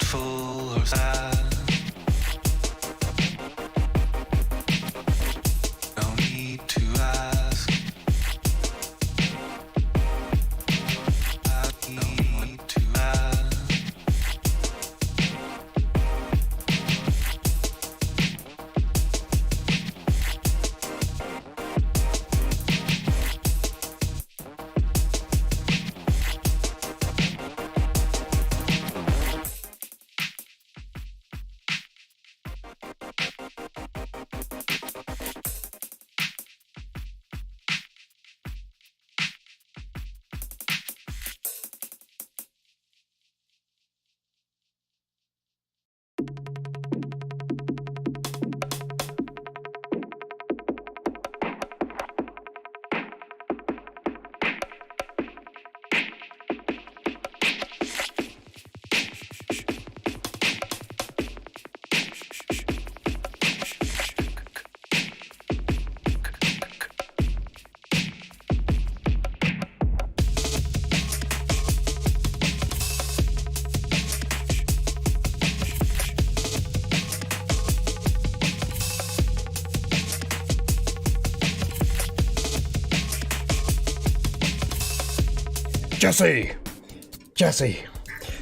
joyful or sad. No need to ask. No need to ask.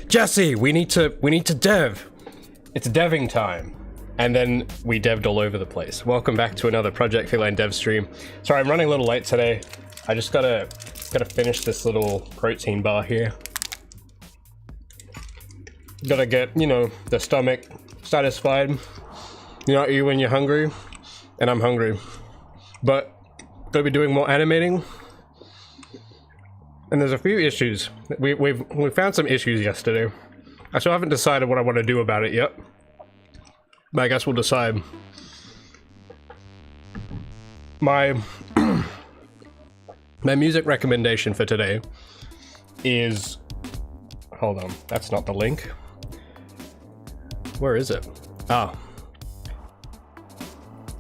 Jesse, we need to dev. It's deving time. And then we devved all over the place. Welcome back to another Project Feline Devstream. Sorry, I'm running a little late today. I just gotta finish this little protein bar here. Gotta get, you know, the stomach satisfied. You know, you when you're hungry, and I'm hungry. But gonna be doing more animating. And there's a few issues. We found some issues yesterday. I still haven't decided what I want to do about it yet. But I guess we'll decide. My my music recommendation for today is... Hold on, that's not the link. Where is it? Ah.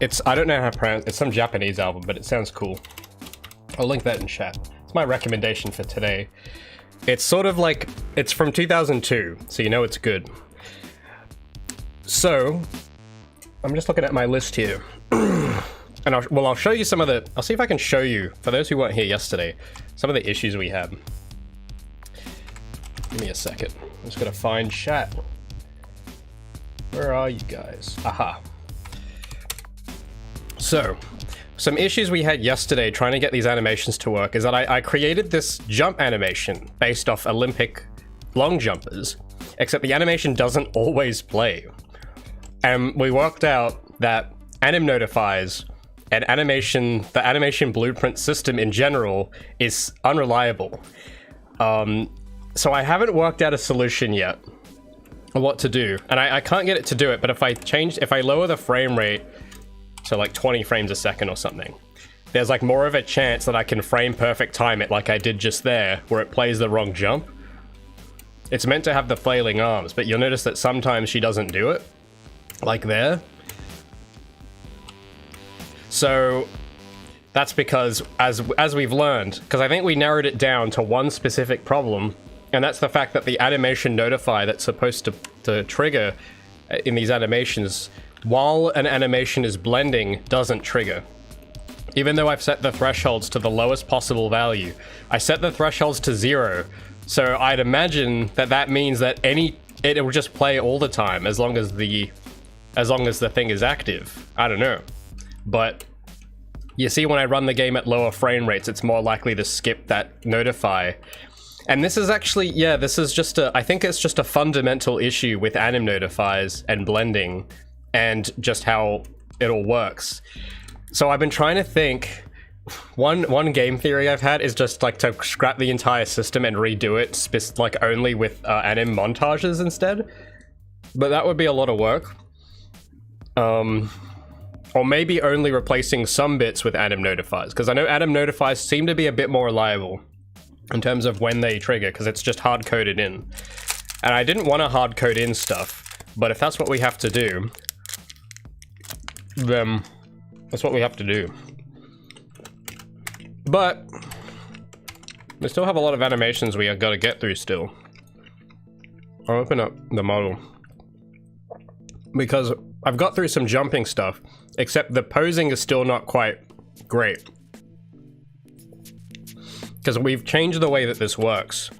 It's, I don't know how to pronounce it. It's some Japanese album, but it sounds cool. I'll link that in chat. My recommendation for today. It's sort of like, it's from 2002, so you know it's good. So, I'm just looking at my list here. And I'll show you some of the, I'll see if I can show you, for those who weren't here yesterday, some of the issues we had. Give me a second. I'm just gonna find chat. Where are you guys? Aha. So, some issues we had yesterday trying to get these animations to work is that I created this jump animation based off Olympic long jumpers, except the animation doesn't always play. And we worked out that anim notifies and the animation blueprint system in general is unreliable. So I haven't worked out a solution yet on what to do. And I can't get it to do it, but if I lower the frame rate, so like 20 frames a second or something, there's like more of a chance that I can frame perfect time it like I did just there, where it plays the wrong jump. It's meant to have the flailing arms, but you'll notice that sometimes she doesn't do it, like there. So that's because, as we've learned, because I think we narrowed it down to one specific problem, and that's the fact that the animation notify that's supposed to trigger in these animations, while an animation is blending, doesn't trigger. Even though I've set the thresholds to the lowest possible value. I set the thresholds to 0, so I'd imagine that means that it will just play all the time as long as the thing is active. I don't know. But you see, when I run the game at lower frame rates, it's more likely to skip that notify. And this is actually, yeah, this is just I think it's just a fundamental issue with anim notifies and blending, and just how it all works. So I've been trying to think, one game theory I've had is just like to scrap the entire system and redo it like only with anim montages instead. But that would be a lot of work. Or maybe only replacing some bits with anim notifies, because I know anim notifies seem to be a bit more reliable in terms of when they trigger, because it's just hard-coded in. And I didn't want to hard-code in stuff, but if that's what we have to do, then that's what we have to do. But we still have a lot of animations we have got to get through still. I'll open up the model. because I've got through some jumping stuff, except the posing is still not quite great. Because we've changed the way that this works.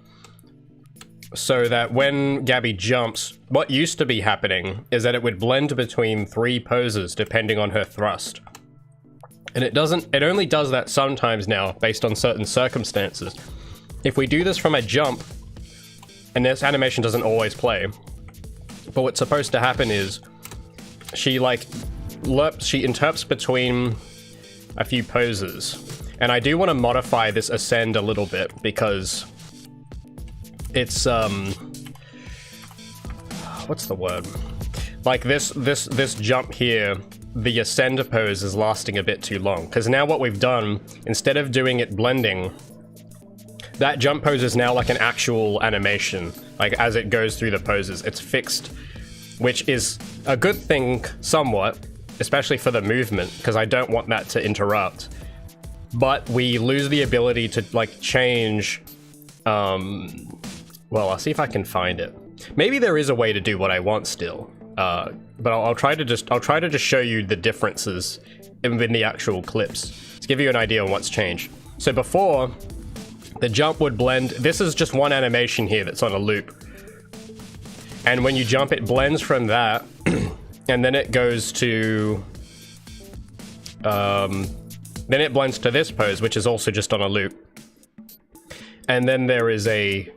So that when Gabi jumps, what used to be happening is that it would blend between 3 poses depending on her thrust. And it only does that sometimes now based on certain circumstances. If we do this from a jump, and this animation doesn't always play, but what's supposed to happen is she interrupts between a few poses. And I do want to modify this ascend a little bit because it's what's the word? Like this jump here, the ascend pose is lasting a bit too long. Because now what we've done, instead of doing it blending, that jump pose is now like an actual animation. Like as it goes through the poses, it's fixed, which is a good thing somewhat, especially for the movement, because I don't want that to interrupt. But we lose the ability to like change, well, I'll see if I can find it. Maybe there is a way to do what I want still, but I'll try to just show you the differences in the actual clips to give you an idea on what's changed. So before, the jump would blend. This is just one animation here that's on a loop, and when you jump, it blends from that, and then it goes to, then it blends to this pose, which is also just on a loop, and then there is a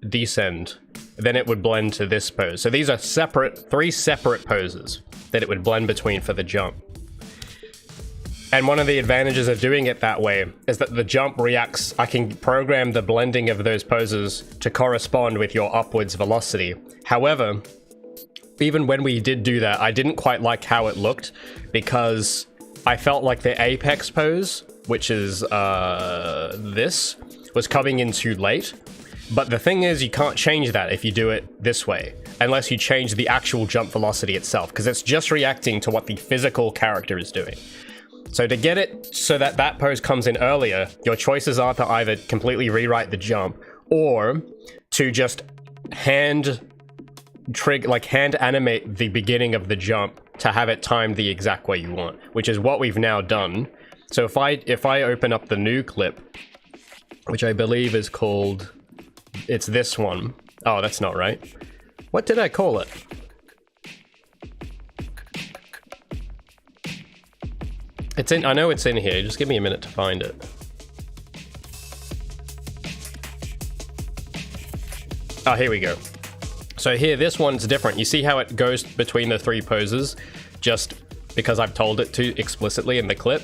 descend. Then it would blend to this pose. So these are separate, 3 separate poses that it would blend between for the jump. And one of the advantages of doing it that way is that the jump reacts. I can program the blending of those poses to correspond with your upwards velocity. However, even when we did do that, I didn't quite like how it looked because I felt like the apex pose, which is this, was coming in too late. But the thing is, you can't change that if you do it this way, unless you change the actual jump velocity itself, because it's just reacting to what the physical character is doing. So to get it so that that pose comes in earlier, your choices are to either completely rewrite the jump, or to just hand animate the beginning of the jump to have it timed the exact way you want, which is what we've now done. So if I open up the new clip, which I believe is called, it's this one. Oh, that's not right. What did I call it? It's in, I know it's in here, just give me a minute to find it. Oh, here we go. So here, this one's different. You see how it goes between the 3 poses, just because I've told it to explicitly in the clip.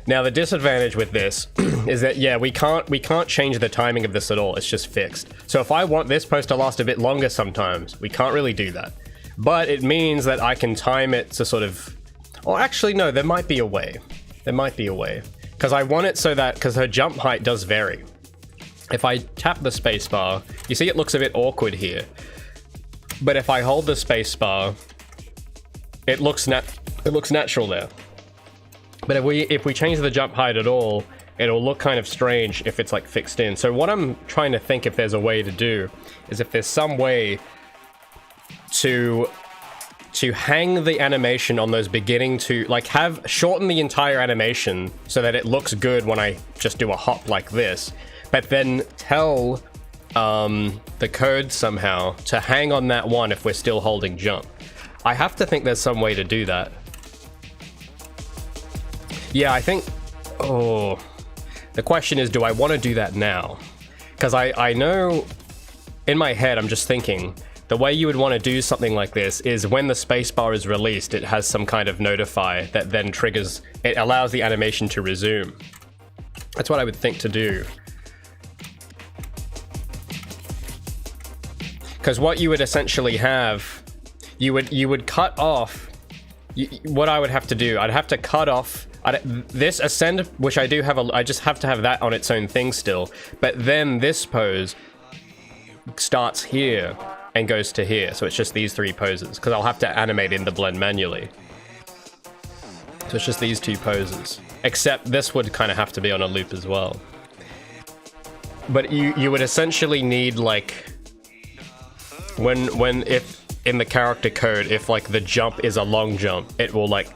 Now the disadvantage with this is that, yeah, we can't change the timing of this at all. It's just fixed. So if I want this pose to last a bit longer sometimes, we can't really do that. But it means that I can time it to sort of, or actually no, there might be a way. There might be a way. Because I want it so that, because her jump height does vary. If I tap the spacebar, you see it looks a bit awkward here. But if I hold the spacebar, it looks natural there. But if we change the jump height at all, it'll look kind of strange if it's like fixed in. So what I'm trying to think if there's a way to do is if there's some way to hang the animation on those beginning to, like, shorten the entire animation so that it looks good when I just do a hop like this, but then tell the code somehow to hang on that one if we're still holding jump. I have to think there's some way to do that. Yeah, I think, oh, the question is, do I want to do that now? Because I know in my head, I'm just thinking, the way you would want to do something like this is when the spacebar is released, it has some kind of notify that then triggers, it allows the animation to resume. That's what I would think to do. Because what you would essentially have, you would cut off, what I would have to do, I'd have to cut off this ascend, which I do have, I just have to have that on its own thing still, but then this pose starts here and goes to here, so it's just these 3 poses, because I'll have to animate in the blend manually. So it's just these 2 poses, except this would kind of have to be on a loop as well. But you would essentially need, like, if in the character code, if like the jump is a long jump, it will like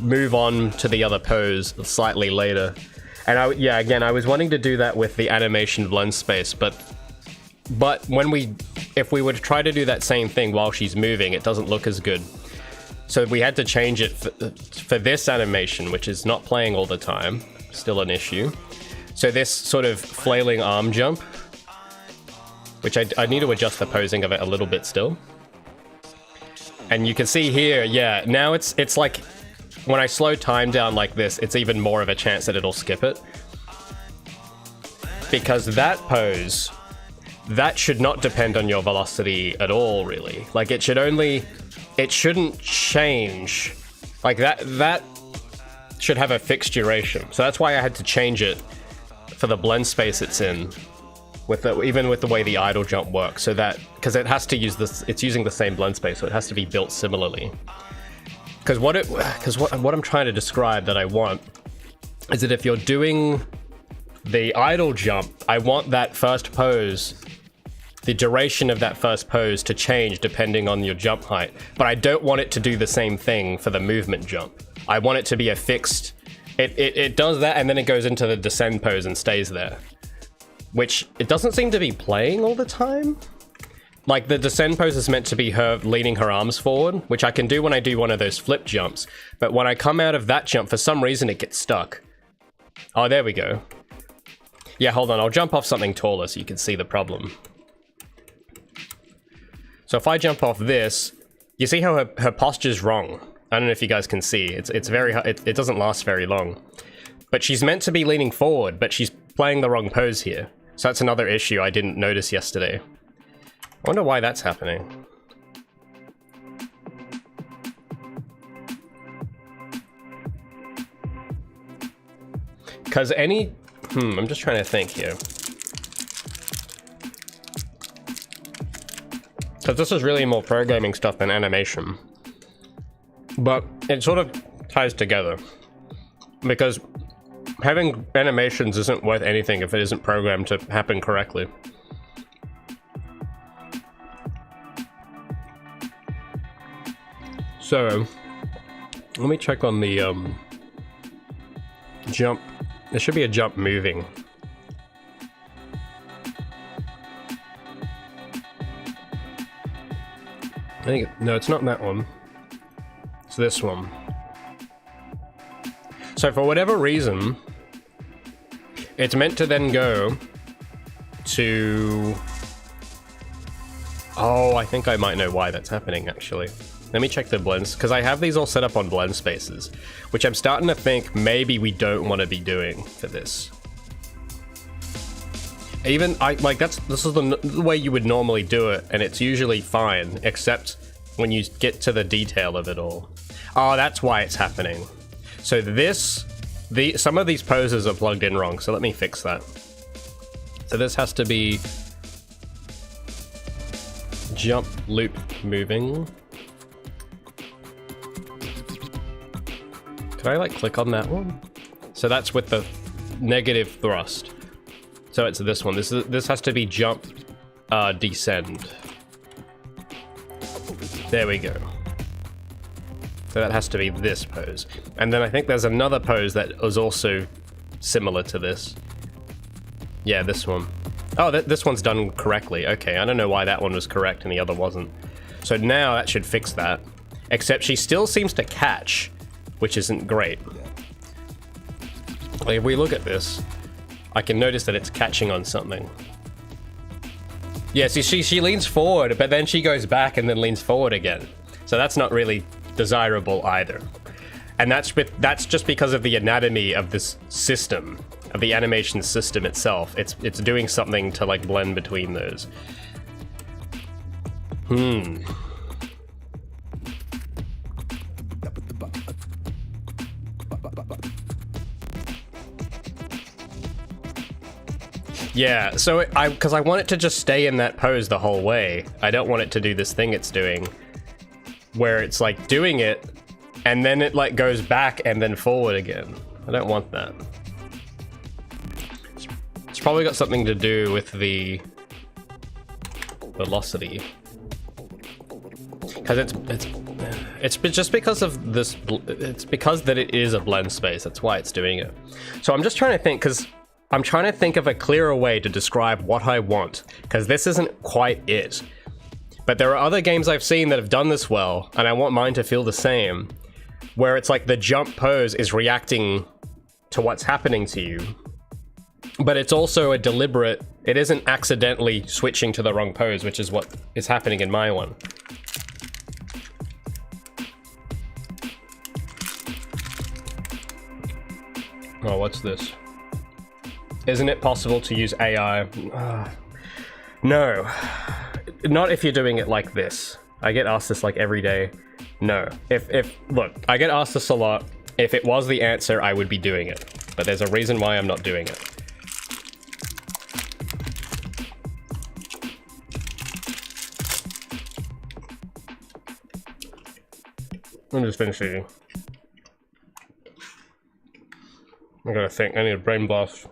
move on to the other pose slightly later. And again, I was wanting to do that with the animation blend space, but if we were to try to do that same thing while she's moving, it doesn't look as good. So we had to change it for this animation, which is not playing all the time, still an issue. So this sort of flailing arm jump, which I need to adjust the posing of it a little bit still. And you can see here, yeah, now it's like, when I slow time down like this, it's even more of a chance that it'll skip it. Because that pose, that should not depend on your velocity at all, really. Like, it shouldn't change. Like, that should have a fixed duration. So that's why I had to change it for the blend space it's in, even with the way the idle jump works. So that, because it has to use this, it's using the same blend space, so it has to be built similarly. Because what I'm trying to describe that I want is that if you're doing the idle jump, I want that first pose, the duration of that first pose to change depending on your jump height. But I don't want it to do the same thing for the movement jump. I want it to be a fixed, it does that and then it goes into the descend pose and stays there. Which it doesn't seem to be playing all the time. Like, the descend pose is meant to be her leaning her arms forward, which I can do when I do one of those flip jumps. But when I come out of that jump, for some reason it gets stuck. Oh, there we go. Yeah, hold on, I'll jump off something taller so you can see the problem. So if I jump off this, you see how her posture's wrong. I don't know if you guys can see. It's very it doesn't last very long. But she's meant to be leaning forward, but she's playing the wrong pose here. So that's another issue I didn't notice yesterday. I wonder why that's happening. Because I'm just trying to think here. Because this is really more programming stuff than animation. But it sort of ties together. Because having animations isn't worth anything if it isn't programmed to happen correctly. So, let me check on the jump. There should be a jump moving. No, it's not that one. It's this one. So for whatever reason, it's meant to then go to... Oh, I think I might know why that's happening, actually. Let me check the blends, because I have these all set up on blend spaces, which I'm starting to think maybe we don't want to be doing for this. This is the way you would normally do it, and it's usually fine, except when you get to the detail of it all. Oh, that's why it's happening. So some of these poses are plugged in wrong, so let me fix that. So this has to be jump loop moving. Can I like click on that one? So that's with the negative thrust. So it's this one. This has to be jump descend. There we go. So that has to be this pose. And then I think there's another pose that was also similar to this. Yeah, this one. Oh, this one's done correctly. Okay, I don't know why that one was correct and the other wasn't. So now that should fix that. Except she still seems to catch, which isn't great. Like if we look at this, I can notice that it's catching on something. Yeah, see, she leans forward, but then she goes back and then leans forward again. So that's not really desirable either. And that's just because of the anatomy of this system, of the animation system itself. It's doing something to like blend between those. Yeah, so because I want it to just stay in that pose the whole way. I don't want it to do this thing it's doing, where it's like doing it, and then it like goes back and then forward again. I don't want that. It's probably got something to do with the velocity. because it's just because of this. It's because that it is a blend space. That's why it's doing it. So I'm just trying to think, because I'm trying to think of a clearer way to describe what I want, because this isn't quite it. But there are other games I've seen that have done this well, and I want mine to feel the same, where it's like the jump pose is reacting to what's happening to you, but it's also a deliberate, it isn't accidentally switching to the wrong pose, which is what is happening in my one. Oh, what's this? Isn't it possible to use AI? No. Not if you're doing it like this. I get asked this like every day. No. Look, I get asked this a lot. If it was the answer, I would be doing it. But there's a reason why I'm not doing it. I'm just finished eating. I gotta think, I need a brain blast.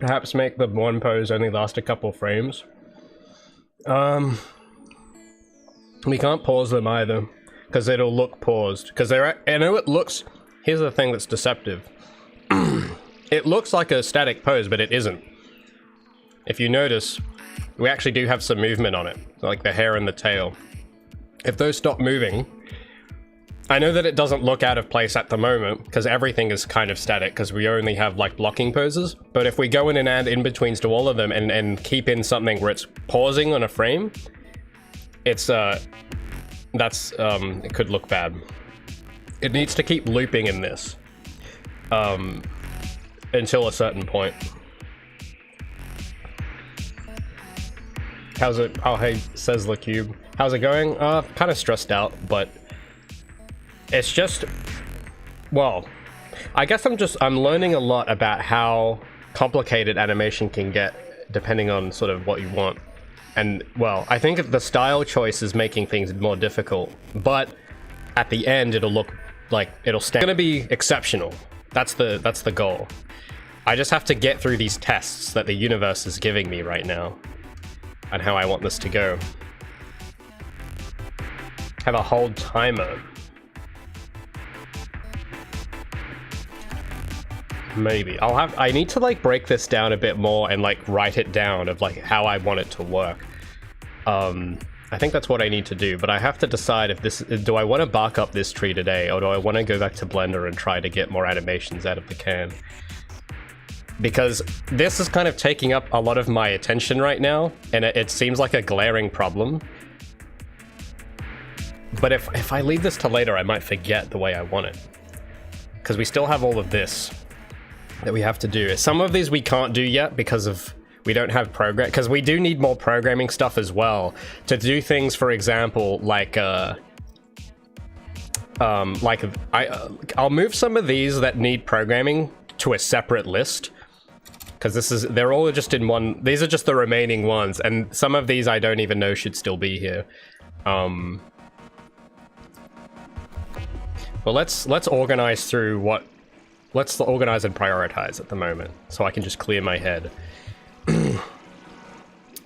Perhaps make the one pose only last a couple frames. We can't pause them either, because it'll look paused. Because I know it looks, here's the thing that's deceptive. It looks like a static pose, but it isn't. If you notice, we actually do have some movement on it, like the hair and the tail. If those stop moving, I know that it doesn't look out of place at the moment, because everything is kind of static, because we only have like blocking poses. But if we go in and add in-betweens to all of them and keep in something where it's pausing on a frame, it's, it could look bad. It needs to keep looping in this, until a certain point. How's it? Oh, hey, says the cube. How's it going? Kind of stressed out, but it's just, well, I guess I'm learning a lot about how complicated animation can get depending on sort of what you want. And, well, I think the style choice is making things more difficult, but at the end it'll look like it's gonna be exceptional. That's the goal. I just have to get through these tests that the universe is giving me right now and how I want this to go. Have a hold timer. Maybe. I need to like break this down a bit more and like write it down of like how I want it to work. I think that's what I need to do, but I have to decide if do I want to bark up this tree today, or do I want to go back to Blender and try to get more animations out of the can? Because this is kind of taking up a lot of my attention right now, and it seems like a glaring problem. But if I leave this to later, I might forget the way I want it. Because we still have all of this that we have to do. Some of these we can't do yet because we don't have program, because we do need more programming stuff as well to do things. For example, I'll move some of these that need programming to a separate list, because they're all just in one. These are just the remaining ones, and some of these I don't even know should still be here. Well, let's organize through what. Let's organize and prioritize at the moment, so I can just clear my head.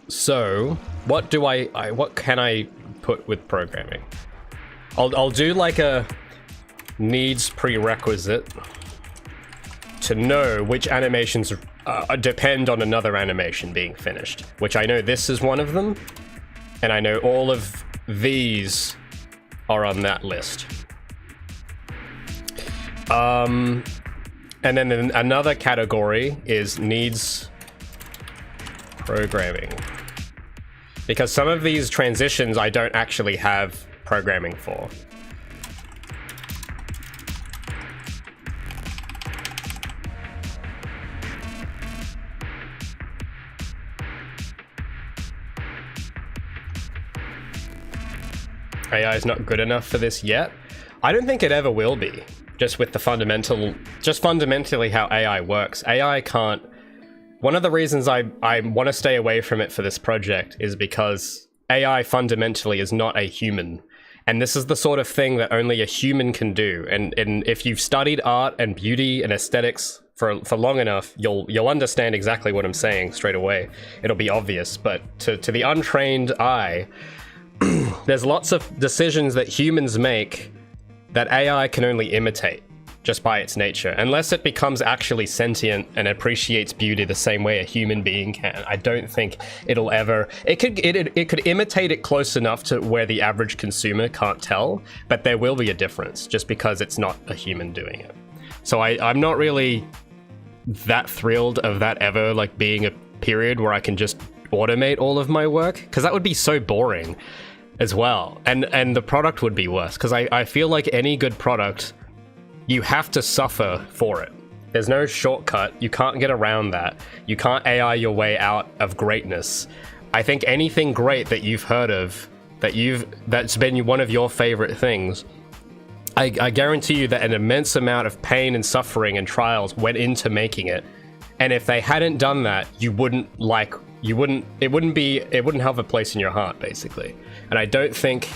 So, what can I put with programming? I'll do like a needs prerequisite to know which animations depend on another animation being finished, which I know this is one of them, and I know all of these are on that list. And then another category is needs programming, because some of these transitions I don't actually have programming for. AI is not good enough for this yet. I don't think it ever will be. Just with the fundamentally how AI works. AI can't. One of the reasons I want to stay away from it for this project is because AI fundamentally is not a human. And this is the sort of thing that only a human can do. And if you've studied art and beauty and aesthetics for long enough, you'll understand exactly what I'm saying straight away. It'll be obvious, but to the untrained eye, there's lots of decisions that humans make that AI can only imitate just by its nature, unless it becomes actually sentient and appreciates beauty the same way a human being can. I don't think it'll ever. It could imitate it close enough to where the average consumer can't tell, but there will be a difference just because it's not a human doing it. So I'm not really that thrilled of that ever like being a period where I can just automate all of my work, because that would be so boring as well, and the product would be worse, because I feel like any good product, you have to suffer for it. There's no shortcut. You can't get around that. You can't AI your way out of greatness. I think anything great that you've heard of, that's been one of your favorite things, I guarantee you that an immense amount of pain and suffering and trials went into making it. And if they hadn't done that, it wouldn't have a place in your heart, basically. And I don't think,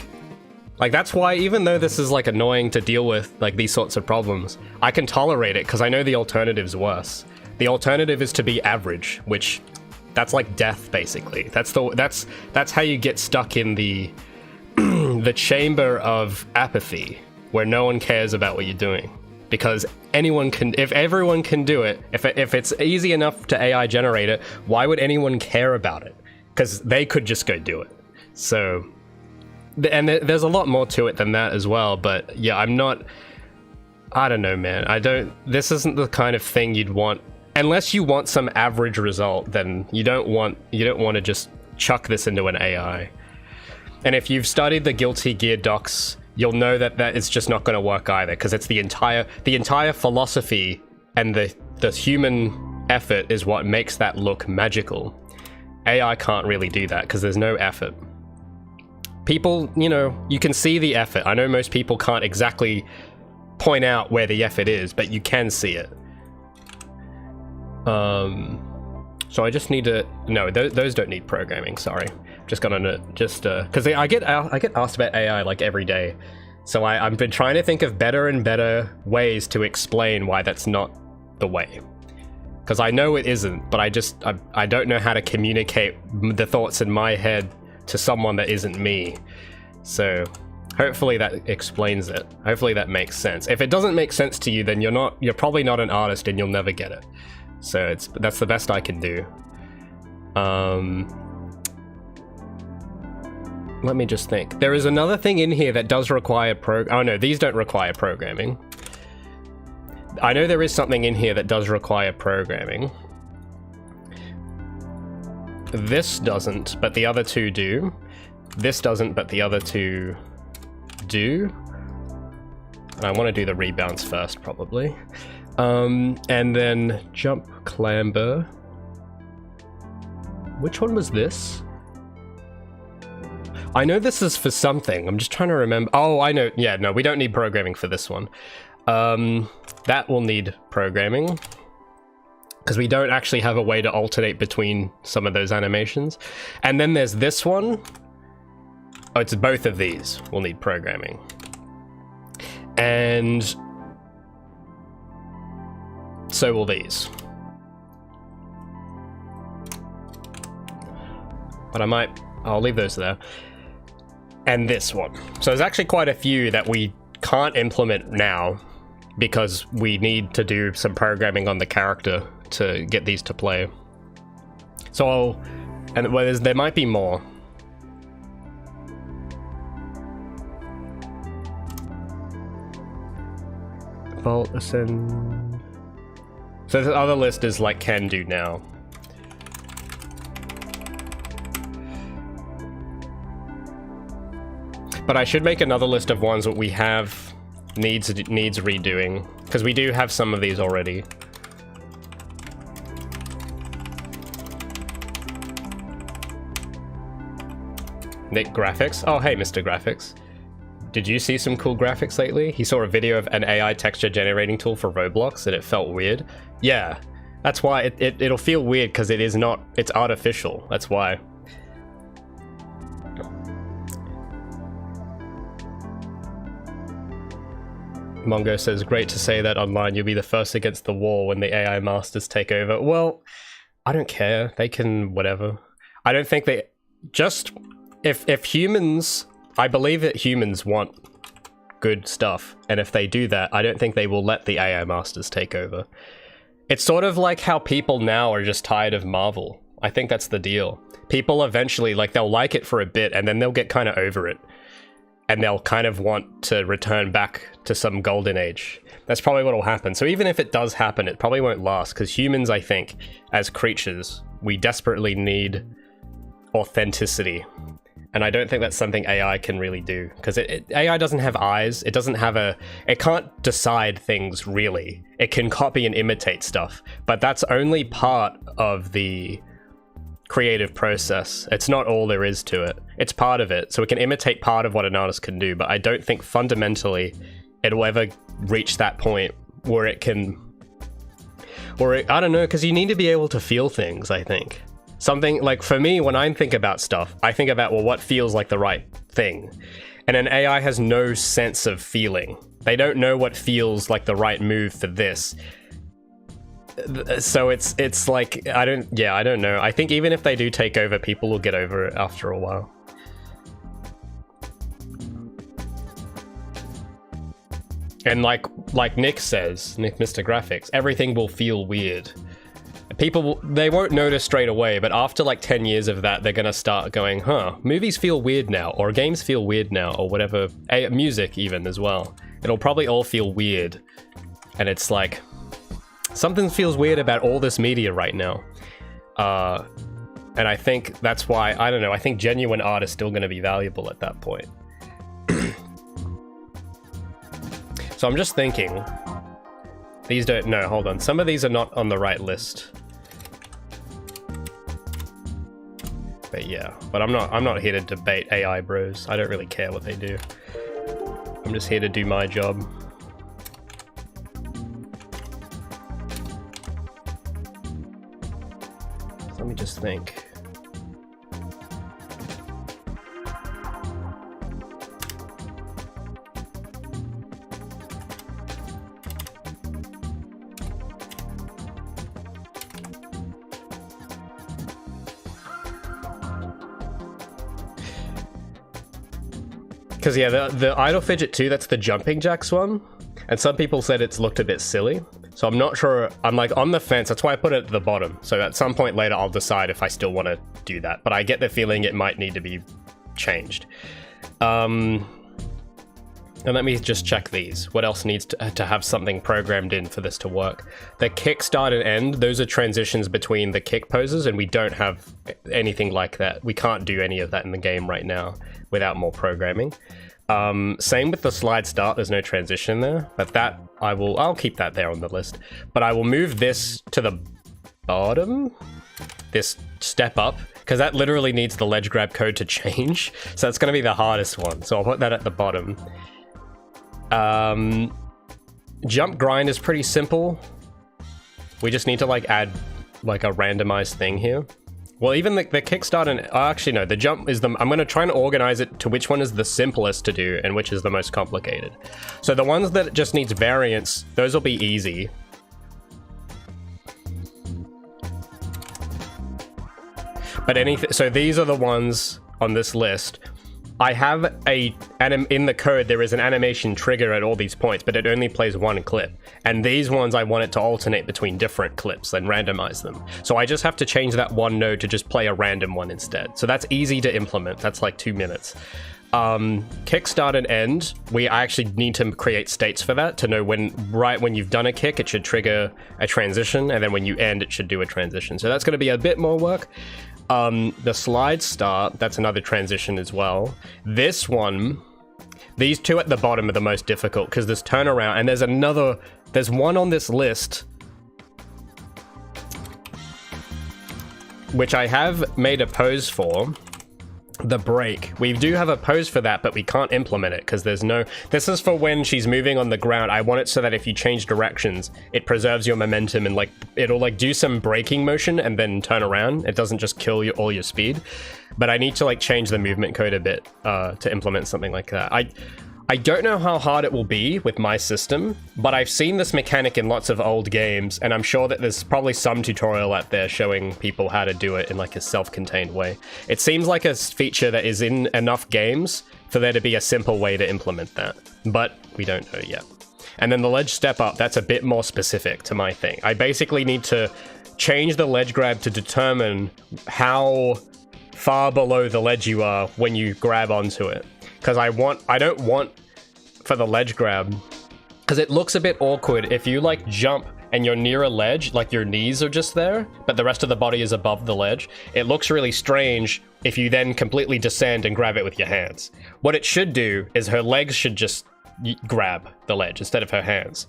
like, that's why, even though this is like annoying to deal with, like these sorts of problems, I can tolerate it because I know the alternative's worse. The alternative is to be average, which that's like death, basically. That's how you get stuck in the the chamber of apathy, where no one cares about what you're doing. Because anyone can, if everyone can do it, if it's easy enough to AI generate it, why would anyone care about it? Because they could just go do it. So, and there's a lot more to it than that as well, but yeah, I don't know, man. This isn't the kind of thing you'd want, unless you want some average result, then you don't want to just chuck this into an AI. And if you've studied the Guilty Gear docs, you'll know that is just not going to work either, because it's the entire philosophy and the human effort is what makes that look magical. AI can't really do that because there's no effort. People, you can see the effort. I know most people can't exactly point out where the effort is, but you can see it. So I just need to, no, those don't need programming, sorry. Just gonna, because I get asked about AI like every day. So I've been trying to think of better and better ways to explain why that's not the way. Because I know it isn't, but I don't know how to communicate the thoughts in my head to someone that isn't me. So hopefully that explains it. Hopefully that makes sense. If it doesn't make sense to you, then you're probably not an artist and you'll never get it. So that's the best I can do. Let me just think. There is another thing in here that does require oh no, these don't require programming. I know there is something in here that does require programming. This doesn't, but the other two do. This doesn't, but the other two do. And I want to do the rebounds first, probably. And then jump, clamber. Which one was this? I know this is for something. I'm just trying to remember. Oh, I know. Yeah, no, we don't need programming for this one. That will need programming, because we don't actually have a way to alternate between some of those animations. And then there's this one. Oh, it's both of these will need programming. And so will these. But I'll leave those there. And this one. So there's actually quite a few that we can't implement now because we need to do some programming on the character to get these to play. So, there might be more. Vault, ascend. So the other list is like can do now. But I should make another list of ones that we have needs redoing, because we do have some of these already. Nick Graphics. Oh, hey, Mr. Graphics. Did you see some cool graphics lately? He saw a video of an AI texture generating tool for Roblox and it felt weird. Yeah, that's why it'll feel weird, because it's artificial. That's why. Mongo says, great to say that online. You'll be the first against the wall when the AI masters take over. Well, I don't care. They can whatever. I don't think they just if humans, I believe that humans want good stuff, and if they do that, I don't think they will let the AI masters take over. It's sort of like how people now are just tired of Marvel. I think that's the deal. People eventually, like, they'll like it for a bit and then they'll get kind of over it. And they'll kind of want to return back to some golden age. That's probably what will happen. So even if it does happen, it probably won't last, because humans, I think, as creatures, we desperately need authenticity. And I don't think that's something AI can really do, because AI doesn't have eyes. It doesn't have it can't decide things, really. It can copy and imitate stuff, but that's only part of the creative process. It's not all there is to it. It's part of it. So it can imitate part of what an artist can do, but I don't think fundamentally it'll ever reach that point where it can, I don't know, because you need to be able to feel things, I think. Something like, for me, when I think about stuff, I think about, well, what feels like the right thing? And an AI has no sense of feeling. They don't know what feels like the right move for this. So it's like, I don't know. I think even if they do take over, people will get over it after a while. And like Nick says, Nick Mr. Graphics, everything will feel weird. People, they won't notice straight away, but after like 10 years of that, they're gonna start going, huh, movies feel weird now, or games feel weird now, or whatever, music even as well. It'll probably all feel weird. And it's like, something feels weird about all this media right now. And I think that's why, I don't know, I think genuine art is still gonna be valuable at that point. So I'm just thinking, these don't, no, hold on. Some of these are not on the right list. But yeah, but I'm not here to debate AI bros. I don't really care what they do. I'm just here to do my job. Let me just think. Because yeah, the idle fidget 2, that's the jumping jacks one, and some people said it's looked a bit silly, so I'm not sure. I'm like on the fence. That's why I put it at the bottom, so at some point later I'll decide if I still want to do that, but I get the feeling it might need to be changed. And let me just check these. What else needs to have something programmed in for this to work? The kick, start, and end, those are transitions between the kick poses, and we don't have anything like that. We can't do any of that in the game right now without more programming. Same with the slide start, there's no transition there, but that I'll keep that there on the list. But I will move this to the bottom, this step up, because that literally needs the ledge grab code to change. So that's going to be the hardest one. So I'll put that at the bottom. Jump grind is pretty simple. We just need to like add like a randomized thing here. Well, even the kickstart and actually no, the jump is I'm going to try and organize it to which one is the simplest to do and which is the most complicated. So the ones that just needs variance, those will be easy. But so these are the ones on this list. I have in the code, there is an animation trigger at all these points, but it only plays one clip. And these ones, I want it to alternate between different clips and randomize them. So I just have to change that one node to just play a random one instead. So that's easy to implement. That's like 2 minutes. Kick, start, and end. I actually need to create states for that to know right when you've done a kick, it should trigger a transition. And then when you end, it should do a transition. So that's going to be a bit more work. The slide start, that's another transition as well. This one, these two at the bottom are the most difficult because there's turnaround, and there's one on this list which I have made a pose for, the break. We do have a pose for that, but we can't implement it because this is for when she's moving on the ground. I want it so that if you change directions, it preserves your momentum and like it'll like do some braking motion and then turn around. It doesn't just kill all your speed. But I need to like change the movement code a bit to implement something like that. I don't know how hard it will be with my system, but I've seen this mechanic in lots of old games, and I'm sure that there's probably some tutorial out there showing people how to do it in like a self-contained way. It seems like a feature that is in enough games for there to be a simple way to implement that, but we don't know yet. And then the ledge step up, that's a bit more specific to my thing. I basically need to change the ledge grab to determine how far below the ledge you are when you grab onto it. Because I don't want for the ledge grab, because it looks a bit awkward if you like jump and you're near a ledge, like your knees are just there, but the rest of the body is above the ledge. It looks really strange if you then completely descend and grab it with your hands. What it should do is her legs should just grab the ledge instead of her hands.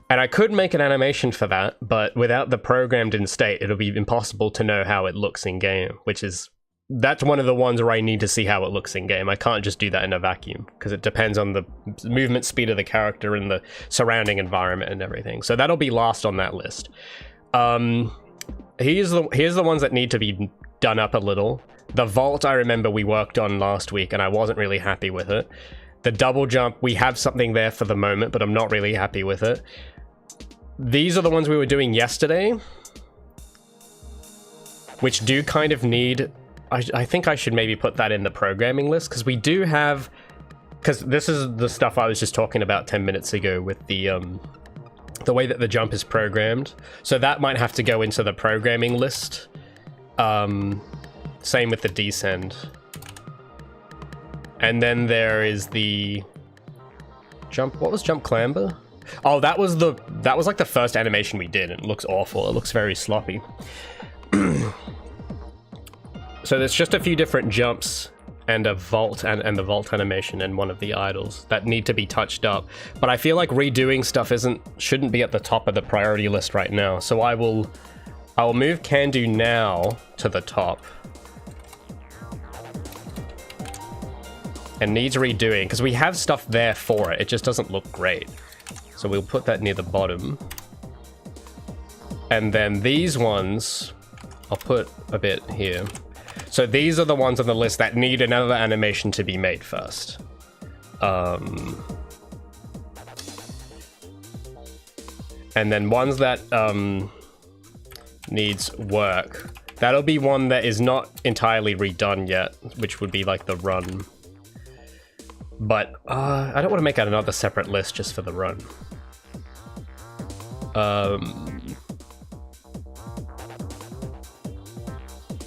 And I could make an animation for that, but without the programmed in state, it'll be impossible to know how it looks in game, that's one of the ones where I need to see how it looks in game. I can't just do that in a vacuum because it depends on the movement speed of the character and the surrounding environment and everything. So that'll be last on that list. Here's the ones that need to be done up a little. The vault I remember we worked on last week and I wasn't really happy with it. The double jump, we have something there for the moment, but I'm not really happy with it. These are the ones we were doing yesterday, which do kind of need... I think I should maybe put that in the programming list, because we do have... Because this is the stuff I was just talking about 10 minutes ago with the way that the jump is programmed. So that might have to go into the programming list. Same with the descend. And then there is the jump. What was jump clamber? Oh, that was like the first animation we did, and it looks awful. It looks very sloppy. So there's just a few different jumps and a vault and the vault animation and one of the idols that need to be touched up. But I feel like redoing stuff shouldn't be at the top of the priority list right now. So I will move can do now to the top. And needs redoing, because we have stuff there for it. It just doesn't look great. So we'll put that near the bottom. And then these ones, I'll put a bit here. So these are the ones on the list that need another animation to be made first. And then ones that needs work. That'll be one that is not entirely redone yet, which would be like the run. But I don't want to make out another separate list just for the run.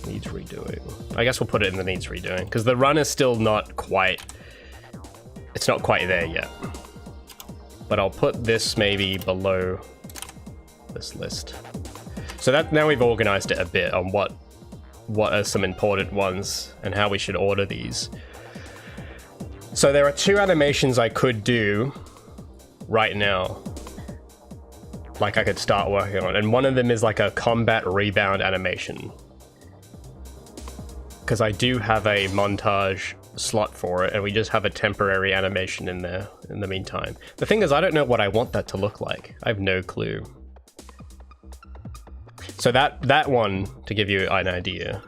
Needs redoing. I guess we'll put it in the needs redoing, because the run is still not quite... It's not quite there yet. But I'll put this maybe below this list. So that now we've organized it a bit on what are some important ones and how we should order these. So there are two animations I could do right now. Like I could start working on, and one of them is like a combat rebound animation. Because I do have a montage slot for it, and we just have a temporary animation in there in the meantime. The thing is, I don't know what I want that to look like. I have no clue. So that one, to give you an idea,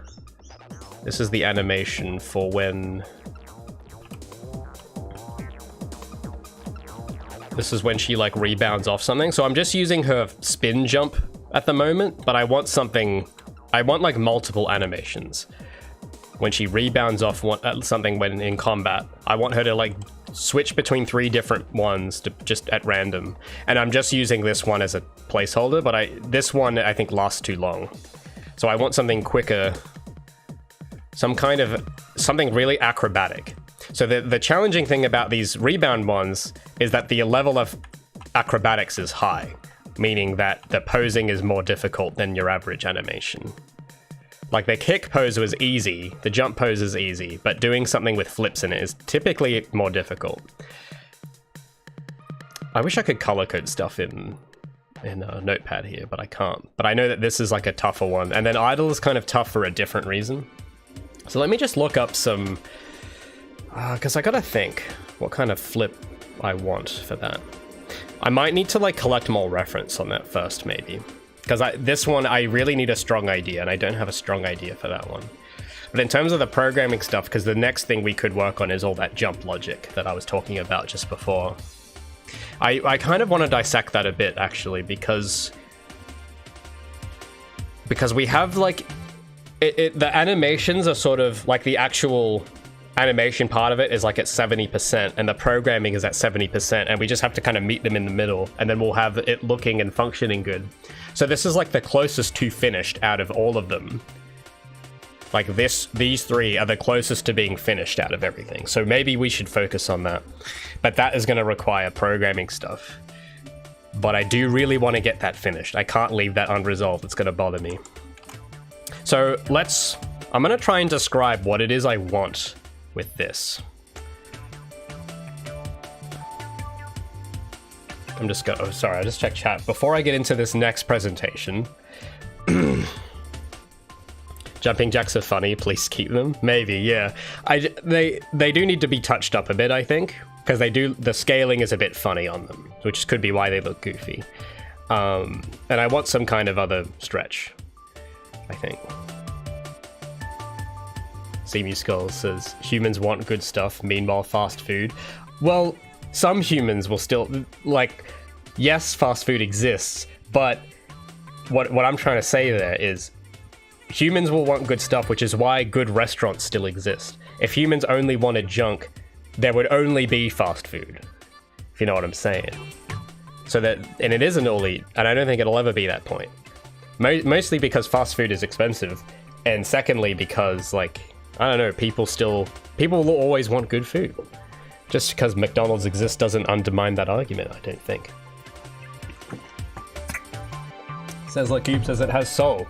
this is the animation for when... This is when she like rebounds off something. So I'm just using her spin jump at the moment, but I want something... I want like multiple animations. When she rebounds off something when in combat, I want her to like switch between 3 different ones just at random. And I'm just using this one as a placeholder, but this one I think lasts too long. So I want something quicker, something really acrobatic. So the challenging thing about these rebound ones is that the level of acrobatics is high, meaning that the posing is more difficult than your average animation. Like the kick pose was easy, the jump pose is easy, but doing something with flips in it is typically more difficult. I wish I could color code stuff in a notepad here, but I can't. But I know that this is like a tougher one, and then idle is kind of tough for a different reason. So let me just look up some, because I gotta think what kind of flip I want for that. I might need to like collect more reference on that first, maybe. Because this one, I really need a strong idea, and I don't have a strong idea for that one. But in terms of the programming stuff, because the next thing we could work on is all that jump logic that I was talking about just before. I kind of want to dissect that a bit, actually, because we have, like, the animations are sort of, like, the actual animation part of it is, like, at 70%, and the programming is at 70%, and we just have to kind of meet them in the middle, and then we'll have it looking and functioning good. So this is, like, the closest to finished out of all of them. Like, these three are the closest to being finished out of everything. So maybe we should focus on that. But that is going to require programming stuff. But I do really want to get that finished. I can't leave that unresolved. It's going to bother me. So I'm going to try and describe what it is I want with this. I'm just going, oh, sorry, I just checked chat. Before I get into this next presentation, jumping jacks are funny, please keep them. Maybe, yeah. They do need to be touched up a bit, I think, because the scaling is a bit funny on them, which could be why they look goofy. And I want some kind of other stretch, I think. Seamu Skull says, humans want good stuff, meanwhile fast food. Well, some humans will still, like, yes, fast food exists, but what I'm trying to say there is humans will want good stuff, which is why good restaurants still exist. If humans only wanted junk, there would only be fast food, if you know what I'm saying. So that, and it isn't all eat, and I don't think it'll ever be that point. Mostly because fast food is expensive, and secondly because, like, I don't know, people will always want good food. Just because McDonald's exists doesn't undermine that argument, I don't think. Says like Goop says it has soul.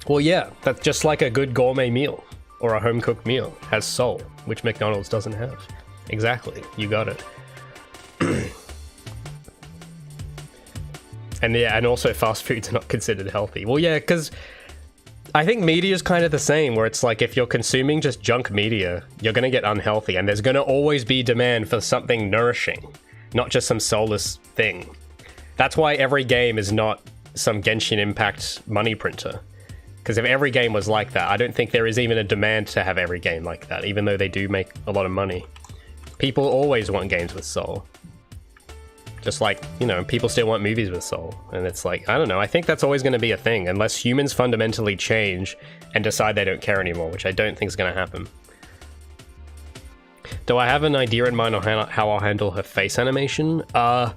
Well, yeah, that's just like a good gourmet meal or a home-cooked meal has soul, which McDonald's doesn't have. Exactly, you got it. And yeah, and also fast foods are not considered healthy. Well, yeah, because I think media is kind of the same, where it's like if you're consuming just junk media, you're going to get unhealthy, and there's going to always be demand for something nourishing, not just some soulless thing. That's why every game is not some Genshin Impact money printer. Because if every game was like that, I don't think there is even a demand to have every game like that, even though they do make a lot of money. People always want games with soul. Just like, you know, people still want movies with soul. And it's like, I don't know, I think that's always going to be a thing, unless humans fundamentally change and decide they don't care anymore, which I don't think is going to happen. Do I have an idea in mind on how I'll handle her face animation? I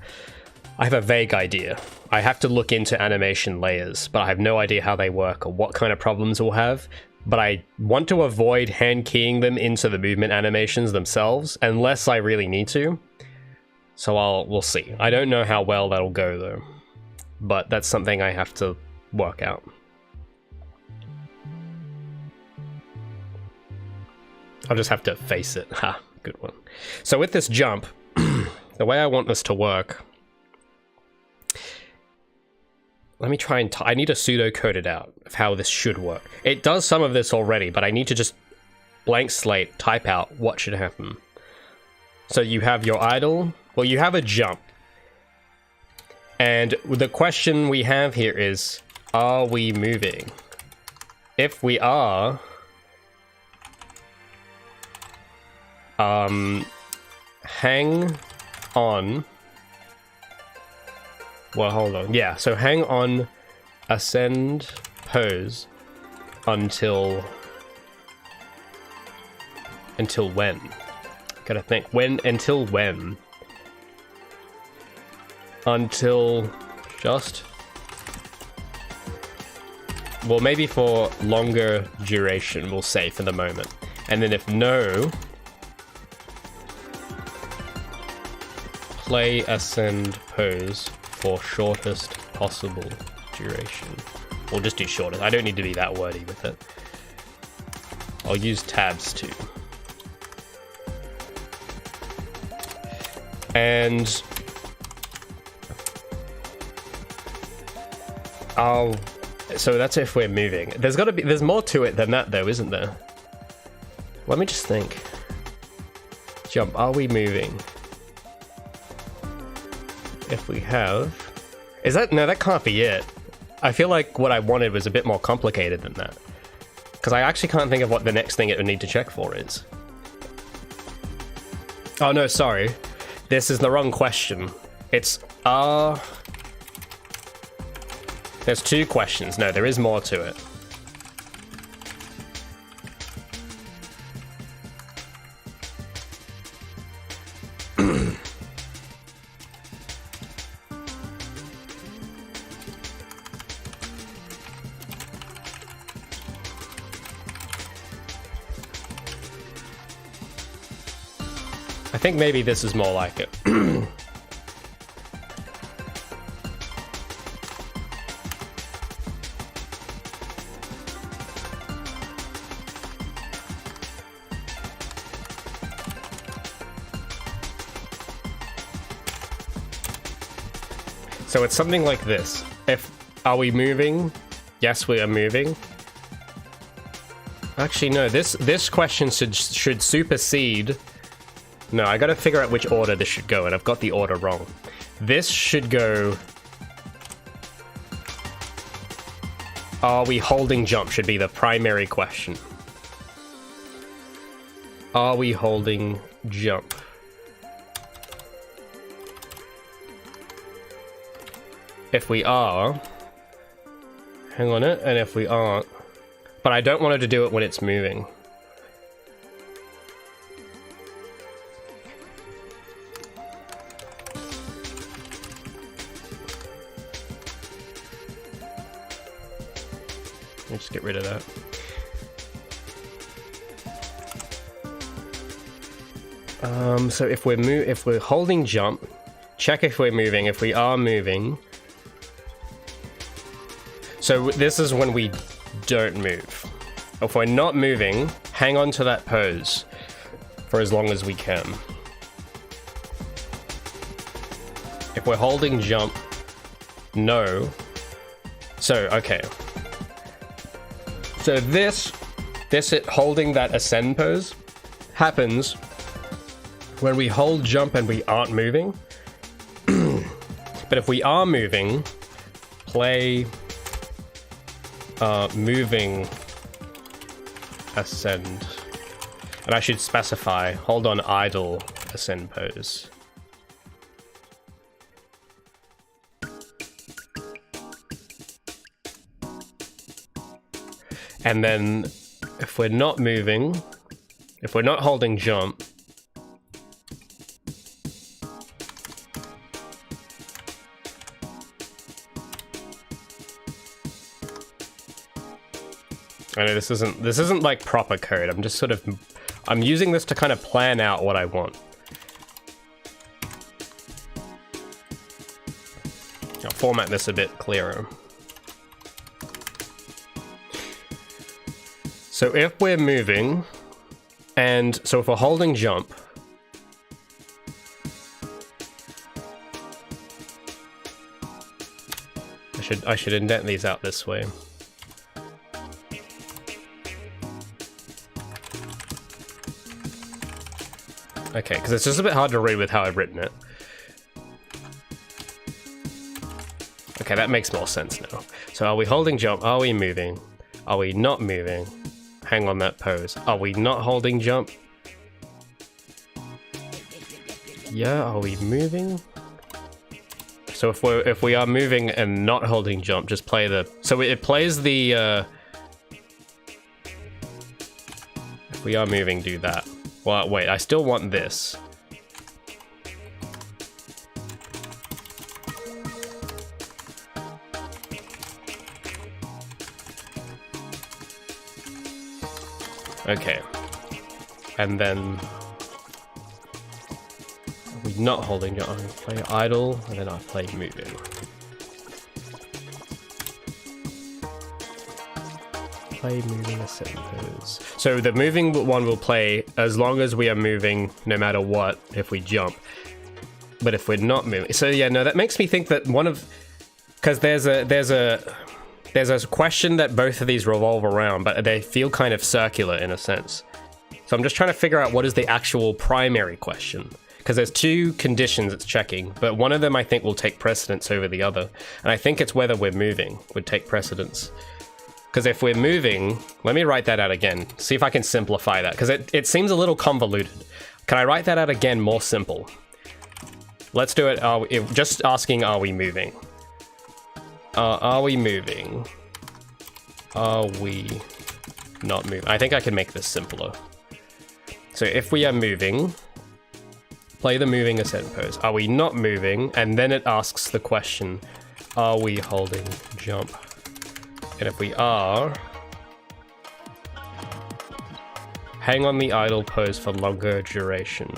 have a vague idea. I have to look into animation layers, but I have no idea how they work or what kind of problems we'll have. But I want to avoid hand keying them into the movement animations themselves, unless I really need to. So we'll see. I don't know how well that'll go though, but that's something I have to work out. I'll just have to face it. Ha, good one. So with this jump, the way I want this to work, let me try and I need to pseudo-code it out of how this should work. It does some of this already, but I need to just blank slate, type out what should happen. So you have your idle, well, you have a jump. And the question we have here is, are we moving? If we are, hang on. Well, hold on. Yeah, so hang on, ascend, pose, until when? Gotta think. Until when? Until just... Well, maybe for longer duration, we'll say for the moment. And then if no... Play, ascend, pose for shortest possible duration. We'll just do shortest. I don't need to be that wordy with it. I'll use tabs too. And so that's if we're moving. There's more to it than that though, isn't there? Let me just think. Jump, are we moving? If we have... No, that can't be it. I feel like what I wanted was a bit more complicated than that. Because I actually can't think of what the next thing it would need to check for is. Oh no, sorry. This is the wrong question. It's, there's two questions. No, there is more to it. I think maybe this is more like it. So it's something like this. Are we moving? Yes, we are moving. Actually, no, this question should supersede. No, I gotta figure out which order this should go, and I've got the order wrong. This should go... Are we holding jump should be the primary question. Are we holding jump? If we are... Hang on it, and if we aren't... But I don't want it to do it when it's moving. Just get rid of that. So if we're holding jump, check if we're moving. If we are moving, so this is when we don't move. If we're not moving, hang on to that pose for as long as we can. If we're holding jump, no. So okay. So this holding that ascend pose happens when we hold jump and we aren't moving. But if we are moving, play moving ascend. And I should specify hold on idle ascend pose. And then if we're not moving, if we're not holding jump, I know this isn't like proper code. I'm just I'm using this to kind of plan out what I want. I'll format this a bit clearer. So if we're moving, and so if we're holding jump, I should indent these out this way. Okay, because it's just a bit hard to read with how I've written it. Okay, that makes more sense now. So are we holding jump? Are we moving? Are we not moving? Hang on that pose. Are we not holding jump? Yeah, are we moving? So if we are moving and not holding jump, just play the... So it plays the... If we are moving, do that. Well, wait, I still want this. Okay. And then... Are we not holding it? I play idle, and then I play moving. Play moving ascend pose. So the moving one will play as long as we are moving, no matter what, if we jump. But if we're not moving... So yeah, no, that makes me think that one of... Because there's a question that both of these revolve around, but they feel kind of circular in a sense. So I'm just trying to figure out what is the actual primary question. Because there's two conditions it's checking, but one of them I think will take precedence over the other. And I think it's whether we're moving would take precedence. Because if we're moving, let me write that out again. See if I can simplify that, because it seems a little convoluted. Can I write that out again more simple? Let's do it. Just asking, are we moving? Are we moving? Are we not moving? I think I can make this simpler. So if we are moving, play the moving ascent pose. Are we not moving? And then it asks the question, are we holding jump? And if we are, hang on the idle pose for longer duration.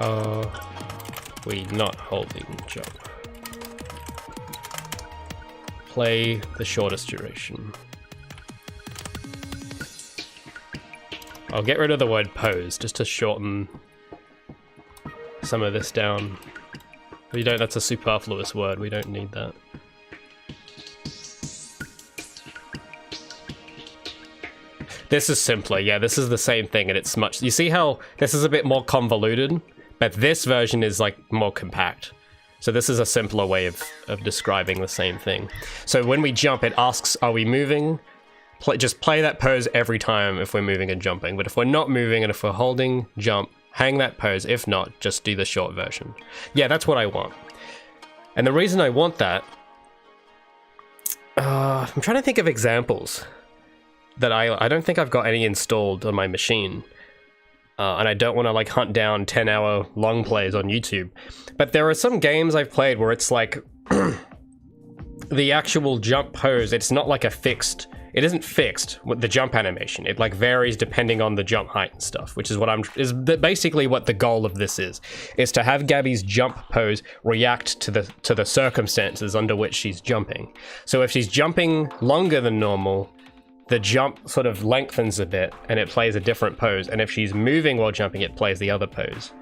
Are we not holding jump? Play the shortest duration. I'll get rid of the word pose just to shorten some of this down. That's a superfluous word, we don't need that. This is simpler, yeah, this is the same thing and it's much, you see how this is a bit more convoluted, but this version is like more compact. So this is a simpler way of describing the same thing. So when we jump, it asks, are we moving? Just play that pose every time if we're moving and jumping, but if we're not moving and if we're holding jump, hang that pose. If not, just do the short version. Yeah, that's what I want. And the reason I want that, I'm trying to think of examples that I don't think I've got any installed on my machine. And I don't want to like hunt down 10-hour long plays on YouTube. But there are some games I've played where it's like the actual jump pose, it's not like a fixed, it isn't fixed with the jump animation. It like varies depending on the jump height and stuff, which is what basically what the goal of this is to have Gabi's jump pose react to the circumstances under which she's jumping. So if she's jumping longer than normal, the jump sort of lengthens a bit and it plays a different pose. And if she's moving while jumping, it plays the other pose.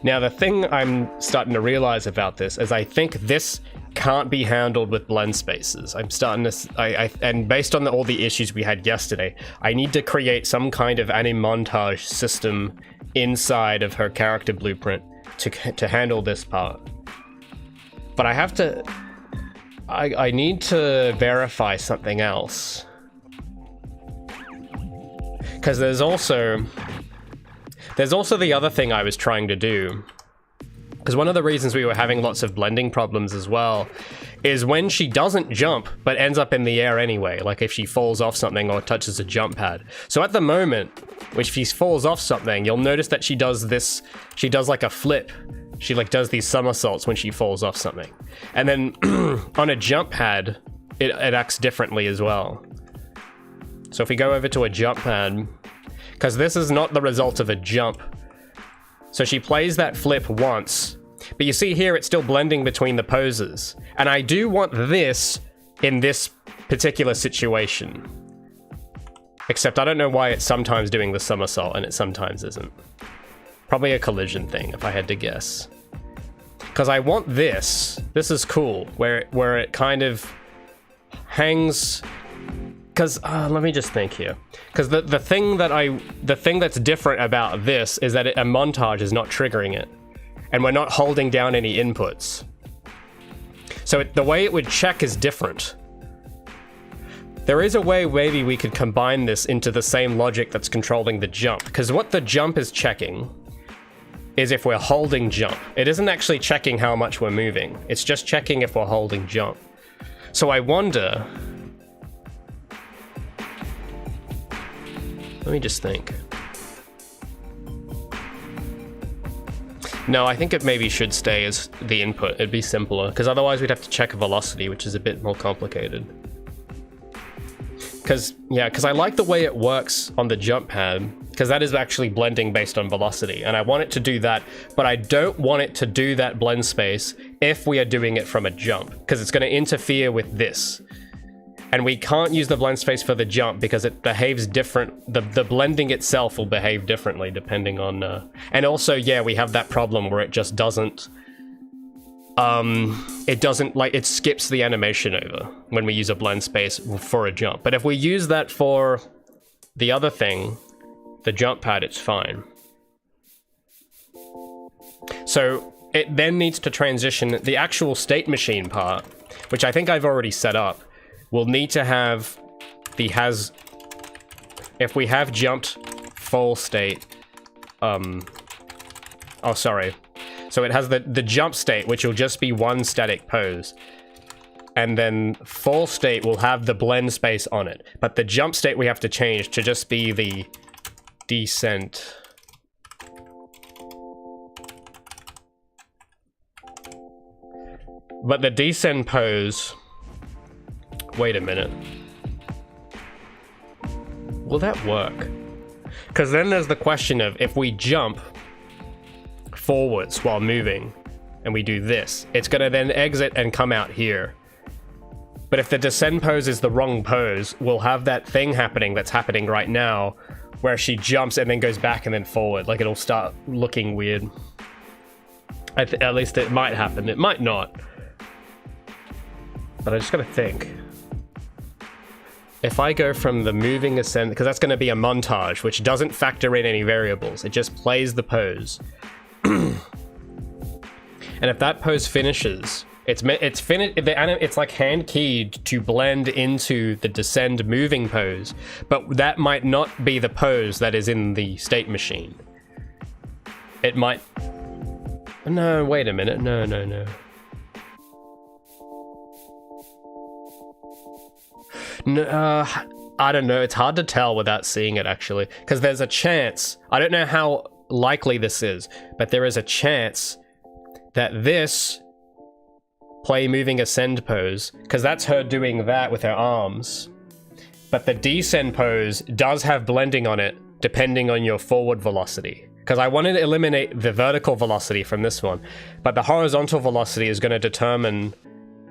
Now, the thing I'm starting to realize about this is I think this can't be handled with blend spaces. I'm starting to, and based on all the issues we had yesterday, I need to create some kind of montage system inside of her character blueprint to handle this part. But I need to verify something else. Because there's also the other thing I was trying to do. Because one of the reasons we were having lots of blending problems as well is when she doesn't jump but ends up in the air anyway, like if she falls off something or touches a jump pad. So at the moment, when she falls off something, you'll notice that she does like a flip. She like does these somersaults when she falls off something. And then on a jump pad, it acts differently as well. So if we go over to a jump pad, because this is not the result of a jump. So she plays that flip once, but you see here it's still blending between the poses. And I do want this in this particular situation. Except I don't know why it's sometimes doing the somersault and it sometimes isn't. Probably a collision thing, if I had to guess. Because I want this is cool, where it kind of hangs. Because let me just think here. Because the thing that's different about this is that a montage is not triggering it, and we're not holding down any inputs. So the way it would check is different. There is a way maybe we could combine this into the same logic that's controlling the jump. Because what the jump is checking is if we're holding jump. It isn't actually checking how much we're moving. It's just checking if we're holding jump. So I wonder. Let me just think. No, I think it maybe should stay as the input. It'd be simpler, because otherwise we'd have to check velocity, which is a bit more complicated. Because I like the way it works on the jump pad, because that is actually blending based on velocity, and I want it to do that, but I don't want it to do that blend space if we are doing it from a jump, because it's going to interfere with this. And we can't use the blend space for the jump because it behaves different. The blending itself will behave differently depending on... and also, yeah, we have that problem where it just doesn't... it skips the animation over when we use a blend space for a jump. But if we use that for the other thing, the jump pad, it's fine. So it then needs to transition the actual state machine part, which I think I've already set up, will need to have the if we have jumped full state, oh, sorry. So it has the jump state, which will just be one static pose. And then full state will have the blend space on it. But the jump state we have to change to just be the descent. But the descend pose... Wait a minute. Will that work? Because then there's the question of if we jump forwards while moving and we do this, it's going to then exit and come out here. But if the descend pose is the wrong pose, we'll have that thing happening that's happening right now where she jumps and then goes back and then forward. Like, it'll start looking weird. At least it might happen. It might not. But I just gotta think. If I go from the moving ascend, because that's going to be a montage, which doesn't factor in any variables. It just plays the pose. And if that pose finishes, it's like hand keyed to blend into the descend moving pose, but that might not be the pose that is in the state machine. It might. No, wait a minute. No. No, I don't know. It's hard to tell without seeing it, actually, because there's a chance. I don't know how likely this is, but there is a chance that this play moving ascend pose, because that's her doing that with her arms, but the descend pose does have blending on it depending on your forward velocity, because I wanted to eliminate the vertical velocity from this one, but the horizontal velocity is going to determine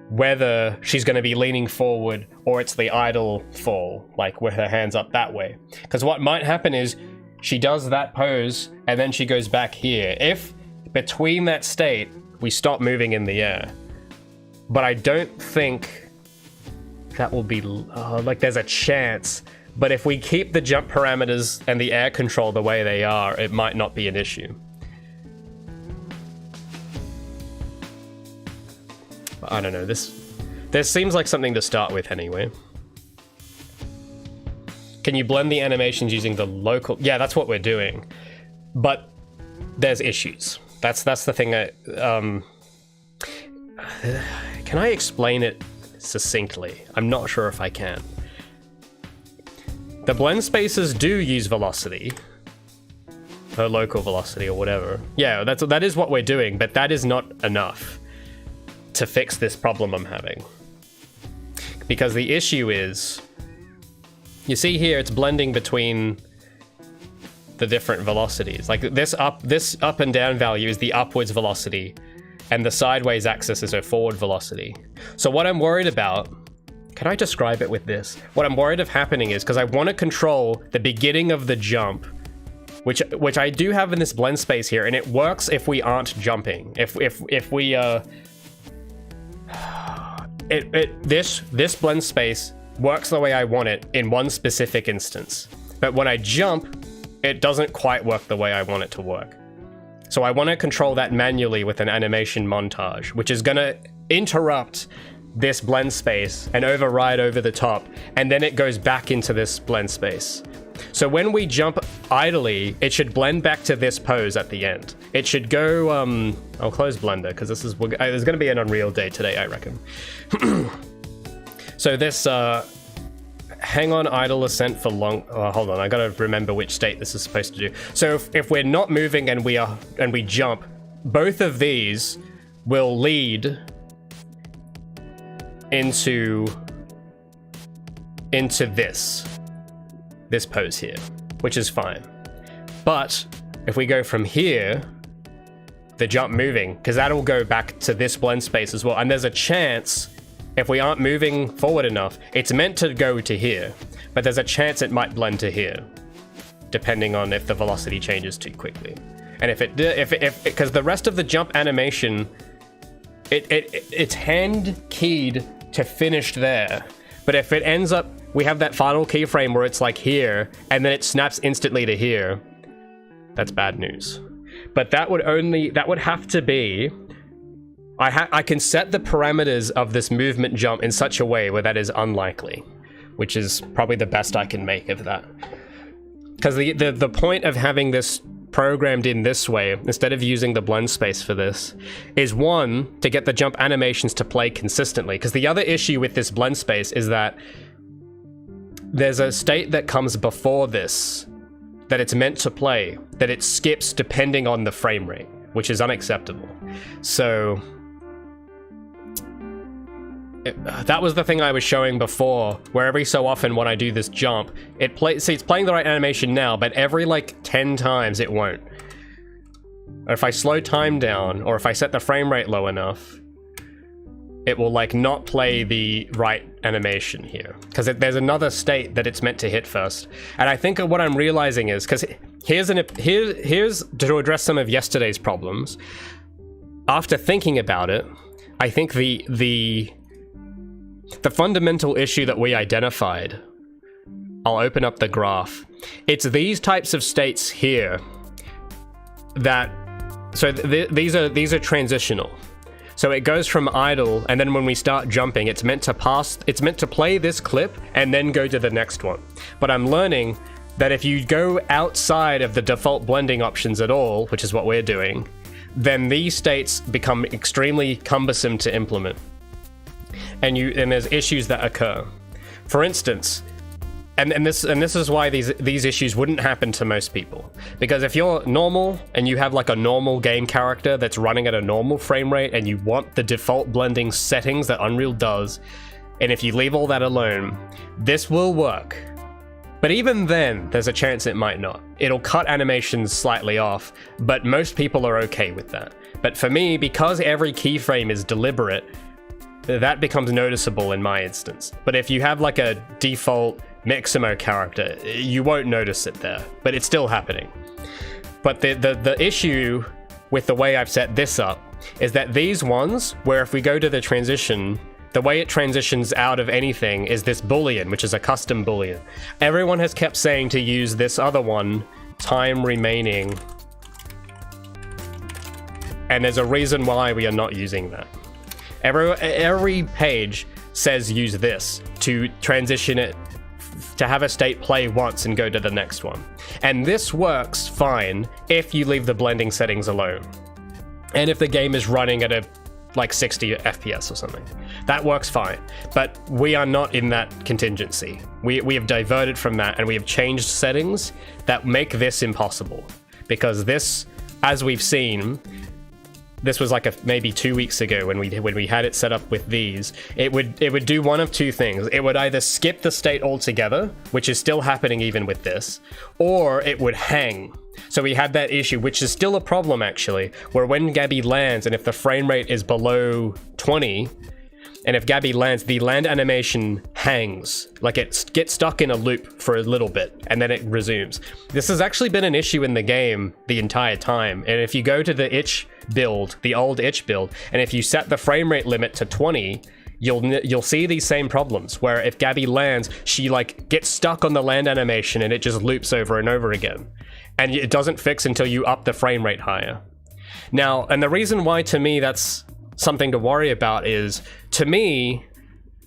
whether she's going to be leaning forward or it's the idle fall, like with her hands up that way. Because what might happen is she does that pose and then she goes back here. If between that state we stop moving in the air, but I don't think that will be like, there's a chance. But if we keep the jump parameters and the air control the way they are, it might not be an issue. But I don't know, this seems like something to start with anyway. Can you blend the animations using the local? Yeah, that's what we're doing. But there's issues. That's the thing that, can I explain it succinctly? I'm not sure if I can. The blend spaces do use velocity, or local velocity or whatever. Yeah, that is what we're doing, but that is not enough to fix this problem I'm having. Because the issue is, you see here, it's blending between the different velocities. Like this up and down value is the upwards velocity, and the sideways axis is her forward velocity. So what I'm worried about, can I describe it with this? What I'm worried of happening is, because I want to control the beginning of the jump, which I do have in this blend space here, and it works if we aren't jumping. If we this blend space works the way I want it in one specific instance. But when I jump, it doesn't quite work the way I want it to work. So I want to control that manually with an animation montage, which is going to interrupt this blend space and override over the top, and then it goes back into this blend space. So when we jump idly, it should blend back to this pose at the end. It should go, I'll close Blender, because there's going to be an Unreal day today, I reckon. So this, hang on idle ascent for long, hold on, I gotta remember which state this is supposed to do. So if we're not moving and we jump, both of these will lead into this pose here, which is fine. But if we go from here, the jump moving, because that'll go back to this blend space as well, and there's a chance, if we aren't moving forward enough, it's meant to go to here, but there's a chance it might blend to here, depending on if the velocity changes too quickly. And if because the rest of the jump animation, it's hand keyed to finished there. But if it ends up, we have that final keyframe where it's like here, and then it snaps instantly to here, that's bad news. but that would have to be, I can set the parameters of this movement jump in such a way where that is unlikely, which is probably the best I can make of that. Because the point of having this programmed in this way, instead of using the blend space for this, is one, to get the jump animations to play consistently. Because the other issue with this blend space is that there's a state that comes before this that it's meant to play, that it skips depending on the frame rate, which is unacceptable. So that was the thing I was showing before, where every so often when I do this jump, see, it's playing the right animation now, but every like 10 times it won't. Or if I slow time down, or if I set the frame rate low enough, it will like not play the right animation here. Because there's another state that it's meant to hit first. And I think what I'm realizing is, because here's to address some of yesterday's problems. After thinking about it, I think the fundamental issue that we identified, I'll open up the graph. It's these types of states here that, so these are transitional. So it goes from idle, and then when we start jumping, it's meant to play this clip and then go to the next one. But I'm learning that if you go outside of the default blending options at all, which is what we're doing, then these states become extremely cumbersome to implement. And there's issues that occur. For instance, and this is why these issues wouldn't happen to most people. Because if you're normal and you have like a normal game character that's running at a normal frame rate and you want the default blending settings that Unreal does, and if you leave all that alone, this will work. But even then, there's a chance it might not. It'll cut animations slightly off, but most people are okay with that. But for me, because every keyframe is deliberate, that becomes noticeable in my instance. But if you have like a default Mixamo character, you won't notice it there, but it's still happening. But the issue with the way I've set this up is that these ones, where if we go to the transition, the way it transitions out of anything is this boolean, which is a custom boolean. Everyone has kept saying to use this other one, time remaining, and there's a reason why we are not using that. Every page says use this to transition it, to have a state play once and go to the next one. And this works fine if you leave the blending settings alone. And if the game is running at a like 60 FPS or something. That works fine. But we are not in that contingency. We have diverted from that and we have changed settings that make this impossible. Because this, as we've seen, this was like maybe 2 weeks ago when we had it set up with these. It would do one of two things. It would either skip the state altogether, which is still happening even with this, or it would hang. So we had that issue, which is still a problem actually, where when Gabi lands and if the frame rate is below 20, and if Gabi lands, the land animation hangs. Like it gets stuck in a loop for a little bit, and then it resumes. This has actually been an issue in the game the entire time. And if you go to the itch build, the old itch build, and if you set the frame rate limit to 20, you'll see these same problems, where if Gabi lands, she like gets stuck on the land animation and it just loops over and over again. And it doesn't fix until you up the frame rate higher. Now, and the reason why to me that's something to worry about is, to me,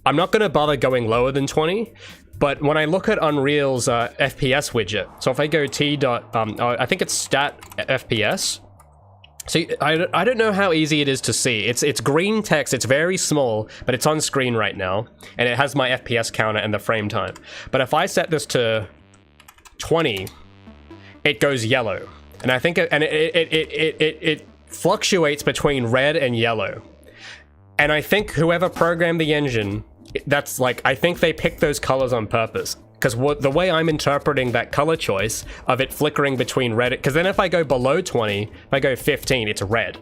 I'm not going to bother going lower than 20, but when I look at Unreal's FPS widget, so if I go I think it's stat FPS. So I don't know how easy it is to see. It's green text, it's very small, but it's on screen right now, and it has my FPS counter and the frame time. But if I set this to 20, it goes yellow. And I think it fluctuates between red and yellow. And I think whoever programmed the engine, that's like, I think they picked those colors on purpose. Because the way I'm interpreting that color choice of it flickering between red, because then if I go below 20, if I go 15, it's red.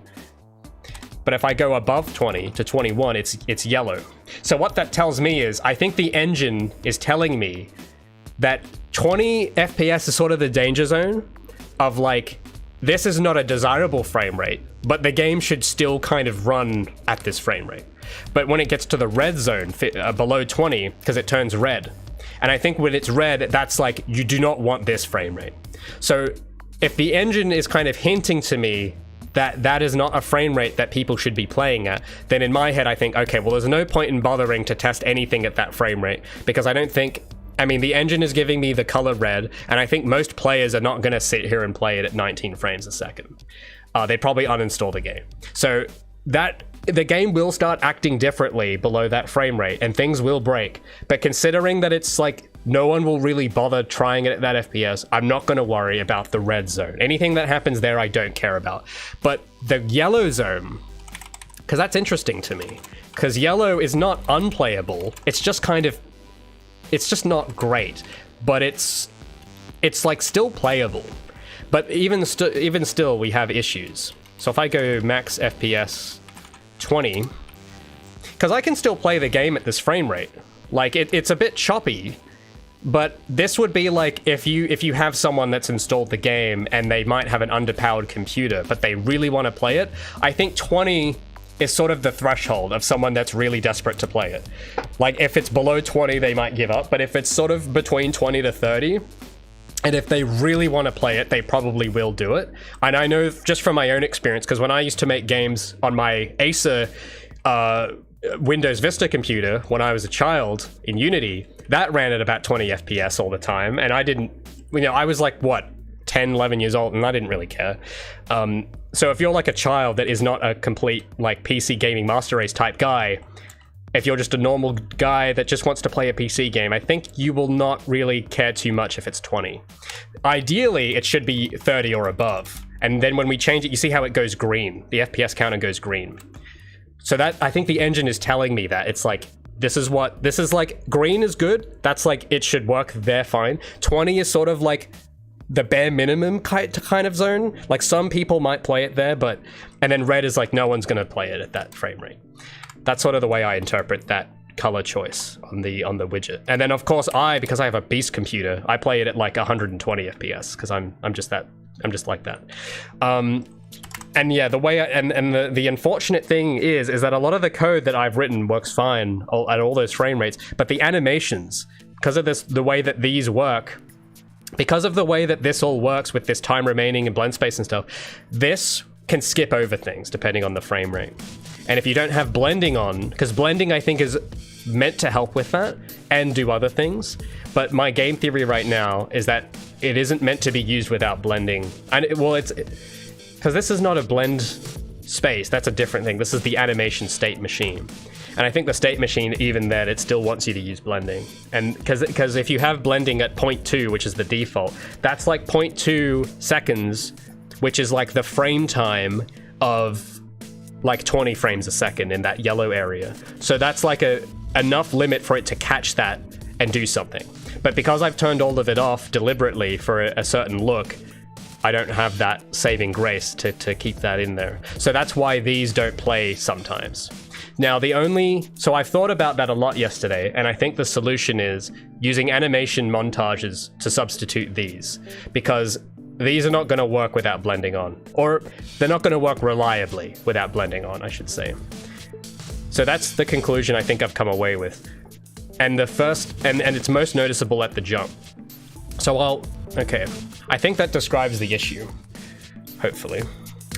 But if I go above 20 to 21, it's yellow. So what that tells me is, I think the engine is telling me that 20 FPS is sort of the danger zone of like, this is not a desirable frame rate, but the game should still kind of run at this frame rate. But when it gets to the red zone, below 20, because it turns red, and I think when it's red, that's like, you do not want this frame rate. So if the engine is kind of hinting to me that that is not a frame rate that people should be playing at, then in my head I think, okay, well there's no point in bothering to test anything at that frame rate, because I don't think, I mean, the engine is giving me the color red, and I think most players are not going to sit here and play it at 19 frames a second. They'd probably uninstall the game. So that the game will start acting differently below that frame rate, and things will break. But considering that it's like no one will really bother trying it at that FPS, I'm not going to worry about the red zone. Anything that happens there, I don't care about. But the yellow zone, because that's interesting to me, because yellow is not unplayable. It's just kind of, it's just not great, but it's like still playable. But even still, we have issues. So if I go max FPS 20, because I can still play the game at this frame rate. Like it's a bit choppy, but this would be like if you have someone that's installed the game and they might have an underpowered computer, but they really want to play it. I think 20 is sort of the threshold of someone that's really desperate to play it. Like if it's below 20, they might give up, but if it's sort of between 20 to 30, and if they really want to play it, they probably will do it. And I know just from my own experience, because when I used to make games on my Acer Windows Vista computer when I was a child in Unity, that ran at about 20 FPS all the time. And I didn't, you know, I was like, what, 10, 11 years old, and I didn't really care. So if you're like a child that is not a complete like PC gaming master race type guy, if you're just a normal guy that just wants to play a PC game, I think you will not really care too much if it's 20. Ideally, it should be 30 or above. And then when we change it, you see how it goes green. The FPS counter goes green. So that, I think the engine is telling me that. It's like, this is like, green is good. That's like, it should work there fine. 20 is sort of like the bare minimum kind of zone. Like some people might play it there, but, and then red is like, no one's gonna play it at that frame rate. That's sort of the way I interpret that color choice on the widget. And then of course because I have a beast computer, I play it at like 120 FPS because I'm just like that. And yeah, the way the unfortunate thing is that a lot of the code that I've written works fine at all those frame rates, but the animations, because of the way that these work, because of the way that this all works with this time remaining and blend space and stuff, this can skip over things depending on the frame rate. And if you don't have blending on, because blending I think is meant to help with that and do other things, but my game theory right now is that it isn't meant to be used without blending. And it's because this is not a blend space, that's a different thing. This is the animation state machine. And I think the state machine, even then, it still wants you to use blending. And because if you have blending at 0.2, which is the default, that's like 0.2 seconds, which is like the frame time of like 20 frames a second in that yellow area. So that's like enough limit for it to catch that and do something. But because I've turned all of it off deliberately for a certain look, I don't have that saving grace to keep that in there. So that's why these don't play sometimes. Now so I've thought about that a lot yesterday, and I think the solution is using animation montages to substitute these, because these are not going to work without blending on, or they're not going to work reliably without blending on, I should say. So that's the conclusion I think I've come away with. And the first, and it's most noticeable at the jump. So okay, I think that describes the issue, hopefully.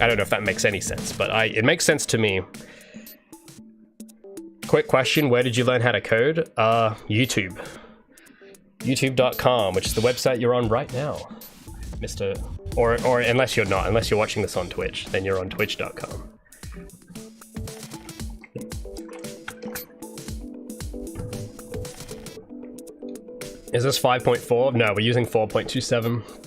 I don't know if that makes any sense, but it makes sense to me. Quick question, where did you learn how to code? YouTube. YouTube.com, which is the website you're on right now. Or unless you're not, unless you're watching this on Twitch, then you're on twitch.com. Is this 5.4? No, we're using 4.27.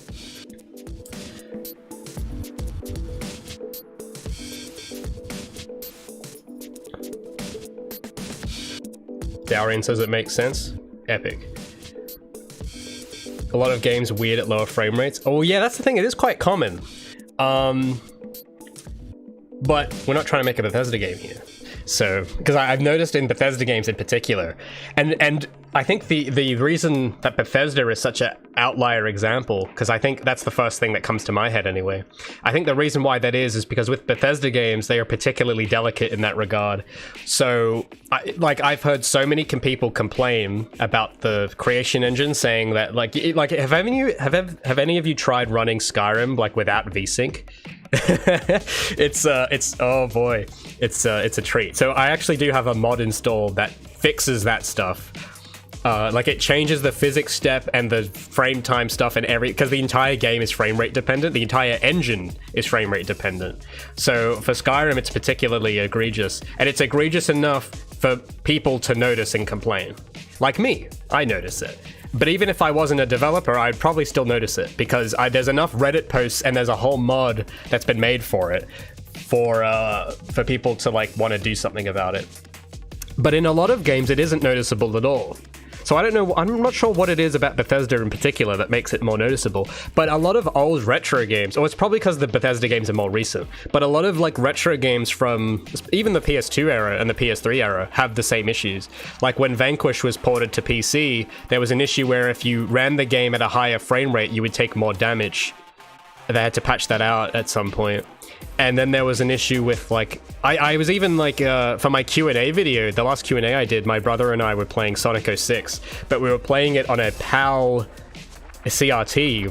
Darian says it makes sense. Epic. A lot of games weird at lower frame rates. Oh yeah, that's the thing, it is quite common. But we're not trying to make a Bethesda game here. So, because I've noticed in Bethesda games in particular, and I think the reason that Bethesda is such an outlier example, because I think that's the first thing that comes to my head anyway. I think the reason why that is because with Bethesda games, they are particularly delicate in that regard. So, I've heard so many people complain about the creation engine, saying that have any of you tried running Skyrim like without VSync? It's oh boy, it's a treat. So I actually do have a mod installed that fixes that stuff. It changes the physics step and the frame time stuff and because the entire game is frame rate dependent. The entire engine is frame rate dependent. So for Skyrim, it's particularly egregious, and it's egregious enough for people to notice and complain. Like me, I notice it. But even if I wasn't a developer, I'd probably still notice it, because there's enough Reddit posts and there's a whole mod that's been made for it, for people to want to do something about it. But in a lot of games, it isn't noticeable at all. So I don't know, I'm not sure what it is about Bethesda in particular that makes it more noticeable, but a lot of old retro games, or it's probably because the Bethesda games are more recent, but a lot of retro games from even the PS2 era and the PS3 era have the same issues. Like when Vanquish was ported to PC, there was an issue where if you ran the game at a higher frame rate, you would take more damage. They had to patch that out at some point. And then there was an issue with I was even for my Q&A video, the last Q&A I did, my brother and I were playing Sonic 06, but we were playing it on a PAL CRT,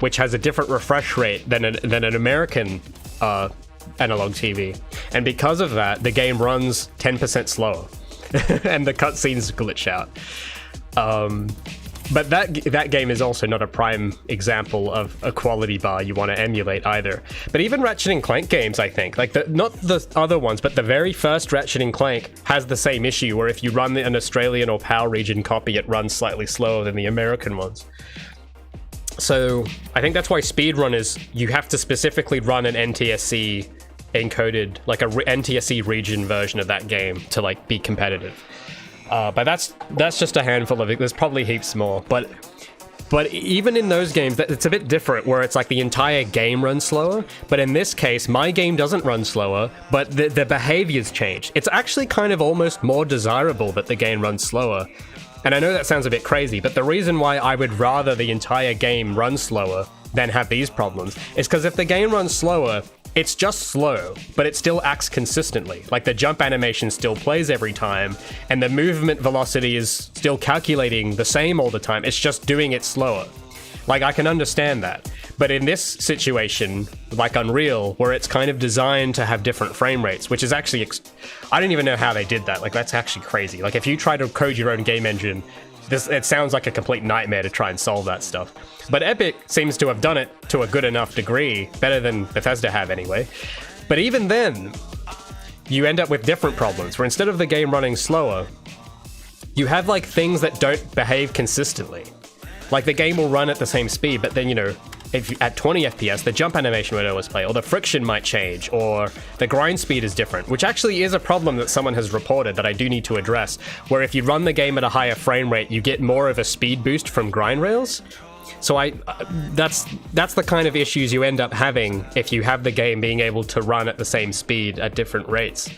which has a different refresh rate than an American analog TV. And because of that, the game runs 10% slower and the cutscenes glitch out. But that game is also not a prime example of a quality bar you want to emulate either. But even Ratchet & Clank games, I think, not the other ones, but the very first Ratchet & Clank has the same issue, where if you run an Australian or PAL region copy, it runs slightly slower than the American ones. So I think that's why speedrunners, you have to specifically run an NTSC encoded, NTSC region version of that game to be competitive. But that's just a handful of it. There's probably heaps more. But even in those games, it's a bit different, where it's the entire game runs slower. But in this case, my game doesn't run slower, but the behaviors change. It's actually kind of almost more desirable that the game runs slower. And I know that sounds a bit crazy, but the reason why I would rather the entire game run slower than have these problems is because if the game runs slower, it's just slow, but it still acts consistently. The jump animation still plays every time, and the movement velocity is still calculating the same all the time. It's just doing it slower. I can understand that. But in this situation, like Unreal, where it's kind of designed to have different frame rates, which is actually... I don't even know how they did that. That's actually crazy. If you try to code your own game engine, it sounds like a complete nightmare to try and solve that stuff. But Epic seems to have done it to a good enough degree, better than Bethesda have anyway. But even then, you end up with different problems, where instead of the game running slower, you have things that don't behave consistently. The game will run at the same speed, but then, if at 20 FPS, the jump animation would always play, or the friction might change, or the grind speed is different, which actually is a problem that someone has reported that I do need to address, where if you run the game at a higher frame rate, you get more of a speed boost from grind rails. So that's the kind of issues you end up having if you have the game being able to run at the same speed at different rates.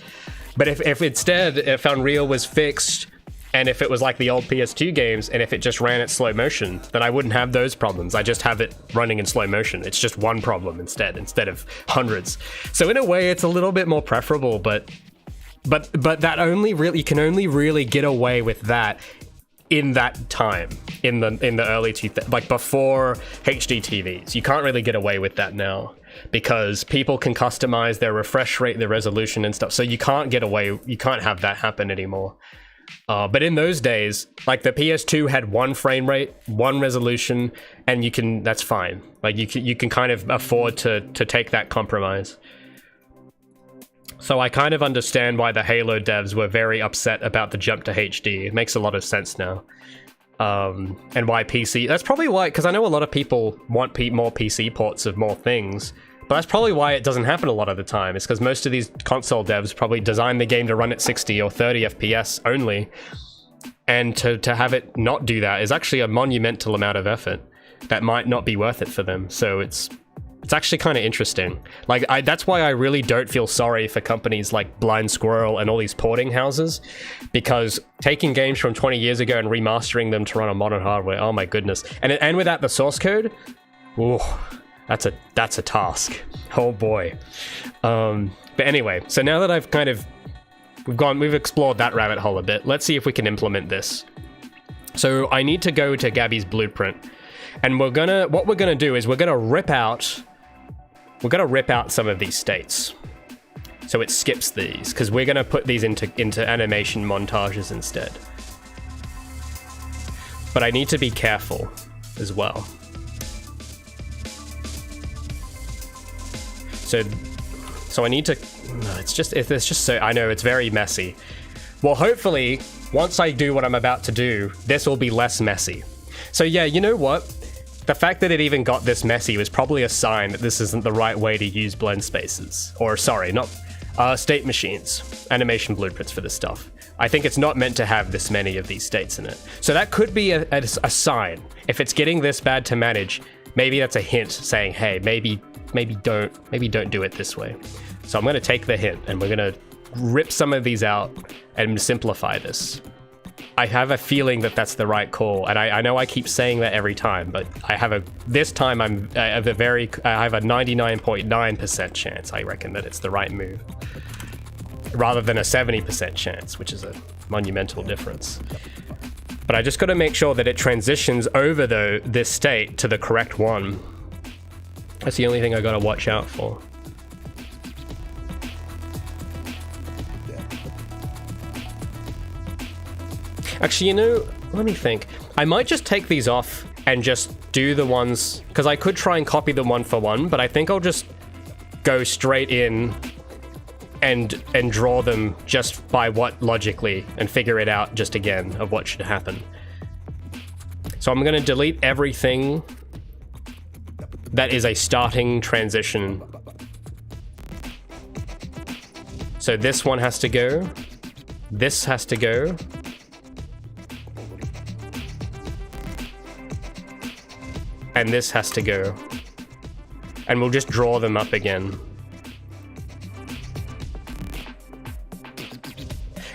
But if instead, if Unreal was fixed, and if it was like the old PS2 games, and if it just ran at slow motion, then I wouldn't have those problems. I just have it running in slow motion. It's just one problem instead of hundreds. So in a way, it's a little bit more preferable, but that you can only really get away with that in that time, in the early 2000s, before HD TVs. You can't really get away with that now, because people can customize their refresh rate, their resolution and stuff. So you can't have that happen anymore. But in those days, the PS2 had one frame rate, one resolution, and that's fine. You can kind of afford to take that compromise. So I kind of understand why the Halo devs were very upset about the jump to HD. It makes a lot of sense now. And why PC... That's probably why, because I know a lot of people want more PC ports of more things, but that's probably why it doesn't happen a lot of the time. It's because most of these console devs probably design the game to run at 60 or 30 FPS only, and to have it not do that is actually a monumental amount of effort that might not be worth it for them. So It's actually kind of interesting. Like, that's why I really don't feel sorry for companies like Blind Squirrel and all these porting houses, because taking games from 20 years ago and remastering them to run on modern hardware, oh my goodness. And without the source code, ooh, that's a task. Oh boy. But anyway, so now that I've kind of we've explored that rabbit hole a bit, let's see if we can implement this. So I need to go to Gabi's blueprint, and what we're gonna do is we're gonna rip out some of these states, so it skips these, because we're gonna put these into animation montages instead. But I need to be careful as well. So I need to. No, it's just so. I know it's very messy. Well, hopefully, once I do what I'm about to do, this will be less messy. So yeah, you know what? The fact that it even got this messy was probably a sign that this isn't the right way to use blend spaces. Or sorry, not state machines, animation blueprints for this stuff. I think it's not meant to have this many of these states in it. So that could be a sign. If it's getting this bad to manage, maybe that's a hint saying, hey, maybe don't do it this way. So I'm going to take the hint, and we're going to rip some of these out and simplify this. I have a feeling that that's the right call, and I know I keep saying that every time, but this time I have a 99.9% chance, I reckon, that it's the right move, rather than a 70% chance, which is a monumental difference. But I just got to make sure that it transitions over this state to the correct one. That's the only thing I got to watch out for. Actually, you know, let me think. I might just take these off and just do the ones, because I could try and copy them one for one, but I think I'll just go straight in and draw them just by what logically, and figure it out just again of what should happen. So I'm going to delete everything that is a starting transition. So this one has to go. This has to go. And this has to go. And we'll just draw them up again.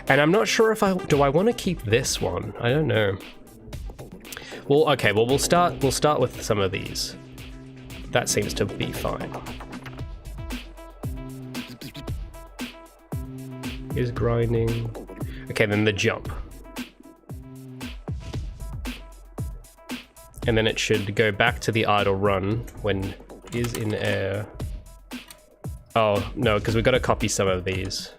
And I'm not sure if I want to keep this one. I don't know. Well, okay, well we'll start with some of these. That seems to be fine. Is grinding. Okay, then the jump. And then it should go back to the idle run when is in air. Oh, no, because we've got to copy some of these.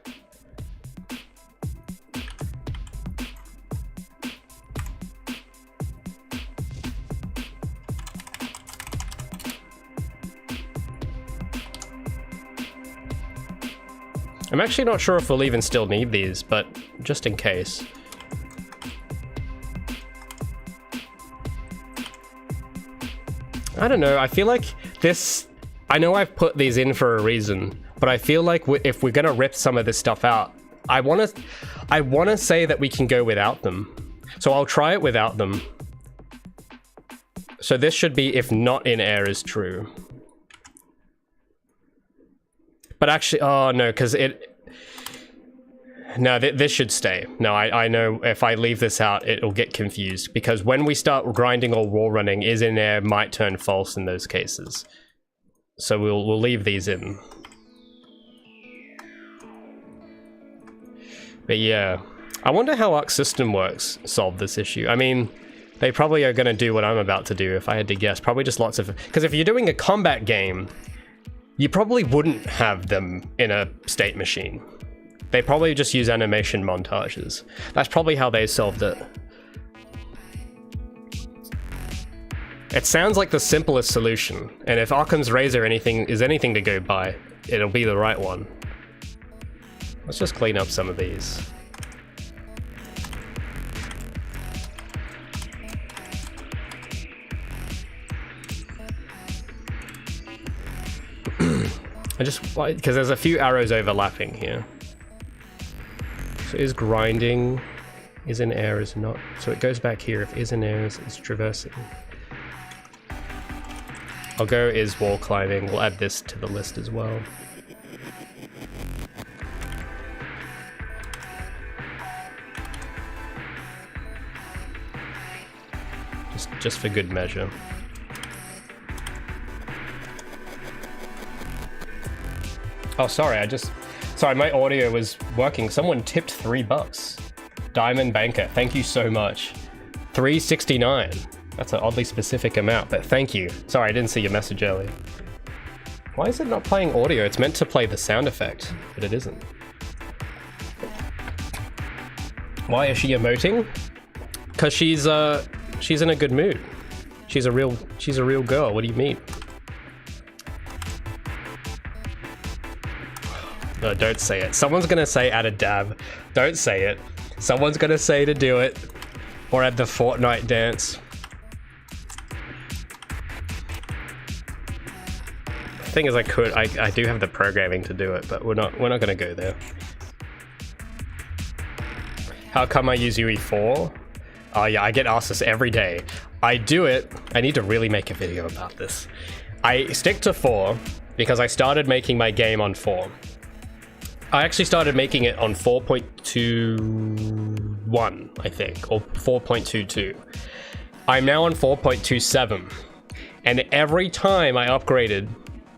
I'm actually not sure if we'll even still need these, but just in case. I don't know, I feel like this... I know I've put these in for a reason, but I feel like if we're gonna rip some of this stuff out, I wanna say that we can go without them. So I'll try it without them. So this should be if not in air is true. But actually, oh no, because this should stay. No, I know if I leave this out, it'll get confused, because when we start grinding or wall running, is in air might turn false in those cases. So we'll leave these in. But yeah, I wonder how Arc System Works solved this issue. I mean, they probably are going to do what I'm about to do, if I had to guess. Probably just lots of... Because if you're doing a combat game, you probably wouldn't have them in a state machine. They probably just use animation montages. That's probably how they solved it. It sounds like the simplest solution, and if Occam's razor is anything to go by, it'll be the right one. Let's just clean up some of these. I just like, because there's a few arrows overlapping here. So is grinding, is in air, is not. So it goes back here if is in air is traversing. I'll go is wall climbing. We'll add this to the list as well. Just for good measure. Oh, sorry, sorry, my audio was working. Someone tipped $3. Diamond Banker, thank you so much. $3.69. That's an oddly specific amount, but thank you. Sorry, I didn't see your message earlier. Why is it not playing audio? It's meant to play the sound effect, but it isn't. Why is she emoting? Because she's in a good mood. She's a real girl. What do you mean? No, don't say it. Someone's gonna say add a dab. Don't say it. Someone's gonna say to do it. Or add the Fortnite dance. The thing is, I do have the programming to do it, but we're not gonna go there. How come I use UE4? Oh yeah, I get asked this every day. I do it. I need to really make a video about this. I stick to 4 because I started making my game on 4. I actually started making it on 4.21, I think, or 4.22. I'm now on 4.27, and every time I upgraded,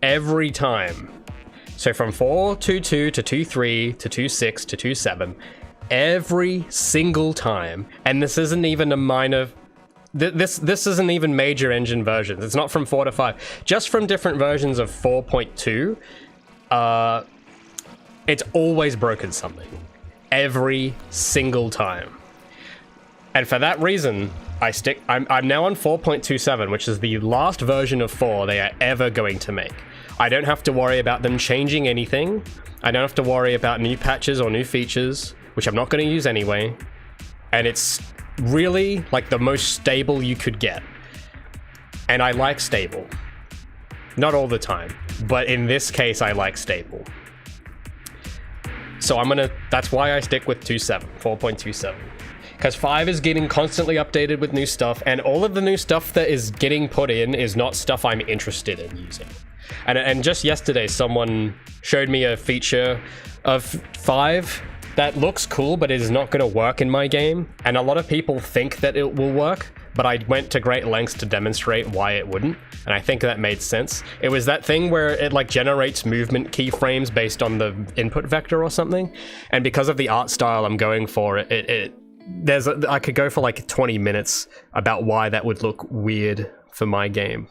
every time, so from 4.22 to 2.3 to 2.6 to 2.7, every single time, and this isn't even a minor, this isn't even major engine versions. It's not from 4 to 5, just from different versions of 4.2. It's always broken something. Every single time. And for that reason, I'm now on 4.27, which is the last version of 4 they are ever going to make. I don't have to worry about them changing anything. I don't have to worry about new patches or new features, which I'm not going to use anyway. And it's really like the most stable you could get. And I like stable. Not all the time, but in this case, I like stable. So that's why I stick with 4.27. Because 5 is getting constantly updated with new stuff, and all of the new stuff that is getting put in is not stuff I'm interested in using. And just yesterday, someone showed me a feature of 5 that looks cool, but it is not going to work in my game. And a lot of people think that it will work, but I went to great lengths to demonstrate why it wouldn't. And I think that made sense. It was that thing where it like generates movement keyframes based on the input vector or something. And because of the art style I'm going for, I could go for like 20 minutes about why that would look weird for my game.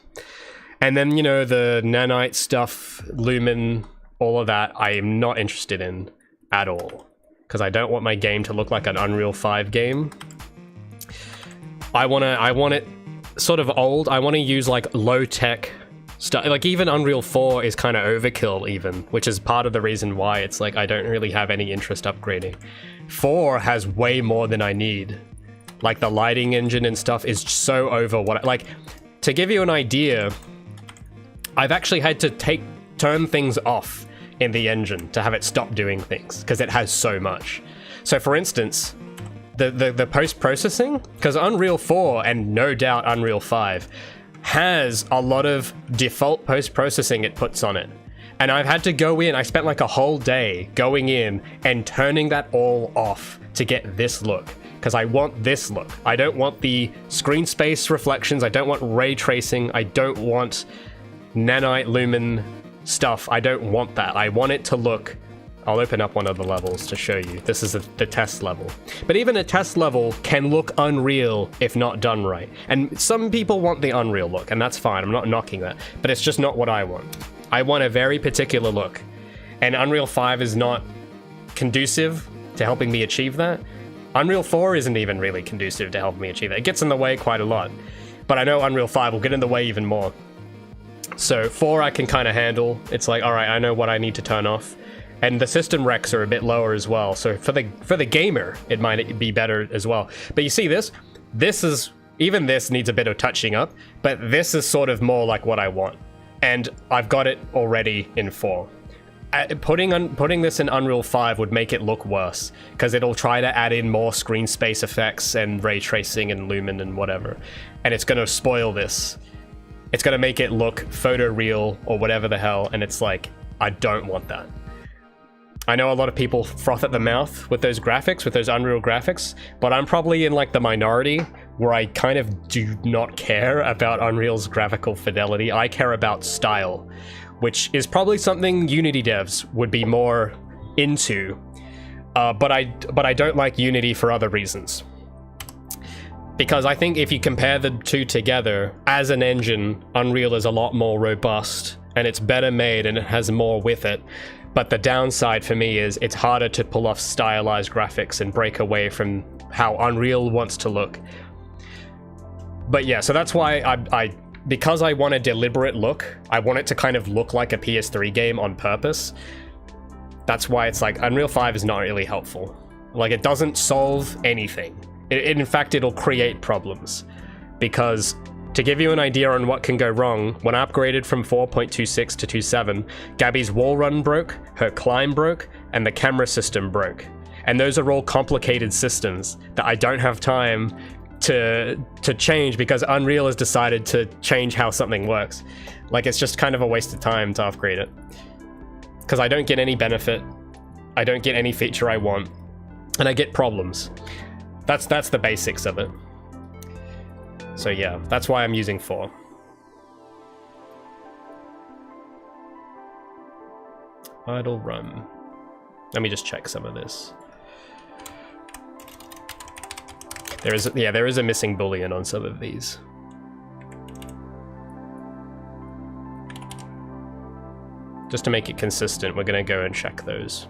And then, you know, the nanite stuff, lumen, all of that, I am not interested in at all. Because I don't want my game to look like an Unreal 5 game. I want it sort of old. I want to use like low-tech stuff. Like even Unreal 4 is kind of overkill even, which is part of the reason why it's like I don't really have any interest upgrading. 4 has way more than I need. Like the lighting engine and stuff is so over what like, to give you an idea, I've actually had to turn things off in the engine to have it stop doing things because it has so much. So for instance, the post-processing, because Unreal 4 and no doubt Unreal 5 has a lot of default post-processing it puts on it. And I've had to go in, I spent like a whole day going in and turning that all off to get this look. Because I want this look. I don't want the screen space reflections, I don't want ray tracing, I don't want nanite lumen stuff. I don't want that. I want it to look... I'll open up one of the levels to show you. This is the test level. But even a test level can look unreal if not done right. And some people want the unreal look, and that's fine. I'm not knocking that. But it's just not what I want. I want a very particular look. And Unreal 5 is not conducive to helping me achieve that. Unreal 4 isn't even really conducive to helping me achieve that. It gets in the way quite a lot. But I know Unreal 5 will get in the way even more. So 4 I can kind of handle. It's like, all right, I know what I need to turn off. And the system recs are a bit lower as well. So for the gamer, it might be better as well. But you see this? Even this needs a bit of touching up, but this is sort of more like what I want. And I've got it already in 4. Putting this in Unreal 5 would make it look worse, because it'll try to add in more screen space effects and ray tracing and lumen and whatever. And it's going to spoil this. It's going to make it look photoreal or whatever the hell, and it's like, I don't want that. I know a lot of people froth at the mouth with those graphics, with those Unreal graphics, but I'm probably in like the minority where I kind of do not care about Unreal's graphical fidelity. I care about style, which is probably something Unity devs would be more into, but I don't like Unity for other reasons. Because I think if you compare the two together, as an engine, Unreal is a lot more robust, and it's better made, and it has more with it. But the downside for me is it's harder to pull off stylized graphics and break away from how Unreal wants to look. But yeah, so that's why because I want a deliberate look, I want it to kind of look like a PS3 game on purpose. That's why it's like Unreal 5 is not really helpful. Like, it doesn't solve anything. In fact, it'll create problems. Because to give you an idea on what can go wrong, when I upgraded from 4.26 to 2.7, Gabi's wall run broke, her climb broke, and the camera system broke. And those are all complicated systems that I don't have time to change because Unreal has decided to change how something works. Like, it's just kind of a waste of time to upgrade it. Because I don't get any benefit, I don't get any feature I want, and I get problems. That's the basics of it. So yeah, that's why I'm using 4. Idle run. Let me just check some of this. There is a missing boolean on some of these. Just to make it consistent, we're gonna go and check those.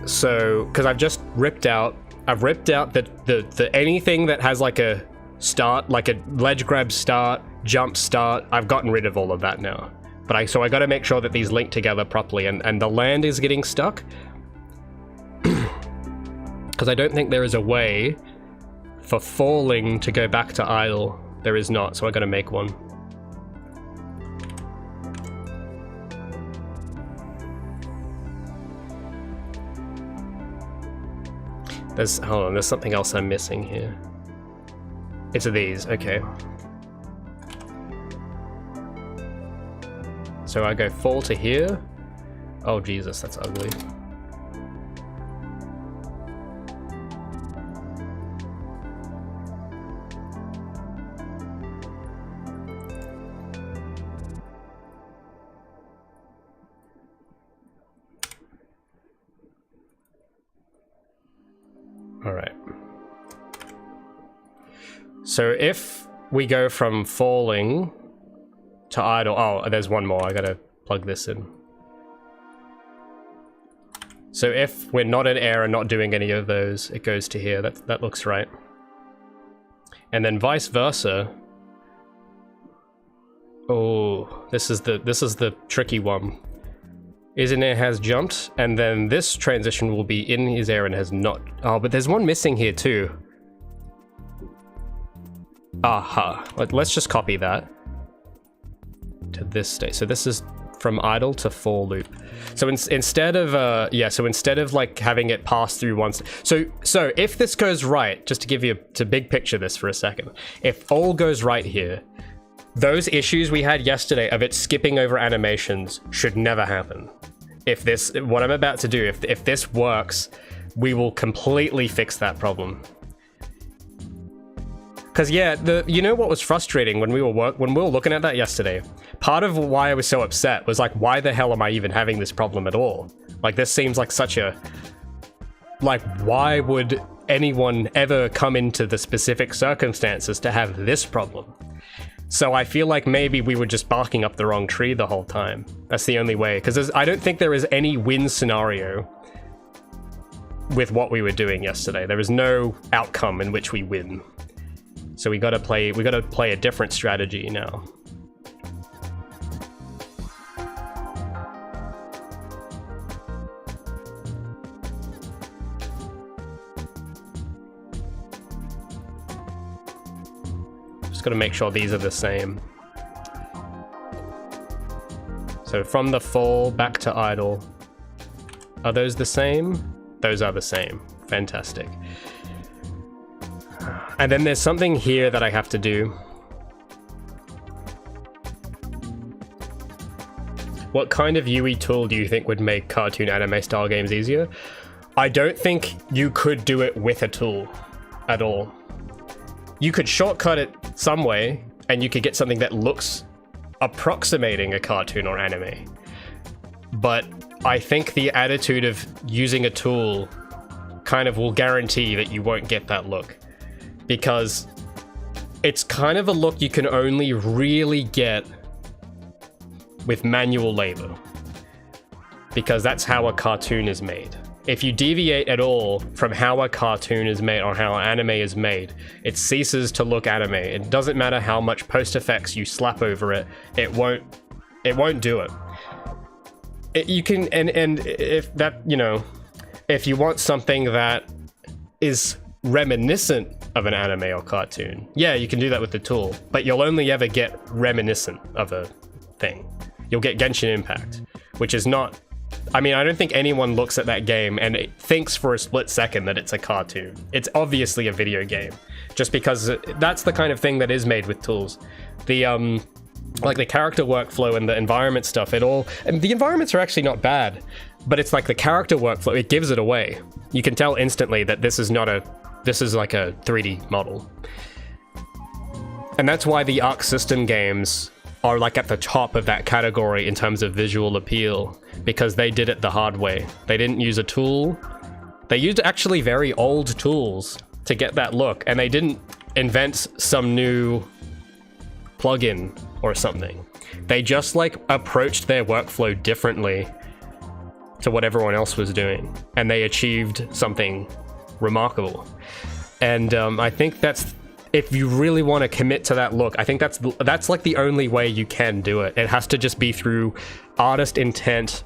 So, because I've ripped out the anything that has like a start, like a ledge grab start, jump start, I've gotten rid of all of that now. But so I got to make sure that these link together properly, and the land is getting stuck. Because I don't think there is a way for falling to go back to idle. There is not, so I got to make one. Hold on, there's something else I'm missing here. It's these, okay. So I go fall to here. Oh Jesus, that's ugly. So if we go from falling to idle, oh, there's one more, I gotta plug this in. So if we're not in air and not doing any of those, it goes to here, that looks right. And then vice versa. Oh, this is the tricky one. Is in air has jumped, and then this transition will be in his air and has not. Oh, but there's one missing here too. Aha. Let's just copy that to this state. So this is from idle to fall loop. So instead of instead of like having it pass through once. So if this goes right, just to give you to big picture this for a second, if all goes right here, those issues we had yesterday of it skipping over animations should never happen. If this, what I'm about to do, if this works, we will completely fix that problem. Because yeah, you know what was frustrating when we were looking at that yesterday? Part of why I was so upset was like, why the hell am I even having this problem at all? Like, this seems like such a... Like, why would anyone ever come into the specific circumstances to have this problem? So I feel like maybe we were just barking up the wrong tree the whole time. That's the only way. Because I don't think there is any win scenario with what we were doing yesterday. There is no outcome in which we win. So we gotta play a different strategy now. gotta make sure these are the same. So from the fall back to idle. Are those the same? Those are the same. Fantastic. And then there's something here that I have to do. What kind of UE tool do you think would make cartoon anime style games easier? I don't think you could do it with a tool at all. You could shortcut it some way, and you could get something that looks approximating a cartoon or anime. But I think the attitude of using a tool kind of will guarantee that you won't get that look. Because it's kind of a look you can only really get with manual labor. Because that's how a cartoon is made. If you deviate at all from how a cartoon is made or how anime is made, it ceases to look anime. It doesn't matter how much post effects you slap over it, it won't do it. You can, and if that, you know, if you want something that is reminiscent of an anime or cartoon, yeah, you can do that with the tool, but you'll only ever get reminiscent of a thing. You'll get Genshin Impact, which is not, I mean, I don't think anyone looks at that game and it thinks for a split second that it's a cartoon. It's obviously a video game, just because that's the kind of thing that is made with tools. The, like the character workflow and the environment stuff, and the environments are actually not bad, but it's like the character workflow, it gives it away. You can tell instantly that this is like a 3D model. And that's why the Arc System games are like at the top of that category in terms of visual appeal, because they did it the hard way. They didn't use a tool. They used actually very old tools to get that look, and they didn't invent some new plugin or something. They just like approached their workflow differently to what everyone else was doing, and they achieved something remarkable. And I think that's, if you really want to commit to that look, I think that's like the only way you can do it. It has to just be through artist intent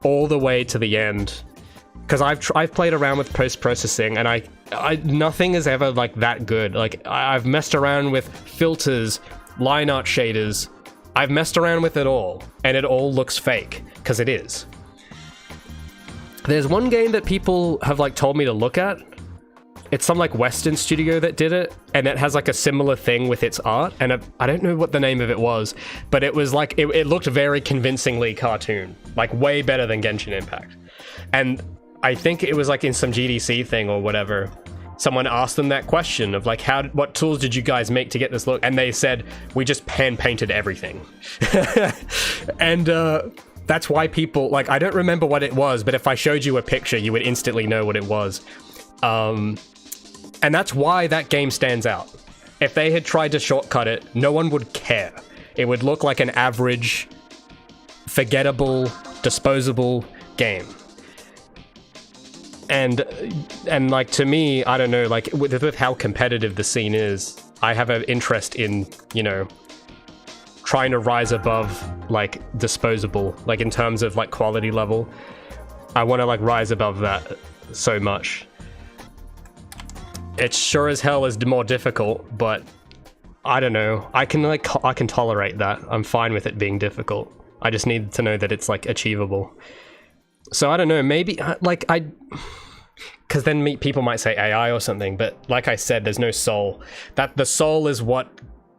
all the way to the end. Because I've played around with post-processing, and I nothing is ever like that good. Like I've messed around with filters, line art shaders. I've messed around with it all, and it all looks fake, because it is. There's one game that people have like told me to look at. It's some like Western studio that did it, and it has like a similar thing with its art, and I don't know what the name of it was, but it was like, it looked very convincingly cartoon, like way better than Genshin Impact. And I think it was like in some GDC thing or whatever, someone asked them that question of like, what tools did you guys make to get this look? And they said, we just hand painted everything. And that's why people, like, I don't remember what it was, but if I showed you a picture, you would instantly know what it was. And that's why that game stands out. If they had tried to shortcut it, no one would care. It would look like an average, forgettable, disposable game. And like, to me, I don't know, like with how competitive the scene is, I have an interest in, you know, trying to rise above like disposable, like in terms of like quality level. I want to like rise above that so much. It sure as hell is more difficult, but I don't know. I can tolerate that. I'm fine with it being difficult. I just need to know that it's like achievable. So I don't know, maybe like because then people might say AI or something, but like I said, there's no soul. That the soul is what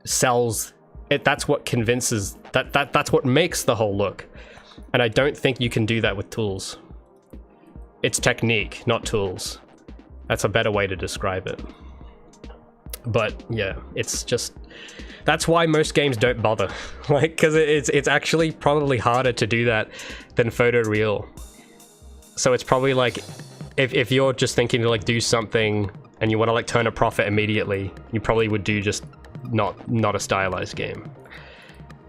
sells it. That's what convinces, that's what makes the whole look. And I don't think you can do that with tools. It's technique, not tools. That's a better way to describe it. But yeah, it's just, that's why most games don't bother. Like, because it's actually probably harder to do that than photoreal. So it's probably like, if you're just thinking to like do something and you want to like turn a profit immediately, you probably would do just not a stylized game.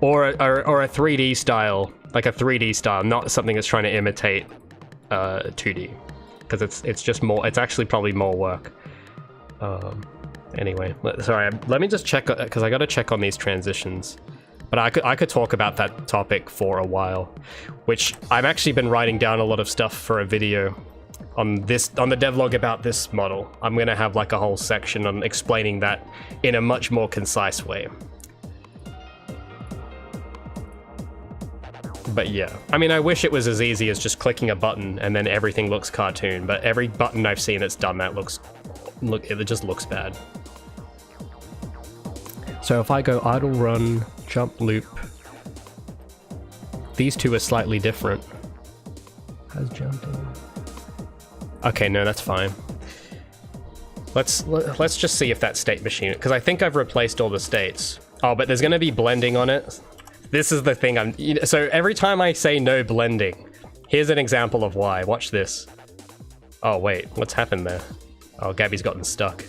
Or a 3D style, like a 3D style, not something that's trying to imitate 2D. Because it's just more, it's actually probably more work. Anyway, sorry, let me just check, because I gotta check on these transitions. But I could talk about that topic for a while, which I've actually been writing down a lot of stuff for a video. on the devlog about this model. I'm gonna have like a whole section on explaining that in a much more concise way. But yeah, I mean, I wish it was as easy as just clicking a button and then everything looks cartoon, but every button I've seen that's done that it just looks bad. So if I go idle, run, jump, loop, these two are slightly different. Has jumping. Okay, no, that's fine. Let's just see if that state machine, because I think I've replaced all the states. Oh, but there's gonna be blending on it. This is the thing so every time I say no blending, here's an example of why. Watch this. Oh wait, what's happened there? Oh, Gabi's gotten stuck.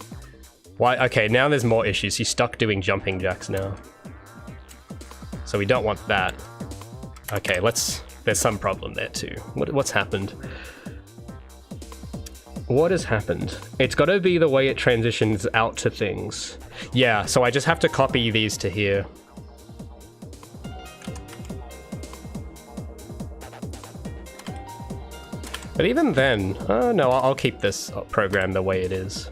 Why? Okay, now there's more issues. He's stuck doing jumping jacks now. So we don't want that. Okay, there's some problem there too. What's happened? What has happened? It's gotta be the way it transitions out to things. Yeah, so I just have to copy these to here. But even then, oh no, I'll keep this program the way it is.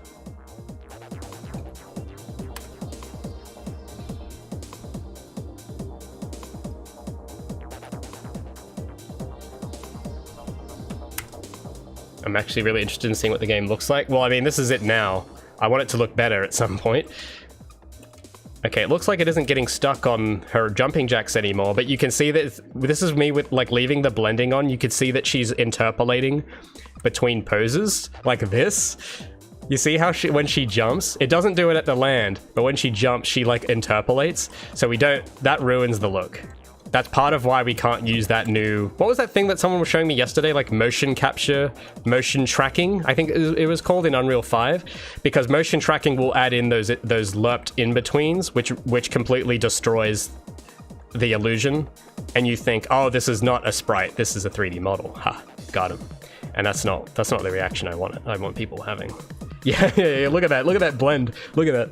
I'm actually really interested in seeing what the game looks like. Well, I mean, this is it now. I want it to look better at some point. Okay, it looks like it isn't getting stuck on her jumping jacks anymore, but you can see that this is me with like leaving the blending on. You can see that she's interpolating between poses like this. You see how when she jumps, it doesn't do it at the land, but when she jumps, she like interpolates. So that ruins the look. That's part of why we can't use that new... What was that thing that someone was showing me yesterday? Like motion capture, motion tracking, I think it was called in Unreal 5. Because motion tracking will add in those lerped in-betweens, which completely destroys the illusion. And you think, oh, this is not a sprite, this is a 3D model. Ha, got him. And that's not the reaction I want people having. Yeah, look at that blend. Look at that.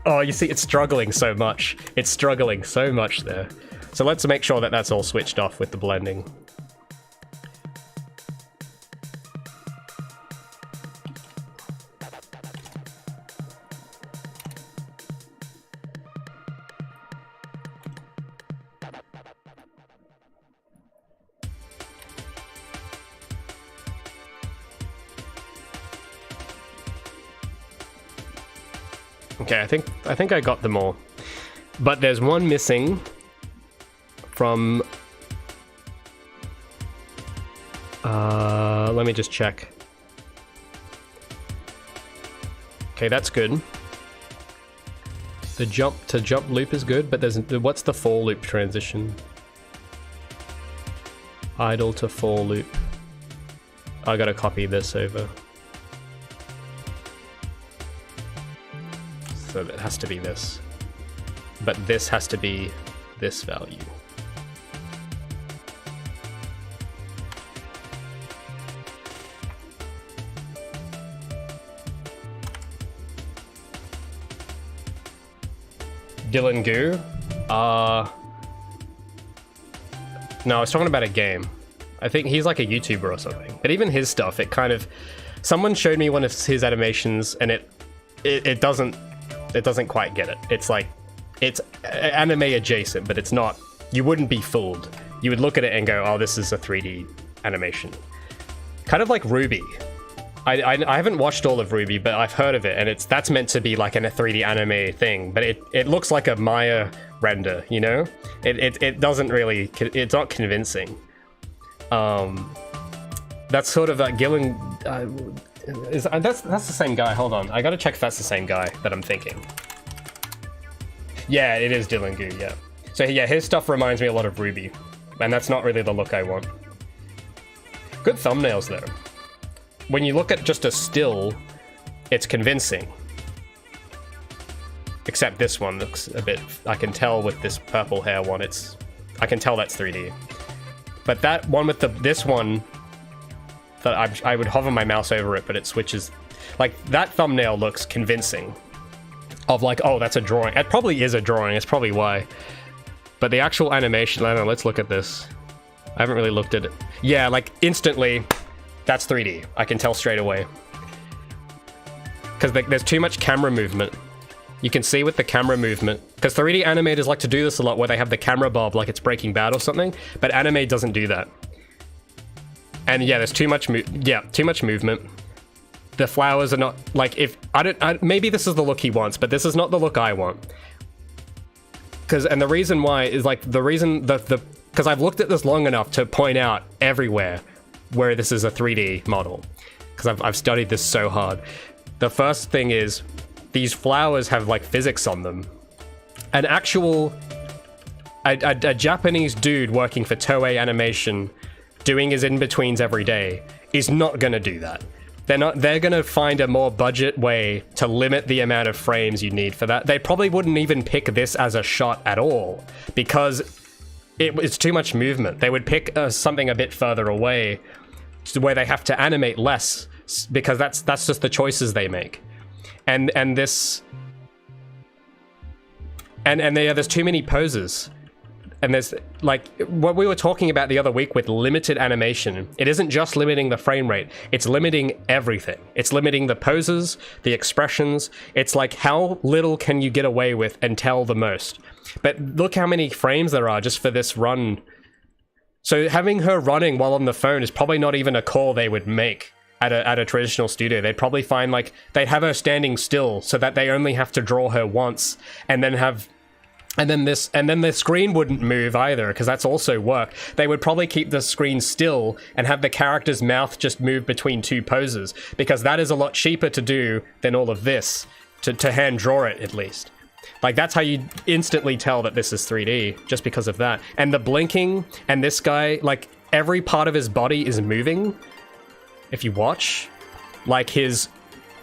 Oh, you see, it's struggling so much. It's struggling so much there. So let's make sure that that's all switched off with the blending. Okay, I think I got them all. But there's one missing from... let me just check. Okay, that's good. The jump to jump loop is good, but what's the for loop transition? Idle to for loop. I gotta copy this over. So it has to be this. But this has to be this value. Dylan Goo? No, I was talking about a game. I think he's like a YouTuber or something. But even his stuff, it kind of... Someone showed me one of his animations and it doesn't quite get it. It's like, it's anime adjacent, but it's not, you wouldn't be fooled. You would look at it and go, oh, this is a 3D animation. Kind of like Ruby. I haven't watched all of Ruby, but I've heard of it, and that's meant to be like a 3D anime thing, but it looks like a Maya render, you know? It doesn't really, it's not convincing. That's sort of like Gillen, that's the same guy. Hold on, I gotta check if that's the same guy that I'm thinking. Yeah, it is Dylan Goo, yeah. So yeah, his stuff reminds me a lot of Ruby, and that's not really the look I want. Good thumbnails though. When you look at just a still, it's convincing. Except this one looks a bit, I can tell with this purple hair one, I can tell that's 3D. But that one with this one, that I would hover my mouse over it, but it switches. Like, that thumbnail looks convincing. Of like, oh, that's a drawing. It probably is a drawing, it's probably why. But the actual animation, I don't know, let's look at this. I haven't really looked at it. Yeah, like, instantly, That's 3D. I can tell straight away. Because there's too much camera movement. You can see with the camera movement. Because 3D animators like to do this a lot where they have the camera bob like it's Breaking Bad or something. But anime doesn't do that. And yeah, there's too much movement. The flowers are not, like, maybe this is the look he wants, but this is not the look I want. And the reason why is, like, because I've looked at this long enough to point out everywhere where this is a 3D model. Because I've studied this so hard. The first thing is, these flowers have, like, physics on them. An actual, a Japanese dude working for Toei Animation, doing his in-betweens every day, is not gonna do that. They're gonna find a more budget way to limit the amount of frames you need for that. They probably wouldn't even pick this as a shot at all, because it's too much movement. They would pick something a bit further away, where they have to animate less, because that's just the choices they make. And there's too many poses. And there's, like, what we were talking about the other week with limited animation. It isn't just limiting the frame rate, it's limiting everything. It's limiting the poses, the expressions. It's like, how little can you get away with and tell the most? But look how many frames there are just for this run. So having her running while on the phone is probably not even a call they would make at a traditional studio. They'd probably find, like, they'd have her standing still so that they only have to draw her once, and then the screen wouldn't move either, because that's also work. They would probably keep the screen still and have the character's mouth just move between two poses, because that is a lot cheaper to do than all of this, to hand draw it at least. Like, that's how you instantly tell that this is 3D, just because of that. And the blinking, and this guy, like, every part of his body is moving. If you watch, like, his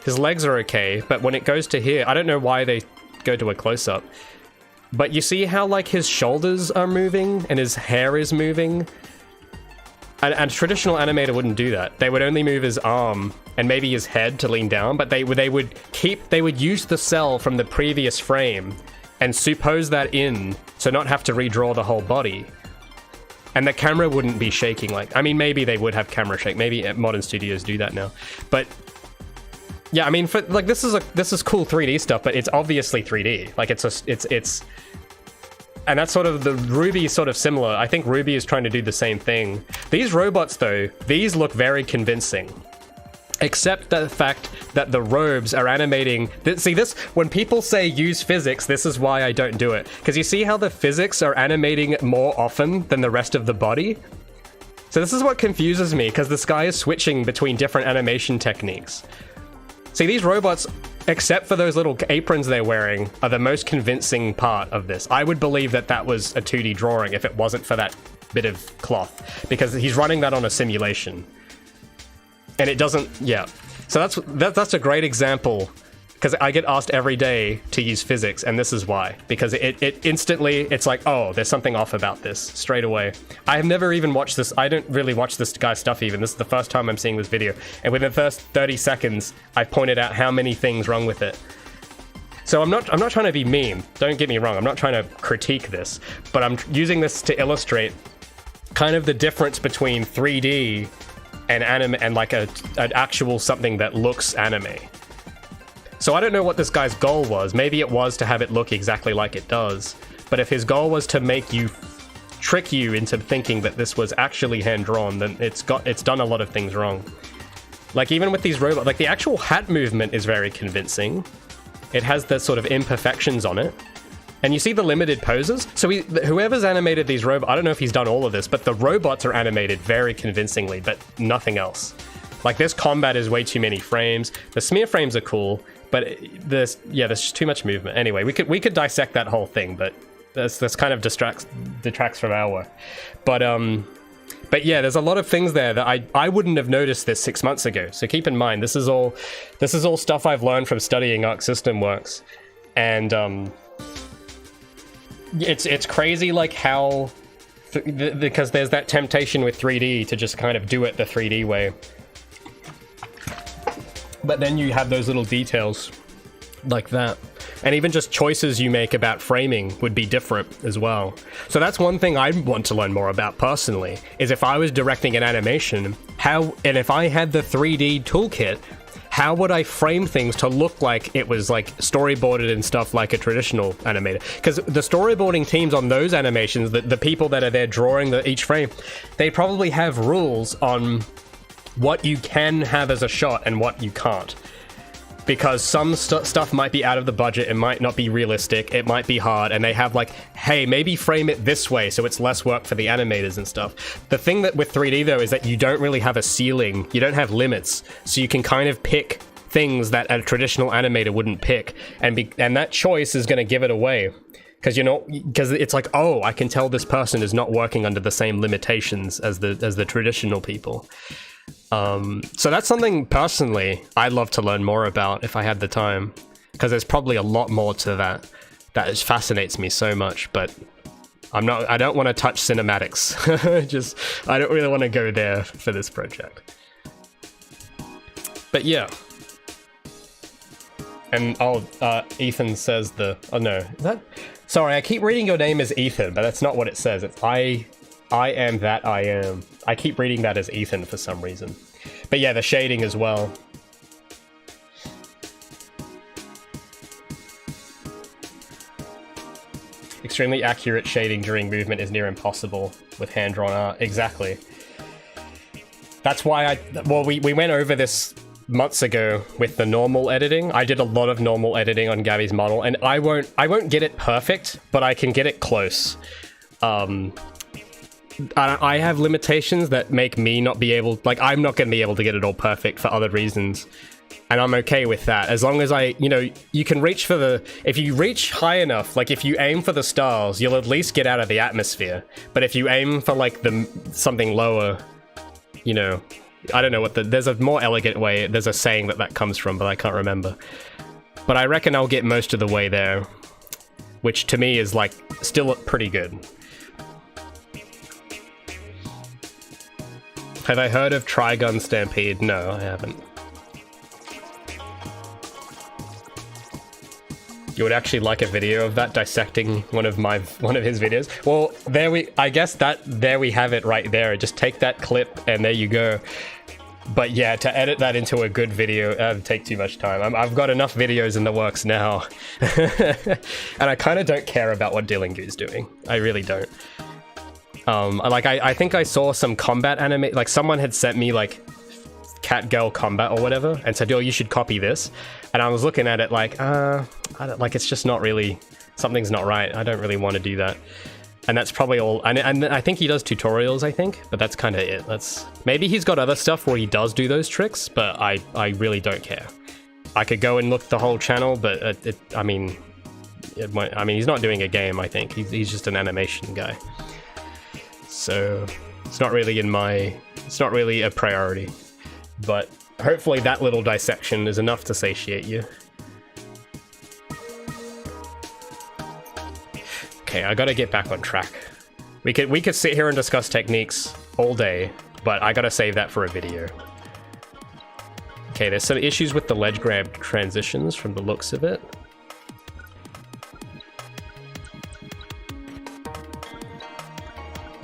legs are okay, but when it goes to here, I don't know why they go to a close-up. But you see how, like, his shoulders are moving and his hair is moving? A traditional animator wouldn't do that. They would only move his arm and maybe his head to lean down, but they would use the cell from the previous frame and suppose that in to not have to redraw the whole body. And the camera wouldn't be shaking like... I mean, maybe they would have camera shake. Maybe modern studios do that now. But... yeah, I mean, for, like, this is cool 3D stuff, but it's obviously 3D. Like, it's and that's sort of, the Ruby is sort of similar. I think Ruby is trying to do the same thing. These robots, though, these look very convincing. Except the fact that the robes are animating... see, this, when people say use physics, this is why I don't do it. Because you see how the physics are animating more often than the rest of the body? So this is what confuses me, because this guy is switching between different animation techniques. See, these robots, except for those little aprons they're wearing, are the most convincing part of this. I would believe that that was a 2D drawing if it wasn't for that bit of cloth, because he's running that on a simulation. And it doesn't, yeah. So that's a great example, because I get asked every day to use physics, and this is why. Because it instantly, it's like, oh, there's something off about this, straight away. I have never even watched this, I don't really watch this guy's stuff even, this is the first time I'm seeing this video. And within the first 30 seconds, I pointed out how many things wrong with it. So I'm not trying to be mean, don't get me wrong, I'm not trying to critique this, but I'm using this to illustrate kind of the difference between 3D and anime, and like an actual something that looks anime. So I don't know what this guy's goal was. Maybe it was to have it look exactly like it does. But if his goal was to trick you into thinking that this was actually hand-drawn, then it's done a lot of things wrong. Like, even with these robots, like, the actual hat movement is very convincing. It has the sort of imperfections on it. And you see the limited poses? So whoever's animated these robots, I don't know if he's done all of this, but the robots are animated very convincingly, but nothing else. Like, this combat is way too many frames. The smear frames are cool, but there's just too much movement. Anyway, we could dissect that whole thing, but this kind of detracts from our work. But yeah, there's a lot of things there that I wouldn't have noticed this 6 months ago. So keep in mind, this is all stuff I've learned from studying Arc System Works, and it's crazy, like, how because there's that temptation with 3D to just kind of do it the 3D way. But then you have those little details like that. And even just choices you make about framing would be different as well. So that's one thing I want to learn more about personally, is if I was directing an animation, and if I had the 3D toolkit, how would I frame things to look like it was like storyboarded and stuff like a traditional animator? Because the storyboarding teams on those animations, the people that are there drawing each frame, they probably have rules on what you can have as a shot and what you can't. Because some stuff might be out of the budget, it might not be realistic, it might be hard, and they have like, hey, maybe frame it this way so it's less work for the animators and stuff. The thing that with 3D though is that you don't really have a ceiling, you don't have limits, so you can kind of pick things that a traditional animator wouldn't pick, and that choice is going to give it away. Because because it's like, oh, I can tell this person is not working under the same limitations as the traditional people. So that's something personally I'd love to learn more about if I had the time, because there's probably a lot more to that just fascinates me so much, but I don't want to touch cinematics. I don't really want to go there for this project. But yeah. And Ethan says sorry, I keep reading your name as Ethan, but that's not what it says. It's I am that I am. I keep reading that as Ethan for some reason. But yeah, the shading as well. Extremely accurate shading during movement is near impossible with hand-drawn art. Exactly. That's why we went over this months ago with the normal editing. I did a lot of normal editing on Gabi's model, and I won't get it perfect, but I can get it close. I have limitations that make me not be able, like, I'm not going to be able to get it all perfect for other reasons, and I'm okay with that. As long as you can reach for if you reach high enough, like if you aim for the stars, you'll at least get out of the atmosphere. But if you aim for like something lower, I don't know there's a more elegant way, there's a saying that comes from, but I can't remember. But I reckon I'll get most of the way there, which to me is like still pretty good. Have I heard of Trigun Stampede? No, I haven't. You would actually like a video of that dissecting one of his videos? Well, I guess there we have it right there. Just take that clip and there you go. But yeah, to edit that into a good video, that would take too much time. I've got enough videos in the works now. And I kind of don't care about what Dillingu's doing. I really don't. I think I saw some combat anime, like someone had sent me like cat girl combat or whatever and said, oh, you should copy this. And I was looking at it like, it's just not really, something's not right. I don't really want to do that. And that's probably all. And I think he does tutorials, I think, but that's kind of it. Maybe he's got other stuff where he does do those tricks, but I really don't care. I could go and look the whole channel, but I mean, he's not doing a game, I think. He's just an animation guy. So it's not really it's not really a priority, but hopefully that little dissection is enough to satiate you. Okay, I gotta get back on track. We could sit here and discuss techniques all day, but I gotta save that for a video. Okay, there's some issues with the ledge grab transitions from the looks of it.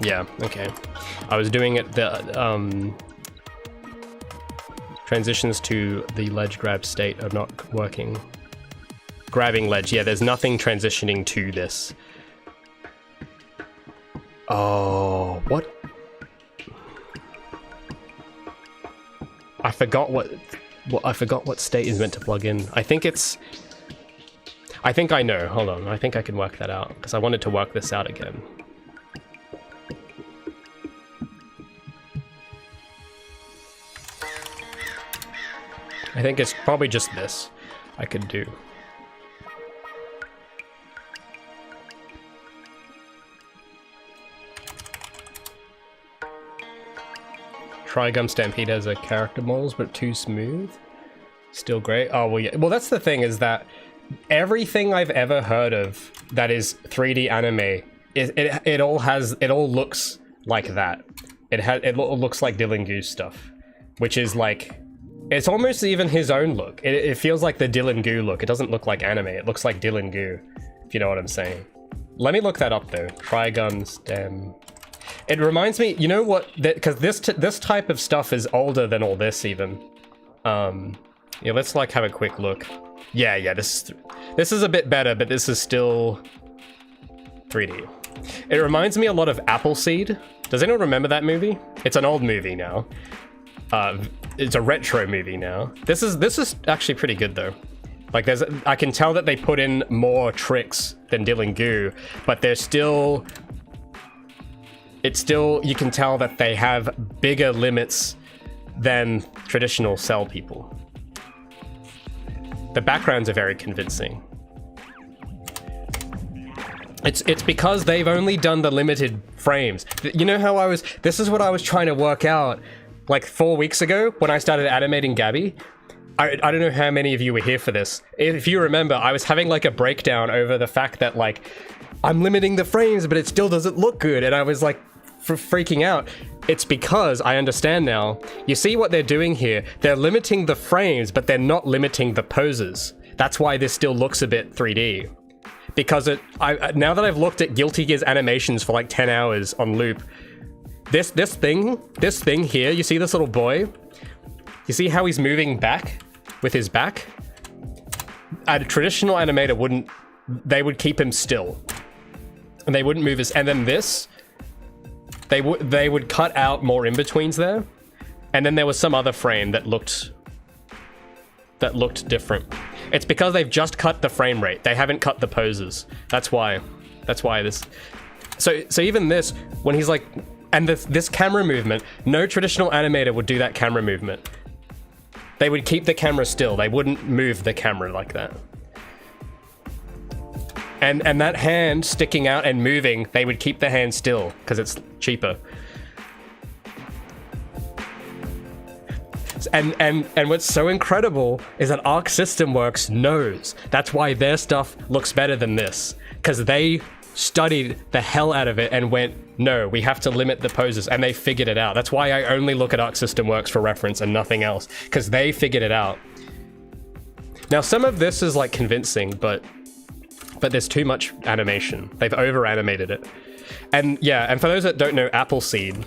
Yeah, okay. I was doing it, the transitions to the ledge grab state are not working. Grabbing ledge, yeah, there's nothing transitioning to this. Oh, what? I forgot what state is meant to plug in. I think I know, hold on, I think I can work that out, because I wanted to work this out again. I think it's probably just this I could do. Trigum Stampede has a character models, but too smooth. Still great. Oh, well, yeah. Well, that's the thing, is that everything I've ever heard of that is 3D anime, it all looks like that. It looks like Dillingu's stuff, which is like It's almost even his own look. It feels like the Dylan Goo look. It doesn't look like anime. It looks like Dylan Goo, if you know what I'm saying. Let me look that up though. Trigun stem. It reminds me, you know what? Because this type of stuff is older than all this even. Yeah, let's like have a quick look. Yeah. This is a bit better, but this is still 3D. It reminds me a lot of Appleseed. Does anyone remember that movie? It's an old movie now. It's a retro movie now. This is actually pretty good though. Like I can tell that they put in more tricks than Dylan Goo, but you can tell that they have bigger limits than traditional Cell people. The backgrounds are very convincing. It's because they've only done the limited frames. You know how this is what I was trying to work out like 4 weeks ago when I started animating Gabi. I don't know how many of you were here for this. If you remember, I was having like a breakdown over the fact that like I'm limiting the frames, but it still doesn't look good. And I was like freaking out. It's because I understand now. You see what they're doing here? They're limiting the frames, but they're not limiting the poses. That's why this still looks a bit 3D. Because now that I've looked at Guilty Gear's animations for like 10 hours on loop, this thing here, you see this little boy? You see how he's moving back with his back? A traditional animator they would keep him still. And they wouldn't move his, and then this, they would cut out more in-betweens there. And then there was some other frame that looked different. It's because they've just cut the frame rate. They haven't cut the poses. That's why this. So even this, when he's like, and this camera movement, no traditional animator would do that camera movement. They would keep the camera still. They wouldn't move the camera like that. And that hand sticking out and moving, they would keep the hand still because it's cheaper. And what's so incredible is that Arc System Works knows. That's why their stuff looks better than this. Because they studied the hell out of it and went, no, we have to limit the poses. And they figured it out. That's why I only look at Arc System Works for reference and nothing else. Because they figured it out. Now, some of this is like convincing, but there's too much animation. They've over-animated it. And yeah, and for those that don't know Appleseed,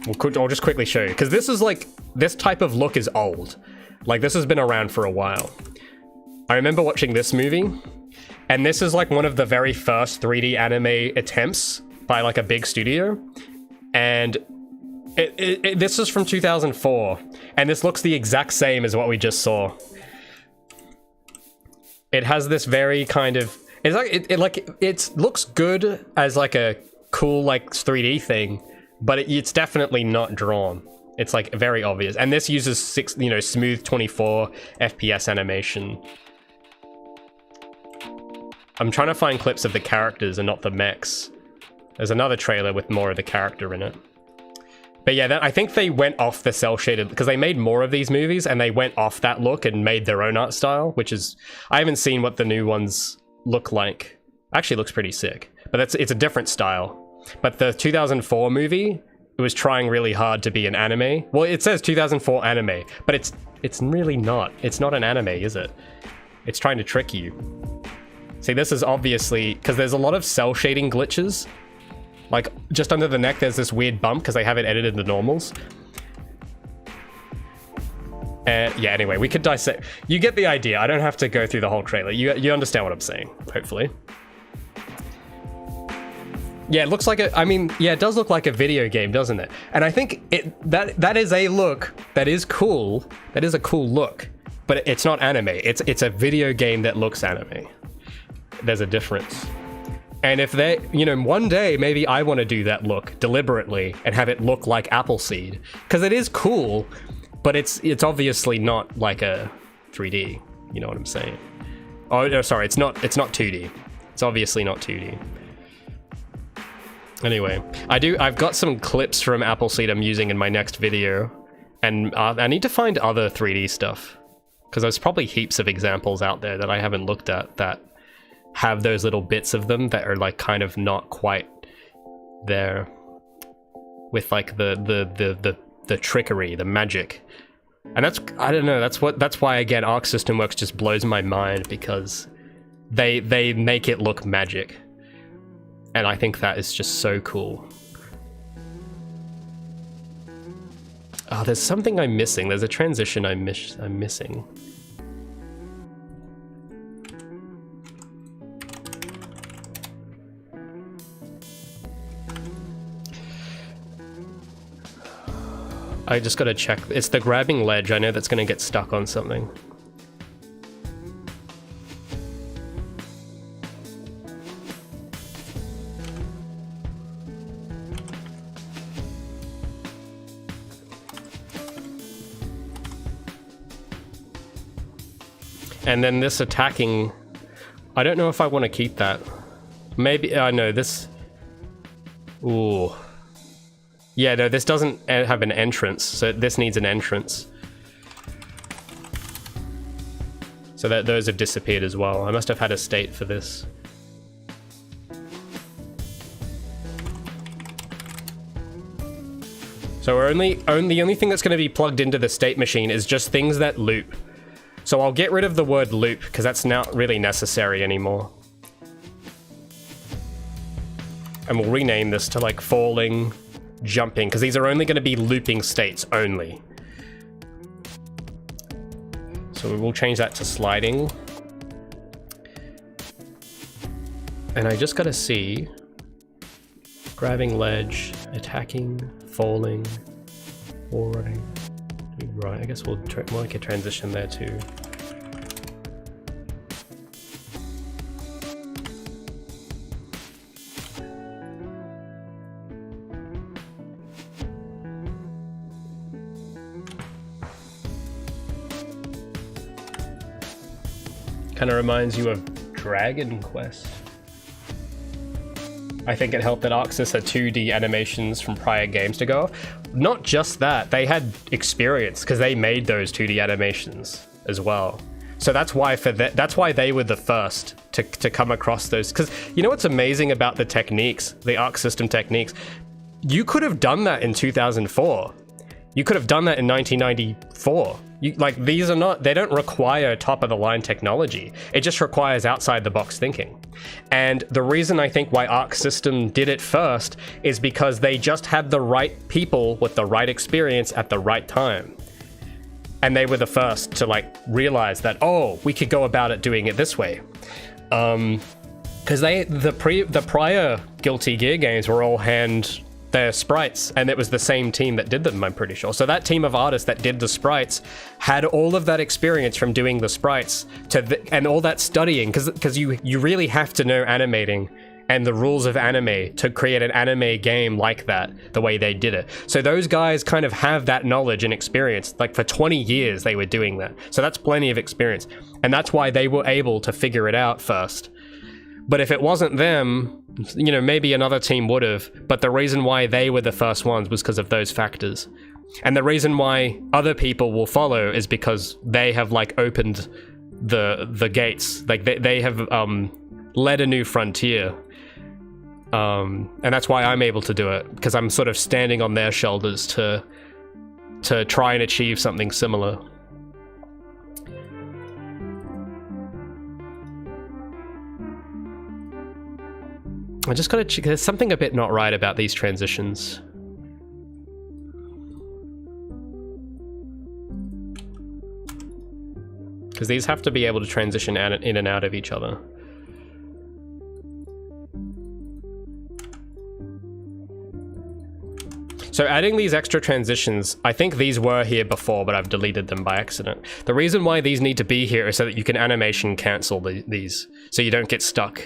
I'll just quickly show you, because this is like, this type of look is old. Like, this has been around for a while. I remember watching this movie, and this is like one of the very first 3D anime attempts by like a big studio. And this is from 2004, and this looks the exact same as what we just saw. It has this very kind of, it's like, it looks good as like a cool like 3D thing, but it's definitely not drawn. It's like very obvious. And this uses smooth 24 FPS animation. I'm trying to find clips of the characters and not the mechs. There's another trailer with more of the character in it. But yeah, I think they went off the cell shaded because they made more of these movies and they went off that look and made their own art style, which is, I haven't seen what the new ones look like. Actually looks pretty sick, but it's a different style. But the 2004 movie, it was trying really hard to be an anime. Well, it says 2004 anime, but it's really not. It's not an anime, is it? It's trying to trick you. See, this is obviously, because there's a lot of cell shading glitches. Like, just under the neck, there's this weird bump because they haven't edited the normals. And yeah, anyway, we could dissect. You get the idea. I don't have to go through the whole trailer. You understand what I'm saying, hopefully. Yeah, it looks like it does look like a video game, doesn't it? And I think that is a look that is cool. That is a cool look, but it's not anime. It's a video game that looks anime. There's a difference. And if they, one day maybe I want to do that look deliberately and have it look like Appleseed, because it is cool, but it's obviously not like a 3D. You know what I'm saying? Oh no, sorry, it's not 2D. It's obviously not 2D. Anyway, I've got some clips from Appleseed I'm using in my next video, and I need to find other 3D stuff, because there's probably heaps of examples out there that I haven't looked at that have those little bits of them that are like kind of not quite there, with like the trickery, the magic And that's, I don't know, that's why again Arc System Works just blows my mind, because they make it look magic. And I think that is just so cool. Oh, there's something I'm missing. There's a transition I'm missing. I just gotta check. It's the grabbing ledge. I know that's gonna get stuck on something. And then this attacking, I don't know if I want to keep that. Maybe, no, this, ooh. Yeah, no, this doesn't have an entrance, so this needs an entrance. So that those have disappeared as well. I must have had a state for this. So the only thing that's going to be plugged into the state machine is just things that loop. So I'll get rid of the word loop, because that's not really necessary anymore. And we'll rename this to like falling, jumping, because these are only going to be looping states only. So we will change that to sliding. And I just got to see, grabbing ledge, attacking, falling, forwarding. Right, I guess we'll make a transition there too. Kind of reminds you of Dragon Quest. I think it helped that Arxis had 2D animations from prior games to go off. Not just that, they had experience because they made those 2D animations as well. So that's why that's why they were the first to come across those. Because you know what's amazing about the techniques, the Arc System techniques? You could have done that in 2004. You could have done that in 1994. These are not, they don't require top of the line technology. It just requires outside the box thinking. And the reason I think why Arc System did it first is because they just had the right people with the right experience at the right time. And they were the first to realize that, oh, we could go about it doing it this way. Because the prior Guilty Gear games were all their sprites, and it was the same team that did them, I'm pretty sure. So that team of artists that did the sprites had all of that experience from doing the sprites and all that studying, because you really have to know animating and the rules of anime to create an anime game like that, the way they did it. So those guys kind of have that knowledge and experience. For 20 years they were doing that. So that's plenty of experience. And that's why they were able to figure it out first. But if it wasn't them, maybe another team would have, but the reason why they were the first ones was because of those factors. And the reason why other people will follow is because they have opened the gates. They have led a new frontier. And that's why I'm able to do it, because I'm sort of standing on their shoulders to try and achieve something similar. I just gotta check. There's something a bit not right about these transitions. Because these have to be able to transition in and out of each other. So adding these extra transitions, I think these were here before, but I've deleted them by accident. The reason why these need to be here is so that you can animation cancel these, so you don't get stuck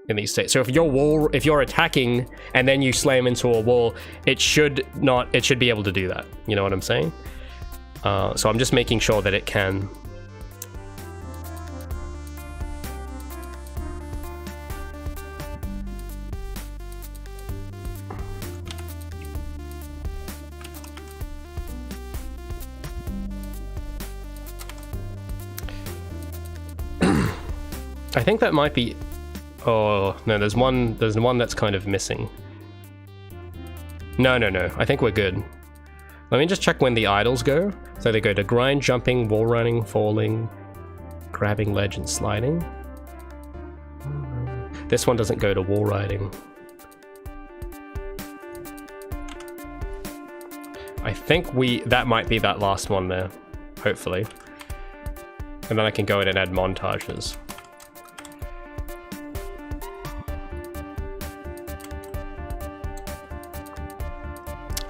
in these states. So if you're attacking and then you slam into a wall, it should be able to do that. You know what I'm saying? So I'm just making sure that it can. I think that might be. Oh no, there's one that's kind of missing. No, I think we're good. Let me just check when the idles go. So they go to grind, jumping, wall running, falling, grabbing ledge, and sliding. This one doesn't go to wall riding. I think that might be that last one there, hopefully. And then I can go in and add montages.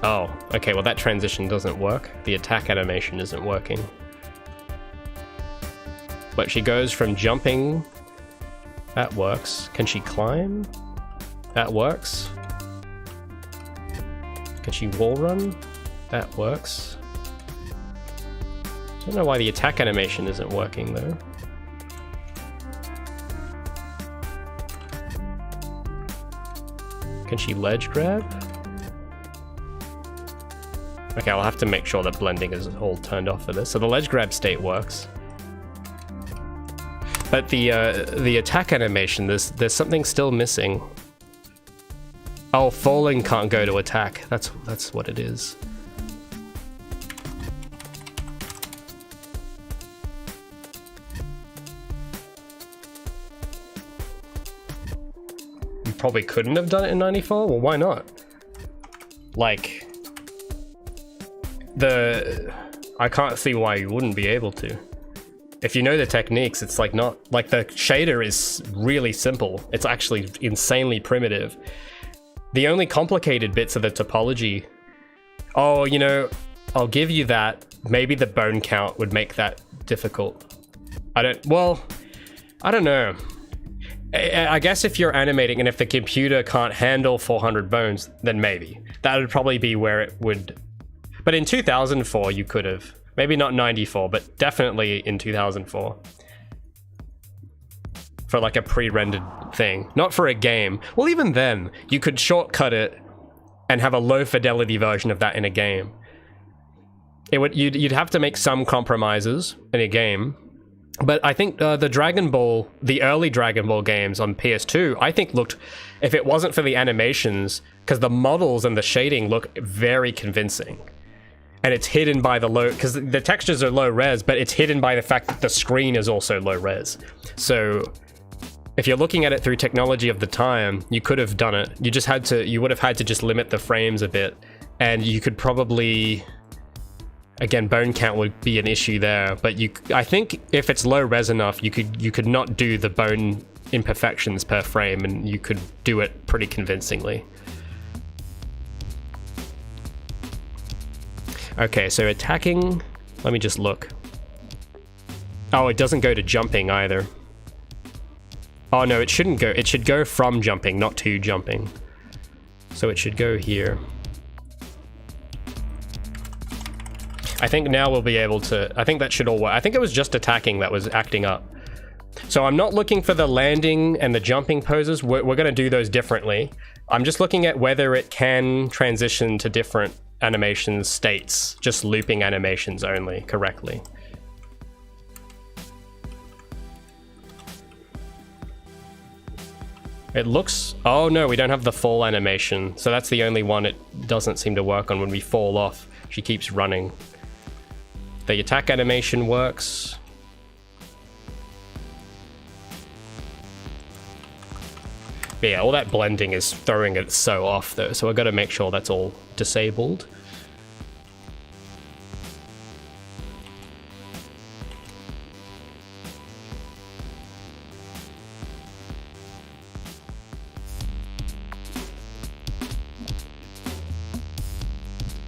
Oh, okay, well that transition doesn't work. The attack animation isn't working. But she goes from jumping. That works. Can she climb? That works. Can she wall run? That works. I don't know why the attack animation isn't working though. Can she ledge grab? Okay, I'll have to make sure that blending is all turned off for this. So the ledge grab state works. But the attack animation, there's something still missing. Oh, falling can't go to attack. That's what it is. You probably couldn't have done it in 94? Well, why not? Like, I can't see why you wouldn't be able to. If you know the techniques, it's like not like the shader is really simple. It's actually insanely primitive. The only complicated bits are the topology. Oh, you know, I'll give you that. Maybe the bone count would make that difficult. I don't know. I guess if you're animating and if the computer can't handle 400 bones, then maybe. That would probably be where it would. But in 2004, you could have. Maybe not 94, but definitely in 2004. For like a pre-rendered thing. Not for a game. Well, even then, you could shortcut it and have a low fidelity version of that in a game. You'd have to make some compromises in a game. But I think the early Dragon Ball games on PS2, I think looked, if it wasn't for the animations, because the models and the shading look very convincing. And it's hidden by the low, because the textures are low res, but it's hidden by the fact that the screen is also low res. So if you're looking at it through technology of the time, you could have done it. You would have had to just limit the frames a bit, and you could probably, again, bone count would be an issue there. But I think if it's low res enough, you could not do the bone imperfections per frame, and you could do it pretty convincingly. Okay, so attacking, let me just look. Oh, it doesn't go to jumping either. Oh no, it shouldn't go. It should go from jumping, not to jumping. So it should go here. I think now we'll be able to, I think that should all work. I think it was just attacking that was acting up. So I'm not looking for the landing and the jumping poses. We're gonna do those differently. I'm just looking at whether it can transition to different animation states, just looping animations only correctly. It looks, oh no, we don't have the fall animation, so that's the only one it doesn't seem to work on. When we fall off, she keeps running. The attack animation works. But yeah, all that blending is throwing it so off though, so I've got to make sure that's all disabled.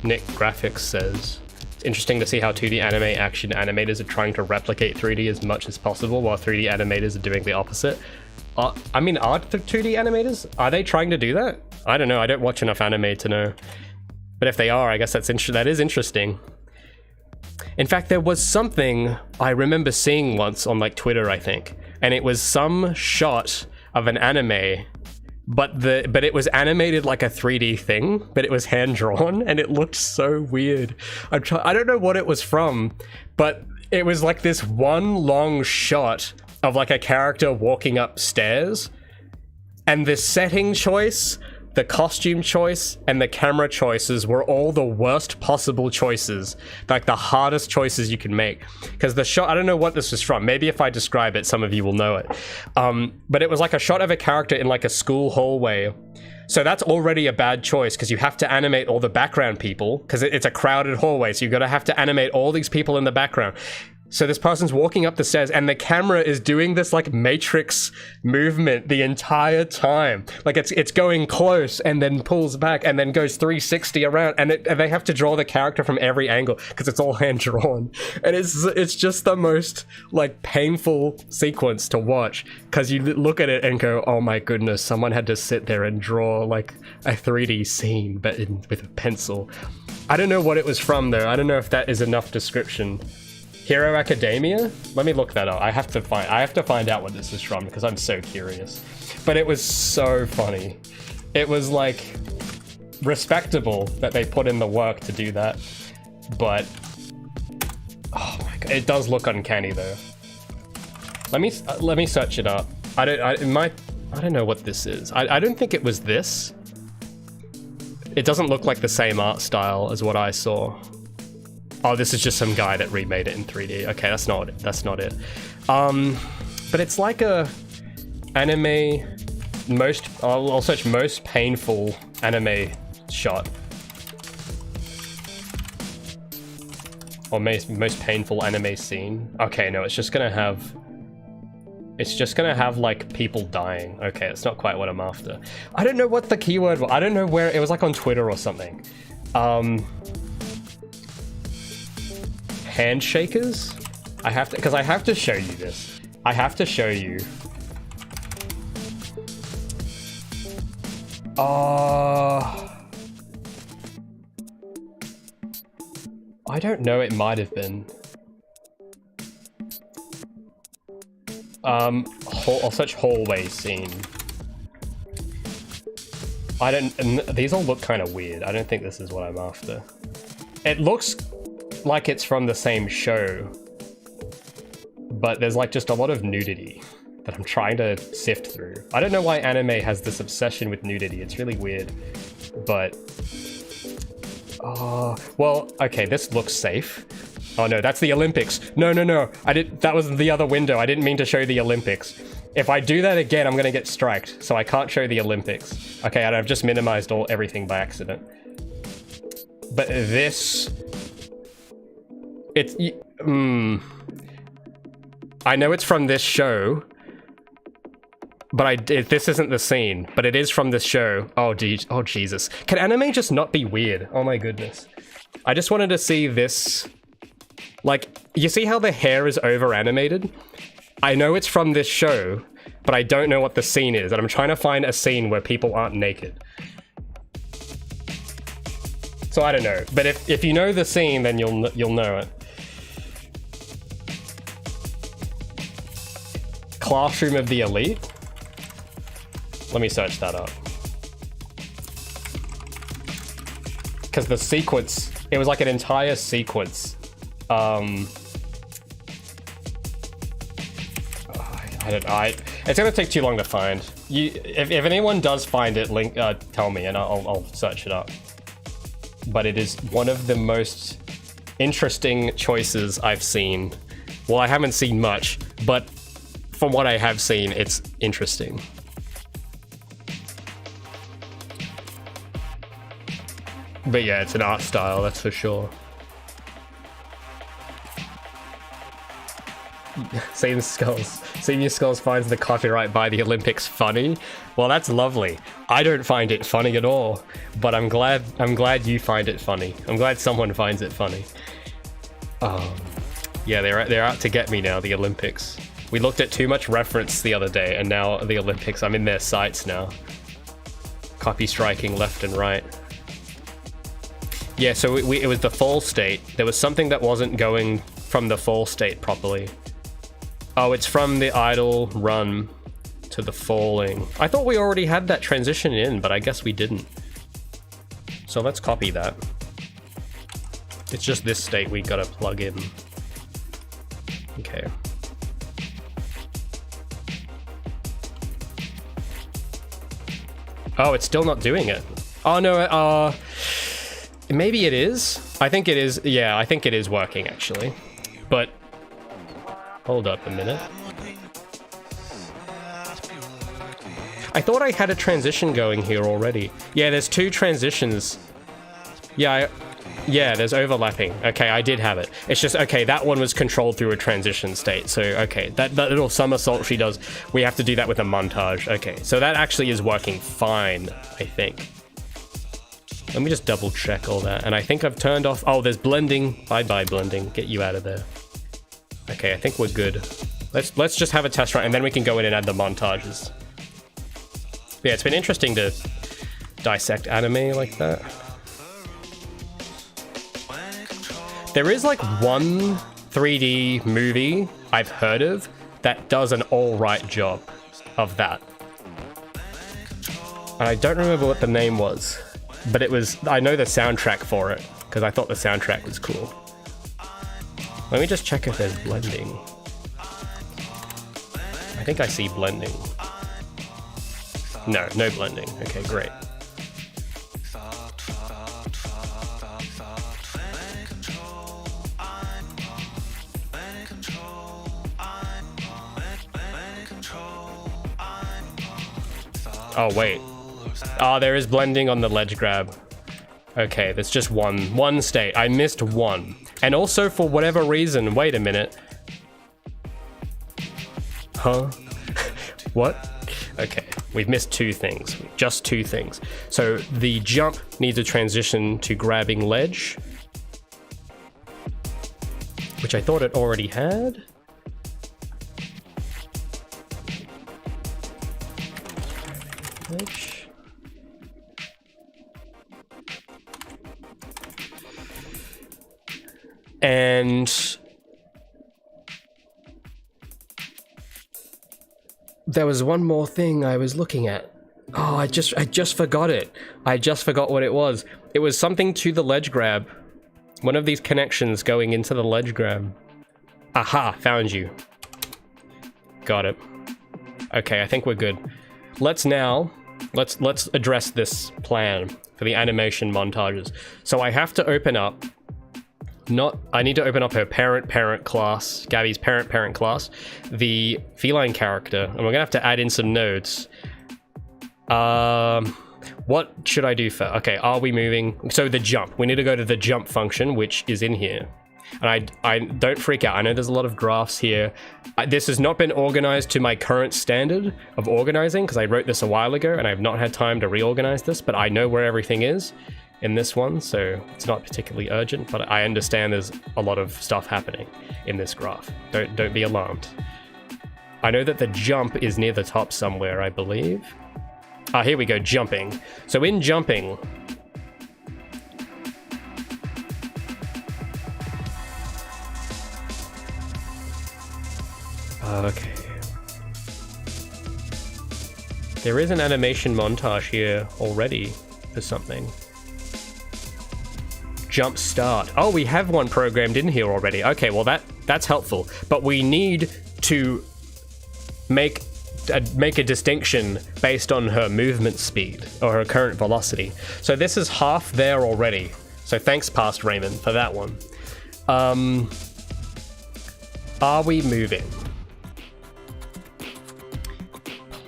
Nick Graphics says, it's interesting to see how 2D anime action animators are trying to replicate 3D as much as possible while 3D animators are doing the opposite. I mean, are the 2D animators? Are they trying to do that? I don't know. I don't watch enough anime to know. But if they are, I guess that is interesting. In fact, there was something I remember seeing once on like Twitter, I think, and it was some shot of an anime, but it was animated like a 3D thing, but it was hand drawn, and it looked so weird. I don't know what it was from, but it was like this one long shot of like a character walking upstairs, and the setting choice, the costume choice and the camera choices were all the worst possible choices, like the hardest choices you can make. Because the shot, I don't know what this is from, maybe if I describe it some of you will know it, but it was like a shot of a character in like a school hallway. So that's already a bad choice because you have to animate all the background people because it's a crowded hallway, so you're gonna have to animate all these people in the background. So this person's walking up the stairs and the camera is doing this like Matrix movement the entire time. Like it's going close and then pulls back and then goes 360 around, and they have to draw the character from every angle because it's all hand drawn. And it's just the most like painful sequence to watch because you look at it and go, oh my goodness, someone had to sit there and draw like a 3D scene but with a pencil. I don't know what it was from though. I don't know if that is enough description. Hero Academia? Let me look that up. I have to find out what this is from because I'm so curious. But it was so funny. It was like respectable that they put in the work to do that. But oh my god, it does look uncanny though. Let me search it up. I don't know what this is. I don't think it was this. It doesn't look like the same art style as what I saw. Oh, this is just some guy that remade it in 3D. Okay, that's not it. But it's like a anime I'll search most painful anime shot. Or most painful anime scene. Okay, no, it's just gonna have like people dying. Okay, it's not quite what I'm after. I don't know what the keyword was. I don't know where it was, like on Twitter or something. Handshakers? I have to show you this. I have to show you. I don't know, it might have been. I'll search hallway scene. These all look kind of weird. I don't think this is what I'm after. It looks like it's from the same show, but there's like just a lot of nudity that I'm trying to sift through. I don't know why anime has this obsession with nudity. It's really weird, but well, okay, this looks safe. Oh no, that's the Olympics. No, that was the other window. I didn't mean to show the Olympics. If I do that again, I'm gonna get striked, so I can't show the Olympics. Okay, and I've just minimized everything by accident. But this, I know it's from this show, but this isn't the scene, but it is from this show. Oh Jesus. Can anime just not be weird? Oh my goodness. I just wanted to see this. Like, you see how the hair is over animated? I know it's from this show, but I don't know what the scene is, and I'm trying to find a scene where people aren't naked. So I don't know, but if you know the scene, then you'll know it. Classroom of the Elite? Let me search that up. Because the sequence, it was like an entire sequence. It's gonna take too long to find. If anyone does find it, tell me and I'll search it up. But it is one of the most interesting choices I've seen. Well, I haven't seen much, but from what I have seen, it's interesting. But yeah, it's an art style, that's for sure. Senior Skulls finds the copyright by the Olympics funny. Well, that's lovely. I don't find it funny at all, but I'm glad you find it funny. I'm glad someone finds it funny. Yeah, they're out to get me now, the Olympics. We looked at too much reference the other day, and now the Olympics, I'm in their sights now. Copy striking left and right. Yeah, so it was the fall state. There was something that wasn't going from the fall state properly. Oh, it's from the idle run to the falling. I thought we already had that transition in, but I guess we didn't. So let's copy that. It's just this state we gotta plug in. Okay. Oh, it's still not doing it. Oh no, maybe it is. I think it is. Yeah, I think it is working actually. But hold up a minute. I thought I had a transition going here already. Yeah, there's 2 transitions. Yeah, yeah, there's overlapping. Okay, I did have it. It's just, okay, that one was controlled through a transition state. So, okay, that little somersault she does, we have to do that with a montage. Okay, so that actually is working fine, I think. Let me just double check all that. And I think I've turned off, oh, there's blending. Bye-bye blending, get you out of there. Okay, I think we're good. Let's just have a test run and then we can go in and add the montages. Yeah, it's been interesting to dissect anime like that. There is like one 3D movie I've heard of that does an alright job of that. And I don't remember what the name was, but it was, I know the soundtrack for it, because I thought the soundtrack was cool. Let me just check if there's blending. I think I see blending. No, no blending. Okay, great. Oh, wait. Oh, there is blending on the ledge grab. Okay, there's just one state. I missed one. And also, for whatever reason, wait a minute. Huh? What? Okay, we've missed 2 things. Just 2 things. So the jump needs a transition to grabbing ledge, which I thought it already had. Ledge. And there was one more thing I was looking at. Oh, I just forgot it. I just forgot what it was. It was something to the ledge grab. One of these connections going into the ledge grab. Aha, found you. Got it. Okay, I think we're good. Let's address this plan for the animation montages. So I have to open up, I need to open up her parent class, Gabi's parent class, the feline character, and we're gonna have to add in some nodes. What should I do for, okay, are we moving? So the jump, we need to go to the jump function, which is in here. And I don't freak out, I know there's a lot of graphs here. This has not been organized to my current standard of organizing, because I wrote this a while ago and I've not had time to reorganize this, but I know where everything is in this one, so it's not particularly urgent, but I understand there's a lot of stuff happening in this graph. Don't be alarmed. I know that the jump is near the top somewhere, I believe. Ah, here we go, jumping. So in jumping, okay. There is an animation montage here already for something. Jump start. Oh, we have one programmed in here already. Okay, well that's helpful. But we need to make a distinction based on her movement speed or her current velocity. So this is half there already. So thanks, past Raymond, for that one. Are we moving?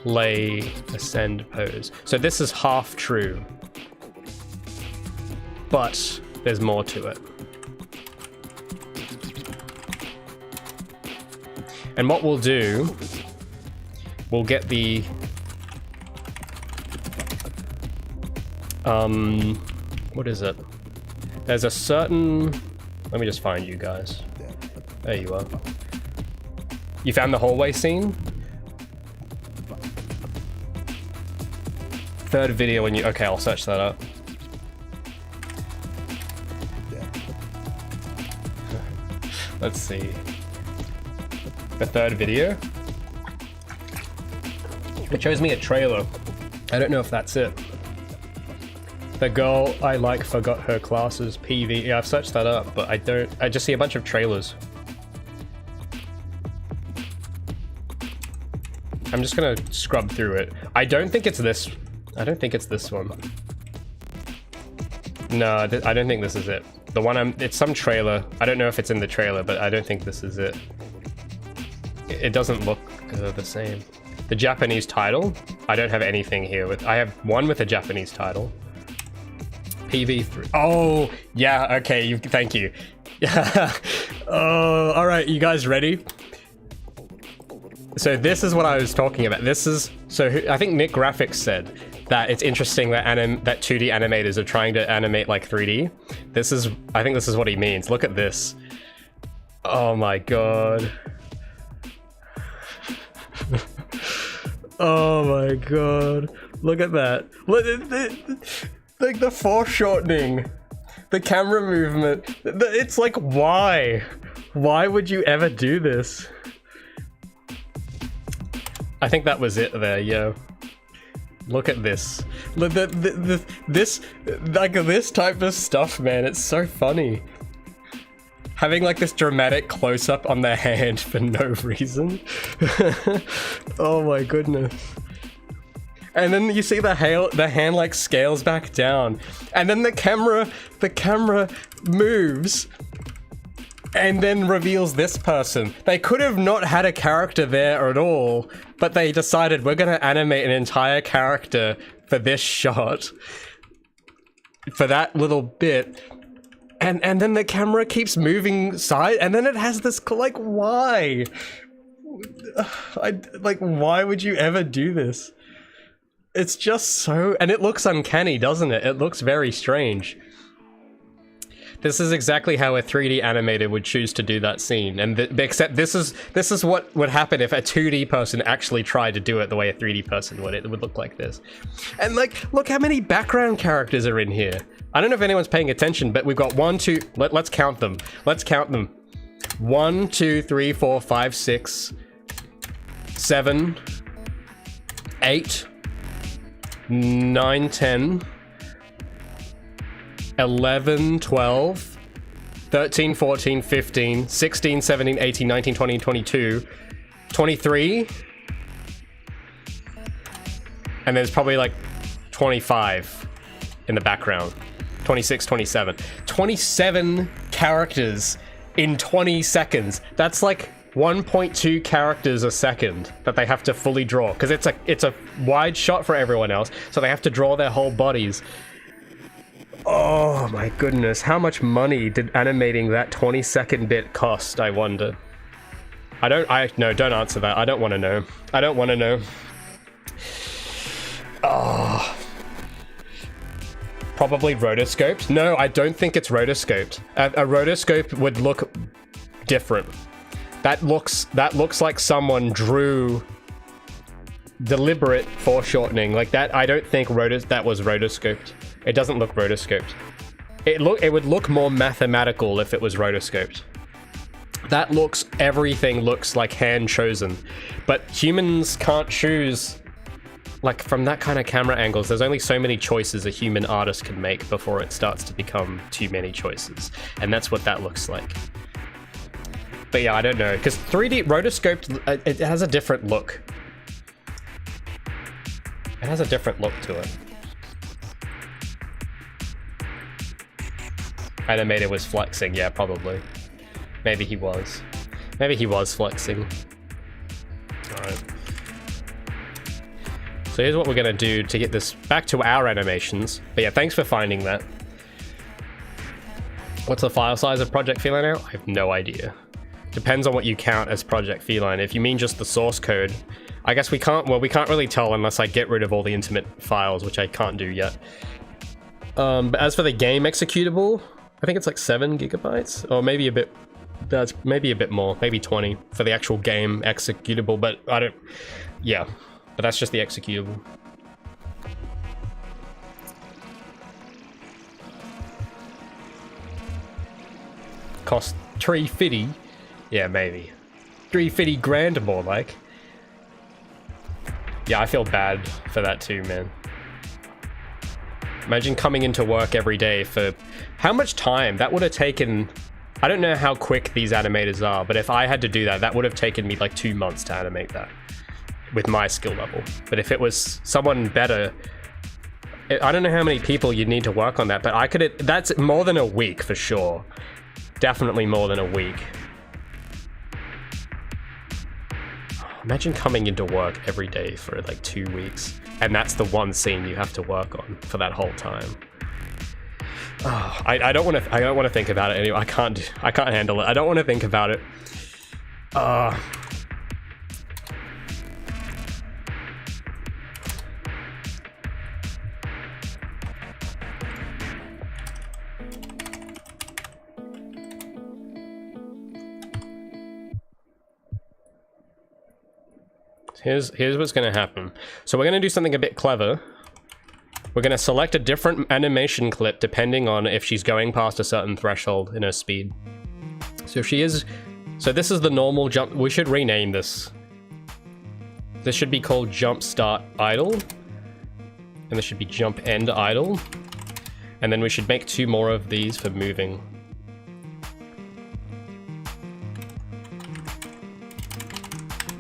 Play, ascend, pose. So this is half true, but there's more to it. And what we'll do, we'll get the what is it? There's a certain, let me just find you guys. There you are. You found the hallway scene? Third video when you, okay, I'll search that up. Let's see. The third video? It shows me a trailer. I don't know if that's it. The girl I like forgot her classes, PV. Yeah, I've searched that up, but I just see a bunch of trailers. I'm just gonna scrub through it. I don't think it's this I don't think it's this one. No, I don't think this is it. The one it's some trailer. I don't know if it's in the trailer, but I don't think this is it. It doesn't look the same. The Japanese title, I don't have anything here with. I have one with a Japanese title. PV3. Oh, yeah, okay, thank you. Oh, all right, you guys ready? So this is what I was talking about. This is, so I think Nick Graphics said that it's interesting that that 2D animators are trying to animate like 3D. This is, I think this is what he means. Look at this. Oh my god. Oh my god. Look at that. Look at like the foreshortening. The camera movement. It's like, why? Why would you ever do this? I think that was it there, yeah. Look at this. Look, this, like this type of stuff, man, it's so funny. Having like this dramatic close-up on their hand for no reason. Oh my goodness. And then you see the hand like scales back down. And then the camera moves and then reveals this person. They could have not had a character there at all, but they decided we're gonna animate an entire character for this shot. For that little bit. And then the camera keeps moving side, and then it has this, like, why? Like, why would you ever do this? It's just so, and it looks uncanny, doesn't it? It looks very strange. This is exactly how a 3D animator would choose to do that scene, and except this is what would happen if a 2D person actually tried to do it the way a 3D person would. It would look like this. And like, look how many background characters are in here. I don't know if anyone's paying attention, but we've got 1, 2, let's count them. Let's count them. 1, 2, 3, 4, 5, 6, 7, 8, 9, 10, 11, 12, 13, 14, 15, 16, 17, 18, 19, 20, 22, 23, and there's probably like 25 in the background. 26, 27. 27 characters in 20 seconds. That's like 1.2 characters a second that they have to fully draw, because it's a wide shot for everyone else, so they have to draw their whole bodies. Oh my goodness, how much money did animating that 20-second bit cost, I wonder? No, don't answer that. I don't want to know. I don't want to know. Oh. Probably rotoscoped. No, I don't think it's rotoscoped. A rotoscope would look different. That looks like someone drew deliberate foreshortening like that. I don't think that was rotoscoped. It doesn't look rotoscoped. It would look more mathematical if it was rotoscoped. Everything looks like hand chosen, but humans can't choose. Like, from that kind of camera angles, there's only so many choices a human artist can make before it starts to become too many choices. And that's what that looks like. But yeah, I don't know, because 3D rotoscoped, it has a different look. It has a different look to it. Animator was flexing, yeah, probably. Maybe he was. Maybe he was flexing. Alright. So here's what we're gonna do to get this back to our animations. But yeah, thanks for finding that. What's the file size of Project Feline now? I have no idea. Depends on what you count as Project Feline. If you mean just the source code, I guess we can't really tell unless I get rid of all the intimate files, which I can't do yet. But as for the game executable, I think it's like 7 gigabytes, or maybe a bit, that's maybe a bit more, maybe 20 for the actual game executable, but I don't, yeah. But that's just the executable. Cost $350? Yeah, maybe. $350 grand more like. Yeah, I feel bad for that too, man. Imagine coming into work every day for... How much time? That would have taken... I don't know how quick these animators are, but if I had to do that, that would have taken me like 2 months to animate that. With my skill level. But if it was someone better, I don't know how many people you'd need to work on that, but I could, that's more than a week for sure. Definitely more than a week. Imagine coming into work every day for like 2 weeks, and that's the one scene you have to work on for that whole time. Oh, I don't want to think about it anyway. I can't handle it. I don't want to think about it. Here's what's going to happen. So we're going to do something a bit clever. We're going to select a different animation clip depending on if she's going past a certain threshold in her speed. So if she is... So this is the normal jump... We should rename this. This should be called jump start idle. And this should be jump end idle. And then we should make 2 more of these for moving.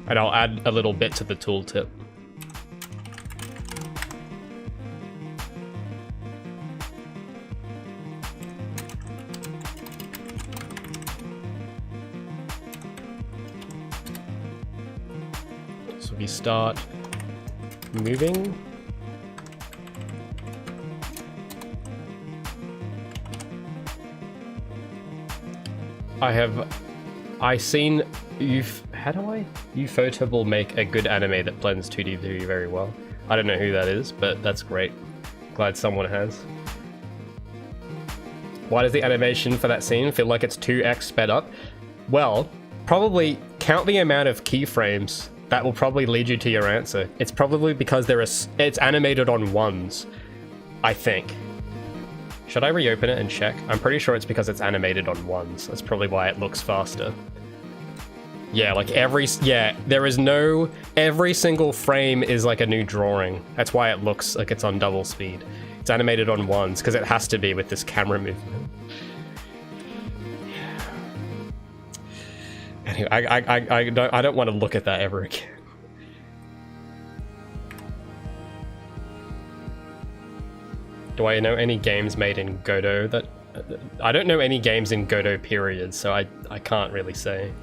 And I'll add a little bit to the tooltip. So we start moving. I seen Ufotable will make a good anime that blends 2D 3D very well. I don't know who that is, but that's great. Glad someone has. Why does the animation for that scene feel like it's 2x sped up? Well, probably count the amount of keyframes. That will probably lead you to your answer. It's probably because it's animated on ones, I think. Should I reopen it and check? I'm pretty sure it's because it's animated on ones. That's probably why it looks faster. Yeah, like every single frame is like a new drawing. That's why it looks like it's on double speed. It's animated on ones, because it has to be with this camera movement. Anyway, I don't want to look at that ever again. Do I know any games made in Godot that... I don't know any games in Godot period, so I can't really say.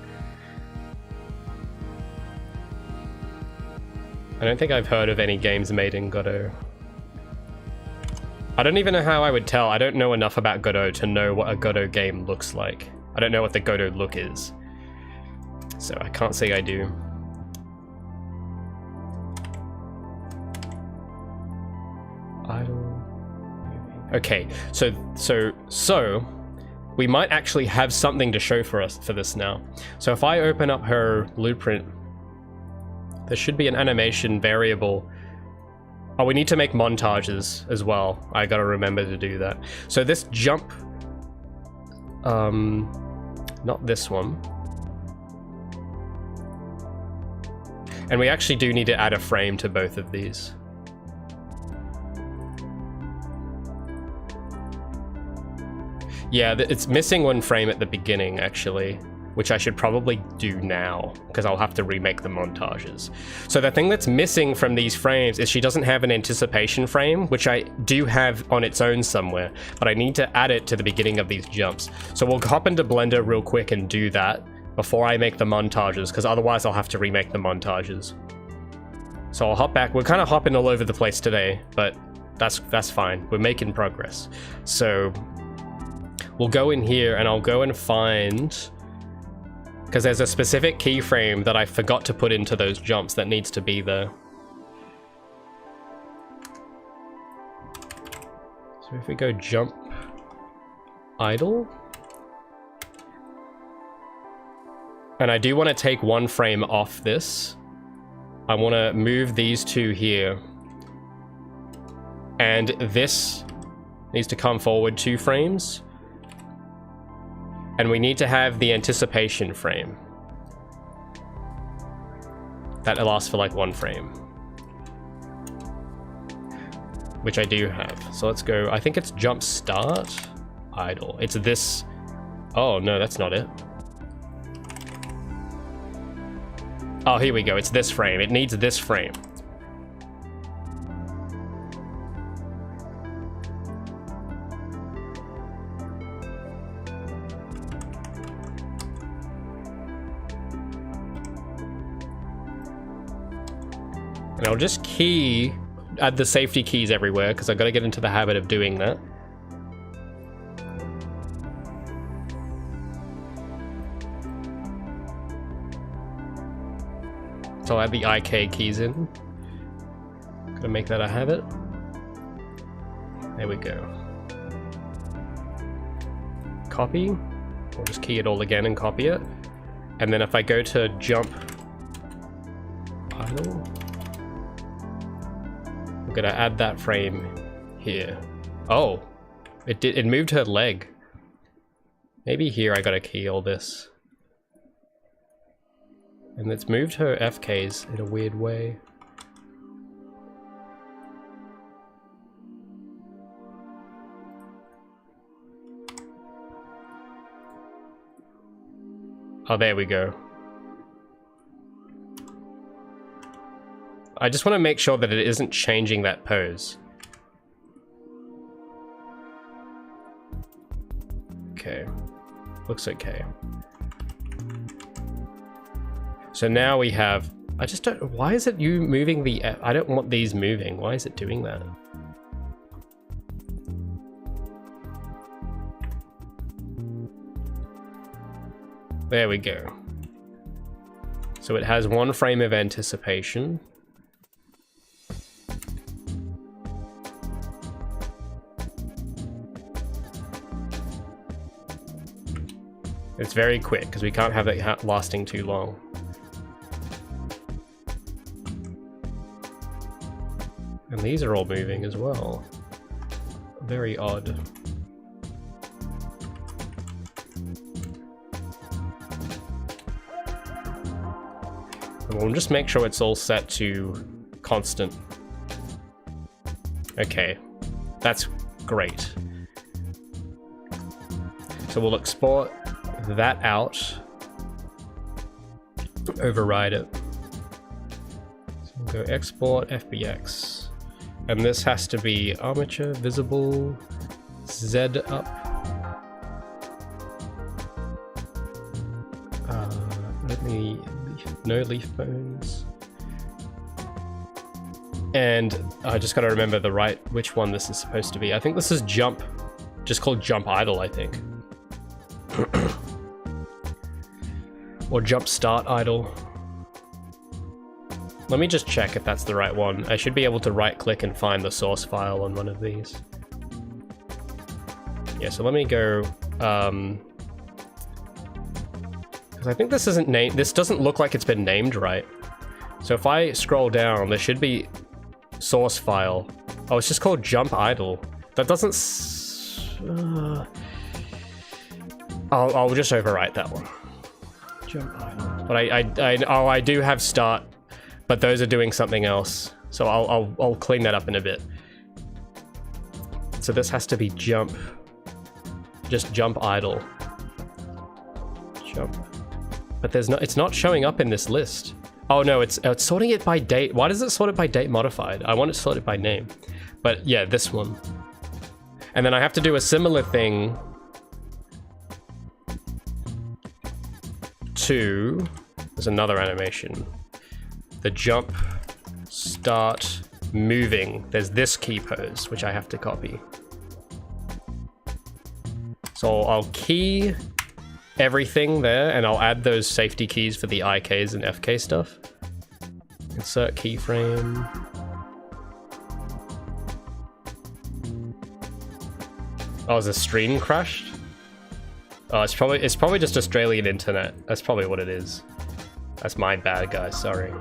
I don't think I've heard of any games made in Godot. I don't even know how I would tell. I don't know enough about Godot to know what a Godot game looks like. I don't know what the Godot look is. So I can't say I do. Idle. Okay, so we might actually have something to show for us for this now. So if I open up her blueprint, there should be an animation variable. Oh, we need to make montages as well. I gotta remember to do that. So this jump, not this one. And we actually do need to add a frame to both of these. Yeah, it's missing one frame at the beginning, actually, which I should probably do now, because I'll have to remake the montages. So the thing that's missing from these frames is she doesn't have an anticipation frame, which I do have on its own somewhere, but I need to add it to the beginning of these jumps. So we'll hop into Blender real quick and do that before I make the montages, because otherwise I'll have to remake the montages. So I'll hop back. We're kind of hopping all over the place today, but that's fine. We're making progress. So we'll go in here and I'll go and find, because there's a specific keyframe that I forgot to put into those jumps that needs to be there. So if we go jump idle, and I do want to take one frame off this. I want to move these two here, and this needs to come forward 2 frames. And we need to have the anticipation frame. That lasts for like 1 frame. Which I do have. So let's go, I think it's jump start idle. It's this, oh no, that's not it. Oh, here we go, it's this frame. It needs this frame. And I'll just add the safety keys everywhere because I've got to get into the habit of doing that. So I'll add the IK keys in. Gotta make that a habit. There we go. Copy. We'll just key it all again and copy it. And then if I go to jump idle, I'm gonna add that frame here. Oh, it moved her leg. Maybe here I gotta key all this. And it's moved her FKs in a weird way. Oh, there we go. I just want to make sure that it isn't changing that pose. Okay. Looks okay. So now we have... I just don't... Why is it you moving the... I don't want these moving. Why is it doing that? There we go. So it has one frame of anticipation. It's very quick because we can't have it lasting too long. And these are all moving as well. Very odd. And we'll just make sure it's all set to constant. Okay, that's great. So we'll export that out, override it. So we'll go export FBX, and this has to be armature visible Z up. Let me no leaf bones, and I just got to remember which one this is supposed to be. I think this is jump, just called jump idle, I think. Or jump start idle. Let me just check if that's the right one. I should be able to right click and find the source file on one of these. Yeah, so let me go, because I think this isn't named, this doesn't look like it's been named right. So if I scroll down, there should be source file. Oh, it's just called jump idle. That doesn't, I'll just overwrite that one. Jump idle. But I do have start, but those are doing something else. So I'll clean that up in a bit. So this has to be jump, just jump idle. Jump. But there's no, it's not showing up in this list. Oh no, it's sorting it by date. Why does it sort it by date modified? I want it sorted by name. But yeah, this one. And then I have to do a similar thing to, there's another animation. The jump, start, moving. There's this key pose, which I have to copy. So I'll key everything there, and I'll add those safety keys for the IKs and FK stuff. Insert keyframe. Oh, is the stream crashed? Oh, it's probably just Australian internet. That's probably what it is. That's my bad, guys. Sorry.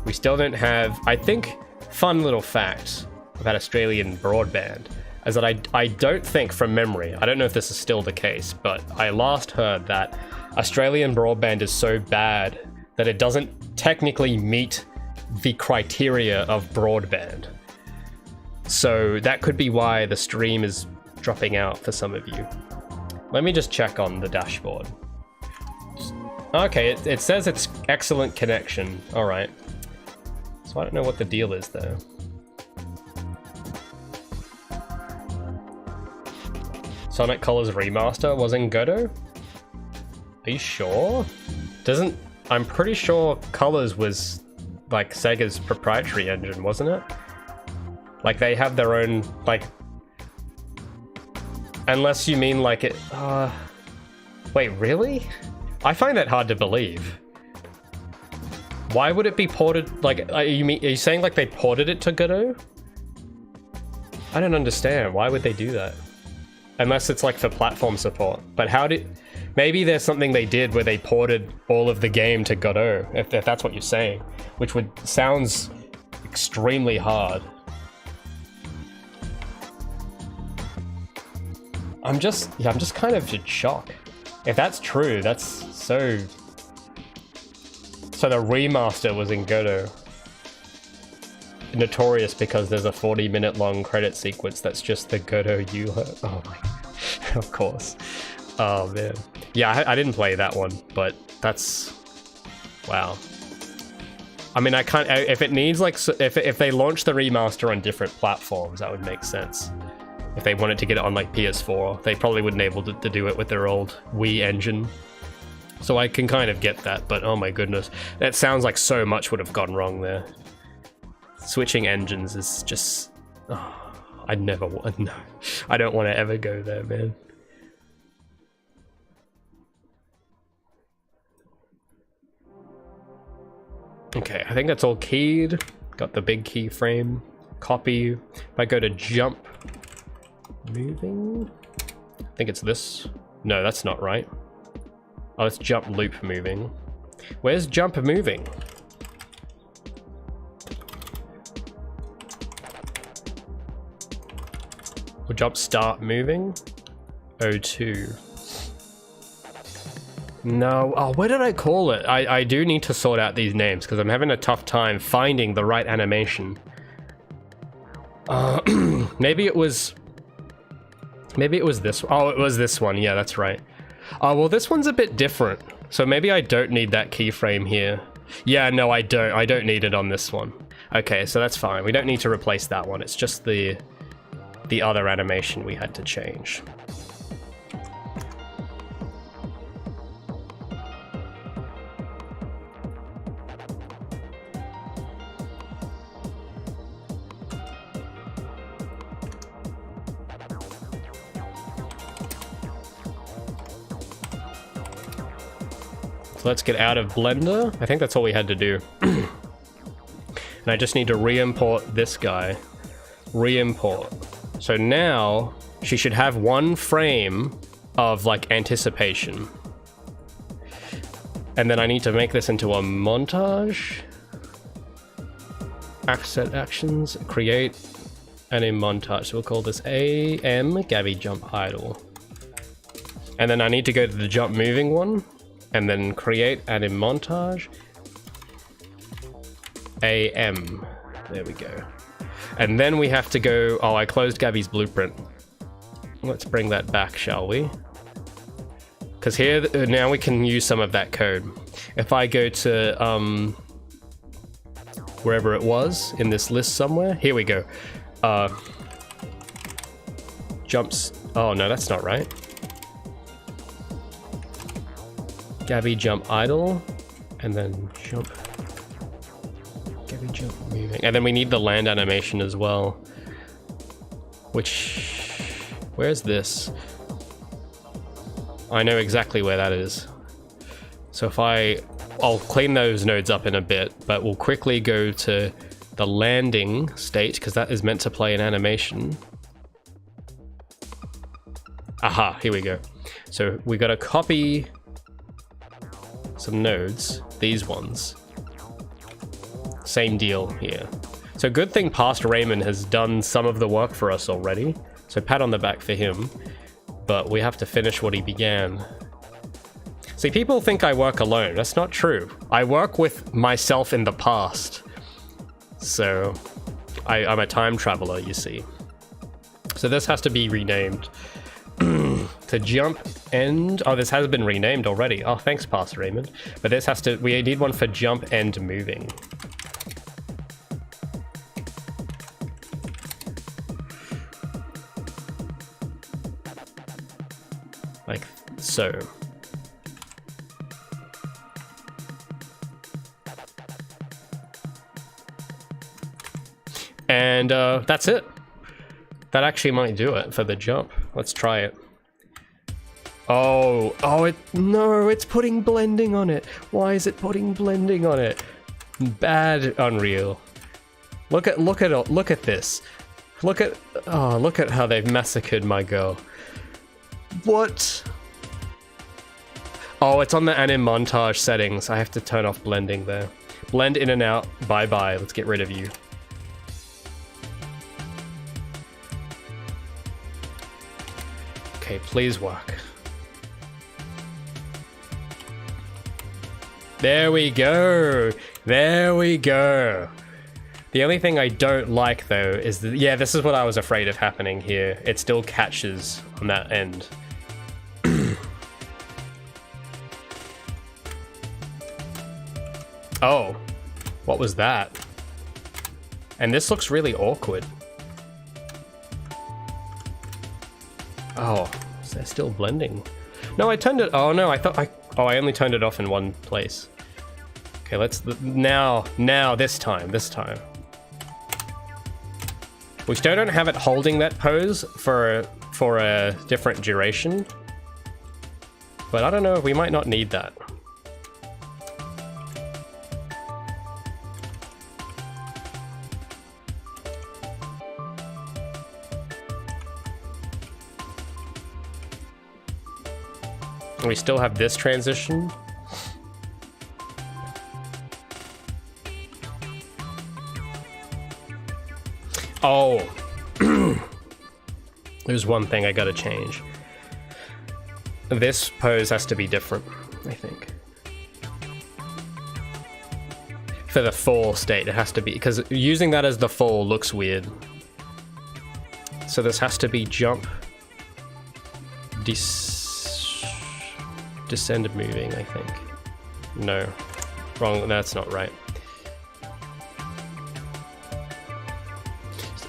We still don't have, I think, fun little fact about Australian broadband is that I don't think from memory, I don't know if this is still the case, but I last heard that Australian broadband is so bad that it doesn't technically meet the criteria of broadband. So that could be why the stream is dropping out for some of you. Let me just check on the dashboard. Okay, it says it's excellent connection. All right. So I don't know what the deal is there. Sonic Colors Remaster was in Godot? Are you sure? I'm pretty sure Colors was like Sega's proprietary engine, wasn't it? Like they have their own, like, unless you mean like it, wait, really? I find that hard to believe. Why would it be ported, like, are you saying like they ported it to Godot? I don't understand, why would they do that? Unless it's like for platform support, but maybe there's something they did where they ported all of the game to Godot, if that's what you're saying, which sounds extremely hard. I'm just kind of in shock. If that's true, that's so the remaster was in Godot. Notorious because there's a 40-minute long credit sequence that's just the Godot ULO. Oh my, of course. Oh man. Yeah, I didn't play that one, but that's, wow. I mean, I can't, if it needs like, if they launch the remaster on different platforms, that would make sense. If they wanted to get it on like PS4, they probably wouldn't be able to do it with their old Wii engine. So I can kind of get that, but oh my goodness. That sounds like so much would have gone wrong there. Switching engines is just, oh, I'd never want, no. I don't want to ever go there, man. Okay, I think that's all keyed. Got the big keyframe. Copy. If I go to jump moving, I think it's this. No, that's not right. Oh, it's jump loop moving. Where's jump moving? Or jump start moving? O2. No, oh, what did I call it? I do need to sort out these names because I'm having a tough time finding the right animation. Maybe it was this. Oh, it was this one. Yeah, that's right. Oh, well, this one's a bit different. So maybe I don't need that keyframe here. Yeah, no, I don't. I don't need it on this one. Okay, so that's fine. We don't need to replace that one. It's just the other animation we had to change. So let's get out of Blender. I think that's all we had to do. And I just need to re-import this guy. Re-import. So now she should have one frame of like anticipation. And then I need to make this into a montage. Accent actions, create anim montage. So we'll call this AM Gabi jump idle. And then I need to go to the jump moving one and then create anim montage. AM. There we go. And then we have to go, oh, I closed Gabi's blueprint. Let's bring that back, shall we? Because here, now we can use some of that code. If I go to, wherever it was, in this list somewhere, here we go. Jumps, oh no, that's not right. Gabi jump idle, and then jump. Gabi jump moving. And then we need the land animation as well. Which, where's this? I know exactly where that is. So if I'll clean those nodes up in a bit, but we'll quickly go to the landing state, because that is meant to play an animation. Aha, here we go. So we gotta copy some nodes, these ones. Same deal here. So good thing past Raymond has done some of the work for us already. So pat on the back for him, but we have to finish what he began. See, people think I work alone. That's not true. I work with myself in the past. So I'm a time traveler, you see. So this has to be renamed to jump end. Oh, this has been renamed already. Oh, thanks, past Raymond. But this has to, we need one for jump end moving. Like so. And that's it. That actually might do it for the jump. Let's try it. Oh, no, it's putting blending on it. Why is it putting blending on it? Bad Unreal. Look at this. Look at how they've massacred my girl. What? Oh, it's on the anim montage settings. I have to turn off blending there. Blend in and out. Bye-bye. Let's get rid of you. Okay, please work. There we go. There we go. The only thing I don't like though is that, yeah, this is what I was afraid of happening here. It still catches on that end. Oh, what was that? And this looks really awkward. Oh, is there still blending? No, I turned it. Oh no, I only turned it off in one place. Okay, let's now this time. We still don't have it holding that pose for a different duration, but I don't know. We might not need that. We still have this transition. Oh, there's one thing I gotta change. This pose has to be different, I think. For the fall state, it has to be, because using that as the fall looks weird. So this has to be jump, descend moving, I think. No, wrong, that's not right.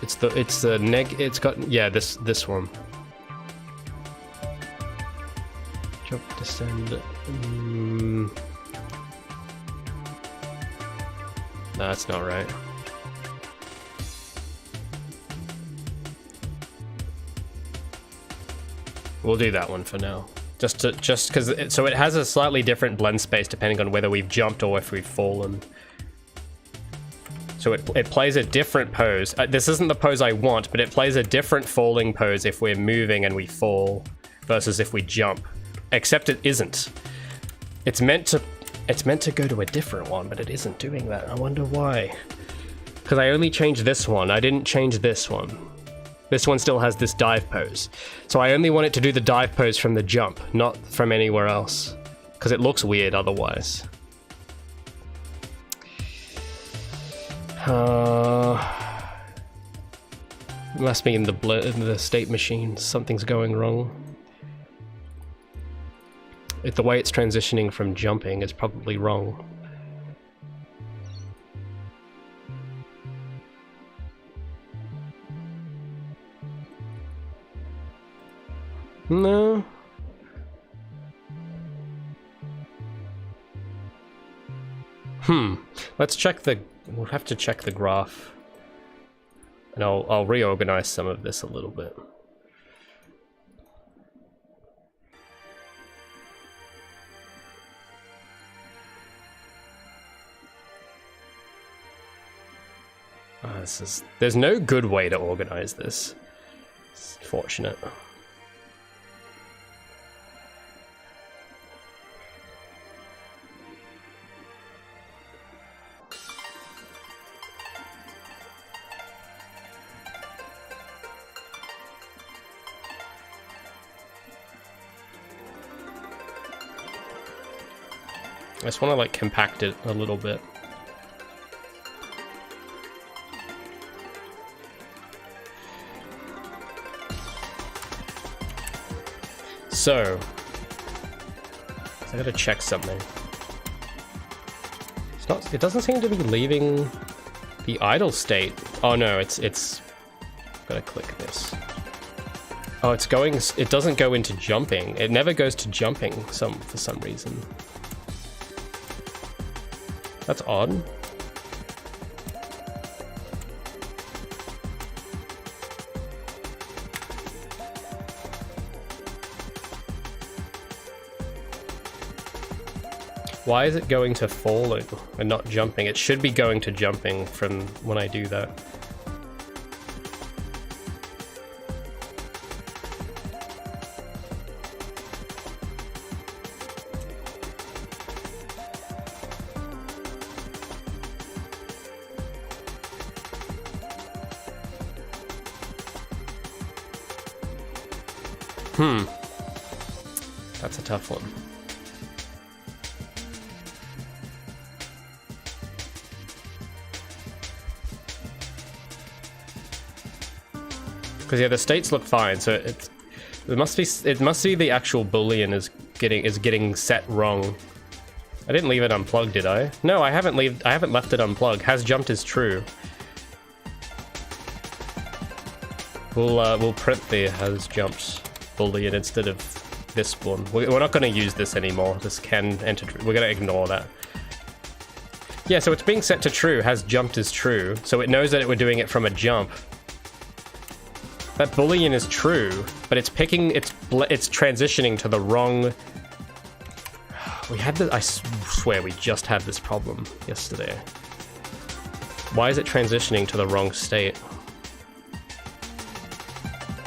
It's got, yeah, this one. Jump, descend. No, that's not right. We'll do that one for now. Just because, so it has a slightly different blend space depending on whether we've jumped or if we've fallen. So it plays a different pose. This isn't the pose I want, but it plays a different falling pose if we're moving and we fall versus if we jump. Except it isn't. It's meant to go to a different one, but it isn't doing that. I wonder why. Because I only changed this one. I didn't change this one. This one still has this dive pose. So I only want it to do the dive pose from the jump, not from anywhere else. Because it looks weird otherwise. Must be in the state machine. Something's going wrong. The way it's transitioning from jumping is probably wrong. No. Let's check the... We'll have to check the graph. And I'll reorganize some of this a little bit. There's no good way to organize this. It's fortunate. I just want to like compact it a little bit. So, I gotta check something. It doesn't seem to be leaving the idle state. Oh no, it's gotta click this. Oh, it doesn't go into jumping. It never goes to jumping for some reason. That's odd. Why is it going to falling and not jumping? It should be going to jumping from when I do that. That's a tough one. Because yeah, the states look fine, so it must be the actual boolean is getting set wrong. I didn't leave it unplugged, did I? No, I haven't left it unplugged. Has jumped is true. We'll print the has jumped boolean instead of this one. We're not going to use this anymore. This can enter. We're going to ignore that. Yeah, so it's being set to true. Has jumped is true, so it knows that we're doing it from a jump. That boolean is true, but it's transitioning to the wrong. We had this. I swear we just had this problem yesterday. Why is it transitioning to the wrong state?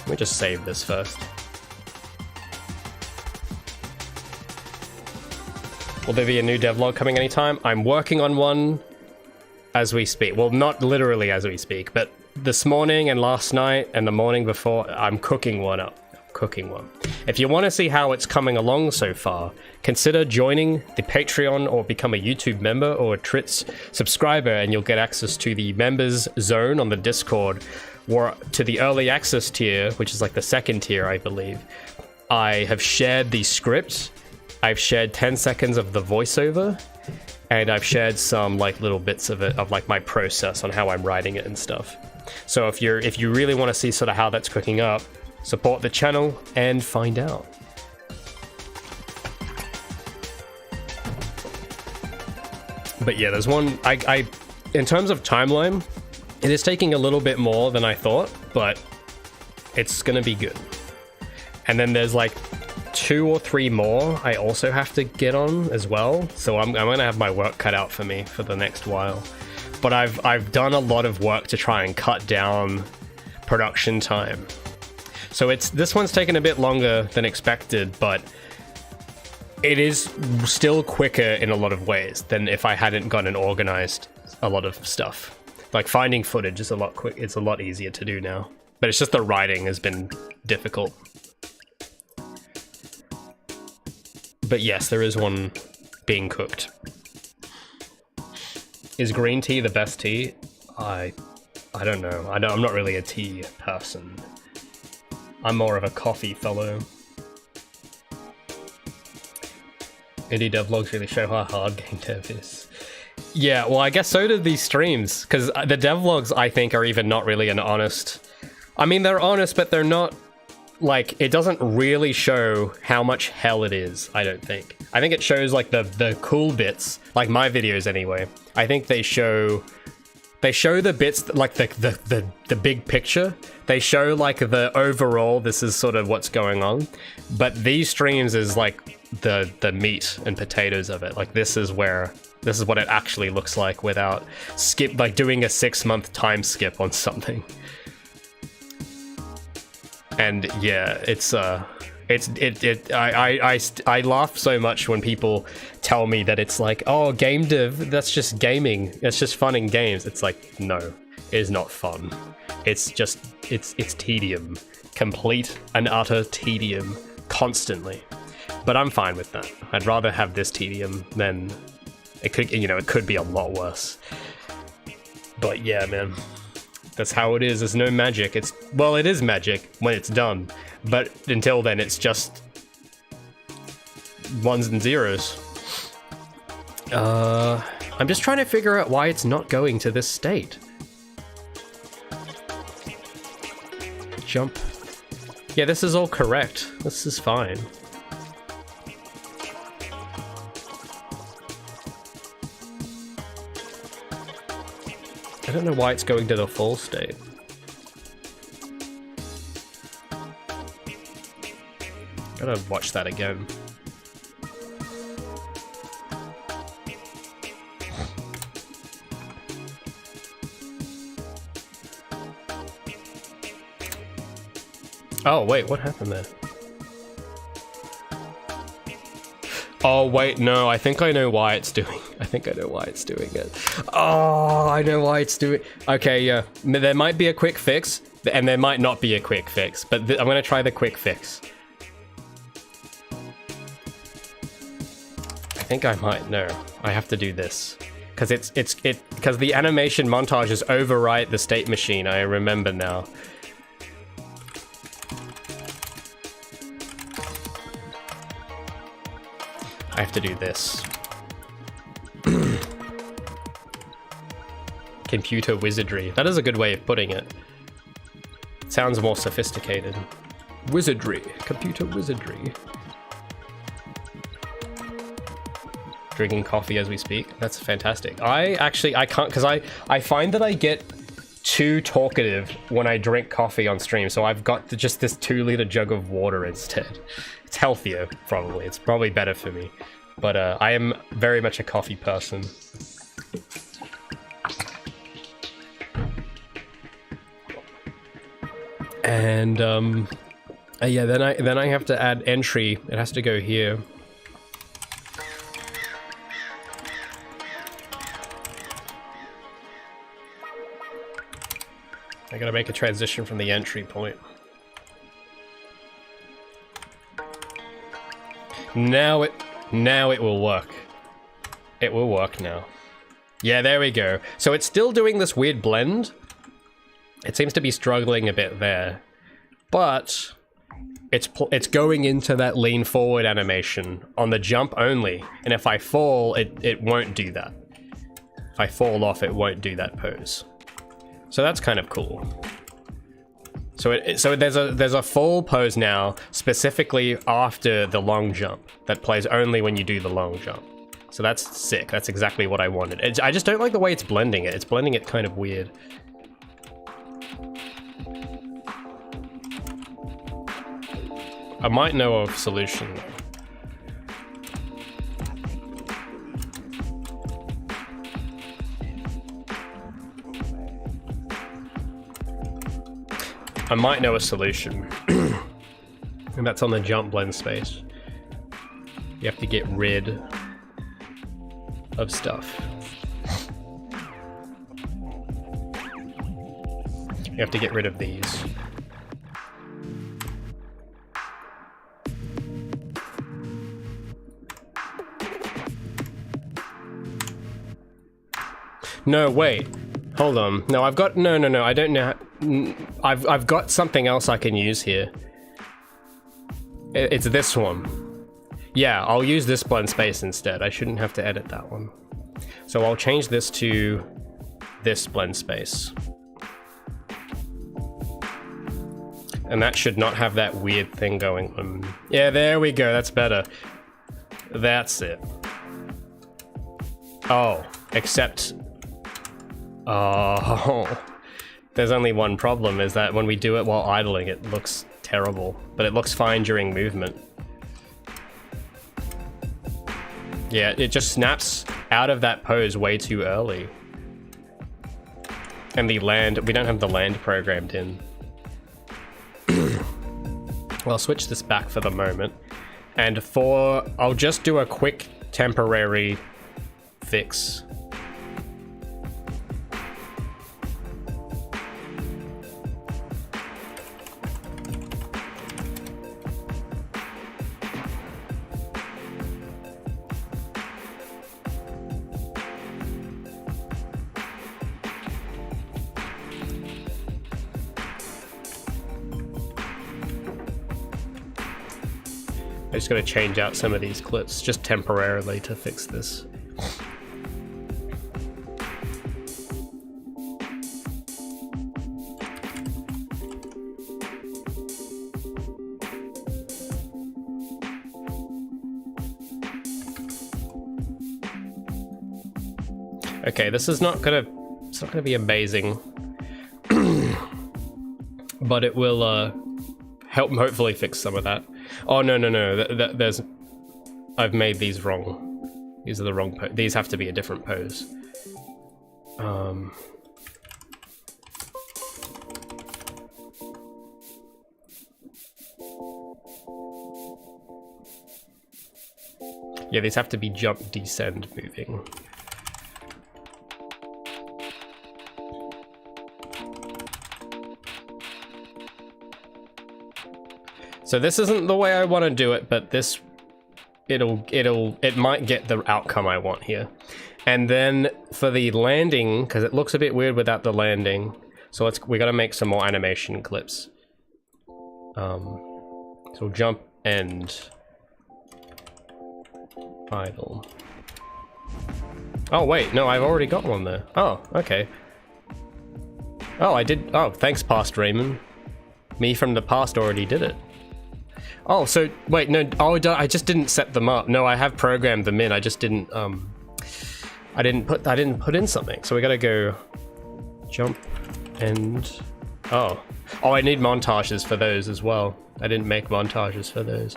Let me just save this first. Will there be a new devlog coming anytime? I'm working on one as we speak. Well, not literally as we speak, but this morning and last night and the morning before, I'm cooking one up. If you want to see how it's coming along so far, consider joining the Patreon or become a YouTube member or a Tritz subscriber, and you'll get access to the members zone on the Discord, or to the early access tier, which is like the second tier, I believe. I have shared the script. I've shared 10 seconds of the voiceover, and I've shared some like little bits of it, of like my process on how I'm writing it and stuff. So if you really want to see sort of how that's cooking up, support the channel and find out. But yeah, there's one, I in terms of timeline, it is taking a little bit more than I thought, but it's gonna be good. And then there's like 2 or 3 more I also have to get on as well, so I'm gonna have my work cut out for me for the next while. But I've done a lot of work to try and cut down production time. So this one's taken a bit longer than expected, but it is still quicker in a lot of ways than if I hadn't gone and organized a lot of stuff. Like finding footage is it's a lot easier to do now. But it's just the writing has been difficult. But yes, there is one being cooked. Is green tea the best tea? I don't know. I'm not really a tea person. I'm more of a coffee fellow. Indie devlogs really show how hard game dev is. Yeah, well, I guess so do these streams, because the devlogs, I think, are even not really an honest... I mean, they're honest, but they're not... Like, it doesn't really show how much hell it is, I don't think. I think it shows, like, the cool bits, like my videos anyway. I think they show the bits, like, the big picture. They show, like, the overall, this is sort of what's going on. But these streams is, like, the meat and potatoes of it. Like, this is what it actually looks like without doing a 6-month time skip on something. And yeah, I laugh so much when people tell me that it's like, oh, game dev, that's just gaming, that's just fun in games. It's like, no, it is not fun. It's tedium, complete and utter tedium, constantly. But I'm fine with that. I'd rather have this tedium than it could be a lot worse. But yeah, man. That's how it is. There's no magic. It is magic when it's done, but until then, it's just ones and zeros. I'm just trying to figure out why it's not going to this state. Jump. Yeah, this is all correct. This is fine. I don't know why it's going to the full state. Gotta watch that again. Oh, wait, what happened there? Oh, wait, no, I think I know why it's doing... I think I know why it's doing it. Oh, I know why it's doing... Okay, yeah. There might be a quick fix, and there might not be a quick fix, but I'm gonna try the quick fix. I think I might know. I have to do this. Because because the animation montages overwrite the state machine, I remember now. I have to do this. Computer wizardry. That is a good way of putting it. It sounds more sophisticated. Wizardry. Computer wizardry. Drinking coffee as we speak. That's fantastic. I can't, because I find that I get too talkative when I drink coffee on stream, so I've got just this 2-liter jug of water instead. It's healthier, probably. It's probably better for me. But I am very much a coffee person. And yeah, then I have to add entry. It has to go here. I gotta make a transition from the entry point. Now it will work. It will work now. Yeah, there we go. So it's still doing this weird blend. It seems to be struggling a bit there, but it's going into that lean forward animation on the jump only. And if I fall, it won't do that. If I fall off, it won't do that pose. So that's kind of cool. So there's a fall pose now, specifically after the long jump, that plays only when you do the long jump. So that's sick. That's exactly what I wanted. I just don't like the way it's blending it. It's blending it kind of weird. I might know of a solution. I might know a solution. And that's on the jump blend space. You have to get rid of stuff. You have to get rid of these. No, wait. Hold on. No, I've got... No, I don't know... I've got something else I can use here. It's this one. Yeah, I'll use this blend space instead. I shouldn't have to edit that one. So I'll change this to this blend space. And that should not have that weird thing going on. Yeah, there we go. That's better. That's it. Oh, except... Oh... There's only one problem, is that when we do it while idling, it looks terrible. But it looks fine during movement. Yeah, it just snaps out of that pose way too early. And the land, we don't have the land programmed in. Well, I'll switch this back for the moment. And I'll just do a quick temporary fix. I just gotta change out some of these clips just temporarily to fix this. Okay, this is not gonna be amazing, but it will help hopefully fix some of that. Oh no, I've made these wrong. These are the wrong pose. These have to be a different pose. Yeah, these have to be jump, descend, moving. So this isn't the way I want to do it, but this, it might get the outcome I want here. And then for the landing, because it looks a bit weird without the landing, so we got to make some more animation clips. So jump and idle. Oh wait, no, I've already got one there. Oh, okay. Oh, I did. Oh, thanks, past Raymond. Me from the past already did it. Oh, so wait, no. Oh, I just didn't set them up. No, I have programmed them in. I just didn't. I didn't put in something. So we gotta go jump and. Oh, I need montages for those as well. I didn't make montages for those.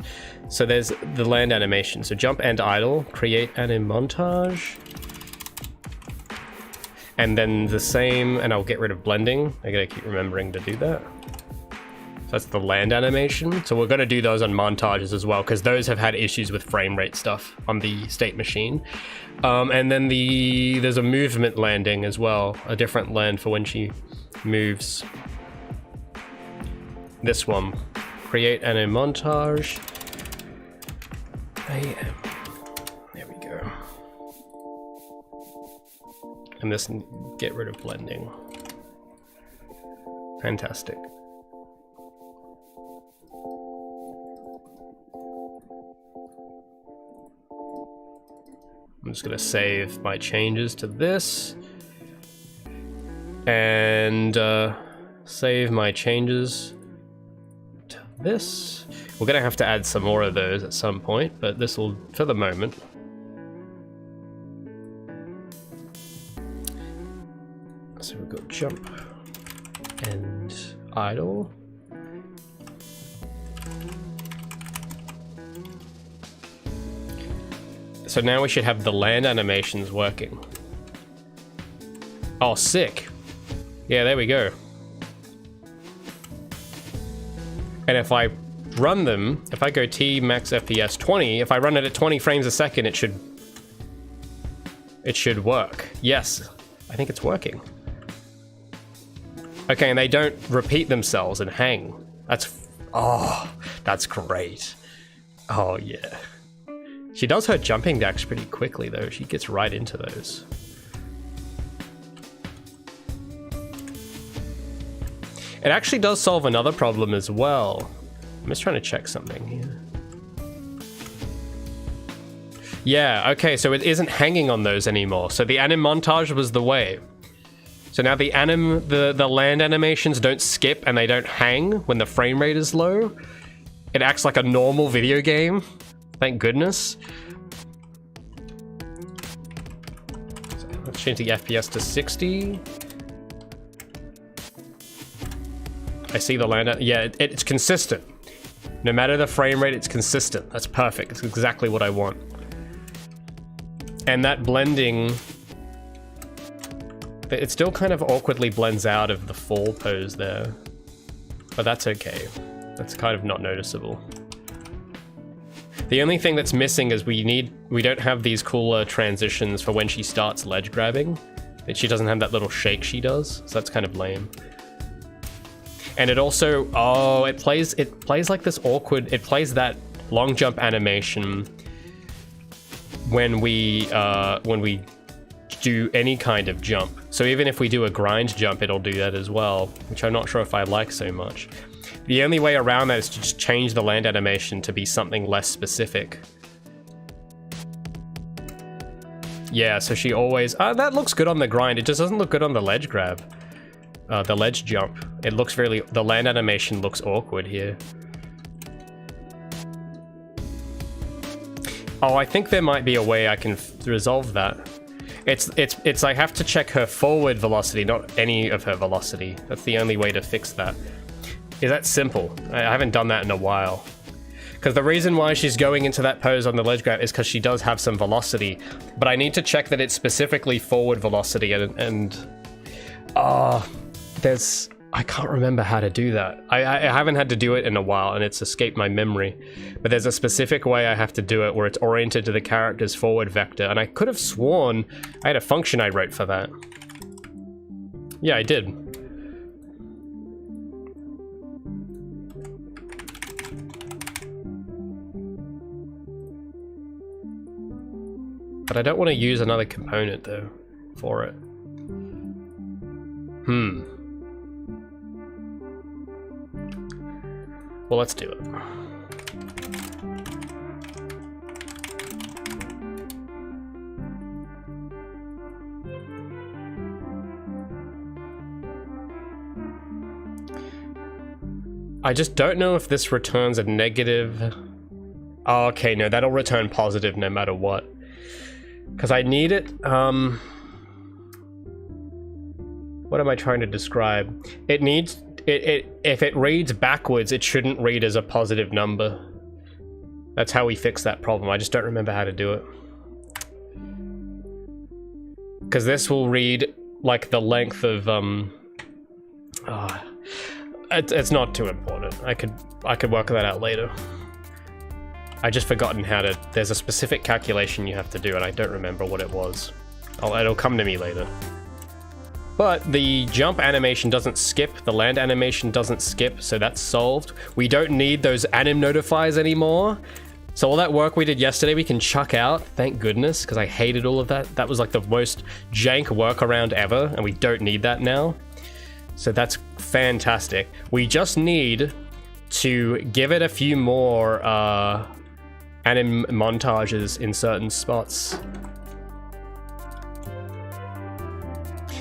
So there's the land animation. So jump and idle, create anim montage. And then the same, and I'll get rid of blending. I gotta keep remembering to do that. So that's the land animation. So we're gonna do those on montages as well, because those have had issues with frame rate stuff on the state machine. And then there's a movement landing as well, a different land for when she moves. This one, create anim montage. There we go. And this, get rid of blending. Fantastic. I'm just gonna save my changes to this. And save my changes to this. We're gonna have to add some more of those at some point, but this will, for the moment. So we've got jump and idle. So now we should have the land animations working. Oh, sick. Yeah, there we go. And if I run them, if I go T max FPS 20, if I run it at 20 frames a second, it should work. Yes, I think it's working. Okay, and they don't repeat themselves and hang. That's great. Oh yeah. She does her jumping jacks pretty quickly though. She gets right into those. It actually does solve another problem as well. I'm just trying to check something here. Yeah, okay, so it isn't hanging on those anymore. So the anim montage was the way. So now the land animations don't skip and they don't hang when the frame rate is low. It acts like a normal video game. Thank goodness. So let's change the FPS to 60. I see the land. Yeah, it's consistent. No matter the frame rate, it's consistent. That's perfect. It's exactly what I want. And that blending, it still kind of awkwardly blends out of the fall pose there. But that's okay. That's kind of not noticeable. The only thing that's missing is we don't have these cooler transitions for when she starts ledge grabbing. She doesn't have that little shake she does, so that's kind of lame. And it also, it plays like this awkward, it plays that long jump animation when we do any kind of jump. So even if we do a grind jump, it'll do that as well, which I'm not sure if I like so much. The only way around that is to just change the land animation to be something less specific. Yeah, so she always, that looks good on the grind, it just doesn't look good on the ledge grab. The ledge jump. It looks really, the land animation looks awkward here. Oh, I think there might be a way I can resolve that. It's I have to check her forward velocity, not any of her velocity. That's the only way to fix that. Is that simple? I haven't done that in a while. Because the reason why she's going into that pose on the ledge grab is because she does have some velocity, but I need to check that it's specifically forward velocity I can't remember how to do that. I haven't had to do it in a while and it's escaped my memory. But there's a specific way I have to do it where it's oriented to the character's forward vector. And I could have sworn I had a function I wrote for that. Yeah, I did. But I don't want to use another component though for it. Well, let's do it. I just don't know if this returns a negative. Oh, okay, no, that'll return positive no matter what. Because I need it, what am I trying to describe? It needs, if it reads backwards, it shouldn't read as a positive number. That's how we fix that problem. I just don't remember how to do it. Because this will read like the length of, it's not too important. I could work that out later. I just forgotten how to, there's a specific calculation you have to do and I don't remember what it was. It'll come to me later. But the jump animation doesn't skip, the land animation doesn't skip, so that's solved. We don't need those anim notifiers anymore. So all that work we did yesterday we can chuck out, thank goodness, because I hated all of that. That was like the most jank workaround ever, and we don't need that now. So that's fantastic. We just need to give it a few more anim montages in certain spots.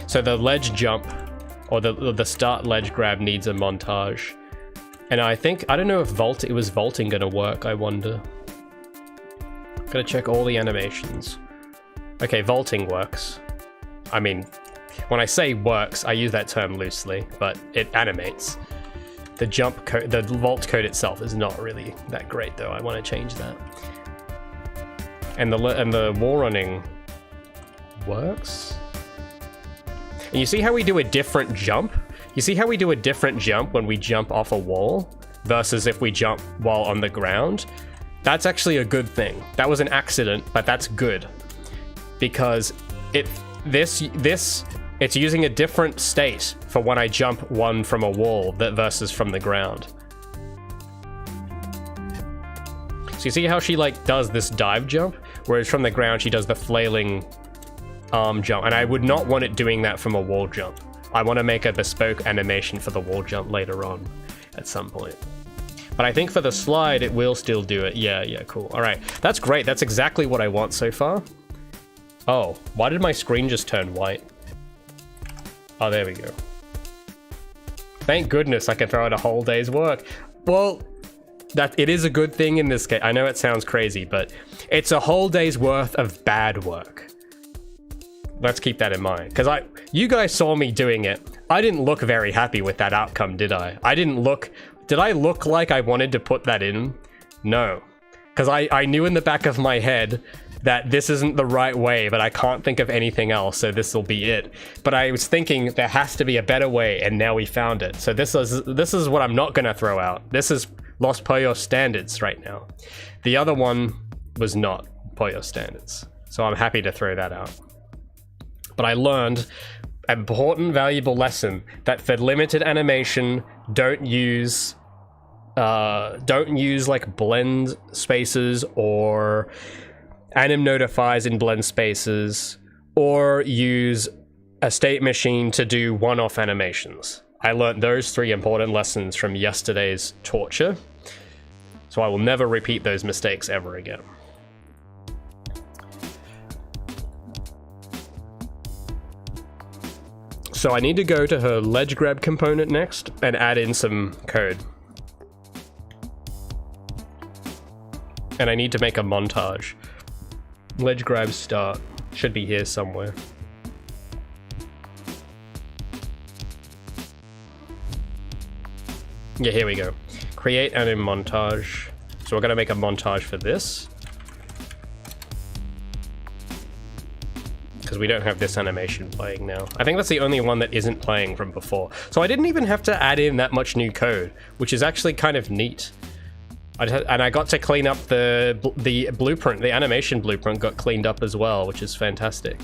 So the ledge jump, or the start ledge grab needs a montage. And I think, I don't know if it was vaulting gonna work, I wonder. Gotta check all the animations. Okay, vaulting works. I mean, when I say works, I use that term loosely, but it animates. The jump code, the vault code itself is not really that great though, I wanna change that. And the wall running works? And you see how we do a different jump? You see how we do a different jump when we jump off a wall versus if we jump while on the ground? That's actually a good thing. That was an accident, but that's good. Because it's using a different state for when I jump one from a wall versus from the ground. So you see how she like does this dive jump? Whereas from the ground she does the flailing arm jump, and I would not want it doing that from a wall jump. I want to make a bespoke animation for the wall jump later on at some point. But I think for the slide it will still do it. Yeah, cool. All right, that's great. That's exactly what I want so far. Oh, why did my screen just turn white? Oh, there we go. Thank goodness I can throw out a whole day's work. Well, it is a good thing in this case. I know it sounds crazy, but it's a whole day's worth of bad work. Let's keep that in mind, because you guys saw me doing it. I didn't look very happy with that outcome, did I? Did I look like I wanted to put that in? No, because I knew in the back of my head that this isn't the right way, but I can't think of anything else, so this will be it. But I was thinking there has to be a better way, and now we found it. So this is what I'm not gonna throw out. This is Los Pollos standards right now. The other one was not Pollo standards, so I'm happy to throw that out. But I learned an important, valuable lesson that for limited animation, don't use like blend spaces or anim notifiers in blend spaces, or use a state machine to do one-off animations. I learned those 3 important lessons from yesterday's torture, so I will never repeat those mistakes ever again. So I need to go to her ledge grab component next and add in some code. And I need to make a montage. Ledge grab start should be here somewhere. Yeah, here we go. Create anim montage. So we're gonna make a montage for this, because because we don't have this animation playing now. I think that's the only one that isn't playing from before. So I didn't even have to add in that much new code, which is actually kind of neat. And I got to clean up the blueprint, the animation blueprint got cleaned up as well, which is fantastic.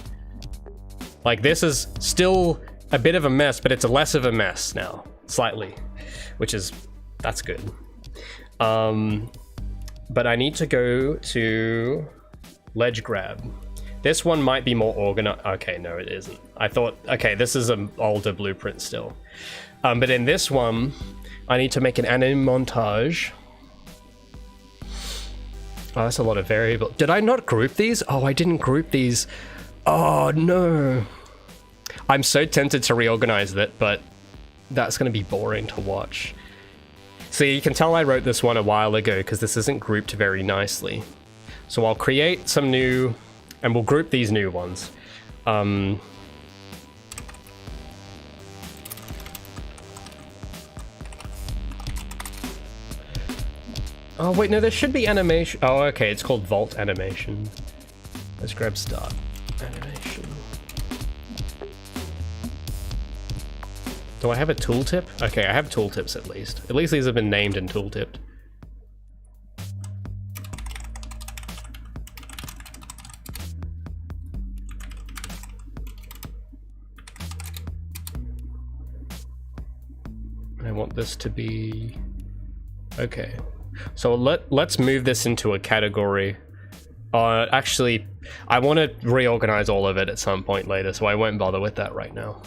Like, this is still a bit of a mess, but it's less of a mess now, slightly, that's good. But I need to go to ledge grab. This one might be more organized. Okay, no, it isn't. I thought, okay, this is an older blueprint still. But in this one, I need to make an anim montage. Oh, that's a lot of variable. Did I not group these? Oh, I didn't group these. Oh, no. I'm so tempted to reorganize that, but that's going to be boring to watch. See, you can tell I wrote this one a while ago because this isn't grouped very nicely. So I'll create some new, and we'll group these new ones. Oh wait, no, there should be animation. Oh, okay, it's called Vault Animation. Let's grab Start Animation. Do I have a tooltip? Okay, I have tooltips at least. At least these have been named and tooltipped. I want this to be... Okay. So let's move this into a category. Actually, I want to reorganize all of it at some point later, so I won't bother with that right now.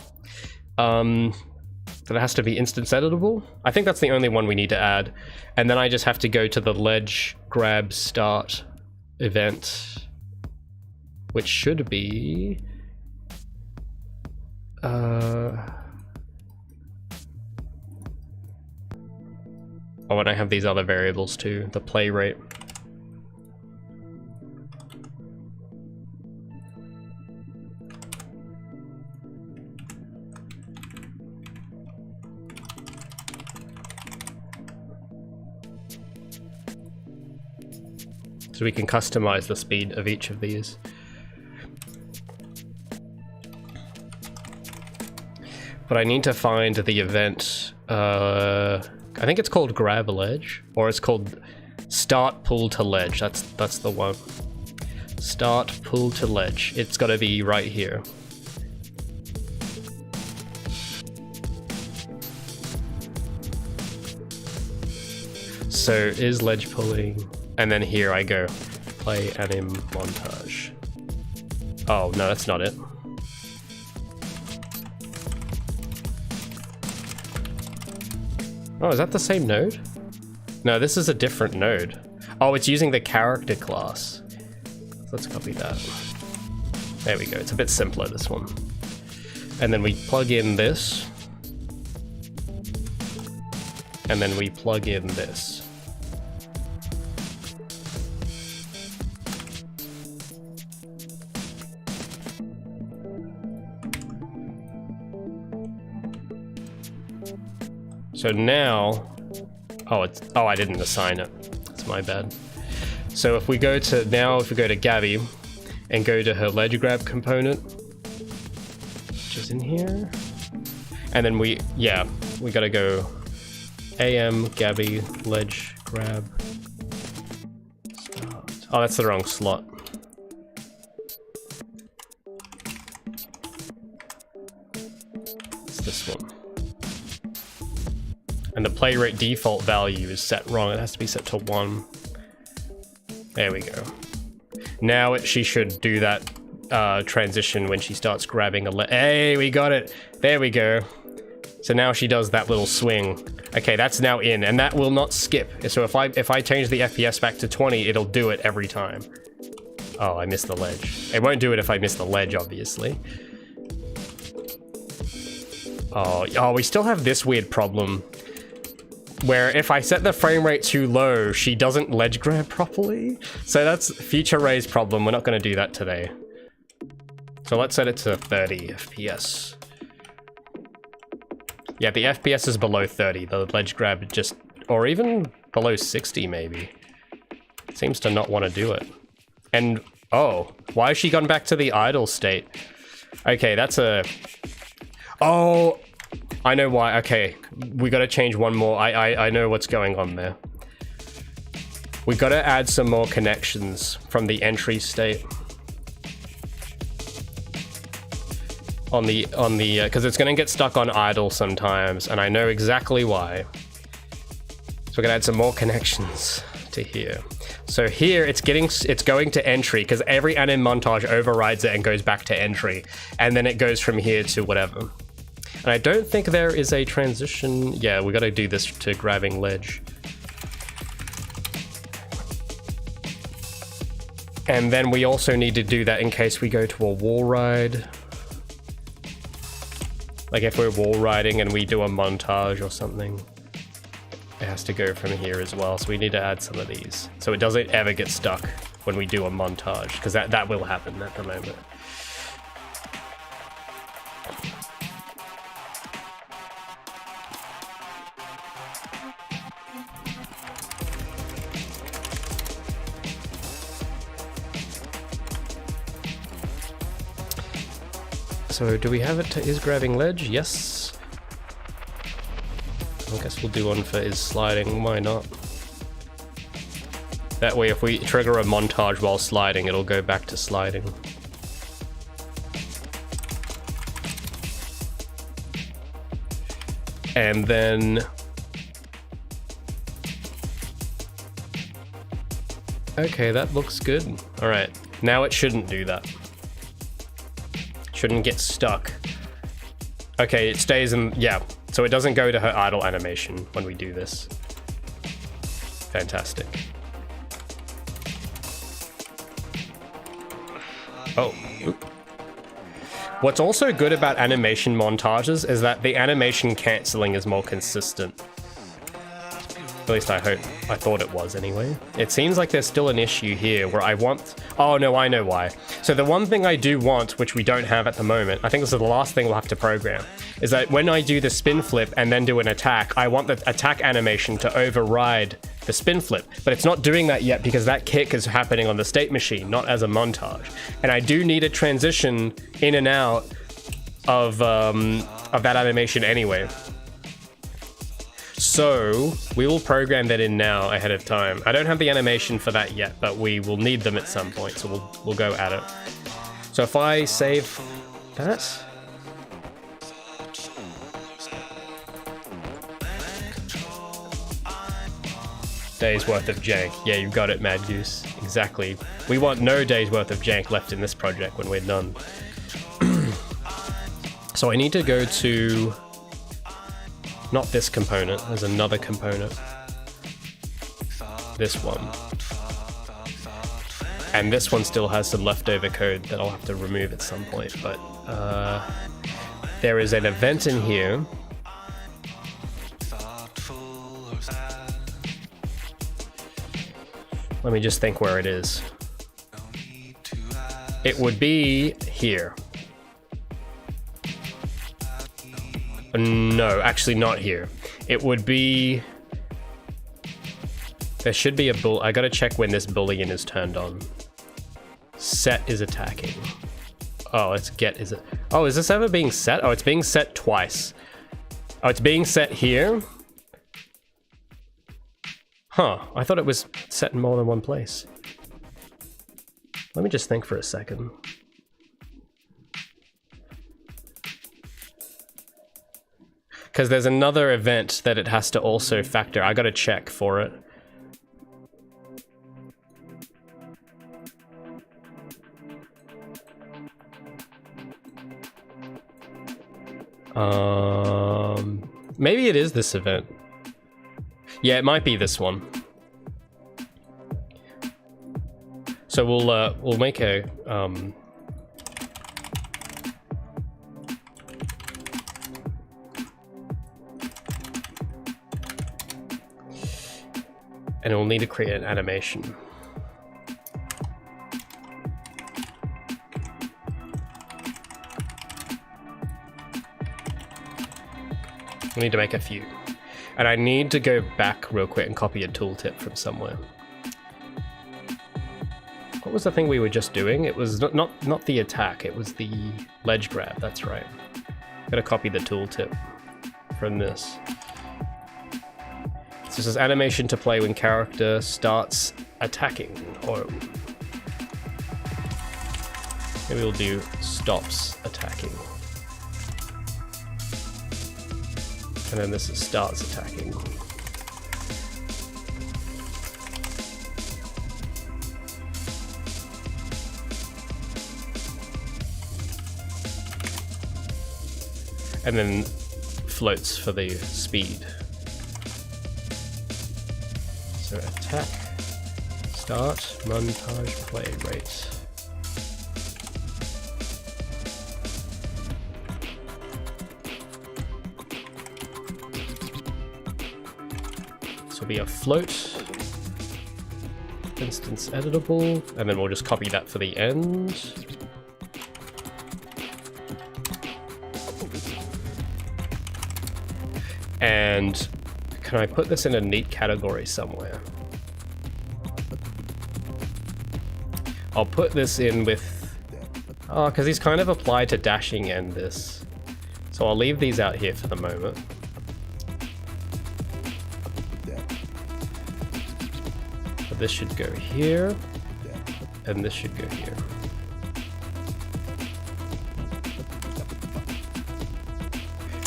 That it has to be instance editable. I think that's the only one we need to add. And then I just have to go to the ledge grab start event, which should be... Oh, and I have these other variables too, the play rate. So we can customize the speed of each of these. But I need to find the event, I think it's called grab ledge, or it's called start pull to ledge. That's the one. Start pull to ledge. It's got to be right here. So is ledge pulling, and then here I go, play anim montage. Oh no, that's not it. Oh, is that the same node? No, this is a different node. Oh, it's using the character class. Let's copy that. There we go. It's a bit simpler, this one. And then we plug in this. And then we plug in this. So now, oh, I didn't assign it. That's my bad. So if we go to Gabi and go to her ledge grab component, which is in here, and then we gotta go am Gabi ledge grab start. Oh, that's the wrong slot. It's this one. And the play rate default value is set wrong. It has to be set to 1. There we go. Now she should do that transition when she starts grabbing a hey, we got it. There we go. So now she does that little swing. Okay, that's now in, and that will not skip. So if I change the FPS back to 20, it'll do it every time. Oh, I missed the ledge. It won't do it if I miss the ledge, obviously. Oh, we still have this weird problem where if I set the frame rate too low, she doesn't ledge grab properly. So that's future Ray's problem. We're not going to do that today. So let's set it to 30 FPS. Yeah, the FPS is below 30. The ledge grab just, or even below 60 maybe. It seems to not want to do it. And, oh, why has she gone back to the idle state? Okay, that's a... Oh, I know why. Okay, we gotta change one more. I know what's going on there. We gotta add some more connections from the entry state. On the, because it's gonna get stuck on idle sometimes, and I know exactly why. So we're gonna add some more connections to here. So here it's going to entry because every anim montage overrides it and goes back to entry, and then it goes from here to whatever. And I don't think there is a transition. Yeah, we got to do this to grabbing ledge. And then we also need to do that in case we go to a wall ride. Like if we're wall riding and we do a montage or something. It has to go from here as well, so we need to add some of these so it doesn't ever get stuck when we do a montage, because that will happen at the moment. So do we have it to is grabbing ledge? Yes. I guess we'll do one for is sliding, why not? That way if we trigger a montage while sliding, it'll go back to sliding. And then... Okay, that looks good. Alright, now it shouldn't do that. Shouldn't get stuck. Okay, it stays in... yeah. So it doesn't go to her idle animation when we do this. Fantastic. Oh. Oop. What's also good about animation montages is that the animation cancelling is more consistent. At least I thought it was anyway. It seems like there's still an issue here where I want... Oh no, I know why. So the one thing I do want, which we don't have at the moment, I think this is the last thing we'll have to program, is that when I do the spin flip and then do an attack, I want the attack animation to override the spin flip. But it's not doing that yet because that kick is happening on the state machine, not as a montage. And I do need a transition in and out of that animation anyway. So we will program that in now ahead of time. I don't have the animation for that yet, but we will need them at some point, so we'll go at it. So if I save that. Days worth of jank. Yeah, you've got it, Mad Goose. Exactly. We want no days worth of jank left in this project when we're done. So I need to go to... not this component, there's another component. This one. And this one still has some leftover code that I'll have to remove at some point, but there is an event in here. Let me just think where it is. It would be here. No, actually not here. It would be... there should be a bull... I gotta check when this boolean is turned on. Set is attacking. Oh, it's get is it... oh, is this ever being set? Oh, it's being set twice. Oh, it's being set here? Huh, I thought it was set in more than one place. Let me just think for a second. Because there's another event that it has to also factor. I gotta check for it. Maybe it is this event. Yeah, it might be this one. So we'll make a and we'll need to create an animation. We need to make a few. And I need to go back real quick and copy a tooltip from somewhere. Oh. what was the thing we were just doing? It was not the attack, it was the ledge grab, that's right. Gotta copy the tooltip from this. So this is animation to play when character starts attacking, or maybe we'll do stops attacking. And then this is starts attacking. And then floats for the speed. So attack, start, montage, play rate. This will be a float, instance editable, and then we'll just copy that for the end. And can I put this in a neat category somewhere? I'll put this in with, oh, because these kind of apply to dashing and this. So I'll leave these out here for the moment. But this should go here, and this should go here.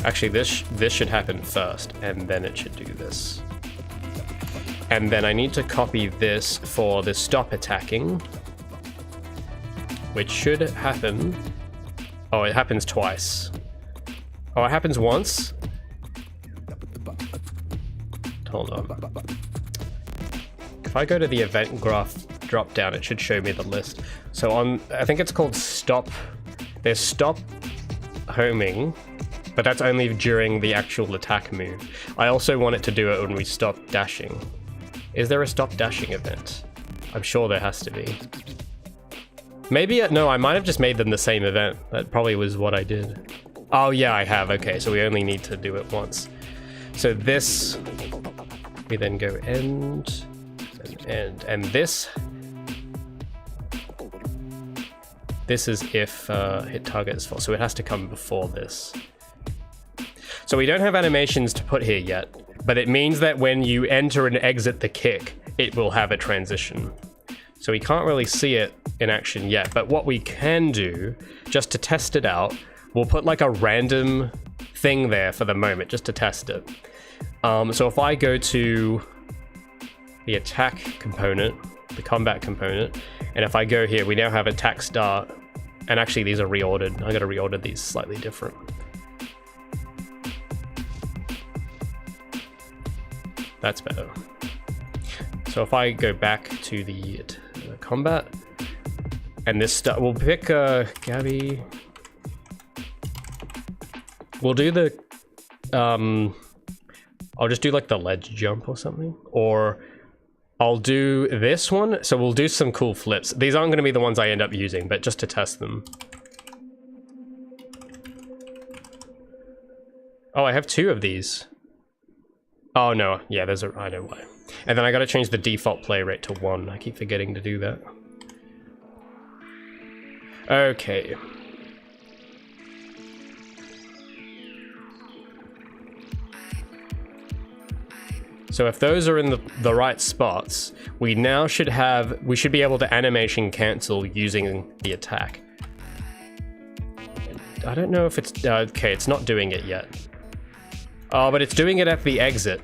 Actually, this should happen first, and then it should do this. And then I need to copy this for the stop attacking, which should happen. Oh, it happens twice. Oh, it happens once. Hold on. If I go to the event graph drop down, it should show me the list. So on, I think it's called stop. There's stop homing, but that's only during the actual attack move. I also want it to do it when we stop dashing. Is there a stop dashing event? I'm sure there has to be. Maybe, no, I might have just made them the same event. That probably was what I did. Oh yeah, I have, okay, so we only need to do it once. So this, we then go end, and this is if hit target is full, so it has to come before this. So we don't have animations to put here yet, but it means that when you enter and exit the kick, it will have a transition. So we can't really see it in action yet, but what we can do, just to test it out, we'll put like a random thing there for the moment, just to test it. So if I go to the attack component, the combat component, and if I go here, we now have attack start, and actually these are reordered. I gotta reorder these slightly different. That's better. So if I go back to the combat, and this stuff, we'll pick Gabi. We'll do the, I'll just do like the ledge jump or something, or I'll do this one. So we'll do some cool flips. These aren't going to be the ones I end up using, but just to test them. Oh, I have 2 of these. Oh no, yeah, there's a, I know why. And then I gotta change the default play rate to 1. I keep forgetting to do that. Okay. So if those are in the right spots, we now should have, we should be able to animation cancel using the attack. I don't know if it's, okay, it's not doing it yet. Oh, but it's doing it at the exit.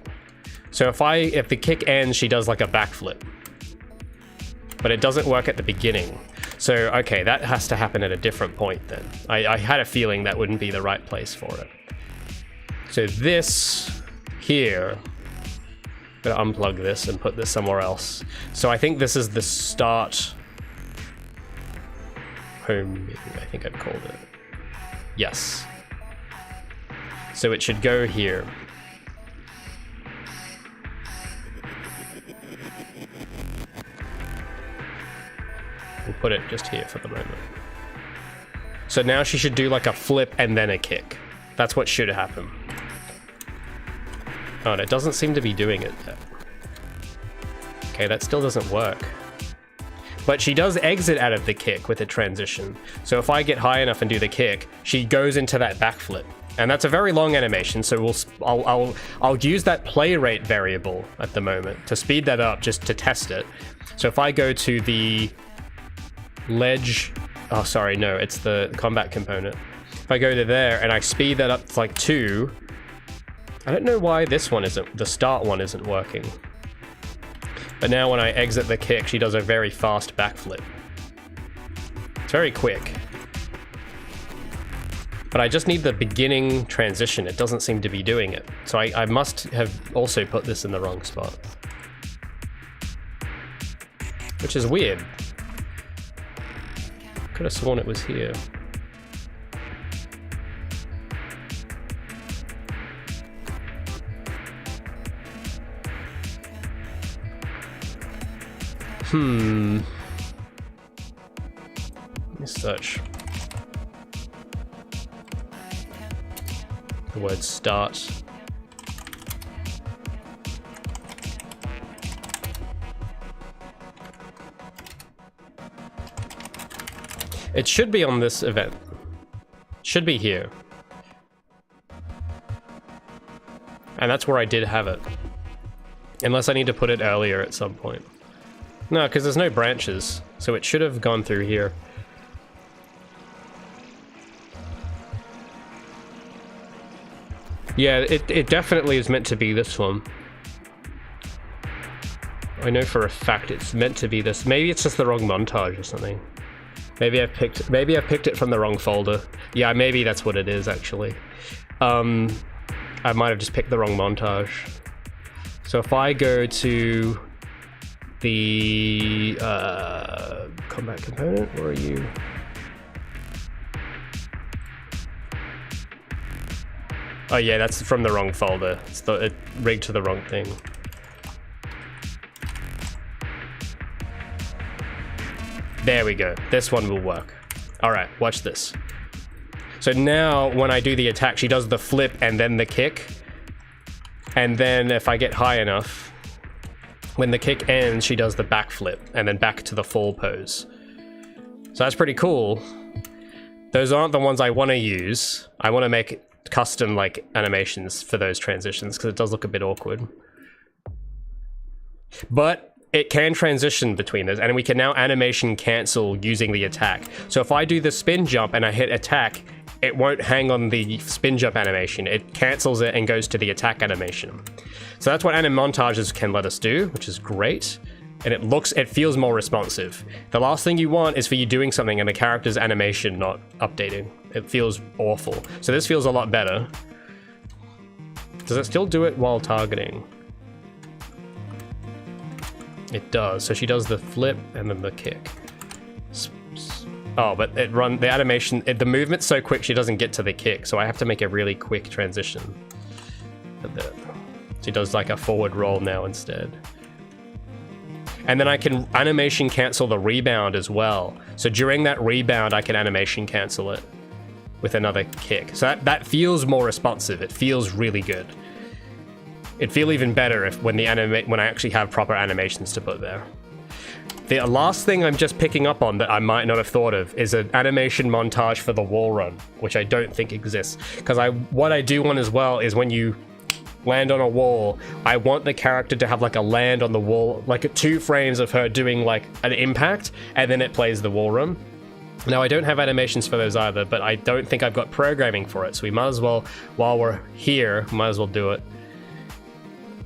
So if the kick ends, she does like a backflip. But it doesn't work at the beginning. So, okay, that has to happen at a different point then. I had a feeling that wouldn't be the right place for it. So this here, I'm gonna unplug this and put this somewhere else. So I think this is the start home, I think I've called it. Yes. So it should go here. We'll put it just here for the moment. So now she should do like a flip and then a kick. That's what should happen. Oh, and it doesn't seem to be doing it yet. Okay, that still doesn't work. But she does exit out of the kick with a transition. So if I get high enough and do the kick, she goes into that backflip. And that's a very long animation, so I'll use that play rate variable at the moment to speed that up just to test it. So if I go to the ledge, oh sorry, no, it's the combat component. If I go to there and I speed that up to like 2, I don't know why this one isn't, the start one isn't working. But now when I exit the kick, she does a very fast backflip. It's very quick. But I just need the beginning transition. It doesn't seem to be doing it. So I must have also put this in the wrong spot. Which is weird. Could have sworn it was here. Let me search. The word start. It should be on this event. Should be here. And that's where I did have it. Unless I need to put it earlier at some point. No, because there's no branches, so it should have gone through here. Yeah, it definitely is meant to be this one. I know for a fact it's meant to be this. Maybe it's just the wrong montage or something. Maybe I've picked it from the wrong folder. Yeah, maybe that's what it is actually. I might have just picked the wrong montage. So if I go to the combat component, where are you? Oh yeah, that's from the wrong folder. It rigged to the wrong thing. There we go. This one will work. All right, watch this. So now when I do the attack, she does the flip and then the kick. And then if I get high enough, when the kick ends, she does the backflip and then back to the fall pose. So that's pretty cool. Those aren't the ones I want to use. I want to make custom like animations for those transitions because it does look a bit awkward. But it can transition between those, and we can now animation cancel using the attack. So if I do the spin jump and I hit attack, it won't hang on the spin jump animation. It cancels it and goes to the attack animation. So that's what anim montages can let us do, which is great. And it feels more responsive. The last thing you want is for you doing something and the character's animation not updating. It feels awful. So this feels a lot better. Does it still do it while targeting? It does. So she does the flip and then the kick. Oh, but the animation, the movement's so quick she doesn't get to the kick, so I have to make a really quick transition. She does like a forward roll now instead. And then I can animation cancel the rebound as well. So during that rebound, I can animation cancel it with another kick. So that feels more responsive. It feels really good. It'd feel even better when I actually have proper animations to put there. The last thing I'm just picking up on that I might not have thought of is an animation montage for the wall run, which I don't think exists. Because what I do want as well is when you land on a wall, I want the character to have like a land on the wall, like 2 frames of her doing like an impact, and then it plays the wall run. Now I don't have animations for those either, but I don't think I've got programming for it, so we might as well, while we're here, might as well do it.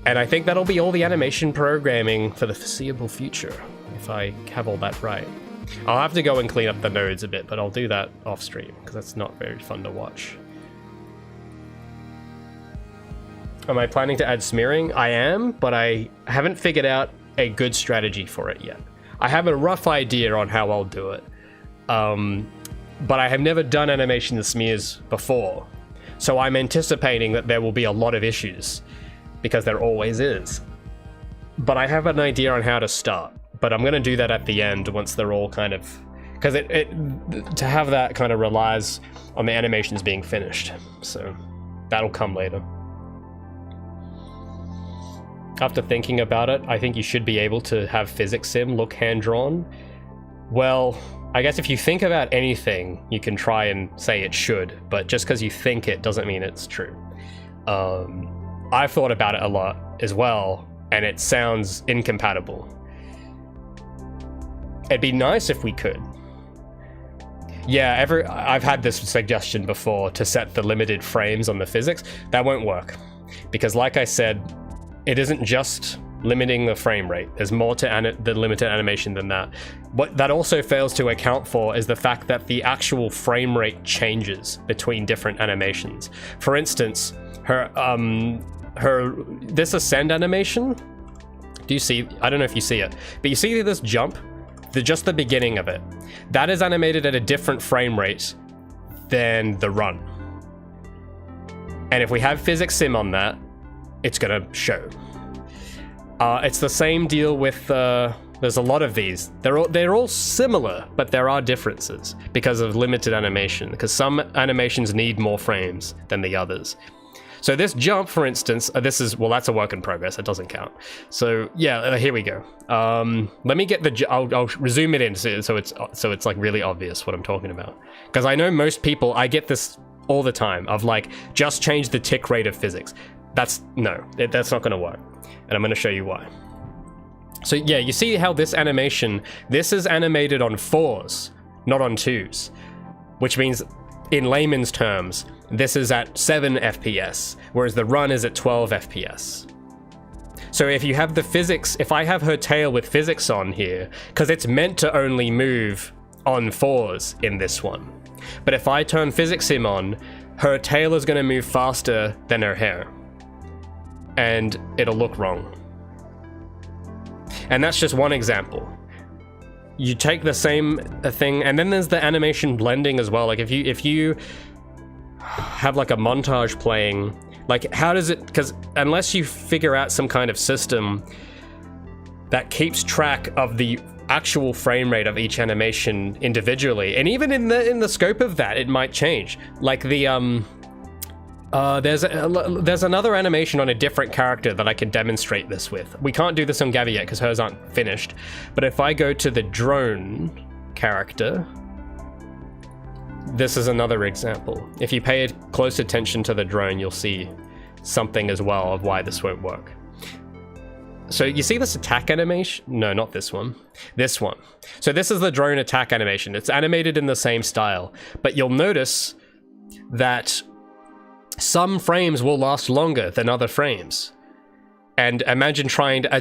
And I think that'll be all the animation programming for the foreseeable future, if I have all that right. I'll have to go and clean up the nodes a bit, but I'll do that off stream, because that's not very fun to watch. Am I planning to add smearing? I am, but I haven't figured out a good strategy for it yet. I have a rough idea on how I'll do it, but I have never done animation smears before, so I'm anticipating that there will be a lot of issues, because there always is. But I have an idea on how to start, but I'm going to do that at the end once they're all kind of... Because to have that kind of relies on the animations being finished, so that'll come later. After thinking about it, I think you should be able to have physics sim look hand-drawn, Well, I guess if you think about anything, you can try and say it should, but just because you think it doesn't mean it's true. I've thought about it a lot as well, and it sounds incompatible. It'd be nice if we could. Yeah, I've had this suggestion before to set the limited frames on the physics. That won't work. Because like I said, it isn't just limiting the frame rate. There's more to the limited animation than that. What that also fails to account for is the fact that the actual frame rate changes between different animations. For instance, this ascend animation, do you see? I don't know if you see it, but you see this jump? Just the beginning of it. That is animated at a different frame rate than the run. And if we have physics sim on that, it's gonna show. It's the same deal with, there's a lot of these. They're all similar, but there are differences because of limited animation, because some animations need more frames than the others. So this jump, for instance, that's a work in progress. It doesn't count. So yeah, here we go. Let me get I'll zoom it in so it's like really obvious what I'm talking about. Because I know most people, I get this all the time of like, just change the tick rate of physics. That's not going to work. And I'm going to show you why. So yeah, you see how this animation, this is animated on 4s, not on 2s, which means in layman's terms, this is at 7 FPS, whereas the run is at 12 FPS. So if you have the physics, if I have her tail with physics on here, because it's meant to only move on 4s in this one. But if I turn physics sim on, her tail is going to move faster than her hair. And it'll look wrong. And that's just one example. You take the same thing, and then there's the animation blending as well. Like if you have like a montage playing, like how does it, because unless you figure out some kind of system that keeps track of the actual frame rate of each animation individually, and even in the scope of that, it might change. Like the there's another animation on a different character that I can demonstrate this with. We can't do this on Gabi yet because hers aren't finished. But if I go to the drone character, this is another example. If you pay close attention to the drone, you'll see something as well of why this won't work. So you see this attack animation? No, not this one. This one. So this is the drone attack animation. It's animated in the same style, but you'll notice that some frames will last longer than other frames. And imagine trying a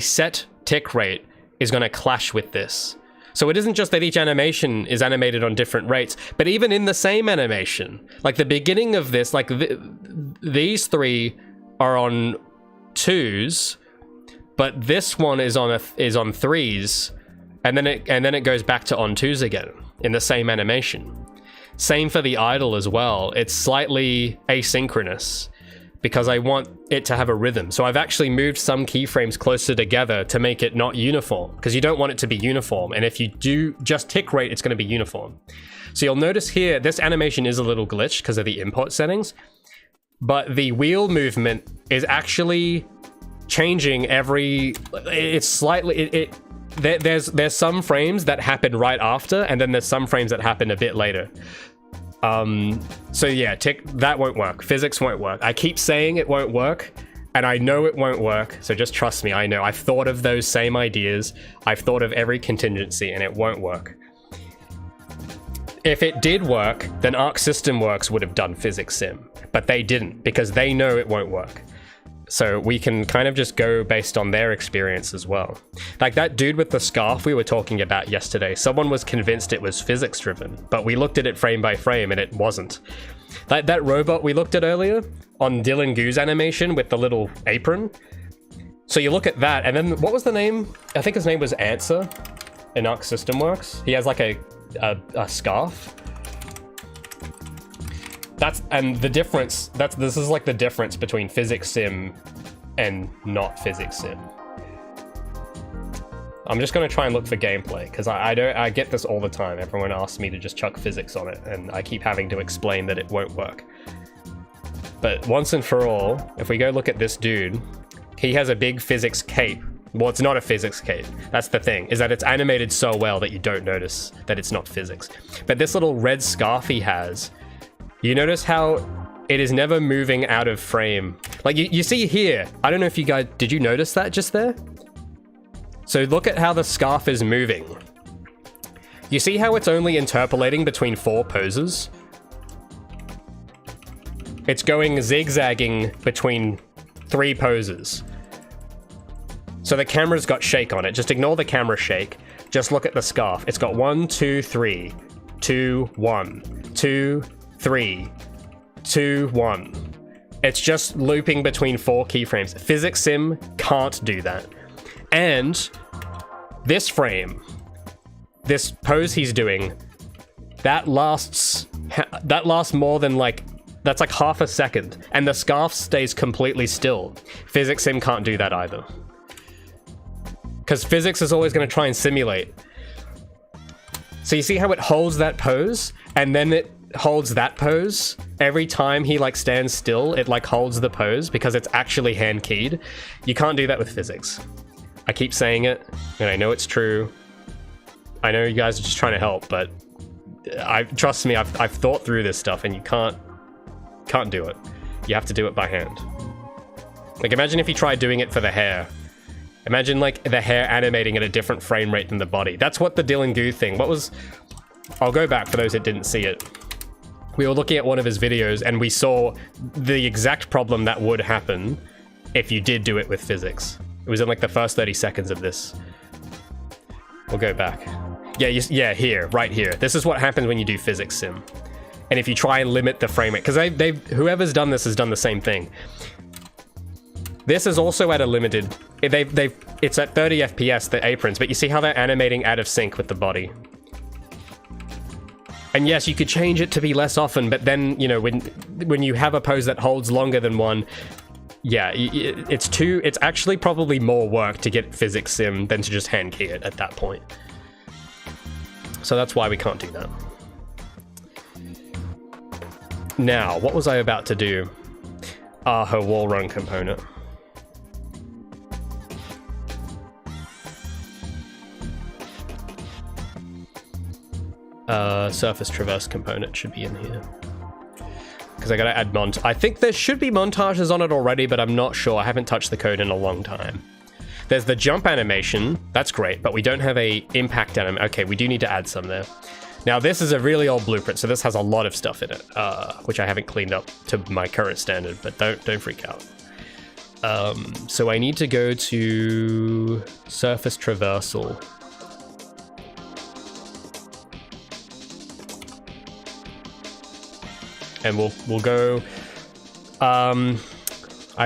set tick rate is going to clash with this. So it isn't just that each animation is animated on different rates, but even in the same animation, like the beginning of this, like these three are on 2s, but this one is on 3s, and then it goes back to on 2s again in the same animation. Same for the idle as well. It's slightly asynchronous because I want it to have a rhythm. So I've actually moved some keyframes closer together to make it not uniform, because you don't want it to be uniform. And if you do just tick rate, it's going to be uniform. So you'll notice here, this animation is a little glitched because of the import settings, but the wheel movement is actually changing it's slightly, there's some frames that happen right after, and then there's some frames that happen a bit later. So yeah, that won't work. Physics won't work. I keep saying it won't work, and I know it won't work, so just trust me, I know. I've thought of those same ideas. I've thought of every contingency, and it won't work. If it did work, then Arc System Works would have done physics sim, but they didn't, because they know it won't work. So we can kind of just go based on their experience as well. Like that dude with the scarf we were talking about yesterday, someone was convinced it was physics driven, but we looked at it frame by frame and it wasn't. Like that robot we looked at earlier on Dylan Goo's animation with the little apron. So you look at that, and then what was the name? I think his name was Answer in Arc System Works. He has like a scarf. This is like the difference between physics sim and not physics sim. I'm just gonna try and look for gameplay, because I get this all the time. Everyone asks me to just chuck physics on it, and I keep having to explain that it won't work. But once and for all, if we go look at this dude, he has a big physics cape Well, it's not a physics cave. That's the thing, is that it's animated so well that you don't notice that it's not physics. But this little red scarf he has, you notice how it is never moving out of frame. Like you see here, I don't know if you guys, did you notice that just there? So look at how the scarf is moving. You see how it's only interpolating between 4 poses? It's going zigzagging between 3 poses. So the camera's got shake on it. Just ignore the camera shake. Just look at the scarf. It's got 1, 2, 3, 2, 1, 2, 3, 2, 1. It's just looping between 4 keyframes. Physics Sim can't do that. And this frame, this pose he's doing, that lasts more than that's like half a second, and the scarf stays completely still. Physics Sim can't do that either. Because physics is always going to try and simulate. So you see how it holds that pose, and then it holds that pose? Every time he stands still, it holds the pose because it's actually hand keyed. You can't do that with physics. I keep saying it, and I know it's true. I know you guys are just trying to help, but trust me, I've thought through this stuff, and you can't do it. You have to do it by hand. Imagine if you tried doing it for the hair. Imagine the hair animating at a different frame rate than the body. That's what the Dylan Goo thing. I'll go back for those that didn't see it. We were looking at one of his videos, and we saw the exact problem that would happen if you did do it with physics. It was in the first 30 seconds of this. We'll go back. Yeah, here, right here. This is what happens when you do physics sim. And if you try and limit the frame rate, because whoever's done this has done the same thing. This is also at a limited, it's at 30 FPS, the aprons, but you see how they're animating out of sync with the body. And yes, you could change it to be less often, but then, when you have a pose that holds longer than one, yeah, it's actually probably more work to get physics sim than to just hand key it at that point. So that's why we can't do that. Now, what was I about to do? Her wall run component. Surface traverse component should be in here. Because I gotta add I think there should be montages on it already, but I'm not sure. I haven't touched the code in a long time. There's the jump animation. That's great, but we don't have a impact animation. Okay, we do need to add some there. Now, this is a really old blueprint, so this has a lot of stuff in it, which I haven't cleaned up to my current standard, but don't freak out. So I need to go to surface traversal. And we'll go,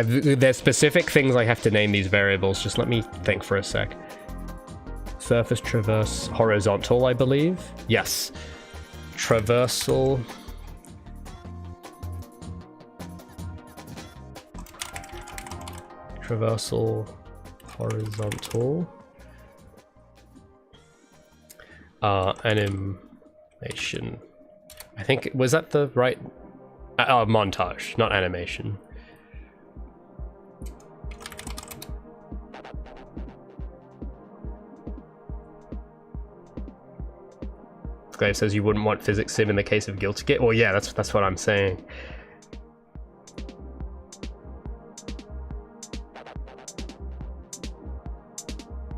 there's specific things I have to name these variables. Just let me think for a sec. Surface traverse horizontal, I believe. Yes. Traversal. Traversal horizontal. Animation. I think, was that the right? Montage, not animation. Glaive says you wouldn't want physics sim in the case of Guilty Gear. Well, yeah, that's what I'm saying.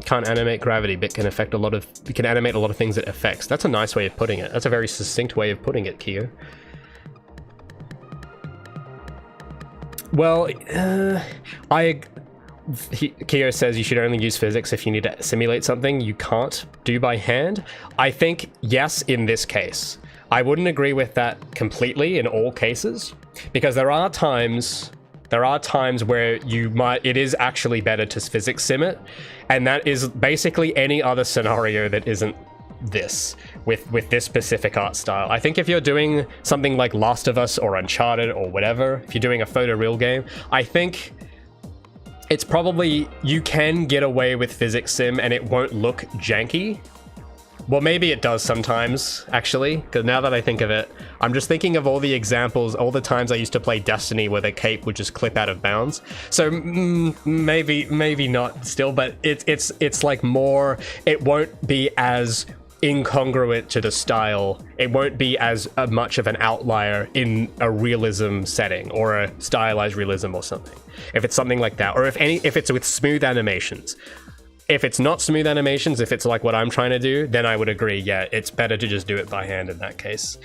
Can't animate gravity, but can affect you can animate a lot of things it affects. That's a nice way of putting it. That's a very succinct way of putting it, Kyo. Well, Kyo says you should only use physics if you need to simulate something you can't do by hand. I think, yes, in this case. I wouldn't agree with that completely in all cases, because there are times where it is actually better to physics sim it, and that is basically any other scenario that isn't this, with this specific art style. I think if you're doing something like Last of Us or Uncharted or whatever, if you're doing a photoreal game, I think it's probably, you can get away with physics sim and it won't look janky, Well, maybe it does sometimes, actually, because now that I think of it, I'm just thinking of all the examples, all the times I used to play Destiny where the cape would just clip out of bounds. So maybe not still, but it's like more, it won't be as incongruent to the style. It won't be as much of an outlier in a realism setting or a stylized realism or something. If it's something like that, or if it's with smooth animations. If it's not smooth animations, if it's like what I'm trying to do, then I would agree, yeah, it's better to just do it by hand in that case.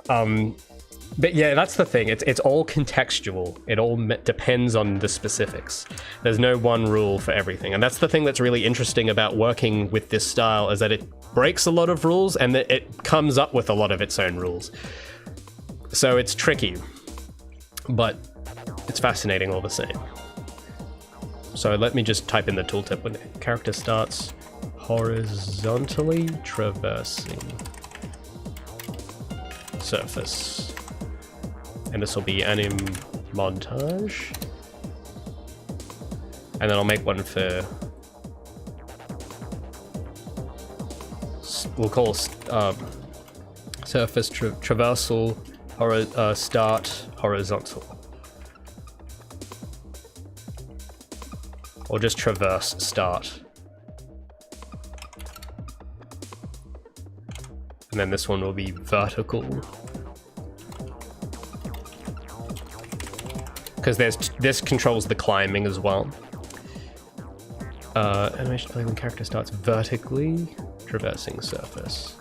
But yeah, that's the thing. It's all contextual. It all depends on the specifics. There's no one rule for everything. And that's the thing that's really interesting about working with this style, is that it breaks a lot of rules and that it comes up with a lot of its own rules. So it's tricky, but it's fascinating all the same. So let me just type in the tooltip. When the character starts horizontally traversing surface. And this will be anim montage. And then I'll make one for, we'll call surface traversal start horizontal. Or just traverse start. And then this one will be vertical. Because this controls the climbing as well. Animation play when character starts vertically traversing surface.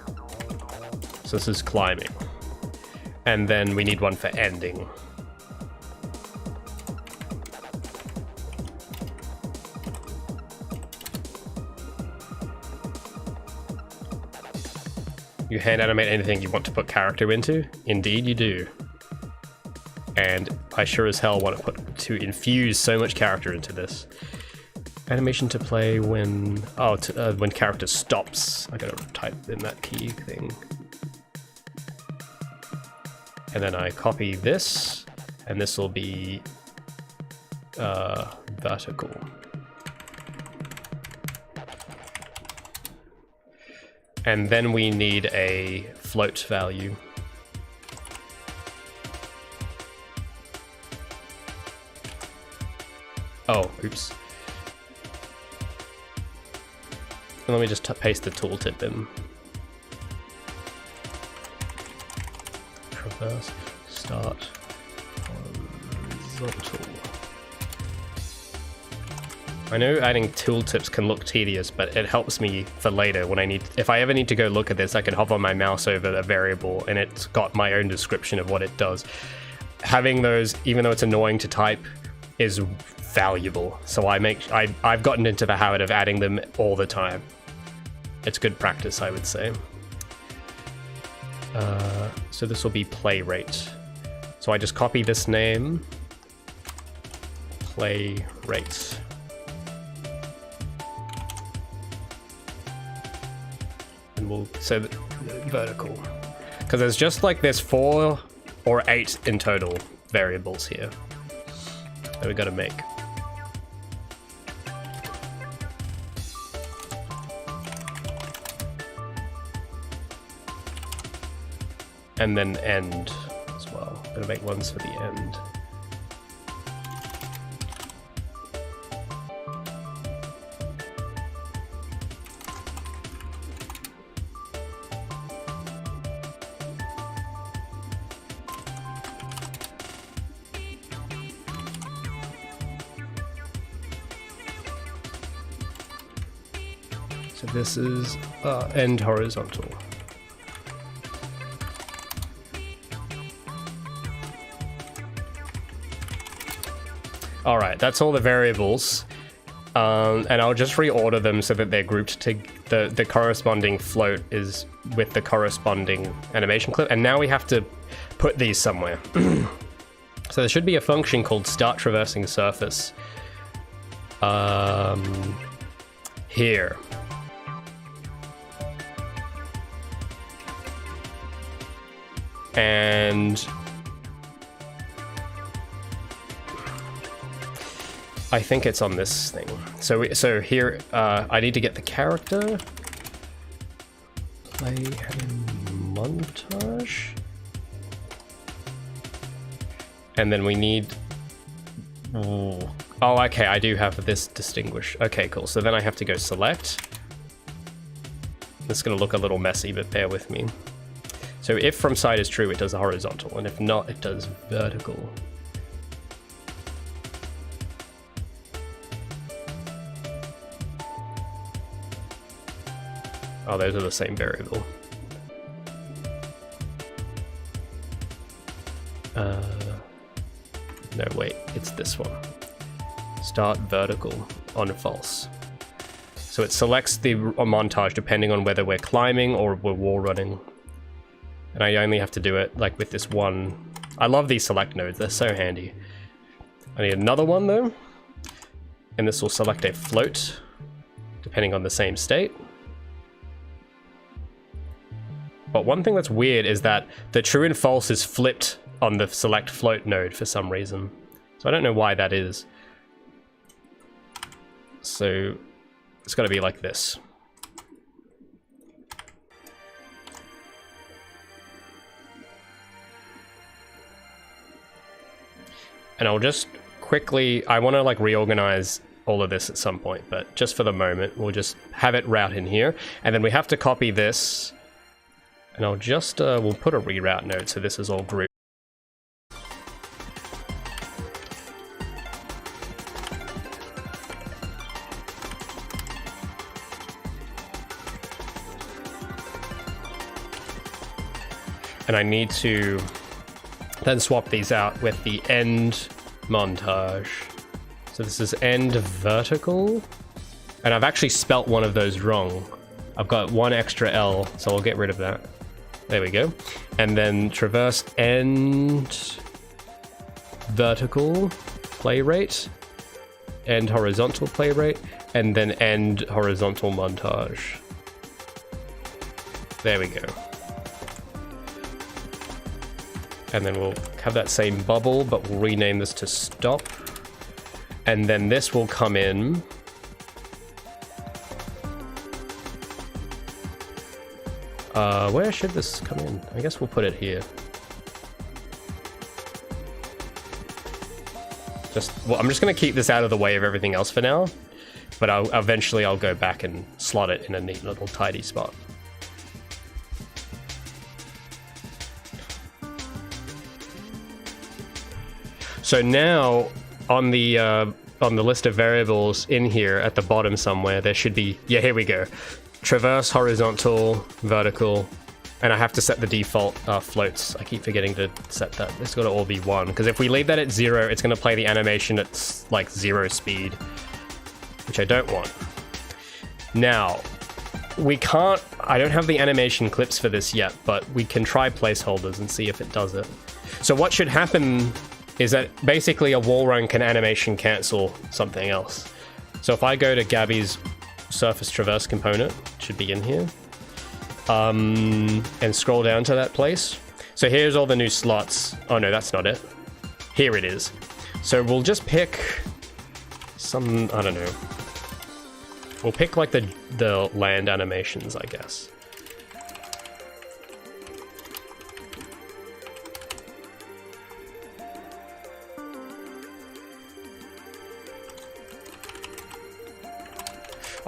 So this is climbing. And then we need one for ending. You hand animate anything you want to put character into? Indeed you do. And I sure as hell want to infuse so much character into this. Animation to play when when character stops. I gotta type in that key thing. And then I copy this, and this will be vertical. And then we need a float value. Oh, oops. And let me just paste the tooltip in. Traverse, start, horizontal. I know adding tooltips can look tedious, but it helps me for later when if I ever need to go look at this, I can hover my mouse over a variable and it's got my own description of what it does. Having those, even though it's annoying to type, is valuable. So I've gotten into the habit of adding them all the time. It's good practice, I would say. So this will be play rate. So I just copy this name, play rate. And we'll say vertical, because there's 4 or 8 in total variables here that we got to make. And then end as well. I'm gonna make ones for the end. So this is end horizontal. All right, that's all the variables. And I'll just reorder them so that they're grouped to the corresponding float is with the corresponding animation clip. And now we have to put these somewhere. So there should be a function called start traversing surface. Here. And I think it's on this thing. So here, I need to get the character. I have a montage. And then we need... Oh, okay, I do have this distinguish. Okay, cool. So then I have to go select. It's going to look a little messy, but bear with me. So if from side is true, it does horizontal, and if not, it does vertical. Oh, those are the same variable. No, wait, it's this one. Start vertical on false. So it selects the montage depending on whether we're climbing or we're wall running. And I only have to do it like with this one. I love these select nodes, they're so handy. I need another one though. And this will select a float depending on the same state. But one thing that's weird is that the true and false is flipped on the select float node for some reason. So I don't know why that is. So it's got to be like this. And I'll just quickly, I want to like reorganize all of this at some point, but just for the moment, we'll just have it route in here. And then we have to copy this. And I'll just, we'll put a reroute node so this is all grouped. And I need to then swap these out with the end montage. So this is end vertical. And I've actually spelt one of those wrong. I've got one extra L, so I'll get rid of that. There we go. And then traverse end vertical play rate, end horizontal play rate, and then end horizontal montage. There we go. And then we'll have that same bubble, but we'll rename this to stop. And then this will come in. Where should this come in? I guess we'll put it here. Well, I'm just going to keep this out of the way of everything else for now, but eventually I'll go back and slot it in a neat little tidy spot. So now on the list of variables in here at the bottom somewhere, there should be, yeah, here we go. Traverse, horizontal, vertical, and I have to set the default floats. I keep forgetting to set that. It's got to all be 1, because if we leave that at 0, it's going to play the animation at like 0 speed, which I don't want. Now, I don't have the animation clips for this yet, but we can try placeholders and see if it does it. So what should happen is that basically a wall run can animation cancel something else. So if I go to Gabi's surface traverse component, it should be in here, and scroll down to that place. So here's all the new slots. Oh no, that's not it. Here it is. So we'll just pick some, I don't know. We'll pick like the land animations, I guess.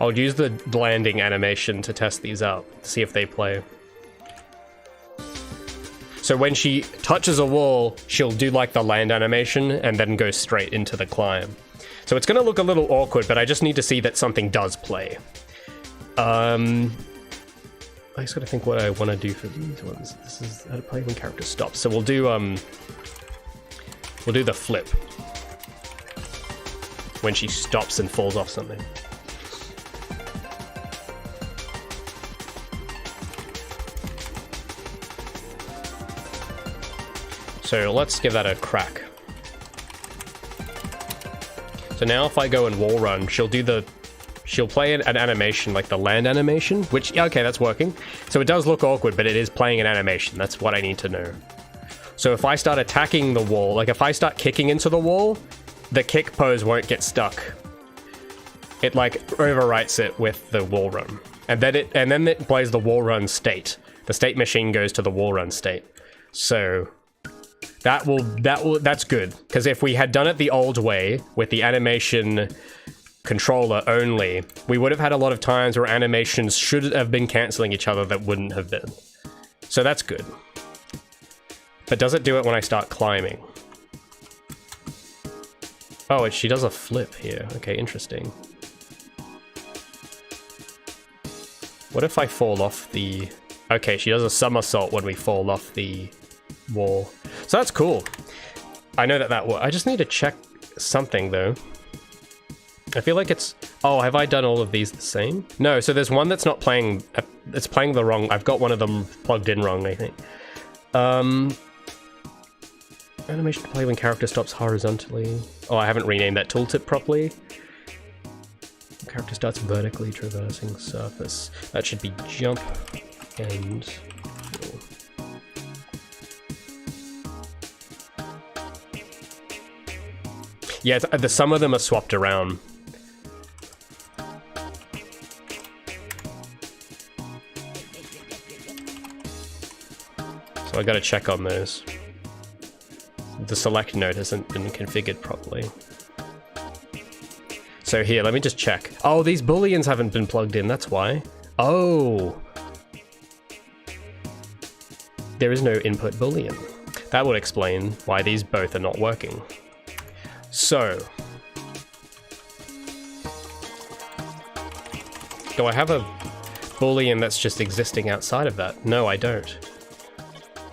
I'll use the landing animation to test these out, see if they play. So when she touches a wall, she'll do like the land animation and then go straight into the climb. So it's gonna look a little awkward, but I just need to see that something does play. I just gotta think what I wanna do for these ones. This is how to play when character stops. So we'll do the flip. When she stops and falls off something. So let's give that a crack. So now if I go and wall run, she'll play an animation, like the land animation, which, okay, that's working. So it does look awkward, but it is playing an animation. That's what I need to know. So if I start attacking the wall, like if I start kicking into the wall, the kick pose won't get stuck. It like overwrites it with the wall run. and then it plays the wall run state. The state machine goes to the wall run state. So that's good, because if we had done it the old way with the animation controller only, we would have had a lot of times where animations should have been canceling each other that wouldn't have been. So that's good. But does it do it when I start climbing? Oh, she does a flip here. Okay, interesting. What if I fall off the... Okay, she does a somersault when we fall off the wall. So that's cool. I know that works. I just need to check something, though. I feel like it's... Oh, have I done all of these the same? No, so there's one that's not playing... It's playing the wrong... I've got one of them plugged in wrong, I think. Animation to play when character stops horizontally. Oh, I haven't renamed that tooltip properly. Character starts vertically traversing surface. That should be jump and... Yeah, some of them are swapped around. So I gotta check on those. The select node hasn't been configured properly. So here, let me just check. Oh, these booleans haven't been plugged in, that's why. Oh! There is no input boolean. That would explain why these both are not working. So... Do I have a boolean that's just existing outside of that? No, I don't.